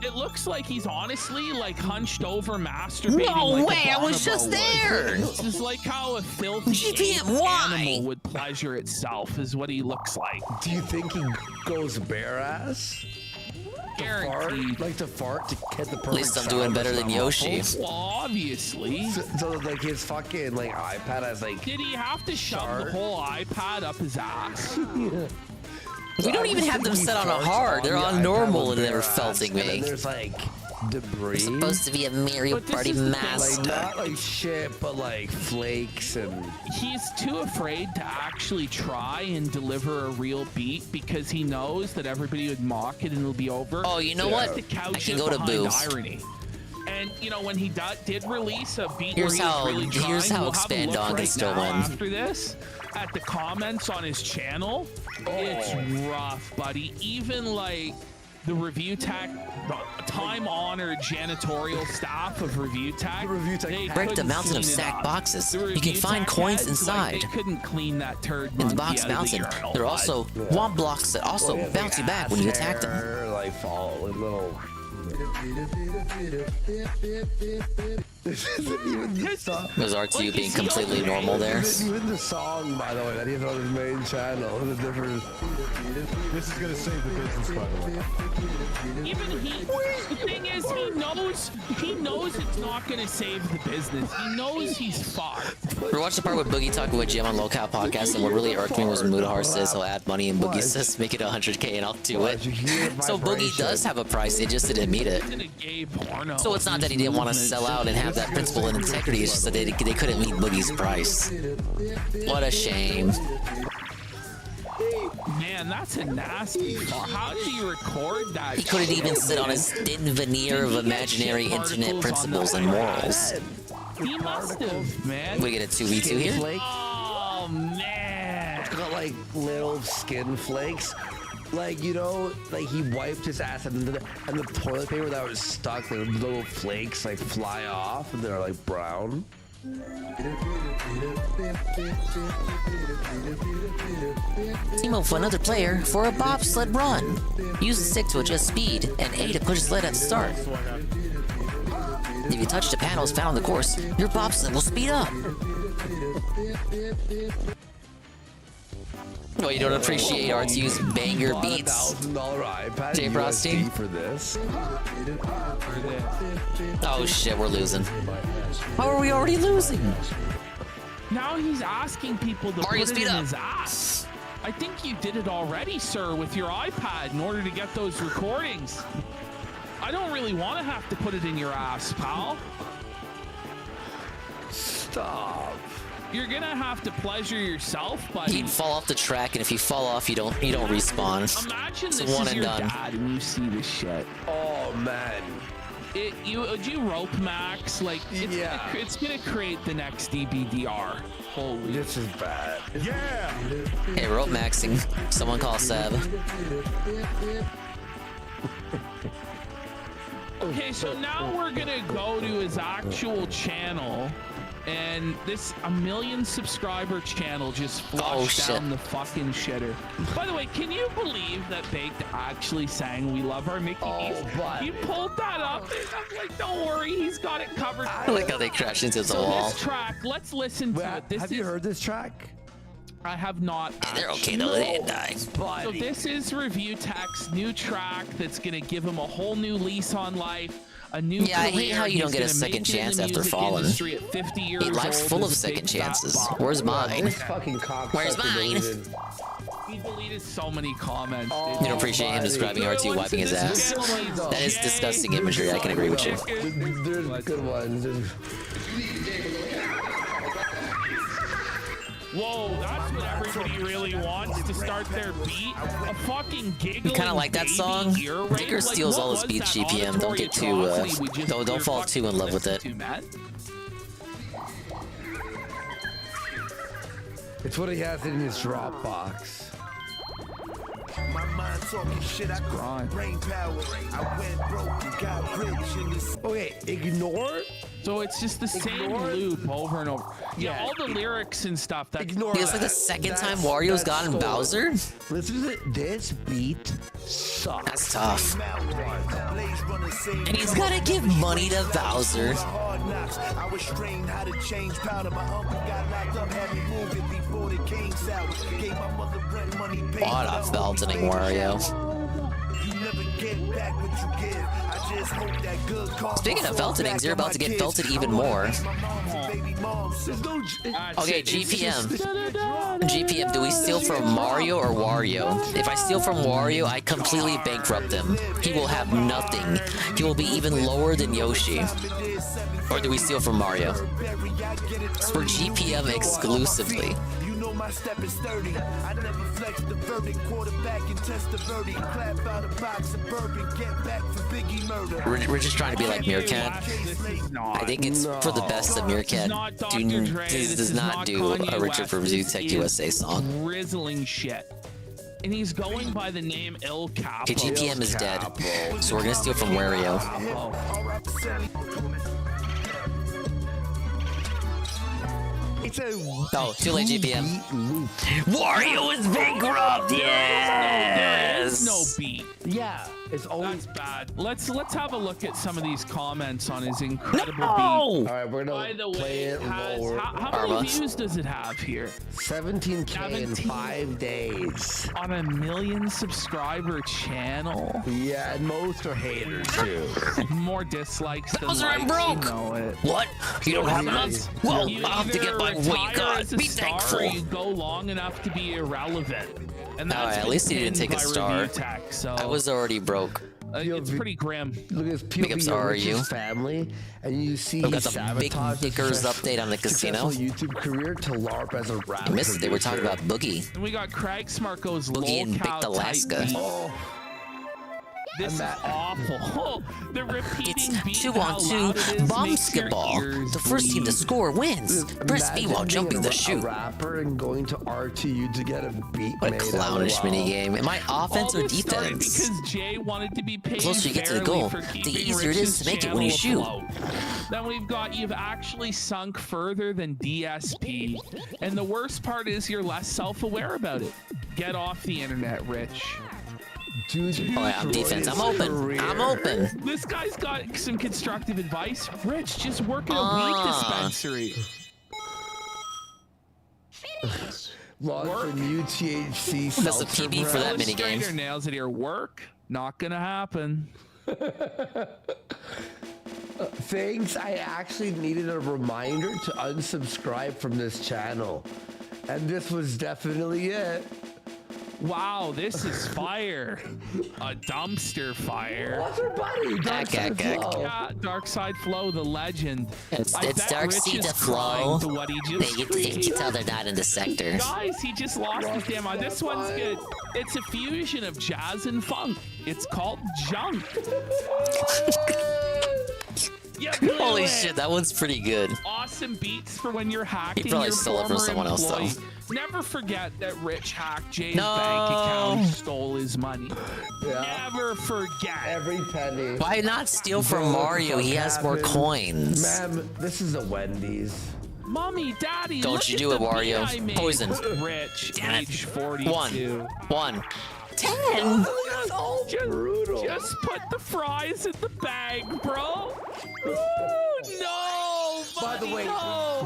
It looks like he's honestly like hunched over masturbating. No like way! I was just there. This is like how a filthy animal would pleasure itself. Is what he looks like. Do you think he goes bare ass? Guaranteed. Like to fart to get the perfect. At least I'm doing better than Yoshi. Well, obviously. So like his fucking like iPad has like. Did he have to shove the whole iPad up his ass? We don't even have them set on a hard. They're on normal and they're felting me. And there's like debris. It's supposed to be a Mario Party master. Like not like shit, but like flakes and. He's too afraid to actually try and deliver a real beat because he knows that everybody would mock it and it'll be over. Oh, you know what? I can go to Booth. Irony. And you know when he did release a beat here's where he how, was really trying, here's how we'll Expand On can still win. After this, at the comments on his channel, it's rough, buddy. Even like the review tech, the time-honored janitorial staff of review tech, they break the mountain of stacked boxes. You can find coins inside. Like, they couldn't clean that turd in the box mountain. There are also womp blocks that also bounce you back when you attack them. Like fall a little. This isn't even the song. Was RTU being completely normal there? This isn't even the song, by the way, that he's on his main channel. This is gonna save the business, by the way. Even the thing is, he knows it's not gonna save the business. He knows he's fucked. We watched the part with Boogie talking with Jim on Locale Podcast, and what really irked me was when Mudahar says he'll add money, and Boogie says make it 100K and I'll do it. So Boogie does have a price, they just didn't meet it. So it's not that he didn't want to sell out and have that principle and integrity, it's just that they couldn't meet Boogie's price. What a shame. Man, that's a nasty fart. How did he record that? He couldn't even sit on his thin veneer of imaginary internet principles and morals. He must have, man. We get a 2v2 here? Oh, man. It's got like little skin flakes. Like, you know, like he wiped his ass and the toilet paper that was stuck, the little flakes like fly off and they're like brown. Team up with another player for a bobsled run. Use the stick to adjust speed and A to push the sled at the start. If you touch the panels found on the course, your bobsled will speed up. Oh, you don't appreciate RTU's banger beats? $1,000 Jay Brostein? for this. Oh shit, we're losing. How are we already losing? Now he's asking people to Mario, put it speed in up. his ass. I think you did it already, sir, with your iPad in order to get those recordings. I don't really want to have to put it in your ass, pal. Stop. You're gonna have to pleasure yourself, but You can fall off the track, and if you fall off, you don't respawn. imagine It's this one is and your done. dad and you see this shit. Oh man. Would you rope max? Like, it's gonna create the next DBDR. Holy. This is bad. Yeah. Hey, rope maxing. Someone call Seb. Okay, so now we're gonna go to his actual channel, and this 1 million subscriber channel just flushed down the fucking shitter. By the way, can you believe that Baked actually sang "We Love Our Mickey D's"? You pulled that up, and I'm like, don't worry, he's got it covered. I like how they crashed into the So wall. this track, let's listen to it. Have you heard this track? I have not. They're okay though, they didn't die. So this is Review Tech's new track that's gonna give him a whole new lease on life. A new Yeah, I hate career. how you don't He's get a gonna second make it in chance the after music falling. industry at 50 years Life's old full of as a big second fat chances. bop. Where's mine? This fucking cocksucker Where's mine? deleted. He deleted so many comments. You don't appreciate him describing R2 wiping his ass. That is disgusting imagery, I can agree with you. There's good ones. Whoa, that's what everybody really wants to start their beat. A fucking giggling You kind of like that baby song? ear rape? Dingus Like, steals what all his was beats that GPM. Don't get too, auditory atrocity we just don't fall fucking too in love with it. listened to, man? It's what he has in his Dropbox. My mind talking shit, I got brain power. I went broke and got rich in this. Okay, ignore. So it's just the same loop over and over. Yeah, all the lyrics and stuff. That's Ignore. It's like the second time Wario's gotten Bowser. Listen to this beat sucks. That's tough. And he's gotta give money to Bowser. I was trained how to change powder. My uncle got locked up, had me move it before the king sour. Gave my mother rent money. What a feltoning Wario. You never get back what you give. I just hope that good call. Speaking of feltonings, you're about to get felted even more. Okay, GPM. GPM, do we steal from Mario or Wario? If I steal from Wario, I completely bankrupt him. He will have nothing. He will be even lower than Yoshi. Or do we steal from Mario? It's for GPM exclusively. My step is 30. I never flex the verdict. Quarterback and test the verdict. Clap out a box of bourbon. Get back for Biggie murder. We're just trying to be like Meerkat. I think it's for the best of Meerkat. This does not do a Richard from Zootech USA song. Grizzling shit. And he's going by the name Il Capo. Okay, GPM is dead, so we're gonna steal from Wario. Oh, too late, GPM. Wario is bankrupt. Yes. No beat. Yeah, it's always bad. Let's have a look at some of these comments on his incredible beat. All right, we're gonna By the play way, it lower. how many views does it have here? 17K in 5 days. On a 1 million subscriber channel. Yeah, and most are haters too. More dislikes than Bowser, I'm likes, broke. You know it. What? You don't have enough? Well, You I'll have to get my either weight cut. retire as a Be star thankful. or you go long enough to be irrelevant. And Alright, that's at been least he didn't pinned take a by star. Review Tech, so I was already broke. it's pretty grim. Look at Big ups to RU. family, and you see We've he got the big sabotaged his Dickers update on the casino. successful YouTube career to LARP as a rapper. You missed it. They were talking about Boogie. And we got Craig Smarko's Boogie in Big lolcow Alaska. type beat. Oh. This is awful. The repeating beat. 2-on-2 basketball. The first team to score wins. Press B while jumping the A chute. rapper and going to RTU to get a beat What a made. clownish LOL. minigame. Am I offense or defense? Because Jay wanted to be paid The closer you get to the fairly goal, for the keeping easier it is Rich's to make it when you channel shoot. afloat. Then we've got you've actually sunk further than DSP. And the worst part is you're less self-aware about it. Get off the internet, Rich. Dude, Oh yeah, I'm defense. I'm open. I'm open. This guy's got some constructive advice. Rich, just work at a weed dispensary. Launch a new THC That's a PB for that minigame. Illustrator nails it here. Work, not gonna happen. Thanks, I actually needed a reminder to unsubscribe from this channel. And this was definitely it. Wow, this is fire. A dumpster fire. What's her buddy? Yeah, Dark Side Flow, the legend. It's Dark Side Flow. You can tell they're not in the sector. Guys, he just lost his damn mind. This one's good. It's a fusion of jazz and funk. It's called Junk. Yeah, holy shit, that one's pretty good. Awesome beats for when you're hacking. He probably your stole it from someone else, though. Never forget that Rich hacked Jay's bank account and stole his money. Never forget. Every penny. Why not steal from Mario? He has more coins. Ma'am, this is a Wendy's. Mommy, Daddy, don't you do it, Wario. Poison. Rich, damn it. age 42. 1. 10. Just put the fries in the bag, bro. No. By the way,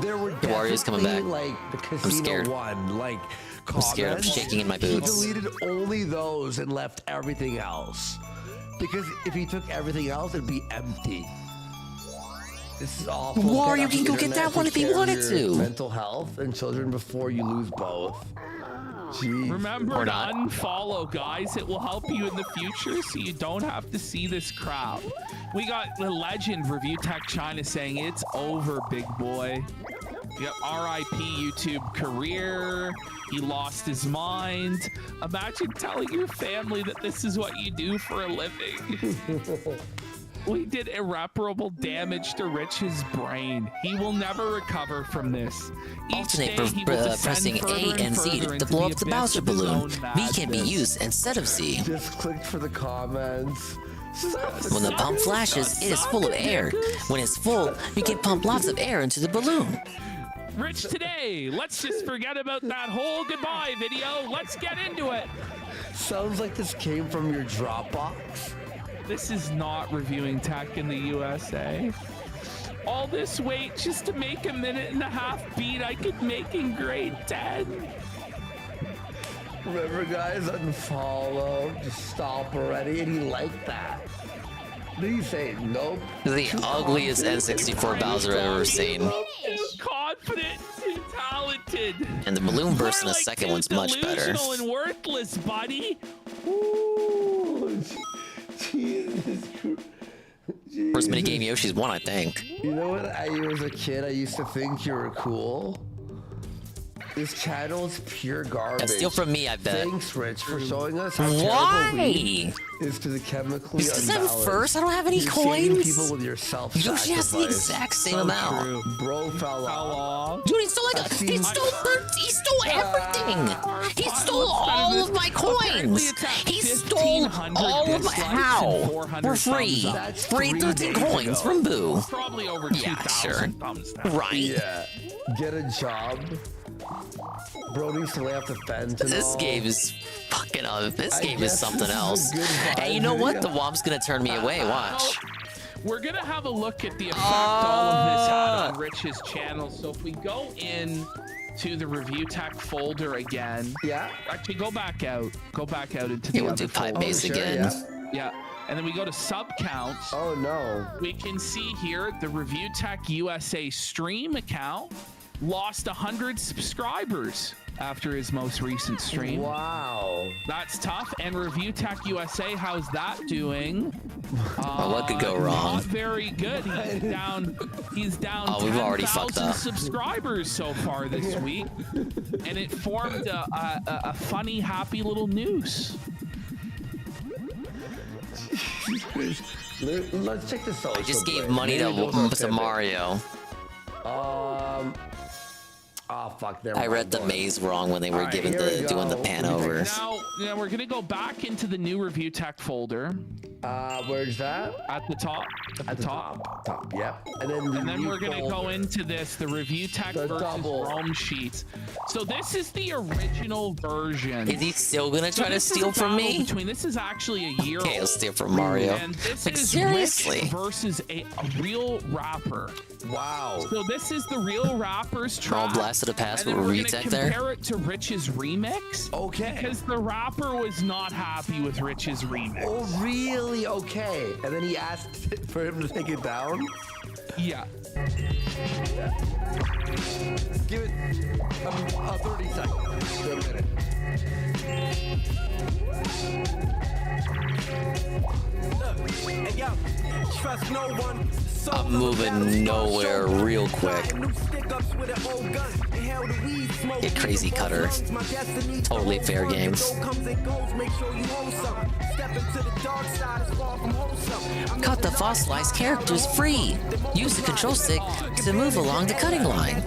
there were Wario's coming back. Like the casino I'm scared. one, like I'm scared. I'm shaking in my boots. He deleted only those and left everything else. Because if he took everything else, it'd be empty. This is awful. Wario can go get that one if he wanted to. Mental health and children before you lose both. Jeez. Remember to unfollow, guys. It will help you in the future so you don't have to see this crap. We got the legend Review Tech China saying it's over, big boy. Yep, RIP YouTube career. He lost his mind. Imagine telling your family that this is what you do for a living. We did irreparable damage to Rich's brain. He will never recover from this. Alternate pressing A and Z to blow up the Bowser balloon. B can be used instead of C. Just clicked for the comments. When the pump flashes, it is full of air. When it's full, you can pump lots of air into the balloon. Rich today, let's just forget about that whole goodbye video. Let's get into it. Sounds like this came from your Dropbox. This is not reviewing tech in the USA. All this wait just to make a 1.5 beat I could make in grade 10. Remember, guys, unfollow. Just stop already. And he liked that. Did he say nope? The ugliest N64 Bowser I've ever seen. Too confident, too talented. And the balloon burst in the second one's much better. Delusional and worthless, buddy. Ooh, Jesus Christ. First minigame Yoshi's won, I think. You know what? As a kid, I used to think you were cool. This channel is pure garbage. And steal from me, I bet. Thanks, Rich, for showing us how Why? terrible weed is to the chemically Because I'm unbalanced. first, I don't have any You're coins. saving people with your self-sacrifice. Yoshi has the exact same amount. True. Bro fell off. Dude, he stole he stole everything. He stole all of my coins. He stole all of my how for free. Free 13 coins from Boo. Probably over 2,000 sure. thumbs down. Right. Yeah. Get a job. Bro needs to lay off the fentanyl. This game is fucking this game is something else. Good Hey, you know what? The Womp's gonna turn me away. Watch. We're gonna have a look at the effect all of this had on Rich's channel. So if we go in to the Review Tech folder again. Yeah. Actually, go back out. Go back out into the we'll other do Pipe folder. Base again. Yeah. And then we go to sub counts. Oh no. We can see here the Review Tech USA stream account lost 100 subscribers after his most recent stream. Wow. That's tough. And Review Tech USA, how's that doing? What could go wrong? Not very good. He's down Oh, we've already fucked 10,000 up. subscribers so far this week. And it formed a funny, happy little noose. Let's check this out. I just gave money to Mario. Oh fuck! I read the maze wrong when they were doing the pan overs. Now we're gonna go back into the new Review Tech folder. Where's that? At the top. At the top. Top. Yep. And then we're gonna go into this, the Review Tech versus Rome sheets. So this is the original version. Is he still gonna try to steal from me? This is actually a year. Okay, I'll steal from Mario. And this Like, is seriously? Rich versus a real rapper. Wow. So this is the real rapper's track. All blasted a pass And with then we're retech gonna there. compare it to Rich's remix. Okay. Because the rapper was not happy with Rich's remix. Oh really? Okay. And then he asked for him to take it down. Yeah. Give it 30 seconds to a minute. I'm moving nowhere real quick. Get crazy, Cutter. Totally fair game. Cut the fossilized characters free. Use the control stick to move along the cutting line.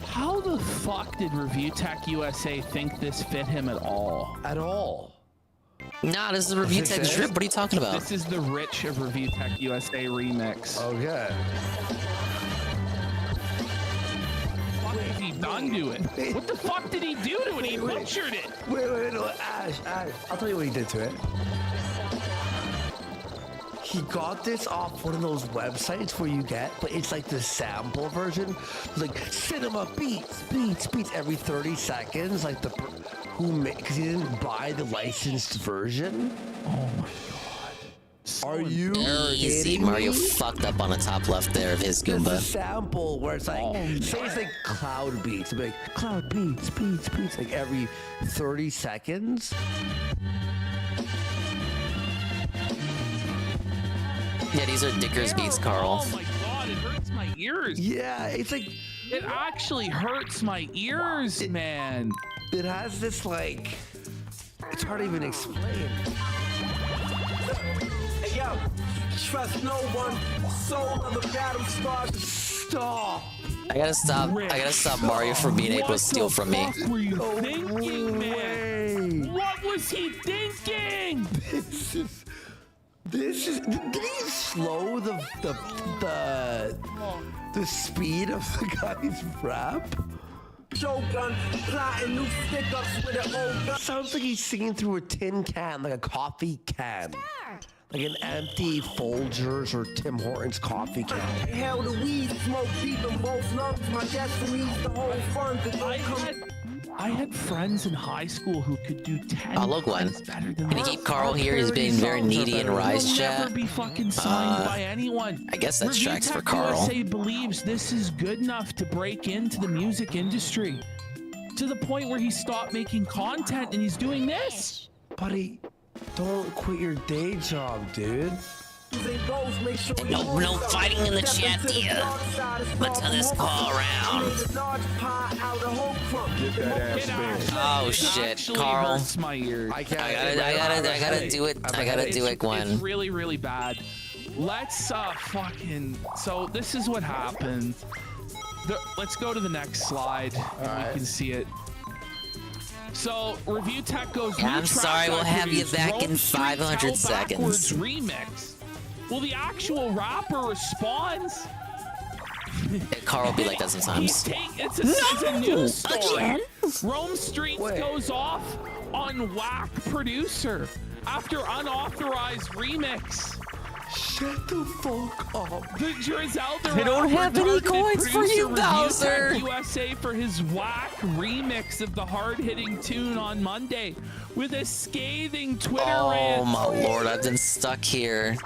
How the fuck did Review Tech USA think this fit him at all? At all? Nah, this is a Review Tech drip. What are you talking about? This is the Rich of Review Tech USA remix. Okay. What did he done to it? What the fuck did he do to it? He butchered it. Wait, no, Ash. I'll tell you what he did to it. He got this off one of those websites where you get, but it's like the sample version, like cinema beats every 30 seconds, like because he didn't buy the licensed version. Oh my god! Are you easy? Mario fucked up on the top left there of his Goomba. There's a sample where it's like, say it's like cloud beats, like cloud beats, like every 30 seconds. Yeah, these are Dicker's beats, Carl. Oh my god, it hurts my ears. Yeah, it's like... It actually hurts my ears, man. It has this, like... It's hard to even explain. Hey, yo, trust no one. Soul of the battle stars. Stop. I gotta stop Mario from being able to steal from me. What were you thinking, man? What was he thinking? Did he slow the speed of the guy's rap? Shotgun, plotting new stick-ups with an old gun. Sounds like he's singing through a tin can, like a coffee can. Like an empty Folgers or Tim Hortons coffee can. Hell, the weed smoke deep in both lungs. My destiny's the whole fun. I had friends in high school who could do 10 look, Glenn. better than Can you keep Carl here? He's being very needy in Rise chat. Never be fucking signed by anyone. I guess that's Review tracks Tech for Carl. USA believes this is good enough to break into the music industry to the point where he stopped making content and he's doing this. Buddy, don't quit your day job, dude. No fighting in the chat, dear. Let's turn this call around. Oh shit, Carl. Hurts my ears. I gotta do it. I gotta do it, Gwen. It's really, really bad. Let's so this is what happened. Let's go to the next slide. We can see it. So, Review Tech goes. I'm sorry, we'll have you back in 500 seconds. Remix. Well, the actual rapper responds. Carl will be like that sometimes. It's a news story. Rome Streets goes off on whack producer after unauthorized remix. Shut the fuck up. The Drizelda I don't have any coins for you, Bowser. USA for his whack remix of the hard-hitting tune on Monday with a scathing Twitter rant. Oh my lord, I've been stuck here.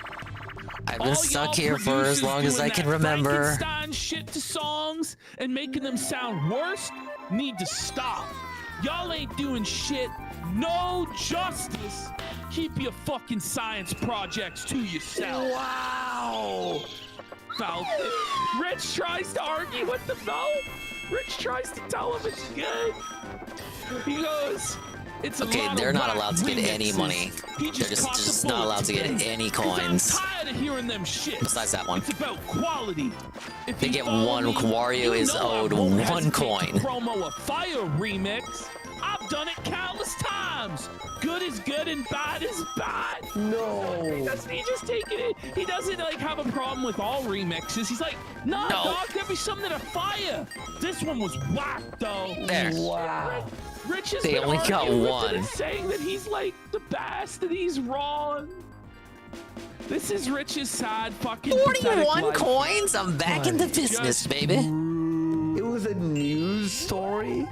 I've been stuck here for as long as I can remember. Frankenstein shit to songs and making them sound worse need to stop. Y'all ain't doing shit. No justice. Keep your fucking science projects to yourself. Wow. Rich tries to argue with the vote. Rich tries to tell him it's good. He goes, it's a okay, lot they're of not whack allowed to get any remixes. money. He They're just not allowed to get any coins. I'm tired of hearing them shit. Besides that one. It's about quality. If They you get follow one. me, Wario you is know I owed won't 1 hesitate coin. to promo a Fire remix. I've done it countless times. Good is good and bad is bad. No. He just taking it. He doesn't like have a problem with all remixes. He's like, nah, dog, there'll be something that are fire. This one was whack though. There. Wow. Rich has They been only got arguing with it one. and saying that he's like the best and he's wrong. This is Rich's sad fucking 41 life. coins? I'm back in the business, baby. It was a news story?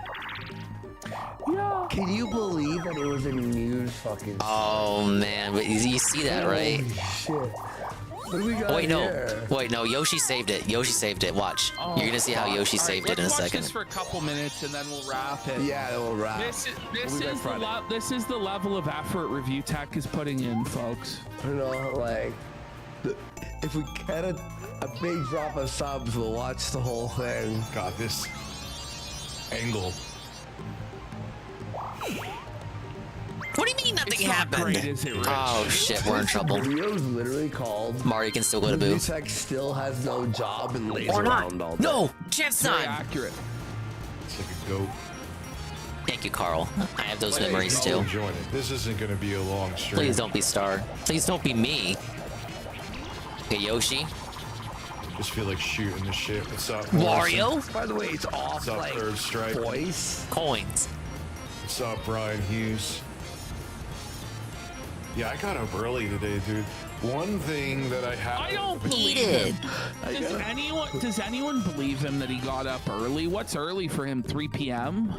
Yeah. Can you believe that it was a news fucking story? Oh man, but you see that, right? Holy shit. What do we got here? Wait, no, Yoshi saved it. Yoshi saved it. Watch. You're gonna see how Yoshi saved it in a Let's watch second. this for a couple minutes and then we'll wrap it. Yeah, we'll wrap. This is the level of effort Review Tech is putting in, folks. You know, like If we get a big drop of subs, we'll watch the whole thing. God, this angle. What do you mean nothing happened? Great, is it, Rich? Oh shit, we're in trouble. The video is literally called Mario can still go to booth. Tech still has no job and lays Or not. around all day. No, chance Very time. accurate. It's like a goat. Thank you, Carl. I have those Hey, memories I'll too. enjoy it. This isn't going to be a long stream. Please don't be Star. Please don't be me. Okay, Yoshi. Just feel like shooting the shit. What's up, Wario? Morrison? By the way, it's off What's up, like Third Strike? voice. Coins. What's up, Brian Hughes? Yeah, I got up early today, dude. One thing that I have. I don't believe him. Does anyone believe him that he got up early? What's early for him? 3 p.m.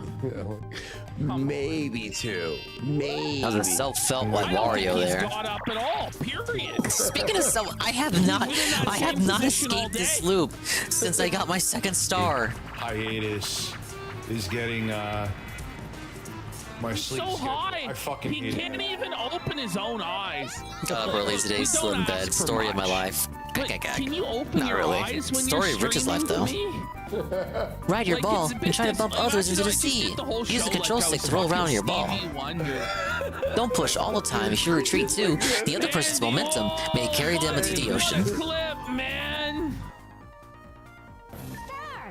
Maybe 2. Maybe. That was a self-felt like I don't Wario think he's there. got up at all. Period. Speaking of self, I have not escaped this loop since I got my second star. Hiatus is getting my He's sleep so schedule. high. I fucking He hate can't it. even open his own eyes. Got up early today, We still don't in bed. ask for Story of my much. life. But can you open Not your really. eyes when Story you're of Rich's life, streaming though. to me? Ride your Like, ball it's a and bit try to bump others into the I just sea. did the whole Use show the control like I stick was to roll around fucking your ball. Stevie Wonder. Don't push all the time. If you retreat too, the other person's momentum may carry them into the ocean. Clip, man.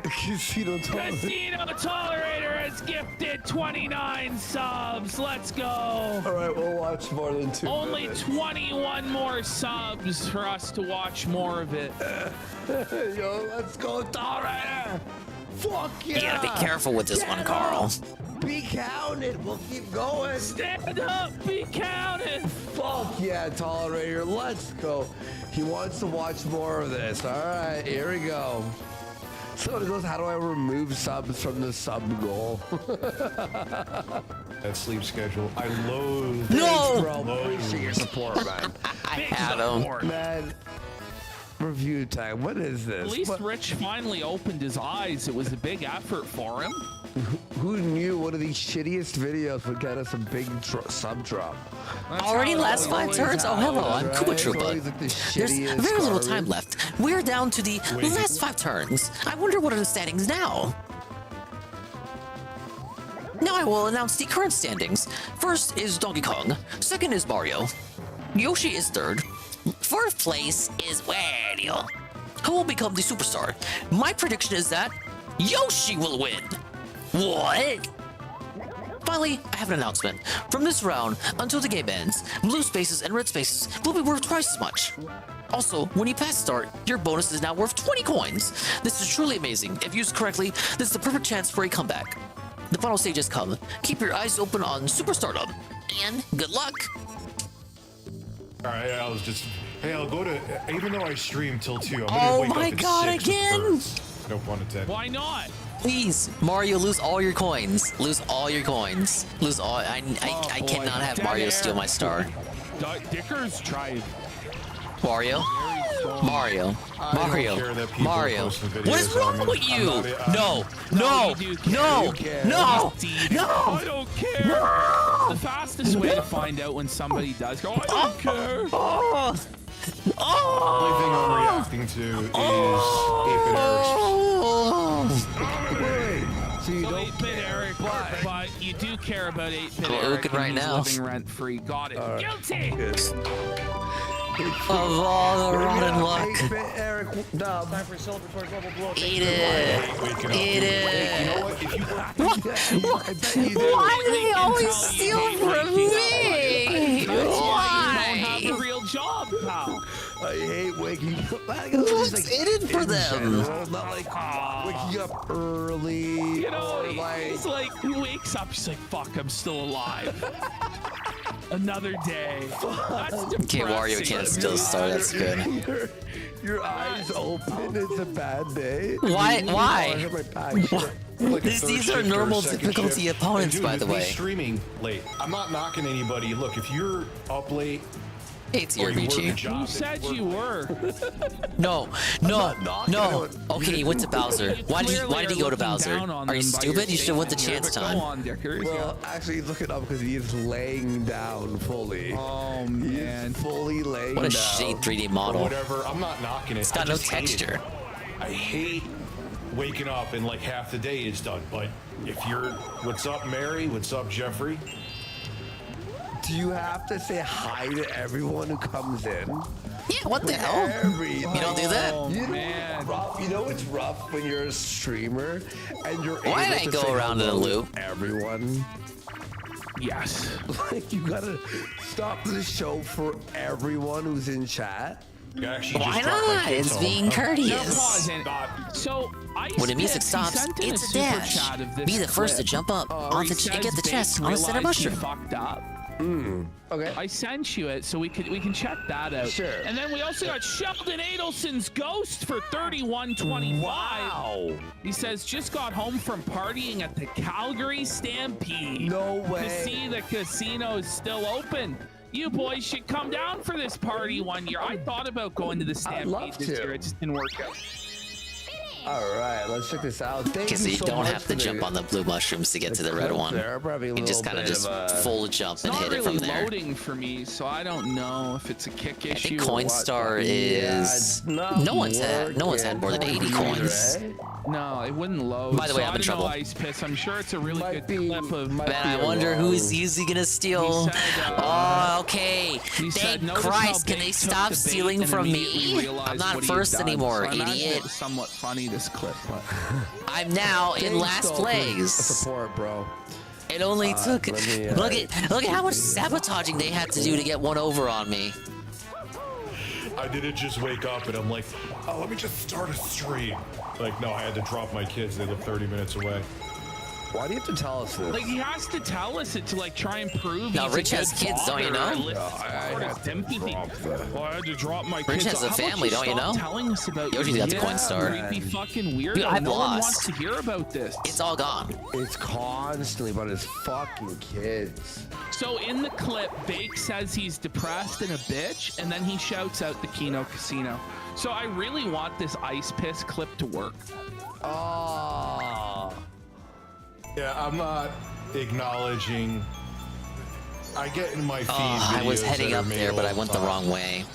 Casino Casino Tolerator has gifted 29 subs. Let's go. All right, we'll watch more than 2 Only minutes. 21 more subs for us to watch more of it. Yo, let's go, Tolerator. Fuck yeah. You gotta be careful with this one, Carl. Be counted. We'll keep going. Stand up. Be counted. Fuck yeah, Tolerator. Let's go. He wants to watch more of this. All right, here we go. Someone goes, how do I remove subs from the sub goal? That sleep schedule. I loathe. No! Bro, appreciate your support, man. I had him. Man, review time. What is this? At least What- Rich finally opened his eyes. It was a big effort for him. Who knew one of these shittiest videos would get us a big sub drop? Already last 5 turns? Oh, hello, I'm Koopa Troopa. There's very little time left. We're down to the last 5 turns. I wonder what are the standings now? Now I will announce the current standings. First is Donkey Kong. Second is Mario. Yoshi is third. Fourth place is Wario. Who will become the superstar? My prediction is that Yoshi will win. What? Finally, I have an announcement. From this round until the game ends, blue spaces and red spaces will be worth twice as much. Also, when you pass start, your bonus is now worth 20 coins. This is truly amazing. If used correctly, this is the perfect chance for a comeback. The final stage has come. Keep your eyes open on Superstardom. And good luck. All right, I was just. Hey, I'll go to. Even though I stream till 2, I'm Oh gonna wake my up at God, 6 again? first. No pun intended. Why not? Please, Mario, lose all your coins. Lose all your coins. Lose all. I boy. cannot have Dead Mario air. steal my star. Dicker's tried. Mario. Mario. I don't Mario. care that people Mario. post the videos What is wrong on with it. you? I'm not- No. No, No. you do care. No. You care. No. No. I don't care. The fastest way to find out when somebody does go, I don't care. Oh. The only thing I'm reacting to is 8-bit Eric's. So you So don't 8-bit Eric, but you do care about 8-bit We're Eric. looking right and he's now. living rent free. Got it. Guilty. Of all the rotten luck. 8-bit Eric dub. Eat it. Waking up. Eat Hey, you know it. what? If you I bet you do. Why do they can always tell steal you hate from waking me? That's why you don't Why? have a real job, pal. I hate waking up. What's in it for them? Not like waking up early. You know, or like, he's like, he wakes up, he's like, fuck, I'm still alive. Another day. That's Okay, Wario depressing. can't steal the star. That's good. your eyes open. It's a bad day. Why? Oh, I hurt my back. like a These third are shift or a normal second difficulty shift. opponents, And dude, by the with me way. streaming late. I'm not knocking anybody. Look, if you're up late It's your VG. Who said you were? No. Okay, he went to Bowser. Why did he go to Bowser? Are you stupid? You should have went to Chance Time. Well, actually, he's looking up because he is laying down fully. Oh, man. Fully laying down. What a shitty 3D model. Whatever. I'm not knocking it. It's got no texture. I hate waking up and like half the day is done. But if you're, what's up, Mary? What's up, Jeffrey? Do you have to say hi to everyone who comes in? Yeah, what the hell? You don't do that? You know it's rough when you're a streamer and you're Why did I able to go say around in a hello to loop? Everyone. Yes. Like you gotta stop the show for everyone who's in chat. Why not? It's being courteous. So, when the music stops, it's a dash. Be the first to jump up onto and get the chest on a center mushroom. Fucked up. Okay. I sent you it so we can check that out. Sure. And then we also got Sheldon Adelson's Ghost for 31.25. Wow. He says just got home from partying at the Calgary Stampede. No way. To see the casino is still open. You boys should come down for this party one year. I thought about going to the Stampede this year. It just didn't work out. All right, let's check this out. Because you don't have to jump on the blue mushrooms to get to the red one. You just kind of just full jump and hit it from there. It's not really loading for me, so I don't know if it's a kick issue. I think Coinstar is no one's had more than 80 coins. No, it wouldn't load. By the way, I'm in trouble. Ice Piss. I'm sure it's a really good clip of. Man, I wonder who's easily gonna steal. Oh, okay. Thank Christ! Can they stop stealing from me? I'm not first anymore, idiot. Somewhat funny this clip, but I'm now in last place. Support, bro. It only took. Look at how much sabotaging they had to do to get one over on me. I didn't just wake up and I'm like, oh, let me just start a stream. Like, no, I had to drop my kids. They live 30 minutes away. Why do you have to tell us this? Like, he has to tell us it to, like, try and prove No, he's Rich a has good kids, don't you father. know? I had to drop my Rich kids. has a family, don't you know? Telling us about Yoshi's got the Coinstar. Creepy fucking weird. Dude, I've no one lost. wants to hear about this. It's all gone. It's constantly about his fucking kids. So in the clip, Bake says he's depressed and a bitch, and then he shouts out the Kino Casino. So I really want this Ice Piss clip to work. Oh. Yeah, I'm not acknowledging. I get in my feed. I was heading up there, but I went the wrong way.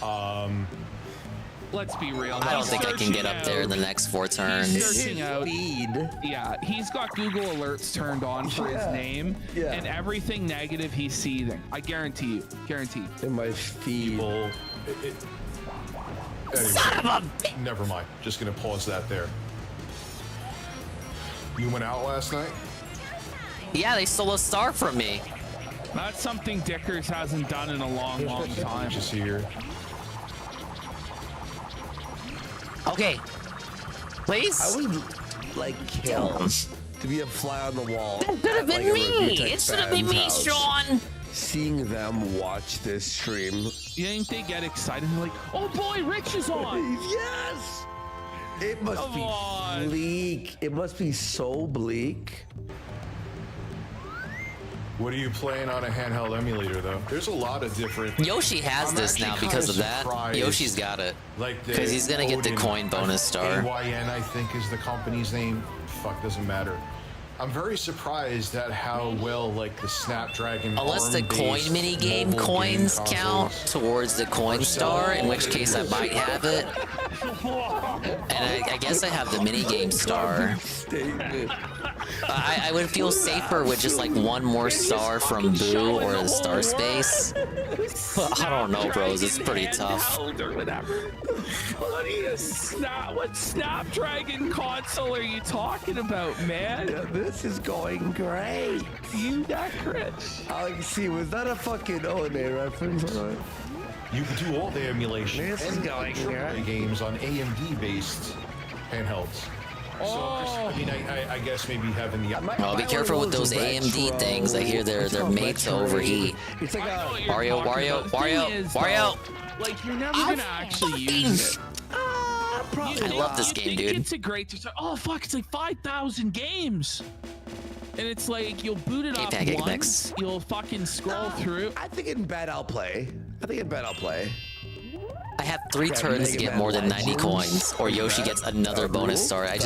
Let's be real. I don't think I can get up there in the next 4 turns. He's searching out. Yeah, he's got Google Alerts turned on for his name, and everything negative he's seething. I guarantee you. Guaranteed. In my feed. Anyway, Son of a bitch. Never mind. Just gonna pause that there. You went out last night? Yeah, they stole a star from me. That's something Dickers hasn't done in a long, long time. Just here. Okay. Please? I would like kill to be a fly on the wall. That should have been me. It should have been me, Sean. Seeing them watch this stream. You think they get excited? They're like, oh boy, Rich is on. Yes. It must be bleak. It must be so bleak. What are you playing on a handheld emulator, though? There's a lot of different. Yoshi has this now because of that. Yoshi's got it. Like because he's gonna get the Odin, coin bonus star. AYN, I think, is the company's name. Fuck, doesn't matter. I'm very surprised at how well, like, the Snapdragon. Unless the coin minigame coins count towards the coin star, in which case I might have it. And I guess I have the minigame star. I would feel safer with just like one more star from Boo or the Star Space. I don't know, bros. It's pretty tough. What Snapdragon console are you talking about, man? Yeah, this is going great. You got Rich. Alex, see, was that a fucking ONA reference? You can do all the emulation. This is going great. Games on AMD-based handhelds. So, I mean, I guess maybe having the. Oh, be careful with those AMD things. I hear they're made to overheat. It's like a Wario. Like you're never gonna actually use it. I love this game, dude. It's a great. It's like, oh fuck! It's like 5,000 games, and it's like you'll boot it up once. You'll fucking scroll through. I think in bed I'll play. I think I bet I'll play. I have 3 turns to get more than 90 coins, or Yoshi gets another bonus star. I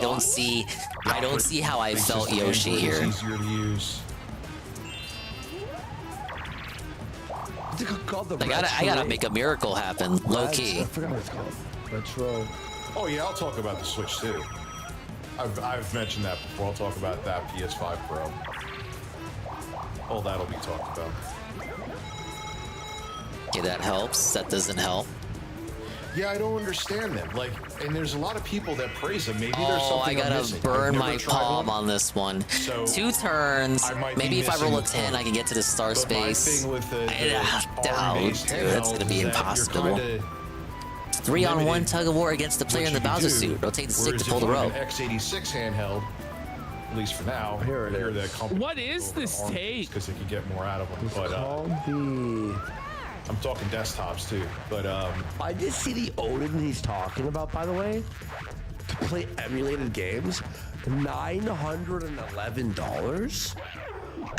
don't see how I felt Yoshi here. Easier to use. I gotta make a miracle happen, low key. I forgot what it's called. Retro. Oh yeah, I'll talk about the Switch too. I've mentioned that before. I'll talk about that PS5 Pro. All that'll be talked about. Okay, that helps. That doesn't help. Yeah, I don't understand them. Like, and there's a lot of people that praise them. Maybe there's something I gotta I'm missing. burn my palm on this one. So 2 turns. Maybe if I roll a 10, I can get to the star space. Thing with the Dude, that's gonna be impossible. 3-on-1 tug of war against the player in the Bowser suit. Rotate the stick to pull the rope. X86 handheld, at least for now. Here that company. What is this take? Because they can get more out of them. But I'm talking desktops too. But I did see the Odin he's talking about, by the way, to play emulated games. $911.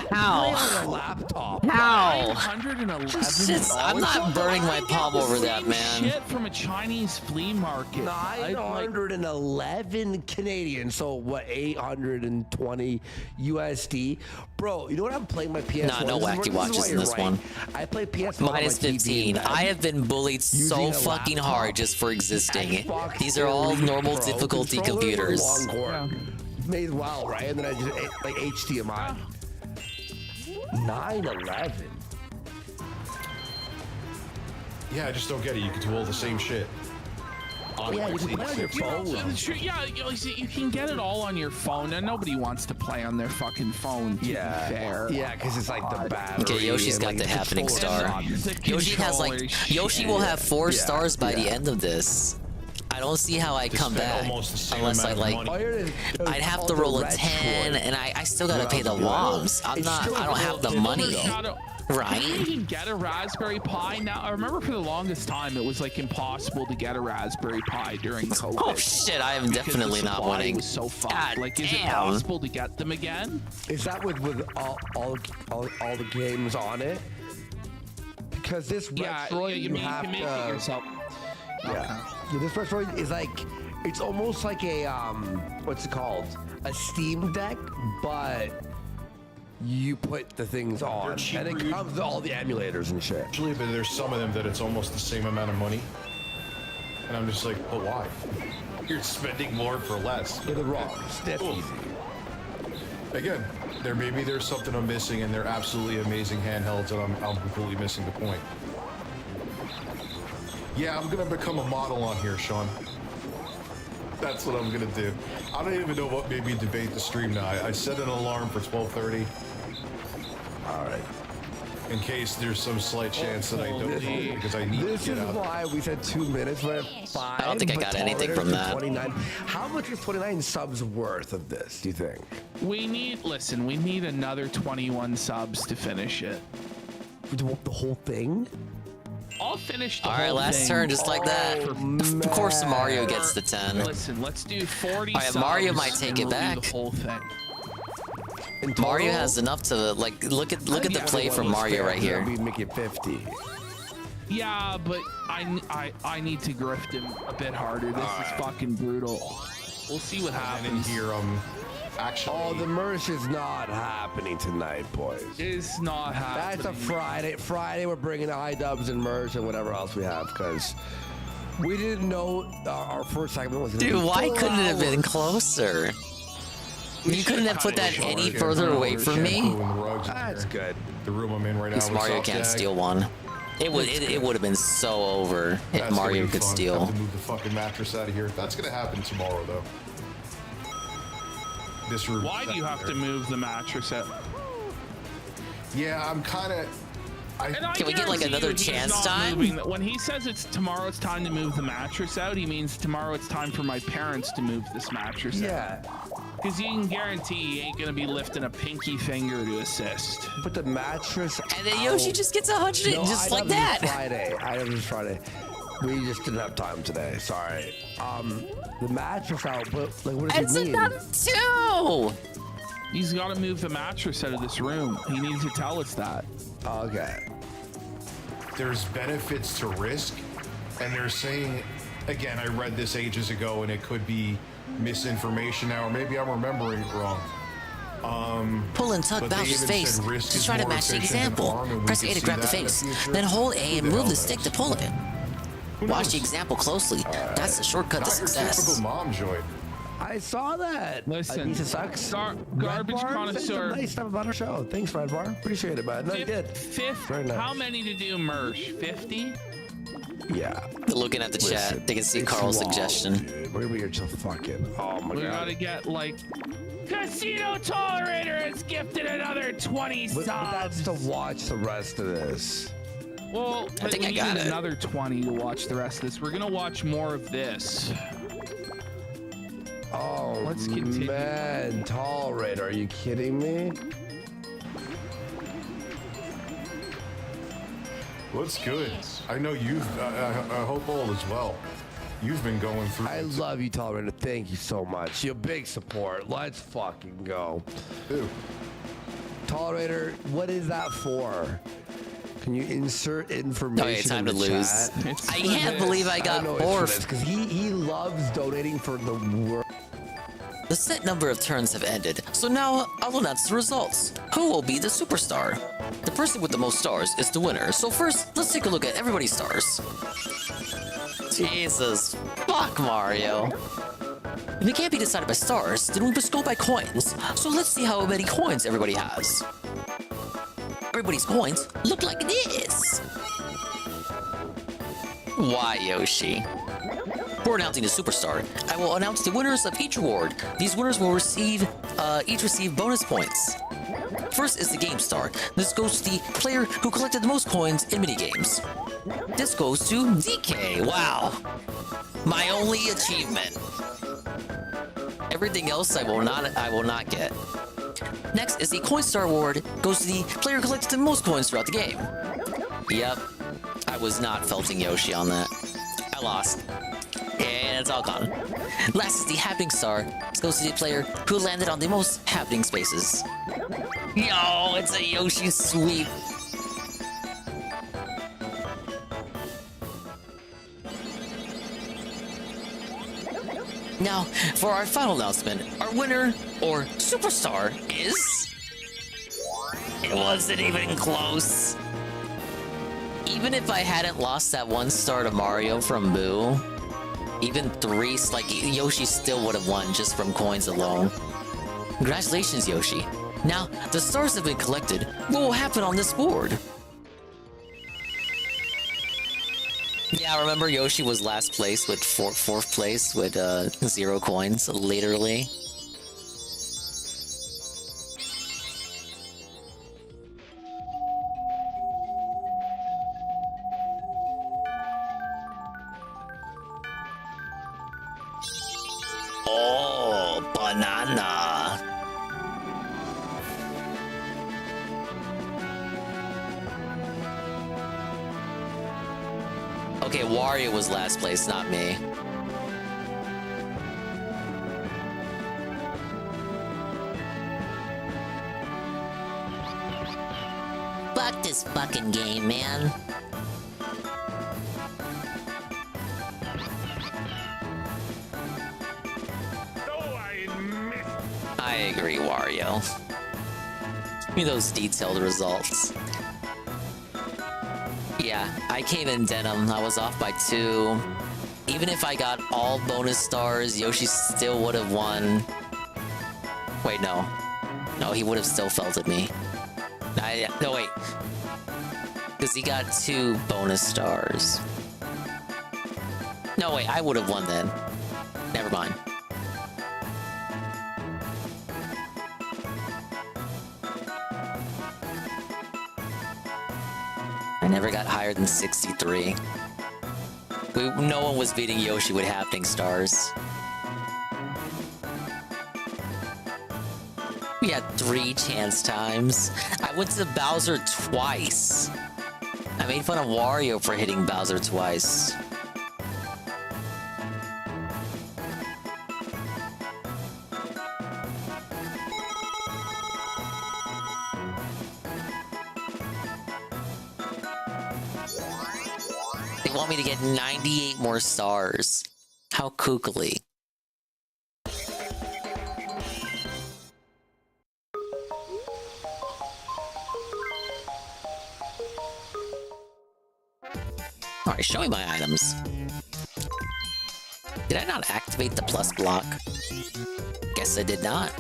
How? On a laptop. How? $911. I'm not burning my palm over that, man. Shit from a Chinese flea market. 911 Canadian, so what, 820 USD? Bro, you know what I'm playing my PS4? Nah, no wacky watches in this one. I play PS4 Minus 15. I have been bullied so fucking hard just for existing. These are all normal difficulty computers. Made well, right? And then I just like HDMI. 911. yeah, I just don't get it. You can do all the same shit. Yeah, you can play on your phone. Yeah, you can get it all on your phone, and nobody wants to play on their fucking phone. To be fair. Yeah, because it's like the battery. Okay, Yoshi's got the happening star. Yoshi has Yoshi will have 4 stars by the end of this. I don't see how I come back unless I I'd have to roll a 10, and I still gotta pay the WOMs. I don't have the money. Right? You can get a Raspberry Pi now. I remember for the longest time it was like impossible to get a Raspberry Pi during COVID. Oh shit! I am definitely not winning. Was so fucked. Like, is it possible to get them again? Is that with all the games on it? Because this Retro, you have can make to. it yourself. Yeah, this Retro is like, it's almost like a what's it called? A Steam Deck, but you put the things on, and it comes with all the emulators and shit. Actually, but there's some of them that it's almost the same amount of money, and I'm just like, but why? You're spending more for less. They're the wrong. That's easy. Again, maybe there's something I'm missing, and they're absolutely amazing handhelds, and I'm completely missing the point. Yeah, I'm gonna become a model on here, Sean. That's what I'm gonna do. I don't even know what made me debate the stream now. I set an alarm for 12:30. All right. In case there's some slight chance that I don't do it because I need to get out. This is why we said 2 minutes. We're at 5. I don't think I got anything from that. 29. How much is 29 subs worth of this, do you think? We need another 21 subs to finish it. The whole thing? I'll finish the whole thing. All right, last turn, just like that. Of course, Mario gets the 10. Listen, let's do 40 All right, subs. Mario might take it back. The whole thing. Mario has enough to look at the play from Mario right here. We make it 50. Yeah, but I need to grift him a bit harder. This is fucking brutal. We'll see what happens. Here, actually, the merch is not happening tonight, boys. It's not happening. That's a Friday. Friday, we're bringing iDubbbz and merch and whatever else we have, because we didn't know our first segment was going to be Dude, why 4 couldn't it have been hours. closer? You couldn't have put that any further away from me? That's good. The room I'm in right now. Because Mario can't steal one. It would have been so over if Mario could steal. Have to move the fucking mattress out of here. That's gonna happen tomorrow, though. This room. Why do you have to move the mattress out? Yeah, I'm kind of. Can we get like another chance time? When he says tomorrow it's time to move the mattress out, he means tomorrow it's time for my parents to move this mattress out. Yeah. Because you can guarantee he ain't gonna be lifting a pinky finger to assist. Put the mattress. And then Yoshi just gets 100 just like that. I know this is Friday. We just didn't have time today. Sorry. The mattress out. But like, what does it mean? It's another 2. He's got to move the mattress out of this room. He needs to tell us that. Okay. there's benefits to risk, and they're saying, again, I read this ages ago, and it could be misinformation now, or maybe I'm remembering it wrong. Pull and tug Bowser's face to try to match the example. Press A to grab the face, then hold A and move the stick to pull it. Watch the example closely. That's the shortcut to success. Typical mom joint. I saw that. Listen, Anissa sucks. Garbage Red Bar, connoisseur. Nice stuff about our show. Thanks, Red Bar. Appreciate it, bud. No, you did. Very nice. How many to do, Mersh? 50? Yeah. Looking at the chat, they can see it's Carl's long, suggestion. Dude. We are so fucking. Oh my We god. gotta get like. Casino Tolerator has gifted another 20 subs. That's to watch the rest of this. Well, I think I we got need it. another 20 to watch the rest of this. We're gonna watch more of this. Oh, Let's continue. man, Tolerator, are you kidding me? What's good? I know you've, I hope all is well. You've been going through. I love you, Tolerator. Thank you so much. You're big support. Let's fucking go. Ew. Tolerator, what is that for? Can you insert information? Okay, time to in the lose. chat? I can't believe I got morphed. Because he loves donating for the world. The set number of turns have ended, so now I'll announce the results. Who will be the superstar? The person with the most stars is the winner. So first, let's take a look at everybody's stars. Jesus, fuck Mario. If it can't be decided by stars, then we must go by coins. So let's see how many coins everybody has. Everybody's coins look like this. Why, Yoshi? Before announcing the superstar, I will announce the winners of each award. These winners will each receive bonus points. First is the Game Star. This goes to the player who collected the most coins in minigames. This goes to DK. Wow. My only achievement. Everything else I will not get. Next is the Coin Star Award. Goes to the player who collected the most coins throughout the game. Yep. I was not felting Yoshi on that. I lost. And it's all gone. Last is the Happening Star. This goes to the player who landed on the most happening spaces. Yo, it's a Yoshi sweep. Now, for our final announcement, our winner, or superstar, is... It wasn't even close. Even if I hadn't lost that 1 star to Mario from Boo, even 3, like, Yoshi still would have won just from coins alone. Congratulations, Yoshi. Now, the stars have been collected. What will happen on this board? Yeah, remember Yoshi was last place with fourth place with 0 coins, literally. Oh, banana. Okay, Wario was last place, not me. Fuck this fucking game, man. I agree, Wario. Give me those detailed results. Yeah, I came in denim. I was off by 2. Even if I got all bonus stars, Yoshi still would have won. Wait, no. No, he would have still felted me. No, wait. Because he got 2 bonus stars. No, wait, I would have won then. Never mind. I never got higher than 63. No one was beating Yoshi with happening stars. We had 3 chance times. I went to Bowser twice. I made fun of Wario for hitting Bowser twice. They want me to get 98 more stars. How kookily. Alright, show me my items. Did I not activate the plus block? Guess I did not.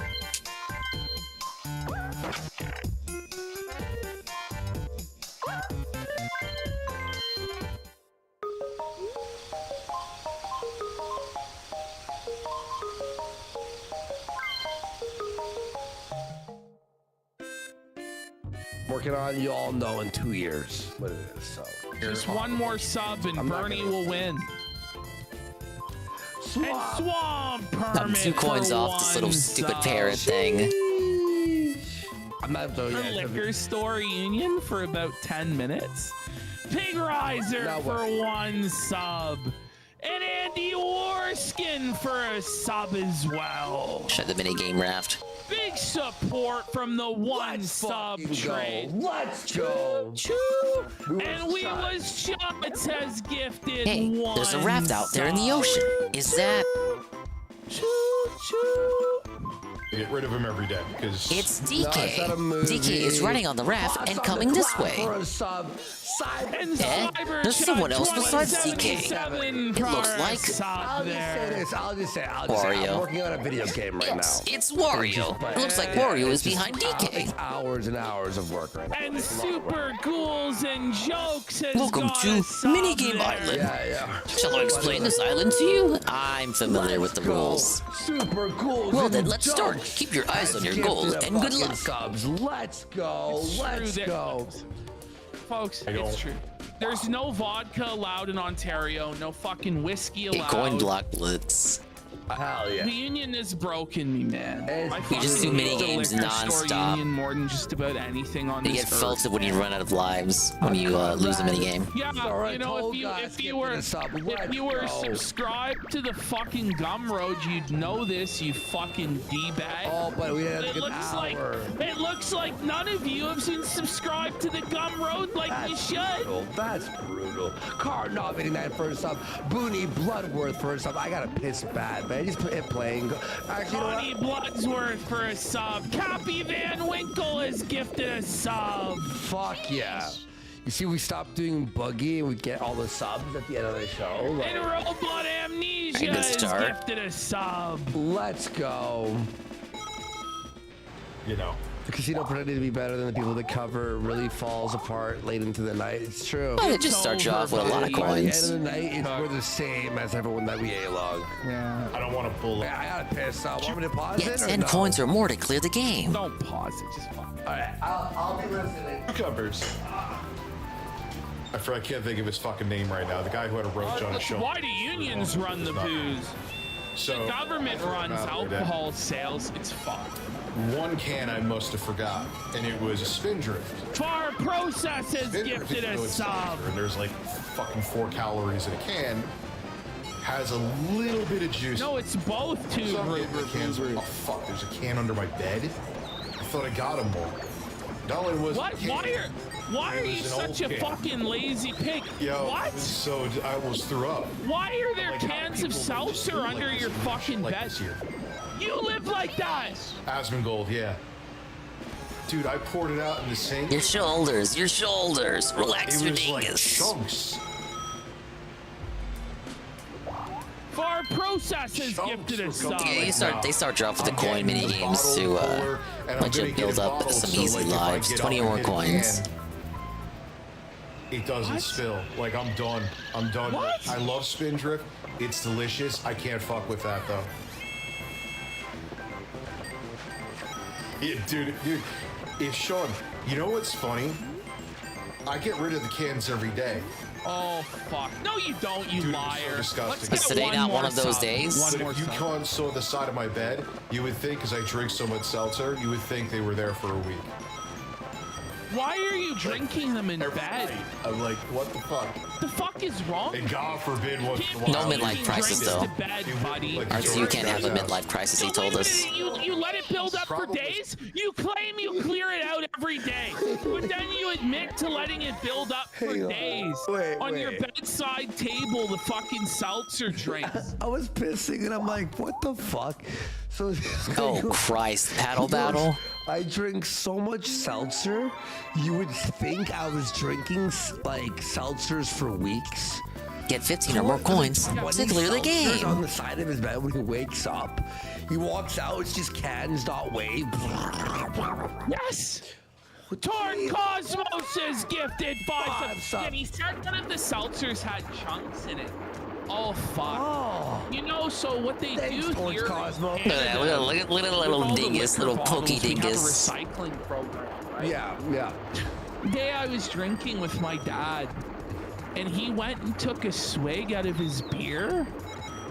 Working on, you all know in 2 years what it is. So Just one more sub and Bernie will win. And swamp permit. I'm 2 coins off this little stupid parrot thing. I'm not though. Yeah, liquor store union for about 10 minutes. Pig Riser for 1 sub. And Andy Warskin for a sub as well. Shut the minigame raft. Big support from the 1 sub trade. Let's go. And we was shots has gifted Hey, 1 there's a raft out there in the ocean. Is that... Get rid of him every day because It's DK. DK is running on the raft and coming this way. Eh? There's someone else besides DK. It looks like I'll just say Wario. I'm working on a video game right now. It's Wario. It looks like Wario is behind DK. It's hours and hours of work right now. And Super Ghouls and Jokes has Welcome got to a sub Minigame there. Island. Shall I explain this island to you? I'm familiar with the rules. Super cool. Well then, let's start. Keep your eyes on your goals and good luck. Subs. Let's go. Let's go. Folks, it's true. There's no vodka allowed in Ontario. No fucking whiskey allowed. A coin block blitz. Hell yeah. The union has broken me, man. You just do mini games non-stop. Union more than just about anything on You this get earth. felted when you run out of lives when you lose a mini game. Yeah, you know, if you were subscribed to the fucking Gumroad, you'd know this, you fucking d-bag. Oh, but we had it looks like none of you have been subscribed to the Gumroad like you should. Brutal. That's brutal. Cardinal 89 first sub. Booney Bloodworth first sub. I gotta piss bad, man. He's playing. Actually, Bonnie Bloodsworth for a sub. Cappy Van Winkle has gifted a sub. Fuck yeah. You see, we stopped doing Boogie and we get all the subs at the end of the show. And Roll Blood Amnesia has gifted a sub. Let's go. You know. The casino pretending to be better than the people that cover really falls apart late into the night. It's true. Well, it just starts you off with a lot of coins. At the end of the night, we're the same as everyone that we A-log. Yeah. I don't want to pull it. I gotta piss. Want me to pause Get it or 10 no? coins or more to clear the game. Don't pause it, just fuck. All right, I'll be listening. Cucumbers. I can't think of his fucking name right now. The guy who had a roach on his show. Why do unions run the booze? So the government runs alcohol sales. It's fucked. 1 can I must have forgot, and it was a spin drift. Far Process has gifted a sub. And there's like fucking 4 calories in a can. Has a little bit of juice. No, it's both too. Oh fuck! There's a can under my bed. I thought I got them all. No, it was. What? Why are you such a fucking lazy pig? Yo, what? So I almost threw up. Why are there cans of seltzer under your fucking bed? You live like that. Asmongold, yeah. Dude, I poured it out in the sink. Your shoulders. Relax your dingus. Like chunks. Far Process has gifted a sub. Yeah, they start you off with the coin mini games to let you build up some easy lives. 20 more coins. It doesn't spill. Like, I'm done. I'm done. What? I love spin drift. It's delicious. I can't fuck with that though. Yeah, dude, if Sean, you know what's funny? I get rid of the cans every day. Oh fuck! No, you don't, you liar. So disgusting. Is today not one of those days? But if you saw the side of my bed, you would think, because I drink so much seltzer, you would think they were there for a week. Why are you drinking them in bed? I'm like, what the fuck? The fuck is wrong? And God forbid once in a No while. midlife crisis though. To bed, buddy. Artsy, you can't have a midlife crisis. He told us. You let it build up for days. You claim you clear it out every day, but then you admit to letting it build up for days on your bedside table. The fucking seltzer drinks. I was pissing and I'm like, what the fuck? So Oh Christ, paddle battle. I drink so much seltzer, you would think I was drinking like seltzers for weeks. Get 15 or more coins to clear the game. On the side of his bed when he wakes up, he walks out. It's just cans, not wave. Yes. Torn Cosmos is gifted 5 subs. And he said one of the seltzers had chunks in it. Oh fuck! Oh. You know, so what they do here? Look at that little dingus, little pokey dingus. We have a recycling program, right? Yeah. The day I was drinking with my dad, and he went and took a swig out of his beer,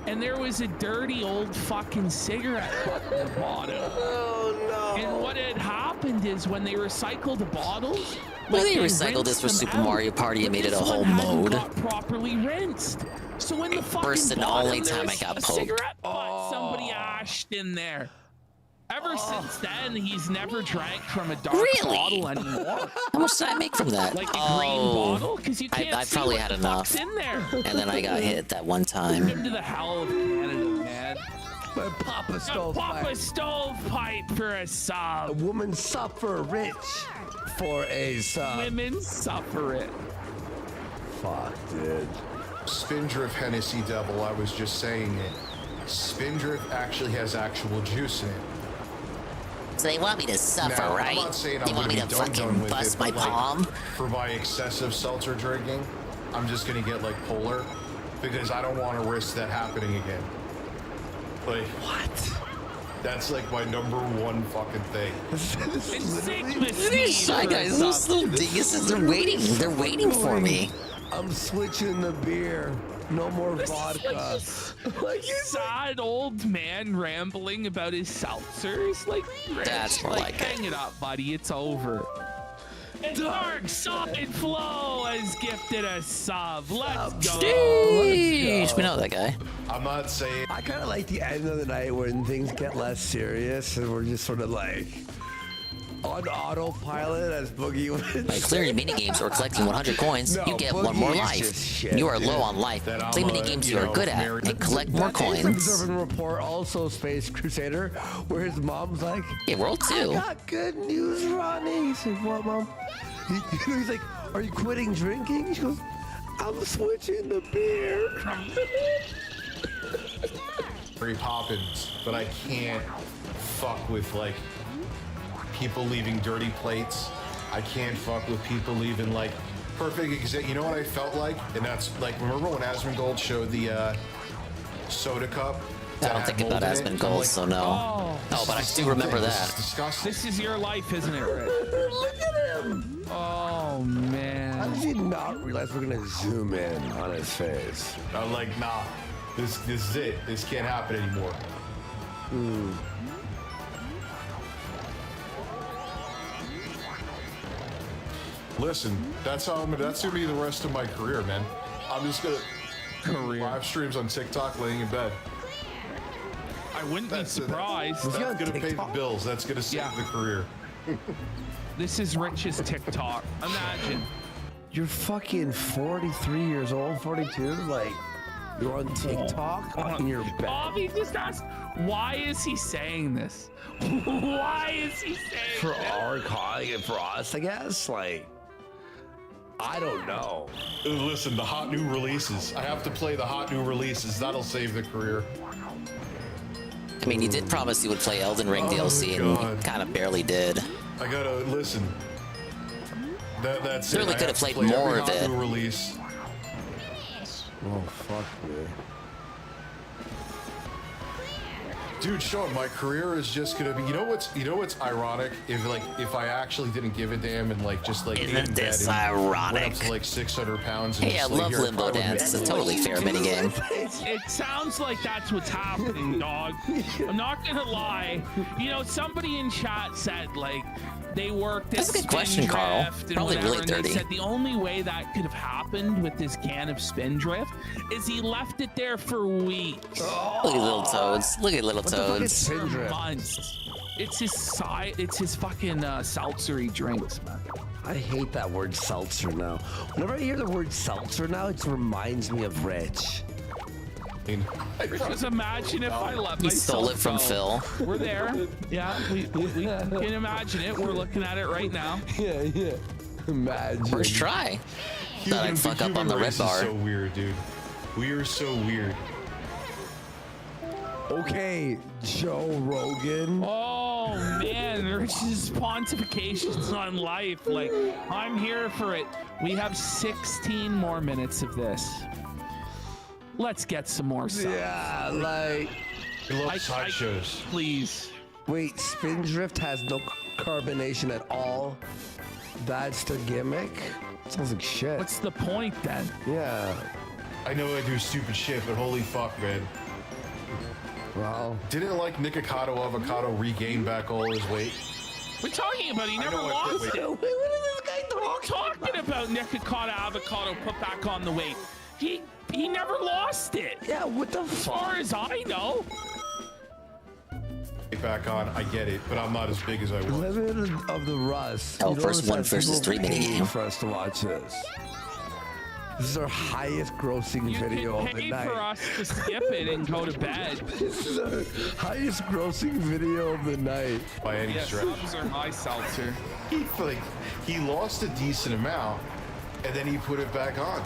and there was a dirty old fucking cigarette butt in the bottom. Oh no! And what had happened is when they recycled the bottles, Well, they recycled this for Super Mario Party and made it a whole mode. Got properly rinsed. So when the fucking First and bottom, only time I there's got a poked. cigarette butt somebody ashed in there. Ever since then, he's never drank from a dark bottle anymore. How much did I make from that? Like a green bottle, because you can't I see probably what had the enough. fuck's in there. And then I got hit that one time. Into the hell of Canada, man. My Papa Stovepipe. Papa Stovepipe for a sub. A woman suffer rich for a sub. Women suffer it. Fuck, dude. Spindrift Hennessy Devil, I was just saying it. Spindrift actually has actual juice in it. So they want me to suffer, Now, right? I'm not saying They I'm want me gonna to be done fucking with bust it, my but, like, palm? For my excessive seltzer drinking, I'm just gonna get like polar because I don't want to risk that happening again. Like what? That's like my number one fucking thing. These shy guys, those little dinguses, they're waiting. They're waiting for me. I'm switching the beer. No more vodka. Like sad old man rambling about his seltzers. Like, Rich, That's more like it. hang it up, buddy. It's over. And Dark Side Flow has gifted a sub. Let's go. Sheesh, we know that guy. I'm not saying. I kind of like the end of the night when things get less serious and we're just sort of like on autopilot as Boogie would. By clearing mini games or collecting 100 coins, you get one more life. You are low on life. Play mini games you are good at and collect more coins. Observant report, also Space Crusader, where his mom's like, "Hey, World 2. I got good news, Ronnie." He said, "What, Mom?" He's like, "Are you quitting drinking?" She goes, "I'm switching the beer." Mary Poppins, but I can't fuck with like people leaving dirty plates. I can't fuck with people leaving like perfect example. You know what I felt like? And that's like, remember when Asmongold showed the soda cup? I don't think about Asmongold, so no. Oh, but I do remember that. This is your life, isn't it, Rich? Look at him. Oh, man. How did he not realize we're gonna zoom in on his face? I'm like, nah, this is it. This can't happen anymore. Listen, that's gonna be the rest of my career, man. I'm just gonna live streams on TikTok laying in bed. I wouldn't be surprised. That's gonna pay the bills. That's gonna save the career. This is Rich's TikTok. Imagine. You're fucking 43 years old, 42? Like, you're on TikTok in your bed? Bobby just asked, why is he saying this? Why is he saying For this? our calling it for us, I guess? Like, I don't know. Listen, the hot new releases. I have to play the hot new releases. That'll save the career. I mean, you did promise you would play Elden Ring DLC, and you kind of barely did. I gotta listen. That's it. Really I could have have to played play every more of hot it. new release. Oh, fuck me. Dude, Sean, my career is just gonna be. You know what's ironic? If I actually didn't give a damn and like just like Isn't ate in this bed and ironic? went up to like 600 pounds. And Hey, I just, like, love here, Limbo probably Dance. make- It's a totally fair minigame. It sounds like that's what's happening, dog. I'm not gonna lie. You know, somebody in chat said, like, They worked. That's a good question, Carl. Probably really dirty. They said the only way that could have happened with this can of Spindrift is he left it there for weeks. Look at little toads. Look at little toads. For months. It's his side. It's his fucking seltzery drinks, man. I hate that word seltzer now. Whenever I hear the word seltzer now, it reminds me of Rich. Just imagine if I let You myself stole it from go. Phil. We're there. Yeah, we can imagine it. We're looking at it right now. Yeah. Imagine. First try. Thought I'd fuck up on the red race bar. Is so weird, dude. We are so weird. Okay, Joe Rogan. Oh man, Rich's pontifications on life. Like, I'm here for it. We have 16 more minutes of this. Let's get some more subs. Yeah, like. We love side shows. Please. Wait, Spindrift has no carbonation at all? That's the gimmick? Sounds like shit. What's the point then? Yeah. I know I do stupid shit, but holy fuck, man. Wow. Didn't like Nikocado Avocado regain back all his weight? We're talking about he never lost it. Wait, what is this guy talking about? Nikocado Avocado put back on the weight. He never lost it. Yeah, what the As far as I know. Back on, I get it, but I'm not as big as I was. Limit of the Rust. Oh, You first notice one that versus people 3 minute pay game. for us to watch this. This is our highest grossing video of the Pay night. for us to skip it and go to bed. This is our highest grossing video of the night. By any Yes, stretch. subs are my seltzer. He lost a decent amount, and then he put it back on.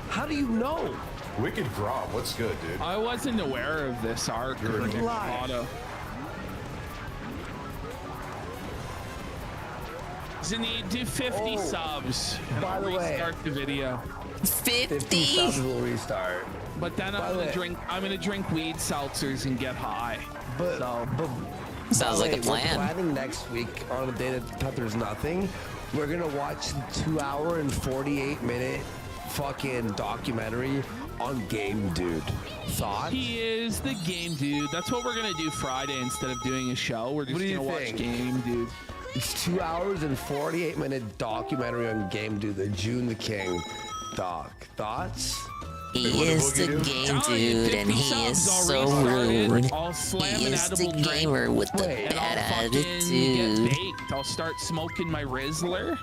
How do you know? Wicked Grom, what's good, dude? I wasn't aware of this arc. You're of a Nikocado. Zaneed, do 50 subs. And by I'll the way- restart the video. 50 subs will restart. But then By I'm the gonna way- I'm gonna drink weed seltzers and get high. But Sounds like a We're plan. planning next week on a day that there's nothing. We're gonna watch 2-hour and 48-minute fucking documentary on Game Dude. Thoughts? He is the Game Dude. That's what we're gonna do Friday instead of doing a show. We're just What do you gonna watch think? Game Dude. It's 2 hours and 48-minute documentary on Game Dude, the June the King doc. Thoughts? He is the game dude, and he is so rude. I'll slam He an is the edible drink, gamer with the and bad I'll fucking attitude. get baked. I'll start smoking my Rizzler.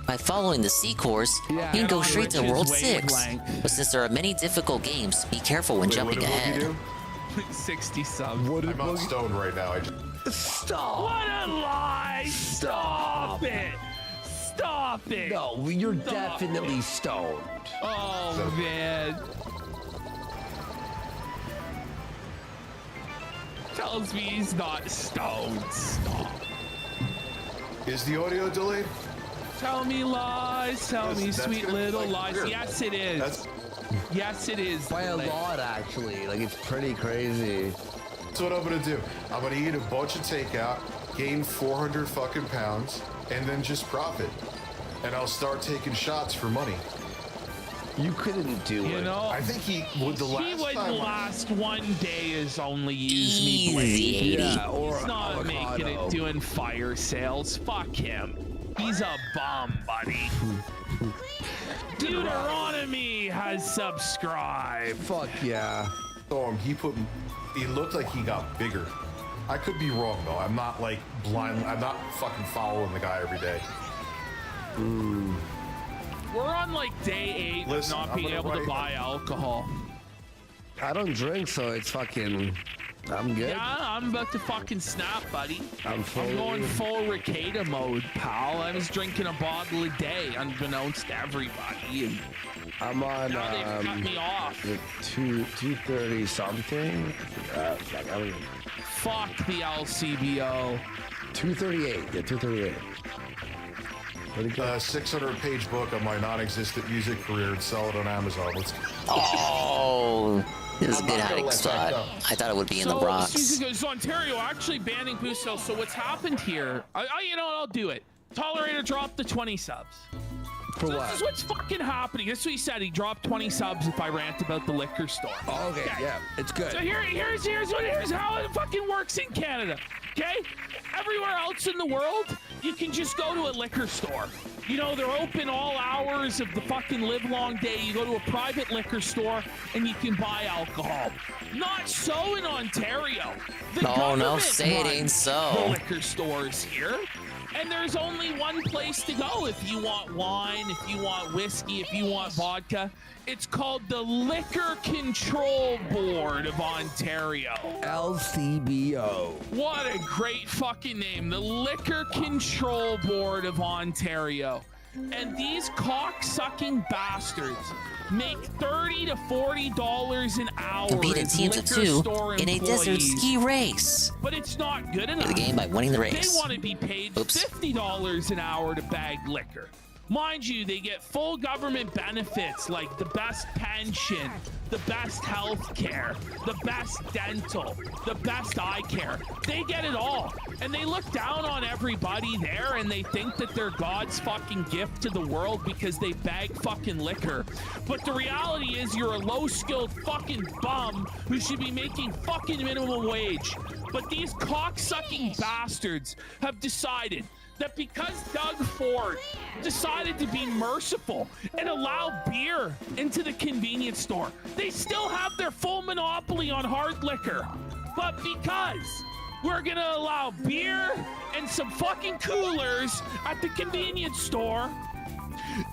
By following the C course, you can get go on straight to Rich's World 6. wavelength. But since there are many difficult games, be careful when jumping ahead. 60 subs. I'm not stoned right now. Stop! What a lie! Stop it! Stop it! No, you're Stop definitely stoned. Oh man. Tells me he's not stoned. Stop. Is the audio delayed? Tell me lies. Tell me That's sweet gonna be, little like, lies. weird. Yes, it is. Yes, it is. By a lot, actually. Like, it's pretty crazy. That's what I'm gonna do. I'm gonna eat a bunch of takeout, gain 400 fucking pounds, and then just profit. And I'll start taking shots for money. You couldn't do You it. know, I think he would the he last would time. last one day is only use me blade. Yeah, or He's not avocado. making it doing fire sales. Fuck him. He's a bum, buddy. Deuteronomy has subscribed. Fuck yeah. He looked like he got bigger. I could be wrong though. I'm not like blind. I'm not fucking following the guy every day. We're on like day 8 Listen, of not I'm being gonna able to write- buy alcohol. I don't drink, so it's fucking... I'm good. Yeah, I'm about to fucking snap, buddy. I'm going full Ricada mode, pal. I was drinking a bottle a day, unbeknownst to everybody. And I'm on now they've cut me off. 230 something. Fuck, I don't even... Fuck the LCBO. 238. Yeah, 238. 600-page book on my non-existent music career and sell it on Amazon. Let's Oh, this is a I'm good not gonna hiding let that spot. go. I thought it would be in the So, rocks. so Ontario actually banning boost sales. So what's happened here? You know what? I'll do it. Tolerator dropped the 20 subs. For So what? this is what's fucking happening. This is what he said. He dropped 20 subs if I rant about the liquor store. Oh, okay, yeah, it's good. So here's how it fucking works in Canada. Okay? Everywhere else in the world, you can just go to a liquor store. You know, they're open all hours of the fucking live-long day. You go to a private liquor store and you can buy alcohol. Not so in Ontario. No, say it ain't so. The liquor stores here. And there's only one place to go if you want wine, if you want whiskey, if you want vodka. It's called the Liquor Control Board of Ontario. LCBO. What a great fucking name. The Liquor Control Board of Ontario. And these cock-sucking bastards make $30 to $40 an hour Competing as teams of liquor two store in a desert employees. ski race. But it's not good enough. The game by winning the race. They want to be paid $50 an hour to bag liquor. Mind you, they get full government benefits like the best pension, the best health care, the best dental, the best eye care. They get it all. And they look down on everybody there and they think that they're God's fucking gift to the world because they bag fucking liquor. But the reality is you're a low-skilled fucking bum who should be making fucking minimum wage. But these cock-sucking bastards have decided that because Doug Ford decided to be merciful and allow beer into the convenience store, they still have their full monopoly on hard liquor. But because we're gonna allow beer and some fucking coolers at the convenience store,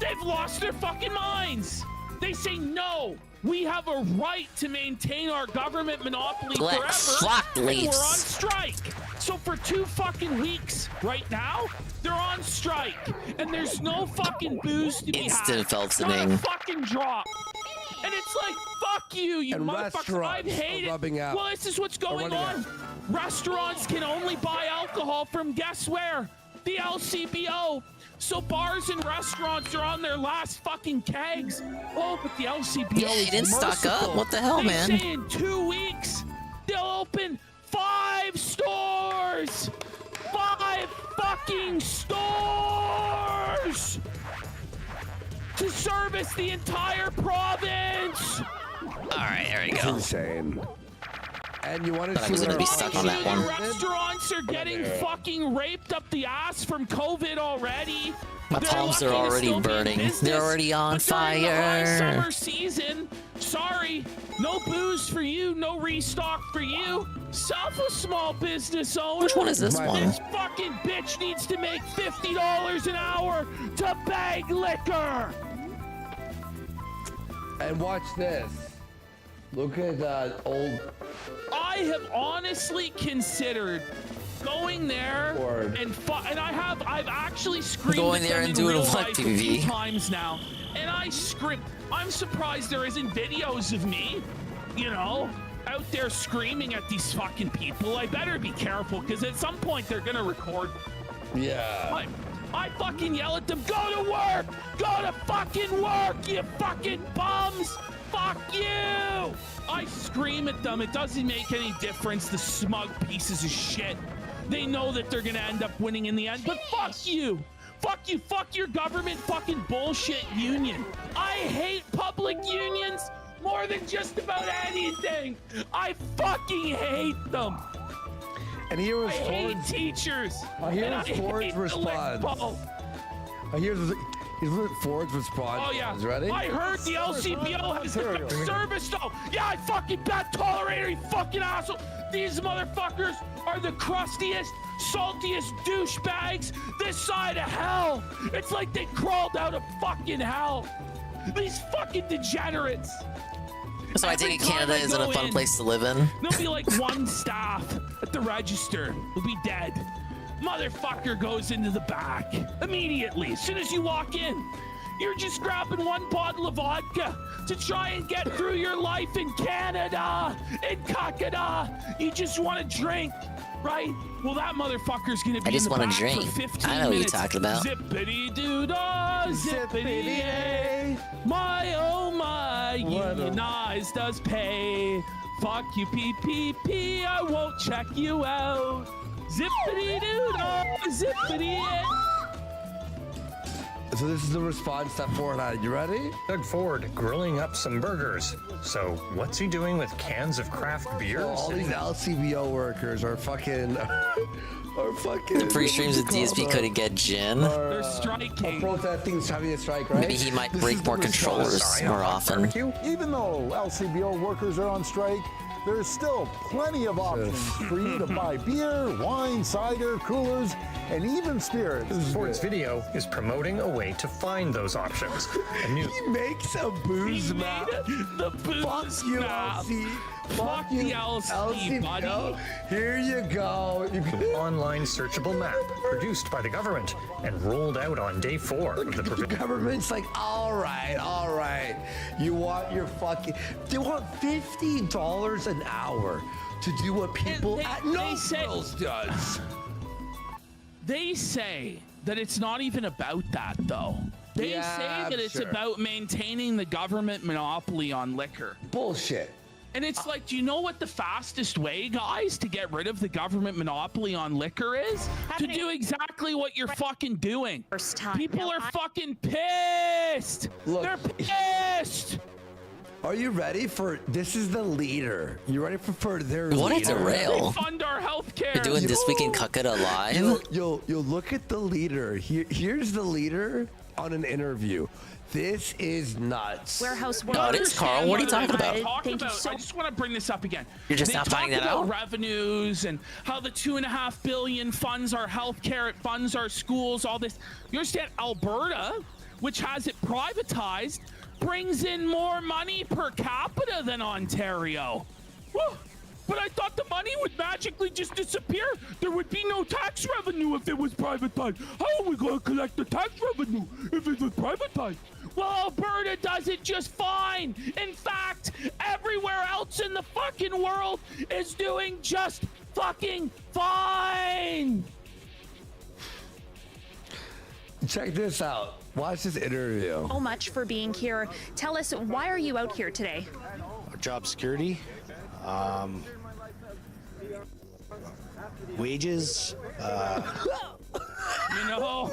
they've lost their fucking minds. They say, no, we have a right to maintain our government monopoly forever. And we're on strike. So for 2 fucking weeks right now, they're on strike. And there's no fucking booze to be had. Instant Feltoning. Not a fucking drop. And it's like, fuck you, you And motherfuckers. I hate rubbing it. out. Well, this is what's going on. Restaurants can only buy alcohol from guess where? The LCBO. So bars and restaurants are on their last fucking kegs. Oh, but the LCBO Yeah, you didn't stock up. merciful. What the hell, They man? say in 2 weeks, they'll open 5 stores. 5 fucking stores to service the entire province. All right, there we It's go. insane. And you want to Thought I see was what gonna be our stuck on that one. Restaurants are getting fucking raped up the ass from COVID already. My They're palms lucky are to already still be in burning. business, They're already on but during the high fire. summer season, sorry, no booze for you, no restock for you. Self a small business owner. Which one is this one? This fucking bitch needs to make $50 an hour to bag liquor. And watch this. Look at that old. I have honestly considered going there and I've actually screamed Going at there them and in doing real what, life a few PvP? times now, and I scream. I'm surprised there isn't videos of me, you know, out there screaming at these fucking people. I better be careful because at some point they're gonna record. Yeah. I fucking yell at them, go to work! Go to fucking work, you fucking bums! Fuck you! I scream at them. It doesn't make any difference, the smug pieces of shit. They know that they're gonna end up winning in the end, but fuck you! Fuck you, fuck your government fucking bullshit union. I hate public unions more than just about anything. I fucking hate them. And here was I hate teachers. Here and was I Ford's hate the response. Lickball. Here's Ford's response. Oh yeah. Ready? I heard the LCBO has the best service though. Yeah, I fucking bad tolerator, you fucking asshole. These motherfuckers are the crustiest, saltiest douchebags this side of hell. It's like they crawled out of fucking hell. These fucking degenerates. So I take it Canada isn't a fun place to live in. There'll be like one staff at the register. They'll be dead. Motherfucker goes into the back immediately. As soon as you walk in, you're just grabbing one bottle of vodka to try and get through your life in Canada. In Canada, you just want to drink, right? Well, that motherfucker's gonna be I just in the want back to drink. for 15 I know what you're minutes. talking about. Zippity doo dah, zippity yay. My oh my, unionized does pay. Fuck you, PPP, I won't check you out. Zippity doo dah, zippity yay. So this is the response that Ford had. You ready? Doug Ford grilling up some burgers. So what's he doing with cans of craft beers? All these LCBO workers are fucking... The pre-streams of DSP couldn't get Jin. They're striking. Protesting's having a strike, right? Maybe he might break more controllers more often. Even though LCBO workers are on strike, there's still plenty of options for you to buy beer, wine, cider, coolers, and even spirits. Ford's video is promoting a way to find those options. A new He makes a booze map. The booze map. Fuck the LC, buddy. Here you go. online searchable map produced by the government and rolled out on day 4 of the The government's like, all right. You want your fucking... They want $50 an hour to do what people at no frills does. They say that it's not even about that, though. They say that it's about maintaining the government monopoly on liquor. Bullshit. And it's like, do you know what the fastest way, guys, to get rid of the government monopoly on liquor is? To do exactly what you're fucking doing. People are fucking pissed. Look, they're pissed. Are you ready for... This is the leader. You ready for their leader? What a derail. They fund our healthcare. You're doing This Week in Kakura live? You'll look at the leader. Here's the leader on an interview. This is nuts. Warehouse workers. No, it is, Carl. What are you talking about? I just want to bring this up again. You're just not finding that out? Revenues and how the $2.5 billion funds our healthcare, it funds our schools, all this. You understand? Alberta, which has it privatized, brings in more money per capita than Ontario. Woo. But I thought the money would magically just disappear. There would be no tax revenue if it was privatized. How are we going to collect the tax revenue if it was privatized? Well, Alberta does it just fine. In fact, everywhere else in the fucking world is doing just fucking fine. Check this out. Watch this interview. So much for being here. Tell us, why are you out here today? Job security, wages, you know,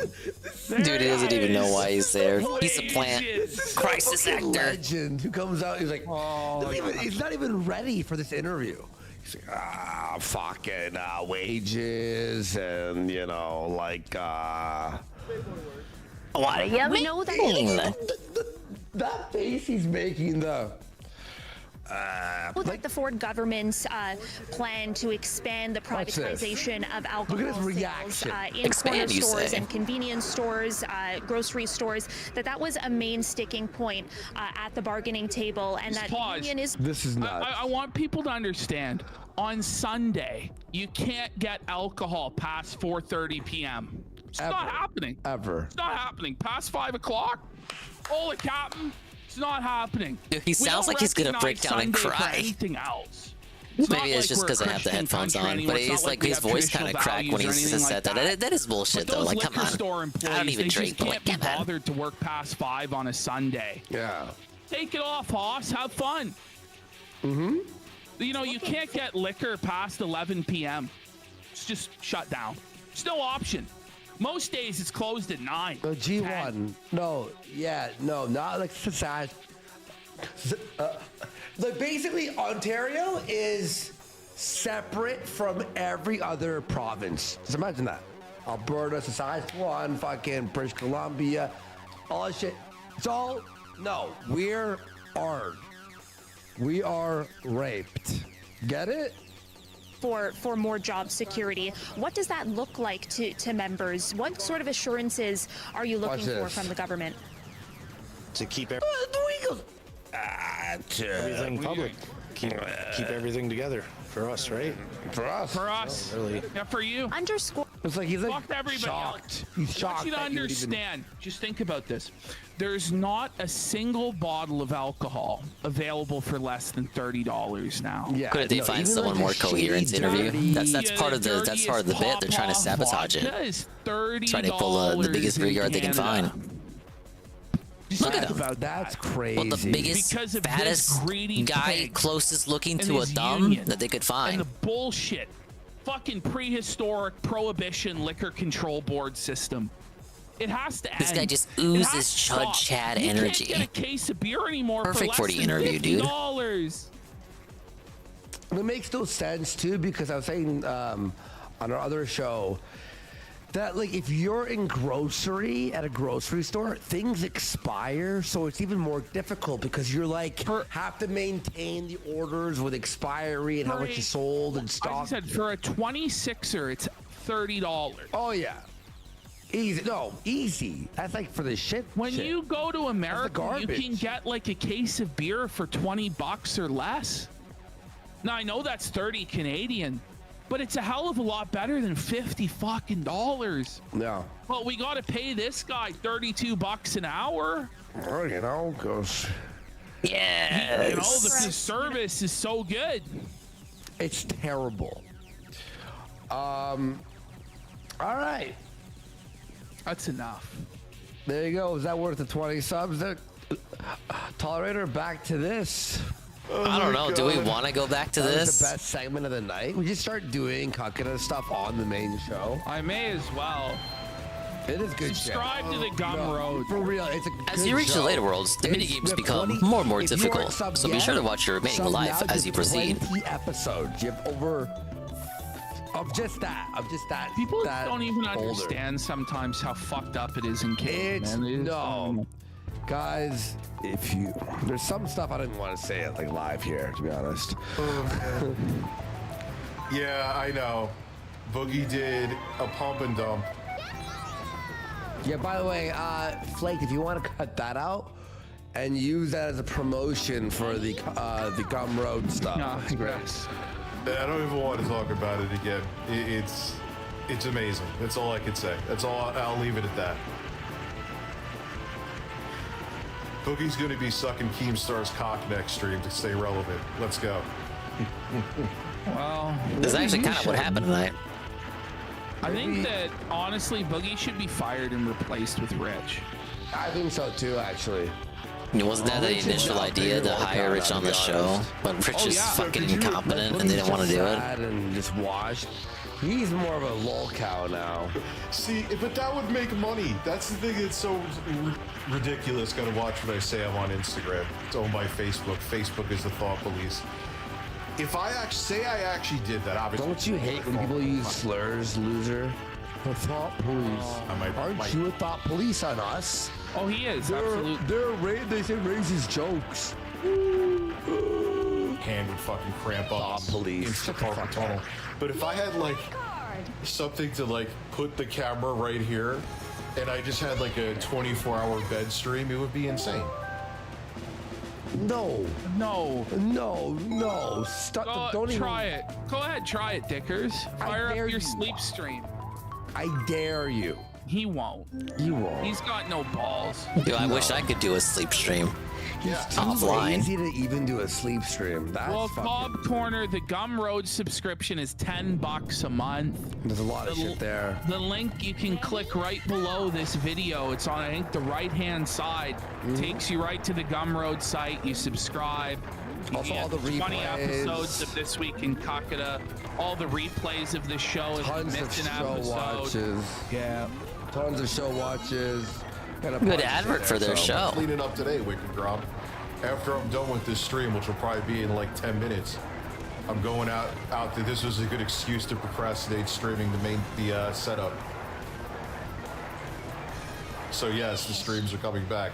dude, he doesn't even know why he's there. He's a plant crisis actor. Legend who comes out. He's like, he's not even ready for this interview. He's like, fucking wages, and what do you mean? That face he's making, though. Like the Ford government's plan to expand the privatization of alcohol sales in corner stores and convenience stores, grocery stores, that was a main sticking point at the bargaining table, and that the union is... This is nuts. I want people to understand, on Sunday, you can't get alcohol past 4:30 p.m. It's not happening. Ever. It's not happening. Past 5 o'clock, holy captain. It's not happening. Dude, he sounds like he's gonna break down and cry. Anything else. Maybe it's just because I have the headphones on, but he's like his voice kind of cracked when he said that. That is bullshit, though. Like, come on. I don't even drink. They just can't be bothered to work past 5 on a Sunday. Yeah. Take it off, Hoss. Have fun. Mm-hmm. You know, you can't get liquor past 11 p.m. It's just shut down. There's no option. Most days it's closed at 9. G1. 10. No, not like society. Like basically, Ontario is separate from every other province. Just imagine that. Alberta, Saskatchewan, fucking British Columbia, all that shit. It's all we are raped. Get it? For more job security. What does that look like to members? What sort of assurances are you looking for from the government? To keep everything public. Keep everything together for us, right? For us. For us. No, really. Yeah, for you. Underscore. It's like he's like fuck everybody shocked. else. He's shocked. I want you to understand. Just think about this. There's not a single bottle of alcohol available for less than $30 now. Yeah, couldn't they find someone more coherent to interview? That's part of the bit. They're trying to sabotage it. Trying to pull the biggest rear yard they can find. Look at him. That's crazy. Well, the biggest, fattest guy closest looking to a thumb that they could find. And the bullshit, fucking prehistoric prohibition liquor control board system. It has to end. This guy just It oozes has to Chud stop. Chad You energy. can't get a case of beer anymore Perfect for for less the than interview, dude. $50. It makes no sense too, because I was saying on our other show that, like, if you're in grocery at a grocery store, things expire, so it's even more difficult because you're like have to maintain the orders with expiry and how much is sold and stock. I said for a 26er, it's $30. Oh yeah, easy. No, easy. That's like for the shit. When shit. you go to America, you garbage. can get like a case of beer for $20 or less. Now I know that's 30 Canadian, but it's a hell of a lot better than $50 fucking dollars. Yeah. Well, we got to pay this guy $32 an hour. Well, you know, because You know, the service is so good. It's terrible. All right. That's enough. There you go. Is that worth the 20 subs? Tolerator, back to this. I don't know. Do we want to go back to That was this? the best segment of the night. We just start doing Kakita stuff on the main show. I may as well. It is good. Subscribe shit. to the Gum Road. For real, it's a As good you reach show. the later worlds, the It's- minigames we have become 20 more and more if you difficult, aren't subbed so be yet, sure to watch your remaining sub life now, as you just proceed. 20 episodes. You have over of just that. People that don't even older. understand sometimes how fucked up it is in Canada. It's man. It is no, guys. If you there's some stuff I didn't want to say it like live here, to be honest. Yeah, I know. Boogie did a pump and dump. Yeah. By the way, Flake, if you want to cut that out and use that as a promotion for the Gum Road stuff, that's great. I don't even want to talk about it again. It's amazing. That's all I can say. That's all. I'll leave it at that. Boogie's going to be sucking Keemstar's cock next stream to stay relevant. Let's go. Well, That's actually kind of what happened tonight. I think that honestly, Boogie should be fired and replaced with Rich. I think so too, actually. Wasn't that the initial idea to hire Rich on the show? But Rich is fucking incompetent and they didn't want to do it. And just washed. He's more of a lol cow now. See, but that would make money. That's the thing that's so ridiculous. Gotta watch what I say. I'm on Instagram. It's owned by Facebook. Facebook is the thought police. If I actually did that, obviously. Don't you hate when people use slurs, loser? The thought police. Aren't you a thought police on us? Oh, he is. They say racist jokes. Hand would fucking cramp up. Police. Tunnel. But if I had like something to like put the camera right here, and I just had like a 24-hour bed stream, it would be insane. No. Stop. Don't try it. Go ahead, try it, Dickers. Fire up your sleep stream. I dare you. He won't. You won't. He's got no balls. Dude, I wish I could do a sleep stream. He's too Offline. lazy to even do a sleep stream. That's Well, fucking... Bob Corner, the Gum Road subscription is $10 a month. There's a lot of shit there. The link you can click right below this video. It's on, I think, the right-hand side. Takes you right to the Gum Road site. You subscribe. You Also, get all the 20 replays. episodes of This Week in Kakita. All the replays of the show. Tons if you of missed an show episode. watches. Yeah. Tons of show watches. Got a Good bunch advert there, for their so- show. Cleaning up today, Wicked Grom. After I'm done with this stream, which will probably be in like 10 minutes, I'm going out to, this was a good excuse to procrastinate streaming the setup. So yes, the streams are coming back.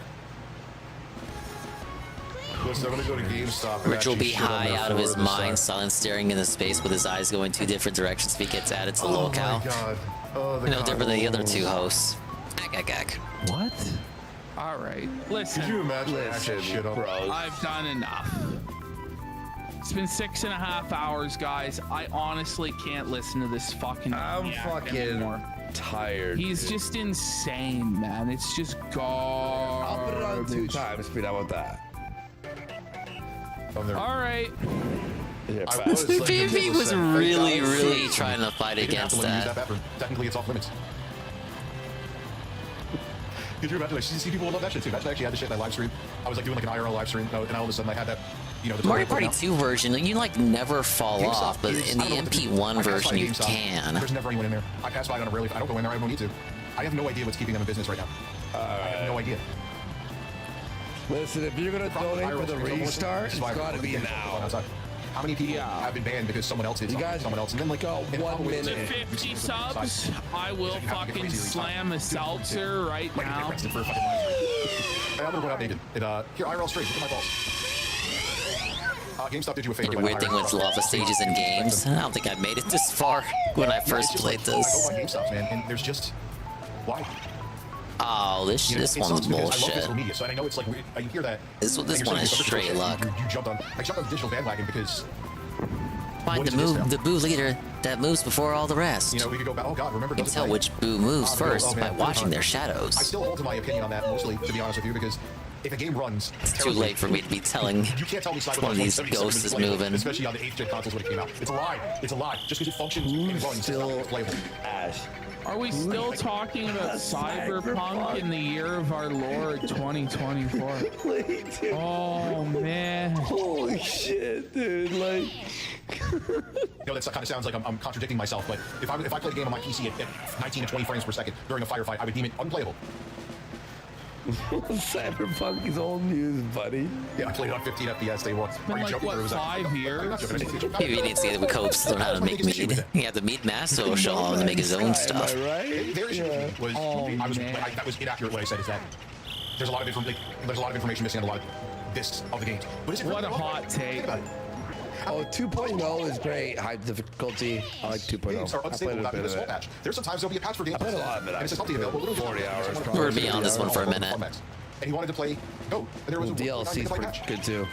Listen, I'm gonna go to GameStop. and Rich will actually be shit on high their out of his floor this mind, time. silent staring into space with his eyes going two different directions if he gets added to the Oh locale. my god. Oh, the No different than the other two cockles. hosts. Ag. What? All right. Listen. Could you imagine actually shit on? I've done enough. It's been 6.5 hours, guys. I honestly can't listen to this fucking. I'm maniac fucking anymore. tired. He's dude. just insane, man. It's just garbage. I'll put it on 2 times speed. How about that? All right. Yeah, I fast. was like, PvP was listen, really, thank God. really trying to fight You didn't have to against let me use that. bathroom. Technically, it's off limits. Could you imagine? Like, see people love that shit too. Imagine I actually had this shit in that live stream. I was like doing like an IRL live stream, and all of a sudden I had that, you know, the Mario tutorial Party put 2 version, you like never fall GameStop off, but is- in I the don't know what MP1 I pass by version you GameStop. can. There's never anyone in there. I pass by it on a rarely. I don't go in there. I don't need to. I have no idea what's keeping them in business right now. I have no idea. Listen, if you're gonna donate for the restart, it's gotta be now. How many people have been banned because someone else did someone else? And then, like, go 1 minute. To 50 subs, I will fucking slam a seltzer right now. I'm gonna go out naked. Here, IRL straight. Look at my balls. GameStop did you a favor. The weird thing with lava stages in games, I don't think I made it this far when I first played this. I go on GameStop, man, and there's just why. Oh, this one's bullshit. I love visual media, so I know it's like weird. I hear that. This one is straight luck. You jumped on. I jumped on the digital bandwagon because. Find the boo leader that moves before all the rest. You know, we could go. Oh God, remember? You can tell which boo moves first by watching their shadows. I still hold to my opinion on that mostly, to be honest with you, because if a game runs, it's too late for me to be telling. You can't tell me one of these ghosts is moving. Especially on the 8th gen consoles when it came out. It's a lie. It's a lie. Just because it functions and runs, still playable. Ash. Are we still talking about Cyberpunk in the year of our Lord 2024? Oh man! Holy shit, dude! Like, you know, that kind of sounds like I'm contradicting myself. But if I played a game on my PC at 19 to 20 frames per second during a firefight, I would deem it unplayable. Cyberpunk is old news, buddy. Yeah, I played it on 15 FPS day one. Been like, what, 5 years? Maybe you didn't see that we Copes learn how to make mead. He had the meat master show him to make his own stuff. Am I right? That was inaccurate. What I said is that there's a lot of information missing on a lot of this of the games. But is it what a hot take. Oh, 2.0 is great. High difficulty. I like 2.0. Games are unstable without a small patch. There's sometimes there'll be a patch for games. I played a lot of it. And it's just available. 40 hours. We're gonna be on this one for a minute. And he wanted to play Go. And there was a DLC's pretty good too.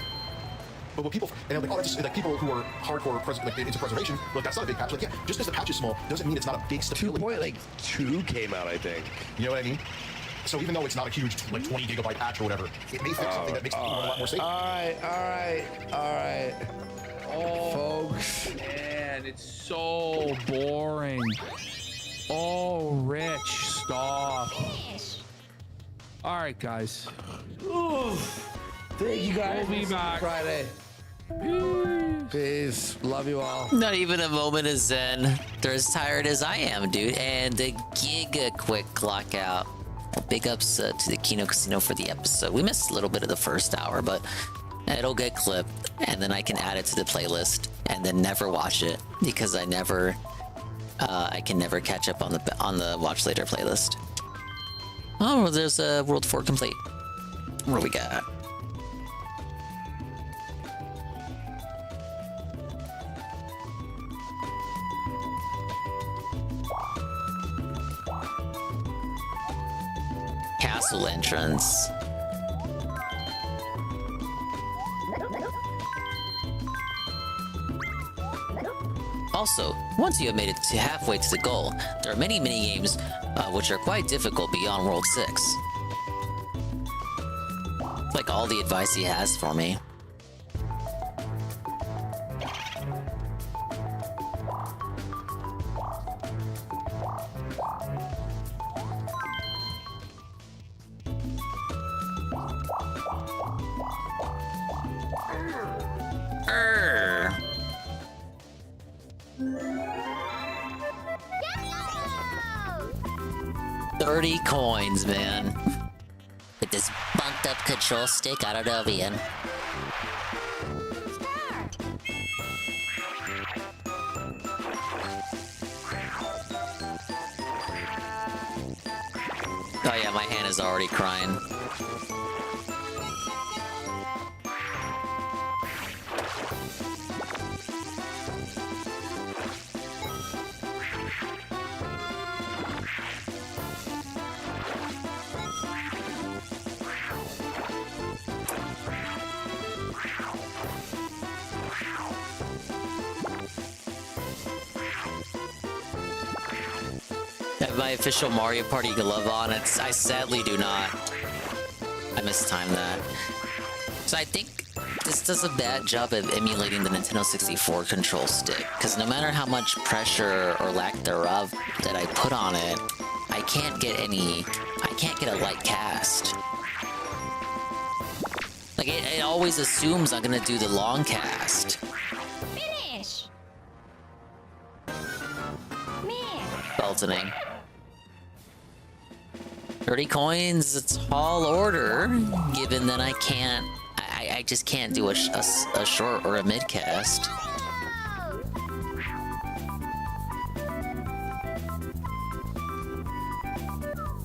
But what people and like, oh, that's just, like people who are hardcore into preservation, like that's not a big patch. Like, yeah, just because the patch is small doesn't mean it's not a big stability. 2.2 came out, I think. You know what I mean? So even though it's not a huge, like 20 gigabyte patch or whatever, it may fix something that makes people a lot more safe. All right. Oh, folks, man, it's so boring. Oh, Rich, stop. All right, guys. Thank you guys. We'll be back Friday. Peace. Love you all. Not even a moment of zen. They're as tired as I am, dude. And the giga quick clock out. Big ups to the Kino Casino for the episode. We missed a little bit of the first hour, but it'll get clipped, and then I can add it to the playlist, and then never watch it because I can never catch up on the watch later playlist. Oh, there's a World 4 complete. What do we got? Castle entrance. Also, once you have made it to halfway to the goal, there are many mini-games which are quite difficult beyond World 6. Like all the advice he has for me. Err. 30 coins, man. With this bunked up control stick, I don't know, man. Oh yeah, my hand is already crying. Have my official Mario Party glove on? I sadly do not. I mistimed that. So I think this does a bad job of emulating the Nintendo 64 control stick, because no matter how much pressure or lack thereof that I put on it, I can't get a light cast. Like, it always assumes I'm gonna do the long cast. Finish! Man! Beltoning. 30 coins, a tall order, given that I can't... I just can't do a short or a mid cast.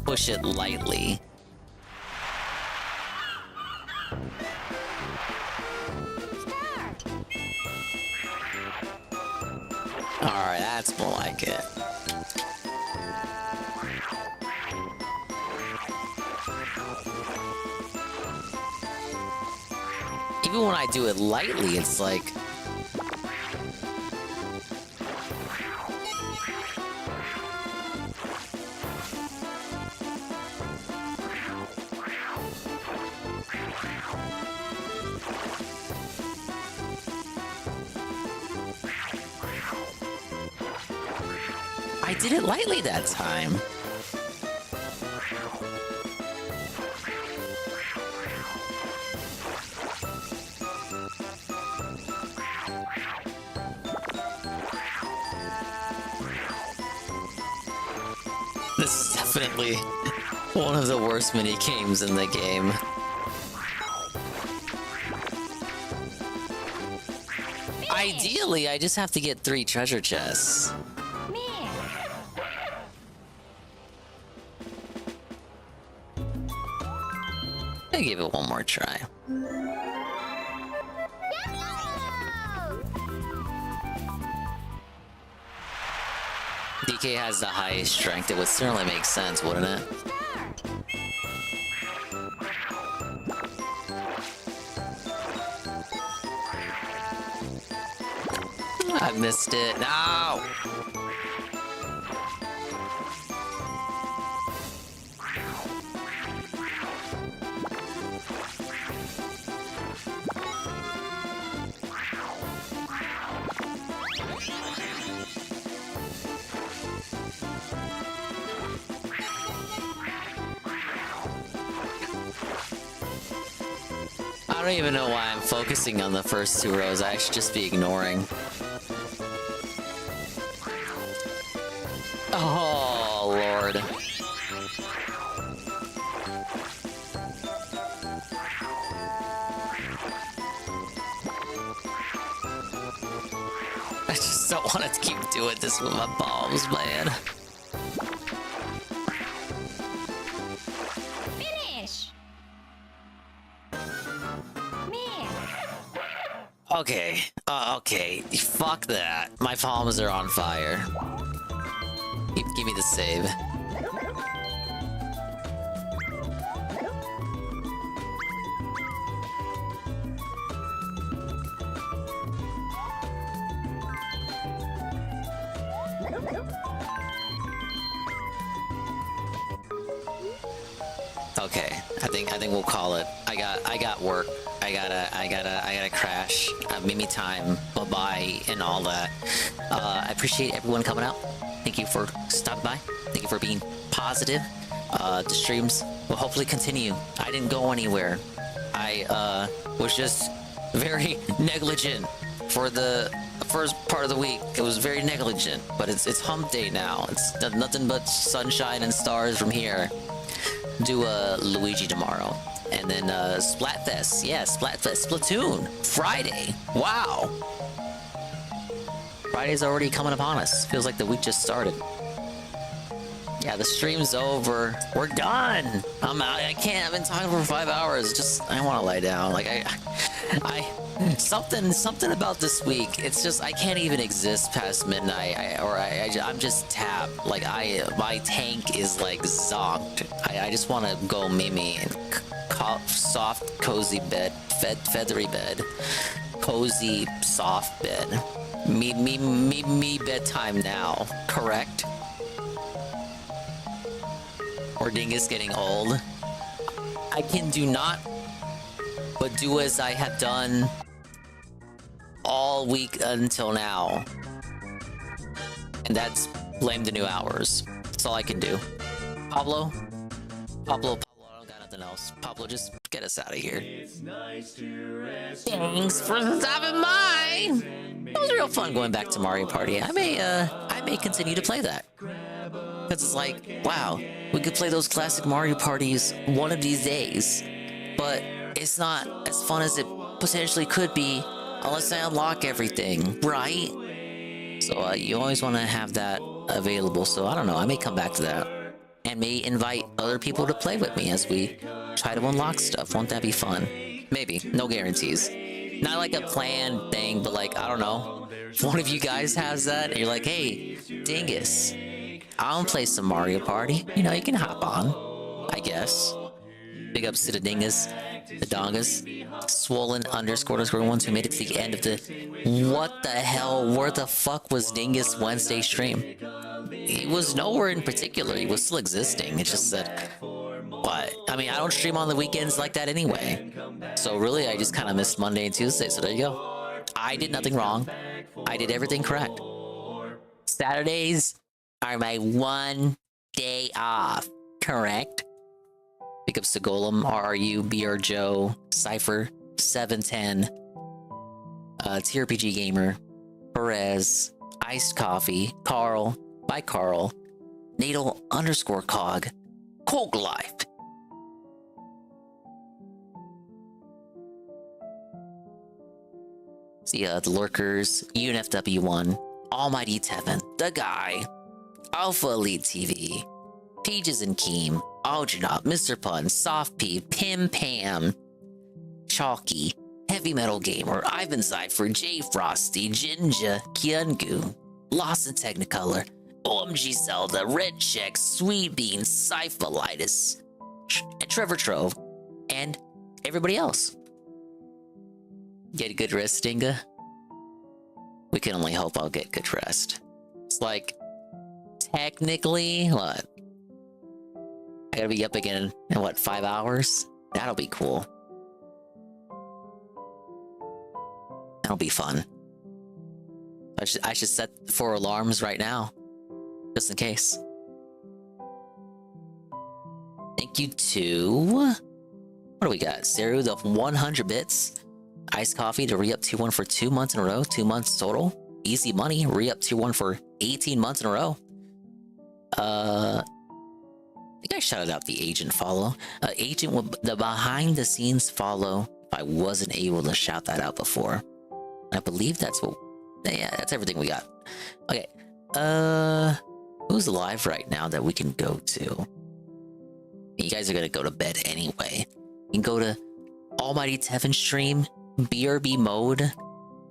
Push it lightly. Alright, that's more like it. Even when I do it lightly, it's like... I did it lightly that time. This is definitely one of the worst mini games in the game. Ideally, I just have to get 3 treasure chests. I'll give it one more try. DK has the highest strength. It would certainly make sense, wouldn't it? I missed it. No! I don't even know why I'm focusing on the first 2 rows. I should just be ignoring. Oh, Lord. I just don't want to keep doing this with my palms, man. Okay, okay, fuck that. My palms are on fire. Give me the save. Okay, I think we'll call it. I got work. I gotta crash. Mimi time. Bye-bye and all that. I appreciate everyone coming out. Thank you for stopping by. Thank you for being positive. The streams will hopefully continue. I didn't go anywhere. I was just very negligent for the first part of the week. It was very negligent, but it's hump day now. It's nothing but sunshine and stars from here. Do Luigi tomorrow. And then Splatfest. Yeah, Splatfest. Splatoon. Friday. Wow. Friday's already coming upon us. Feels like the week just started. Yeah, the stream's over. We're done. I'm out. I can't. I've been talking for 5 hours. Just, I want to lie down. Like, something about this week. It's just, I can't even exist past midnight. I'm just tapped. Like, my tank is like zonked. I just want to go Mimi and soft, cozy bed, feathery bed, cozy, soft bed. Me bedtime now. Correct? Or Dingus getting old. I can do not but do as I have done all week until now. And that's blame the new hours. That's all I can do. Pablo, I don't got nothing else. Pablo, just get us out of here. Thanks for stopping by. It was real fun going back to Mario Party. I may continue to play that. Because it's like, wow, We could play those classic Mario parties one of these days, but it's not as fun as it potentially could be unless I unlock everything, right? So you always want to have that available. So I don't know, I may come back to that and may invite other people to play with me as we try to unlock stuff. Won't that be fun? Maybe, no guarantees. Not like a planned thing, but like, I don't know. If one of you guys has that and you're like, hey, Dingus, I want to play some Mario Party. You know, you can hop on, I guess. Big ups to the Dingus, the Dongas, swollen _ ones who made it to the end of the... What the hell? Where the fuck was Dingus Wednesday stream? He was nowhere in particular. He was still existing. It's just that... But, I mean, I don't stream on the weekends like that anyway. So really, I just kind of missed Monday and Tuesday. So there you go. I did nothing wrong. I did everything correct. Saturdays are my one day off. Correct? Big ups to Golem, RRU, BR Joe, Cypher, 710, TRPG Gamer, Perez, Iced Coffee, Carl, by Carl, Natal _Cog, Cold Life. See the Lurkers, UNFW1, Almighty Tevin, The Guy, Alpha Elite TV, Pages and Keem, Algernaut, Mr. Pun, Soft P, Pim Pam, Chalky, Heavy Metal Gamer, Ivan Cypher, J Frosty, Jinja, Kyungu, Lost in Technicolor, OMG Zelda, Red Check, Sweet Bean, Cyphalitis, and Trevor Trove, and everybody else. Get a good rest, Dinga? We can only hope I'll get good rest. It's like, technically, what? I gotta be up again in what, 5 hours? That'll be cool. That'll be fun. I should set 4 alarms right now, just in case. Thank you to... What do we got? Seru, the 100 bits. Iced Coffee to re-up tier 1 for 2 months in a row. 2 months total. Easy Money, re-up tier 1 for 18 months in a row. I think I shouted out the agent follow. Agent with the behind the scenes follow. If I wasn't able to shout that out before. I believe that's what... Yeah, that's everything we got. Okay. Who's live right now that we can go to? You guys are gonna go to bed anyway. You can go to Almighty Tevin stream, BRB mode.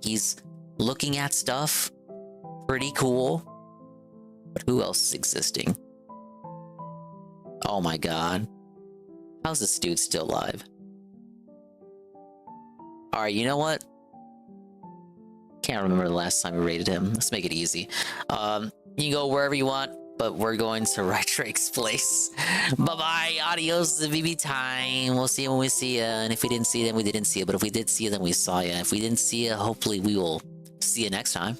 He's looking at stuff. Pretty cool. But who else is existing? Oh my god. How's this dude still alive? Alright, you know what? Can't remember the last time we rated him. Let's make it easy. You can go wherever you want, but we're going to Right Drake's place. Bye-bye. Adios, the BB time. We'll see you when we see you. And if we didn't see you, then we didn't see you. But if we did see you, then we saw you. If we didn't see you, hopefully we will see you next time.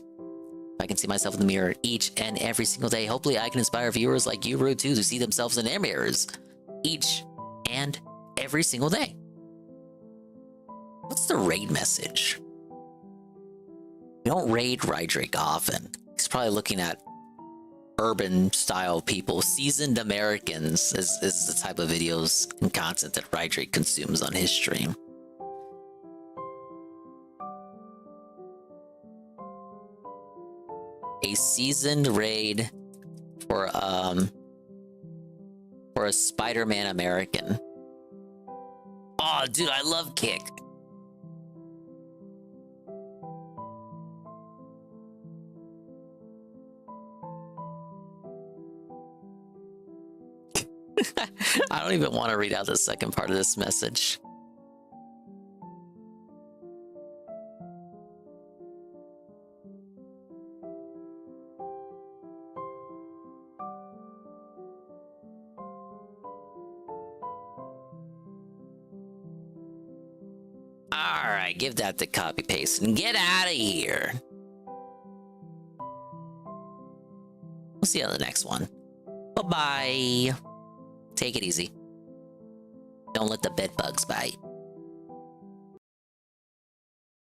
I can see myself in the mirror each and every single day. Hopefully I can inspire viewers like you, Rude, too, to see themselves in their mirrors each and every single day. What's the raid message? We don't raid Right Drake often. He's probably looking at urban style people. Seasoned Americans is the type of videos and content that Right Drake consumes on his stream. A seasoned raid for a Spider-Man American. Oh, dude, I love Kick. I don't even want to read out the second part of this message. Alright, give that the copy paste and get out of here. We'll see you on the next one. Bye-bye. Take it easy. Don't let the bed bugs bite.